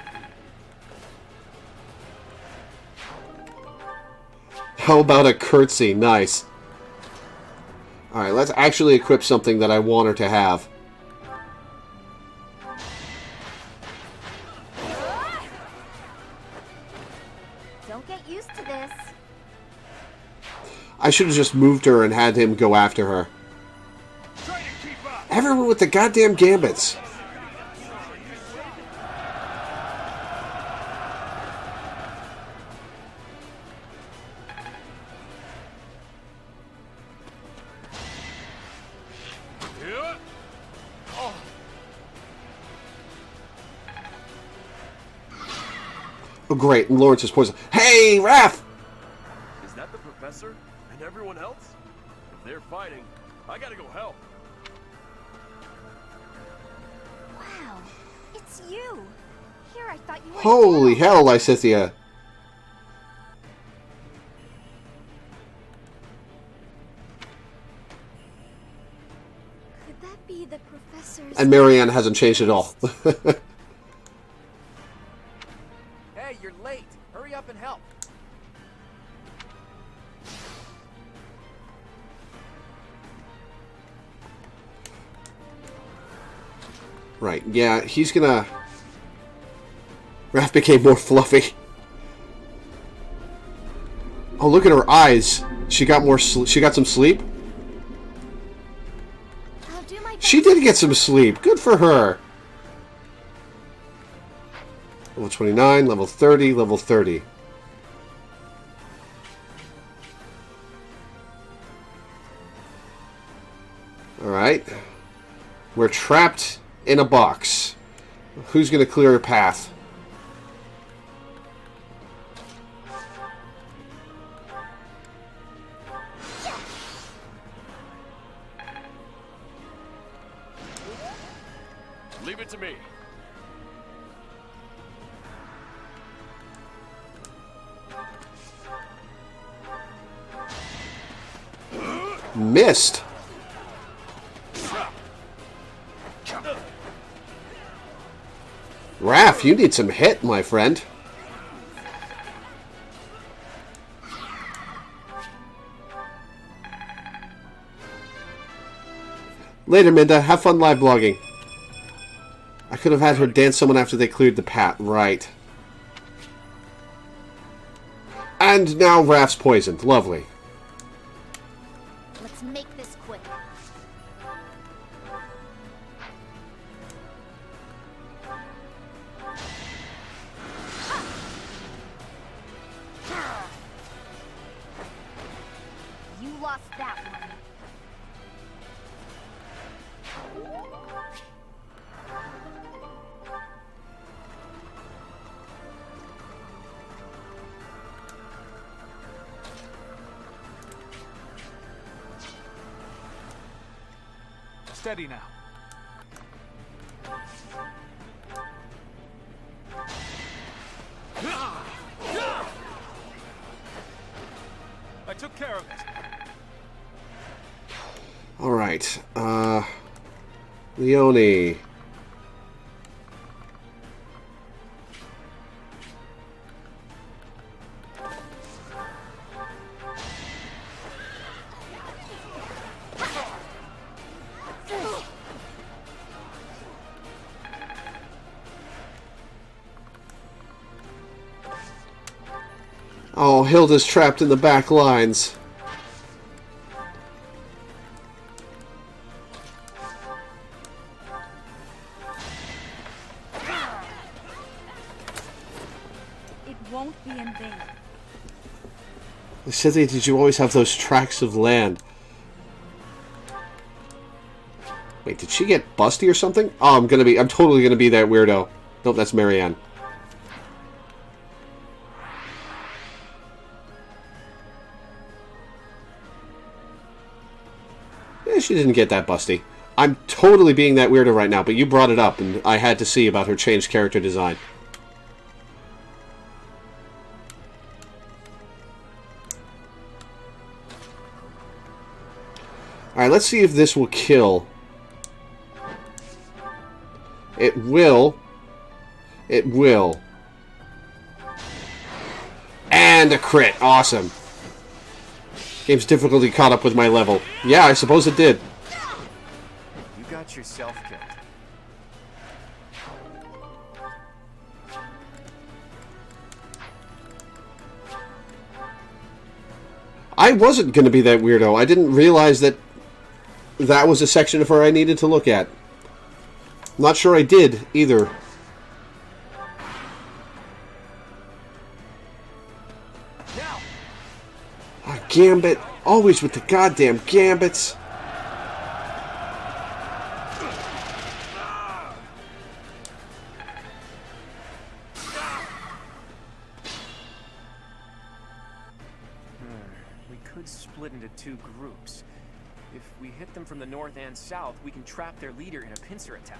How about a curtsy? Nice. Alright, let's actually equip something that I want her to have. Don't get used to this. I should have just moved her and had him go after her. Everyone with the goddamn gambits. Oh, great. And Lawrence is poisoned. Hey, Raph! Is that the professor and everyone else? If they're fighting, I gotta go help. Wow, it's you. Here, I thought you were. Holy hell, Lysithia. Could that be the professor's? And Marianne hasn't changed at all. Hey, you're late. Hurry up and help. Right, yeah, he's gonna... Raph became more fluffy. Oh, look at her eyes. She got more. She got some sleep. She did get some sleep. Good for her. Level 29, level 30, level 30. Alright. We're trapped in a box. Who's going to clear a path? Leave it to me. Missed. Raph, you need some hit, my friend. Later, Minda. Have fun live blogging. I could have had her dance someone after they cleared the path. Right. And now Raph's poisoned. Lovely. Let's make this quick. You lost that one. Steady now. I took care of it. Alright. Leone. Oh, Hilda's trapped in the back lines. It won't be in vain. Cynthia, did you always have those tracts of land? Wait, did she get busty or something? Oh, I'm totally gonna be that weirdo. Nope, that's Marianne. She didn't get that busty. I'm totally being that weirdo right now, but you brought it up, and I had to see about her changed character design. Alright, let's see if this will kill. It will. It will. And a crit. Awesome. Game's difficulty caught up with my level. Yeah, I suppose it did. You got yourself killed. I wasn't going to be that weirdo. I didn't realize that that was a section of her I needed to look at. Not sure I did, either. Gambit. Always with the goddamn gambits. We could split into two groups. If we hit them from the north and south, we can trap their leader in a pincer attack.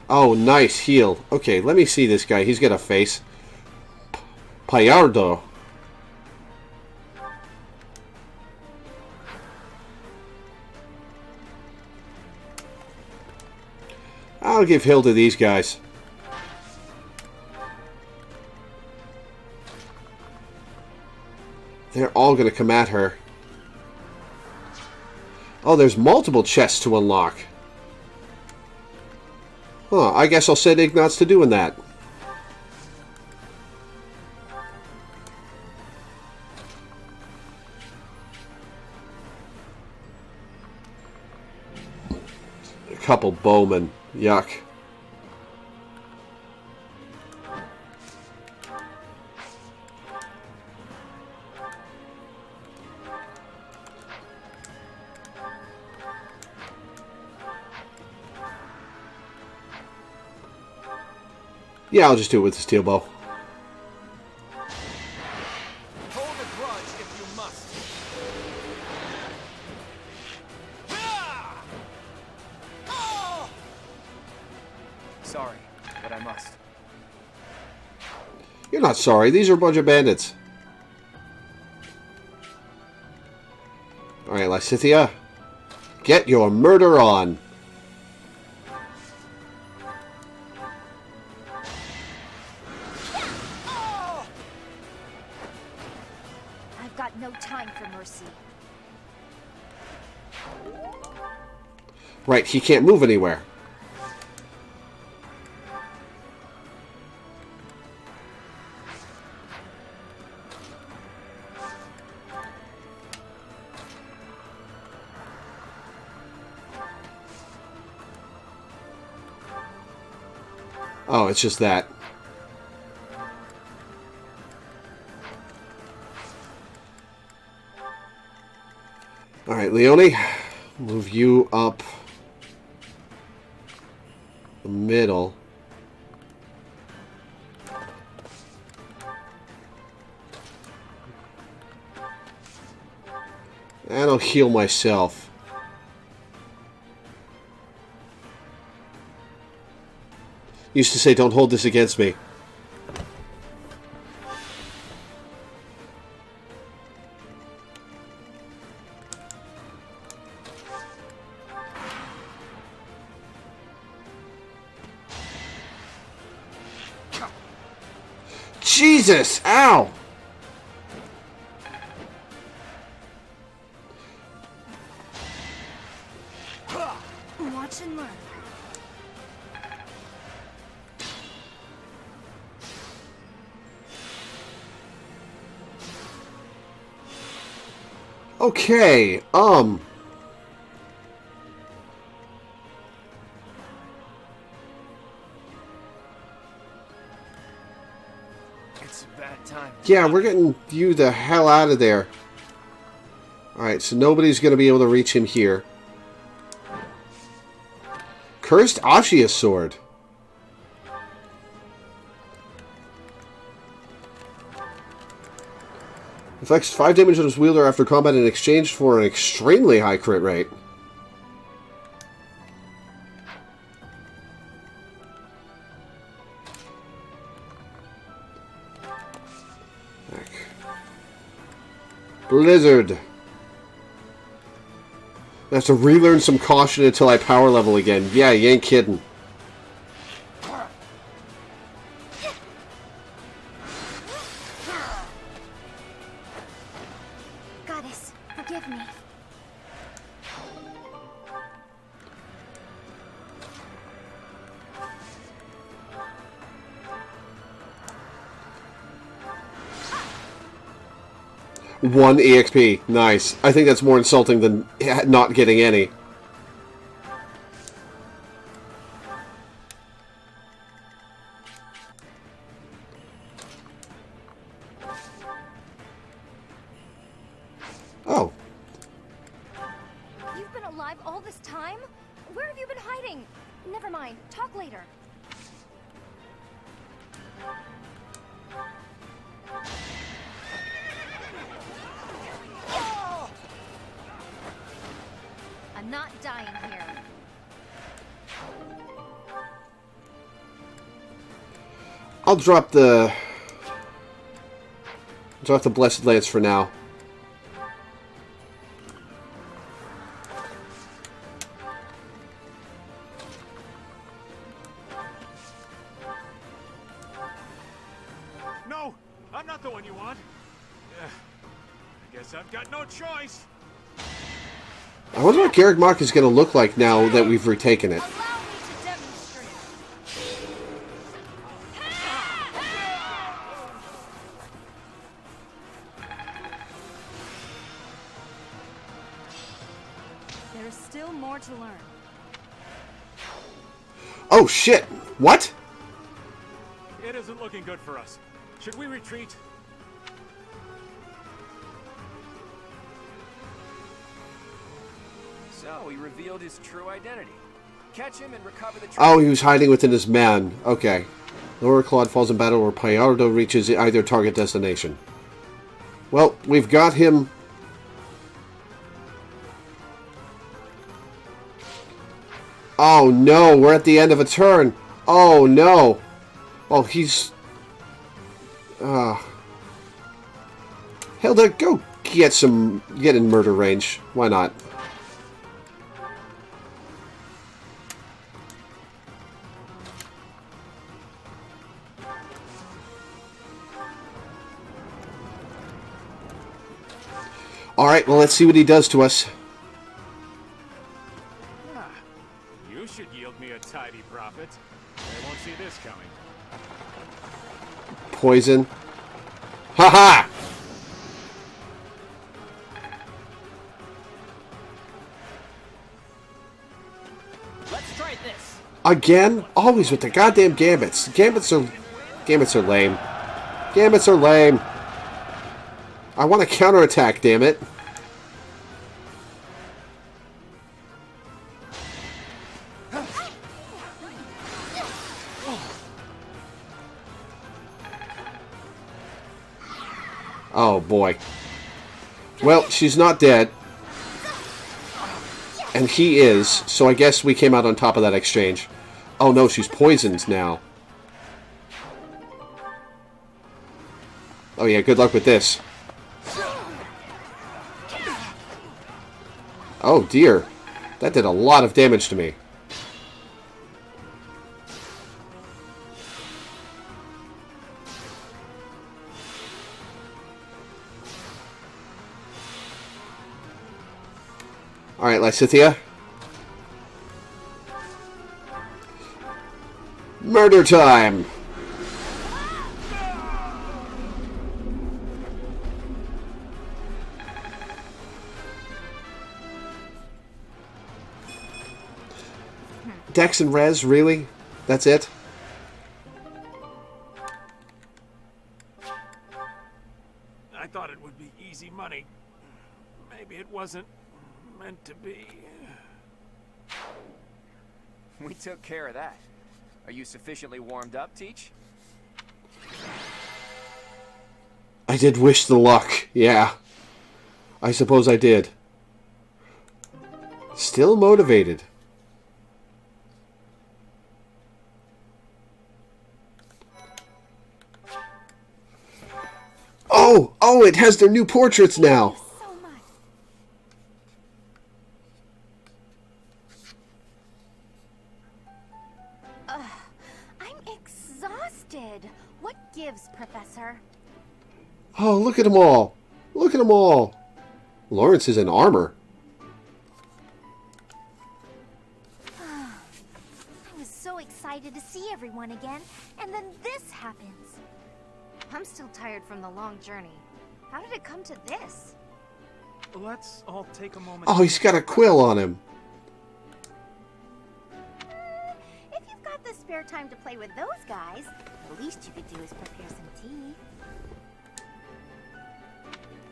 Oh, nice heal. Okay, let me see this guy. He's got a face. Payardo. I'll give Hilda these guys. They're all going to come at her. Oh, there's multiple chests to unlock. Huh, I guess I'll set Ignatz to doing that. A couple bowmen. Yuck. Yeah, I'll just do it with the steel bow. Hold a grudge if you must. Sorry, but I must. You're not sorry. These are a bunch of bandits. Alright, Lysithea. Get your murder on. I've got no time for mercy. Right, he can't move anywhere. Oh, it's just that. Alright, Leone, move you up the middle. And I'll heal myself. Used to say, don't hold this against me. Jesus! Ow! Watch and learn. Okay, It's a bad time. yeah, we're getting you the hell out of there. Alright, so nobody's going to be able to reach him here. Cursed Ashia Sword. Inflicts 5 damage on his wielder after combat in exchange for an extremely high crit rate. Blizzard. I have to relearn some caution until I power level again. Yeah, you ain't kidding. Goddess, forgive me. One EXP. Nice. I think that's more insulting than not getting any. Oh. You've been alive all this time? Where have you been hiding? Never mind. Talk later. I'm not dying here. I'll drop the Blessed Lance for now. No, I'm not the one you want. I guess I've got no choice. I wonder what Garreg Mach is going to look like now that we've retaken it. There's still more to learn. Oh shit! What? It isn't looking good for us. Should we retreat? So he revealed his true identity. Catch him and recover the. Oh, he was hiding within his man. Okay. Lower Claude falls in battle or Payardo reaches either target destination. Well, we've got him. Oh no, we're at the end of a turn. Oh no. Oh, he's... Hilda, go get in murder range. Why not? Alright, well, let's see what he does to us. You should yield me a tidy profit. I won't see this coming. Poison. Haha! Let's try this. Again? Always with the goddamn gambits. Gambits are lame. Gambits are lame. I want to counterattack, damn it. Oh boy. Well, she's not dead. And he is, so I guess we came out on top of that exchange. Oh no, she's poisoned now. Oh yeah, good luck with this. Oh dear. That did a lot of damage to me. Alright, Lysithea. Murder time! Dex and Res, really? That's it? I thought it would be easy money. Maybe it wasn't meant to be. We took care of that. Are you sufficiently warmed up, Teach? I did wish the luck, yeah. I suppose I did. Still motivated. Oh, it has their new portraits now. I'm exhausted. What gives, Professor? Oh, look at them all. Look at them all. Lawrence is in armor. I was so excited to see everyone again, and then this happens. I'm still tired from the long journey. How did it come to this? Let's all take a moment. Oh, he's got a quill on him. If you've got the spare time to play with those guys, the least you could do is prepare some tea.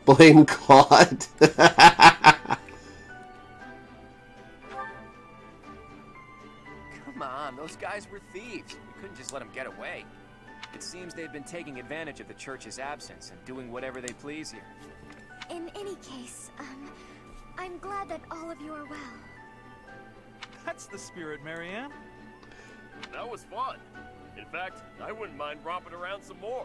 Blame God. Come on, those guys were thieves. We couldn't just let them get away. It seems they've been taking advantage of the church's absence and doing whatever they please here. In any case, I'm glad that all of you are well. That's the spirit, Marianne. That was fun. In fact, I wouldn't mind romping around some more.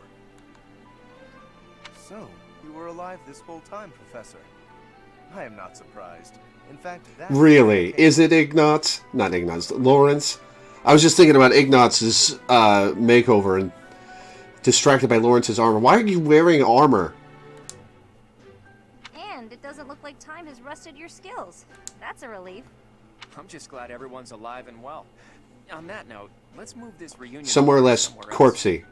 So, you were alive this whole time, Professor. I am not surprised. In fact, that... Really? Is it Ignatz? Not Ignatz. Lawrence? I was just thinking about Ignatz's makeover and distracted by Lawrence's armor. Why are you wearing armor? And it doesn't look like time has rusted your skills. That's a relief. I'm just glad everyone's alive and well. On that note, let's move this reunion Somewhere less corpsey.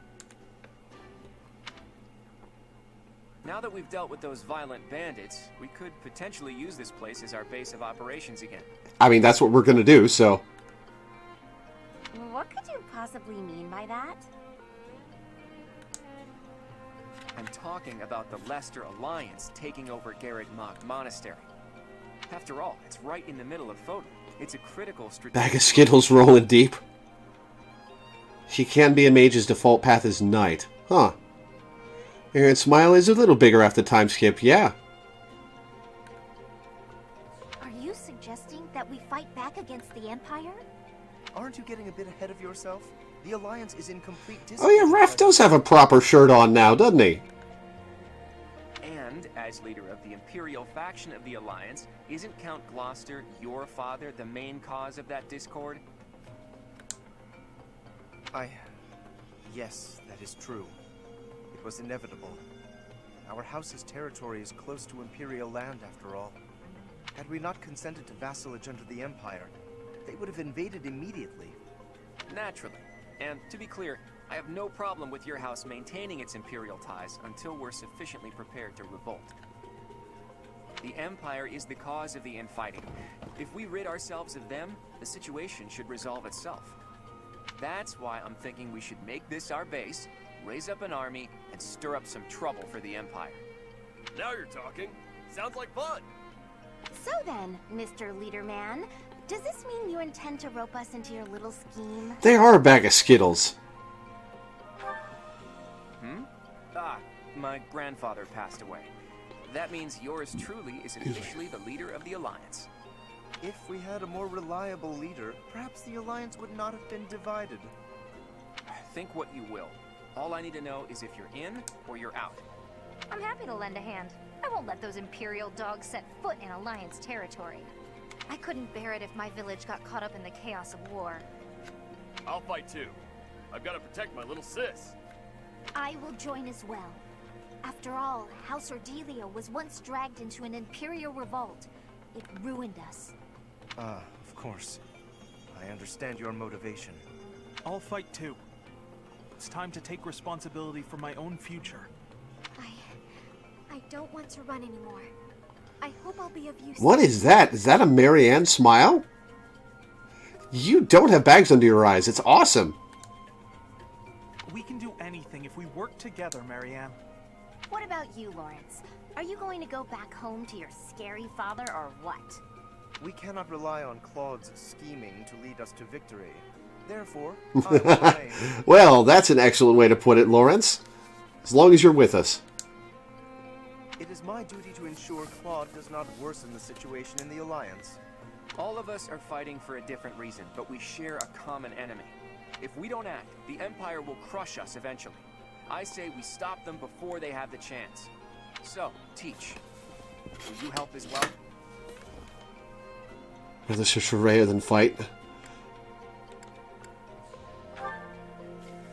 Now that we've dealt with those violent bandits, we could potentially use this place as our base of operations again. I mean, that's what we're going to do, so... What could you possibly mean by that? I'm talking about the Leicester Alliance taking over Garreg Mach Monastery. After all, it's right in the middle of Fodor. It's a critical strategic... Bag of Skittles rolling deep. She can be a mage's default path is Knight. Huh. Aaron's smile is a little bigger after the time skip, yeah. Are you suggesting that we fight back against the Empire? Aren't you getting a bit ahead of yourself? The Alliance is in complete Oh yeah, Raph does have a proper shirt on now, doesn't he? And, as leader of the Imperial faction of the Alliance, isn't Count Gloucester, your father, the main cause of that discord? Yes, that is true. It was inevitable. Our house's territory is close to Imperial land, after all. Had we not consented to vassalage under the Empire, they would have invaded immediately. Naturally. And, to be clear, I have no problem with your house maintaining its Imperial ties until we're sufficiently prepared to revolt. The Empire is the cause of the infighting. If we rid ourselves of them, the situation should resolve itself. That's why I'm thinking we should make this our base, raise up an army, and stir up some trouble for the Empire. Now you're talking. Sounds like fun. So then, Mr. Leaderman, does this mean you intend to rope us into your little scheme? They are a bag of Skittles. Ah, my grandfather passed away. That means yours truly is officially the leader of the Alliance. If we had a more reliable leader, perhaps the Alliance would not have been divided. Think what you will. All I need to know is if you're in or you're out. I'm happy to lend a hand. I won't let those Imperial dogs set foot in Alliance territory. I couldn't bear it if my village got caught up in the chaos of war. I'll fight too. I've got to protect my little sis. I will join as well. After all, House Ordelia was once dragged into an Imperial revolt. It ruined us. Of course. I understand your motivation. I'll fight too. It's time to take responsibility for my own future. I don't want to run anymore. I hope I'll be of use. What is that? Is that a Marianne smile? You don't have bags under your eyes. It's awesome. We can do anything if we work together, Marianne. What about you, Lawrence? Are you going to go back home to your scary father or what? We cannot rely on Claude's scheming to lead us to victory. Therefore, I will remain. Well, that's an excellent way to put it, Lawrence. As long as you're with us. It is my duty to ensure Claude does not worsen the situation in the Alliance. All of us are fighting for a different reason, but we share a common enemy. If we don't act, the Empire will crush us eventually. I say we stop them before they have the chance. So, Teach, will you help as well? Rather search for Rhea than fight.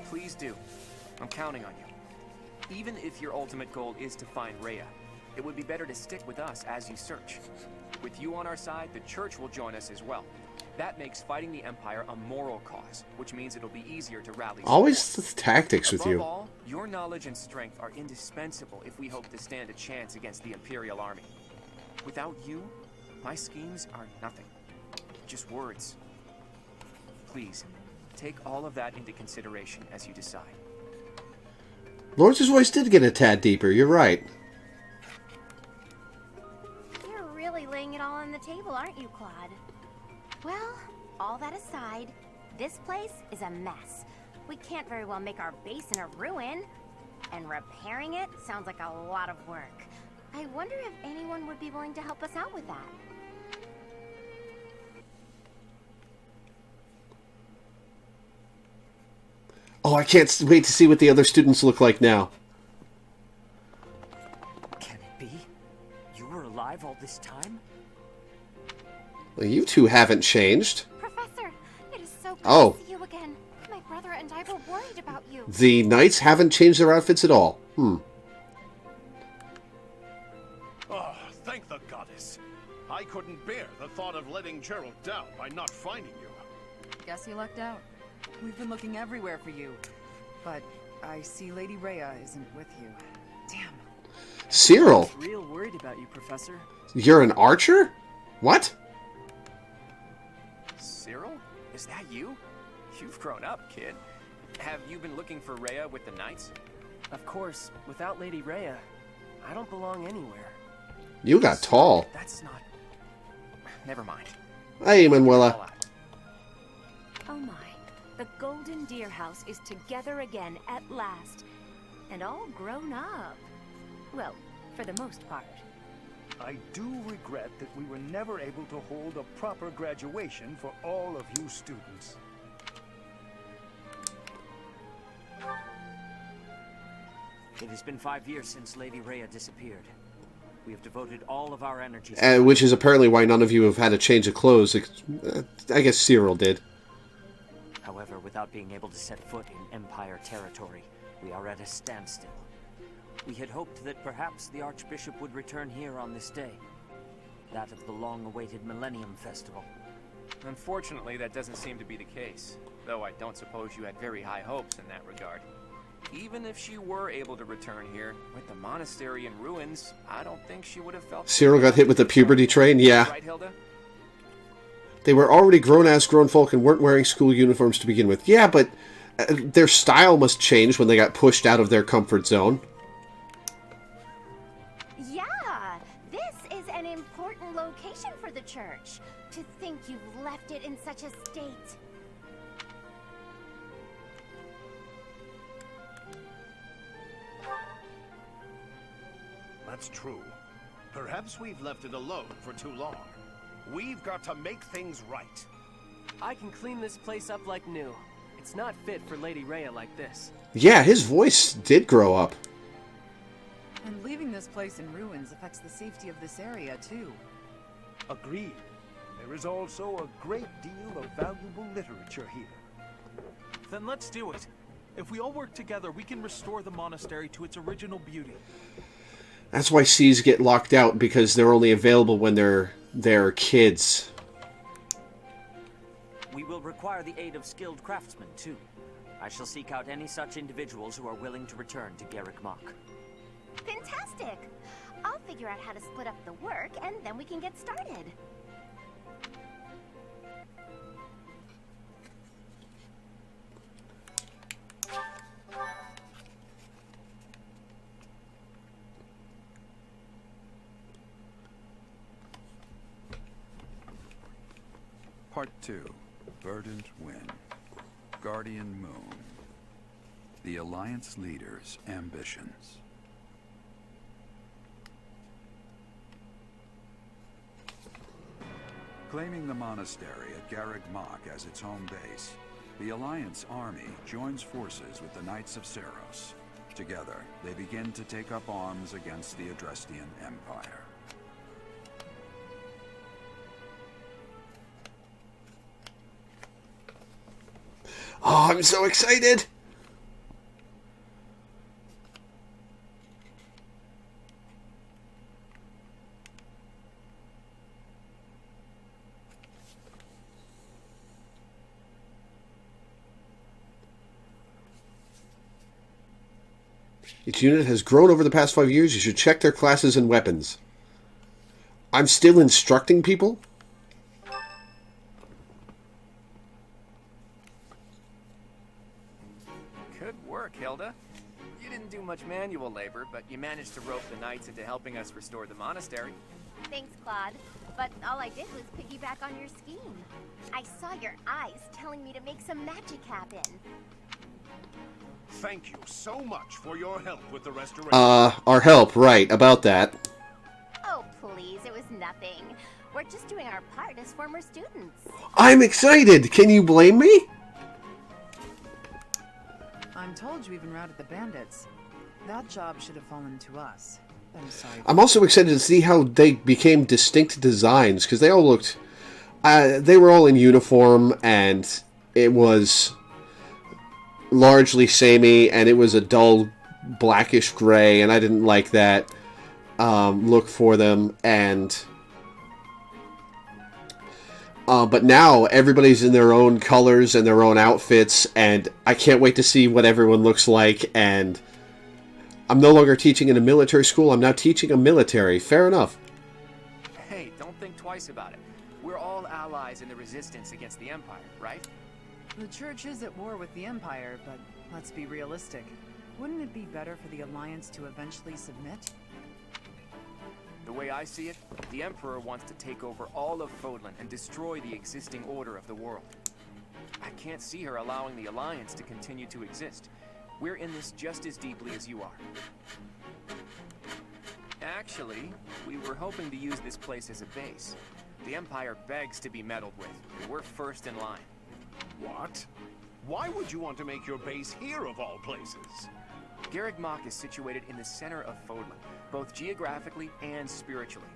Please do. I'm counting on you. Even if your ultimate goal is to find Rhea, it would be better to stick with us as you search. With you on our side, the Church will join us as well. That makes fighting the Empire a moral cause, which means it'll be easier to rally. Always the tactics with you. Above all, your knowledge and strength are indispensable if we hope to stand a chance against the Imperial Army. Without you, my schemes are nothing. Just words. Please, take all of that into consideration as you decide. Lawrence's voice did get a tad deeper, you're right. You're really laying it all on the table, aren't you, Claude? Well, all that aside, this place is a mess. We can't very well make our base in a ruin. And repairing it sounds like a lot of work. I wonder if anyone would be willing to help us out with that. Oh, I can't wait to see what the other students look like now. Can it be? You were alive all this time? Well, you two haven't changed. Professor, it is so good Oh. to see you again. My brother and I were worried about you. The knights haven't changed their outfits at all. Oh, thank the goddess. I couldn't bear the thought of letting Gerald down by not finding you. Guess you lucked out. We've been looking everywhere for you. But I see Lady Rhea isn't with you. Damn. Cyril, I was real worried about you, Professor. you're an archer? What? Cyril? Is that you? You've grown up, kid. Have you been looking for Rhea with the Knights? Of course, without Lady Rhea, I don't belong anywhere. You got tall. That's not... Never mind. Hey, Manuela. Oh my. The Golden Deer House is together again at last. And all grown up. Well, for the most part. I do regret that we were never able to hold a proper graduation for all of you students. It has been 5 years since Lady Rhea disappeared. We have devoted all of our energies... Which is apparently why none of you have had a change of clothes. I guess Cyril did. However, without being able to set foot in Empire territory, we are at a standstill. We had hoped that perhaps the Archbishop would return here on this day. That of the long-awaited Millennium Festival. Unfortunately, that doesn't seem to be the case. Though I don't suppose you had very high hopes in that regard. Even if she were able to return here, with the monastery in ruins, I don't think she would have felt... Cyril got hit with the puberty train? Yeah. Right, Hilda? They were already grown-ass grown folk and weren't wearing school uniforms to begin with. Yeah, but their style must change when they got pushed out of their comfort zone. Yeah, this is an important location for the church. To think you've left it in such a state. That's true. Perhaps we've left it alone for too long. We've got to make things right. I can clean this place up like new. It's not fit for Lady Rhea like this. Yeah, his voice did grow up. And leaving this place in ruins affects the safety of this area, too. Agreed. There is also a great deal of valuable literature here. Then let's do it. If we all work together, we can restore the monastery to its original beauty. That's why C's get locked out, because they're only available when they're kids. We will require the aid of skilled craftsmen, too. I shall seek out any such individuals who are willing to return to Garrick Mach. Fantastic! I'll figure out how to split up the work, and then we can get started. Part 2. Verdant Wind. Guardian Moon. The Alliance Leader's Ambitions. Claiming the monastery at Garreg Mach as its home base, the Alliance army joins forces with the Knights of Seros. Together, they begin to take up arms against the Adrestian Empire. Oh, I'm so excited! Each unit has grown over the past 5 years. You should check their classes and weapons. I'm still instructing people? Good work, Hilda. You didn't do much manual labor, but you managed to rope the knights into helping us restore the monastery. Thanks, Claude. But all I did was piggyback on your scheme. I saw your eyes telling me to make some magic happen. Thank you so much for your help with the restoration. Our help, right, about that. Oh, please, it was nothing. We're just doing our part as former students. I'm excited! Can you blame me? I'm told you even routed the bandits. That job should have fallen to us. I'm sorry. I'm also excited to see how they became distinct designs, because they all looked... they were all in uniform, and it was largely samey, and it was a dull blackish gray, and I didn't like that look for them, and... but now everybody's in their own colors and their own outfits, and I can't wait to see what everyone looks like, and I'm no longer teaching in a military school, I'm now teaching a military. Fair enough. Hey, don't think twice about it. We're all allies in the resistance against the Empire, right? The Church is at war with the Empire, but let's be realistic. Wouldn't it be better for the Alliance to eventually submit? The way I see it, the Emperor wants to take over all of Fodlan and destroy the existing order of the world. I can't see her allowing the Alliance to continue to exist. We're in this just as deeply as you are. Actually, we were hoping to use this place as a base. The Empire begs to be meddled with, and we're first in line. What? Why would you want to make your base here of all places? Garreg Mach is situated in the center of Fodlan, both geographically and spiritually.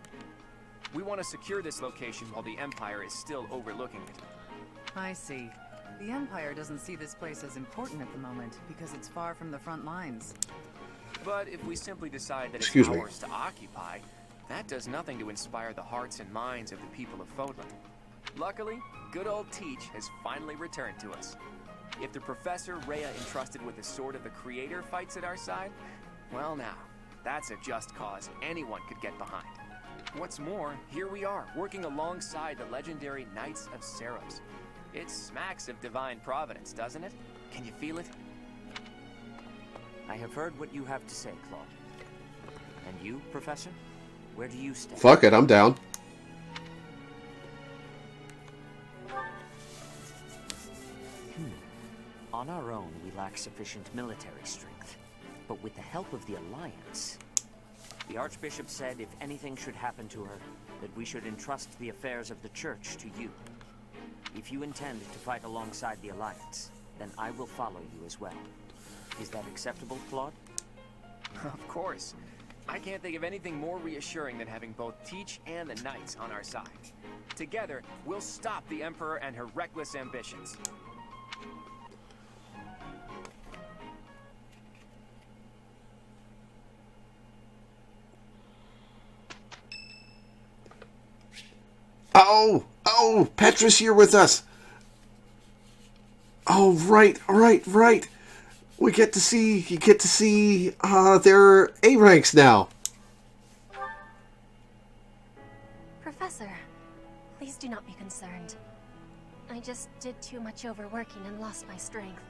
We want to secure this location while the Empire is still overlooking it. I see. The Empire doesn't see this place as important at the moment because it's far from the front lines. But if we simply decide that Excuse it's me. ours to occupy, that does nothing to inspire the hearts and minds of the people of Fodlan. Luckily, good old Teach has finally returned to us. If the Professor Rhea entrusted with the Sword of the Creator fights at our side, well now, that's a just cause anyone could get behind. What's more, here we are, working alongside the legendary Knights of Seros. It smacks of divine providence, doesn't it? Can you feel it? I have heard what you have to say, Claude. And you, Professor? Where do you stand? Fuck it, I'm down. On our own, we lack sufficient military strength. But with the help of the Alliance... The Archbishop said if anything should happen to her, that we should entrust the affairs of the Church to you. If you intend to fight alongside the Alliance, then I will follow you as well. Is that acceptable, Claude? Of course. I can't think of anything more reassuring than having both Teach and the Knights on our side. Together, we'll stop the Emperor and her reckless ambitions. Oh, Petra's here with us. Oh, right. You get to see their A ranks now. Professor, please do not be concerned. I just did too much overworking and lost my strength.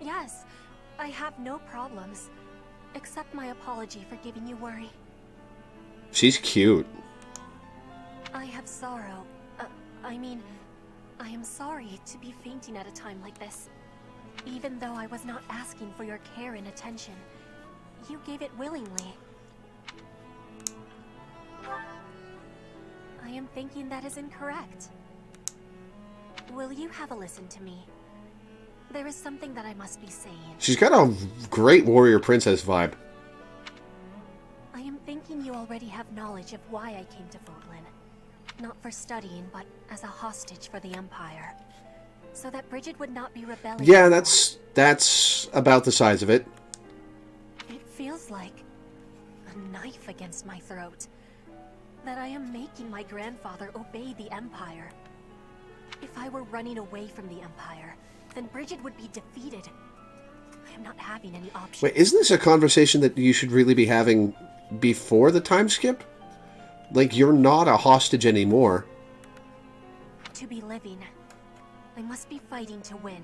Yes, I have no problems. Accept my apology for giving you worry. She's cute. I have sorrow. I mean, I am sorry to be fainting at a time like this. Even though I was not asking for your care and attention, you gave it willingly. I am thinking that is incorrect. Will you have a listen to me? There is something that I must be saying. She's got a great warrior princess vibe. I am thinking you already have knowledge of why I came to Votlin. Not for studying, but as a hostage for the Empire. So that Bridget would not be rebelling. Yeah, that's about the size of it. It feels like a knife against my throat. That I am making my grandfather obey the Empire. If I were running away from the Empire, then Bridget would be defeated. I am not having any options. Wait, isn't this a conversation that you should really be having before the time skip? Like, you're not a hostage anymore. To be living, I must be fighting to win.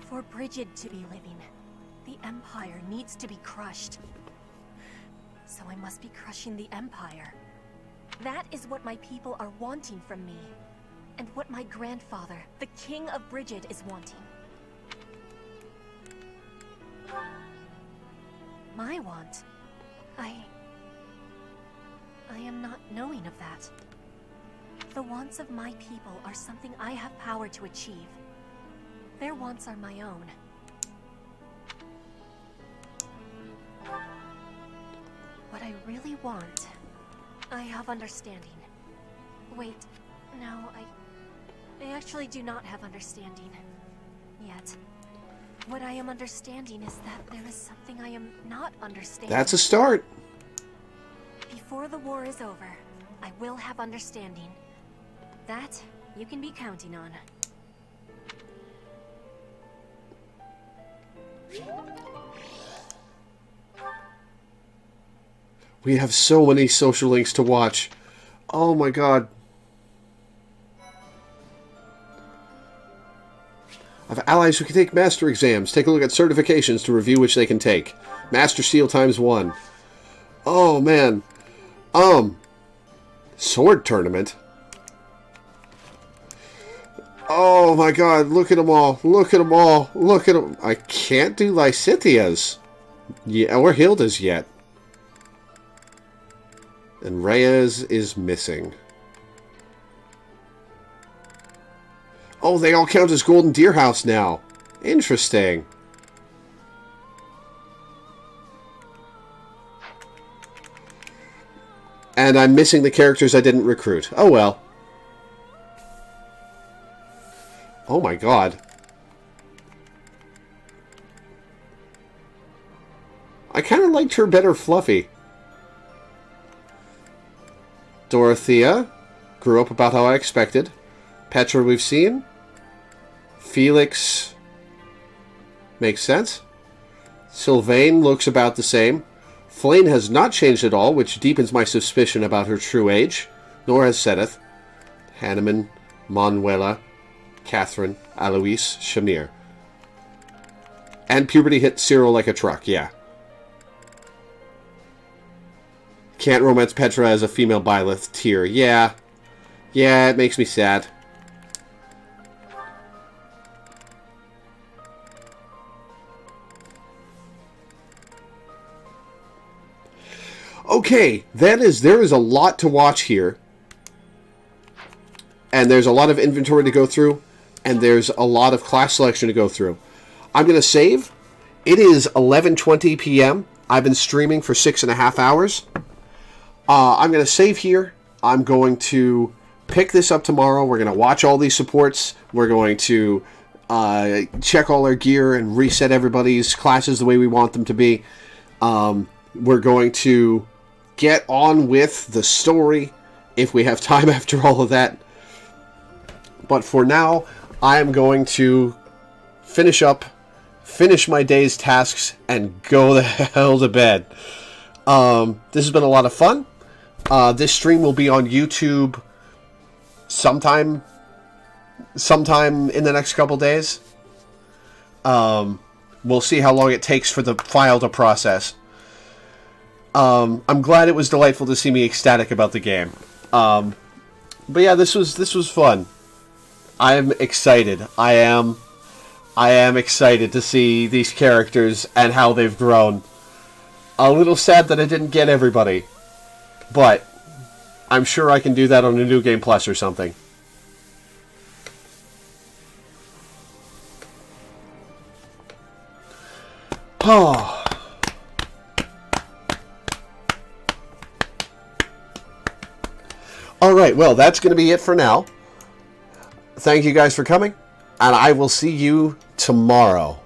For Bridget to be living, the Empire needs to be crushed. So I must be crushing the Empire. That is what my people are wanting from me. And what my grandfather, the King of Bridget, is wanting. My want? I am not knowing of that. The wants of my people are something I have power to achieve. Their wants are my own. What I really want, I have understanding. Wait, no, I actually do not have understanding. Yet. What I am understanding is that there is something I am not understanding. That's a start. Before the war is over, I will have understanding. That you can be counting on. We have so many social links to watch. Oh my god. I have allies who can take master exams. Take a look at certifications to review which they can take. Master Seal ×1. Oh man. Sword tournament. Oh my god, look at them all. Look at them all. Look at them. I can't do Lysithia's. Yeah, or Hilda's yet. And Reyes is missing. Oh, they all count as Golden Deer House now. Interesting. And I'm missing the characters I didn't recruit. Oh well. Oh my god. I kind of liked her better fluffy. Dorothea grew up about how I expected. Petra we've seen. Felix makes sense. Sylvain looks about the same. Flane has not changed at all, which deepens my suspicion about her true age. Nor has Sedith. Hanneman, Manuela, Catherine, Alois, Shamir. And puberty hit Cyril like a truck, yeah. Can't romance Petra as a female Byleth tier. Yeah. Yeah, it makes me sad. Okay, there is a lot to watch here. And there's a lot of inventory to go through. And there's a lot of class selection to go through. I'm going to save. It is 11:20 p.m. I've been streaming for 6.5 hours. I'm going to save here. I'm going to pick this up tomorrow. We're going to watch all these supports. We're going to check all our gear and reset everybody's classes the way we want them to be. We're going to get on with the story if we have time after all of that. But for now, I am going to finish my day's tasks, and go the hell to bed. This has been a lot of fun. This stream will be on YouTube sometime in the next couple days. We'll see how long it takes for the file to process. I'm glad it was delightful to see me ecstatic about the game. But yeah, this was fun. I'm excited. I am excited to see these characters and how they've grown. A little sad that I didn't get everybody, but I'm sure I can do that on a New Game Plus or something. Oh. Alright, well, that's going to be it for now. Thank you guys for coming, and I will see you tomorrow.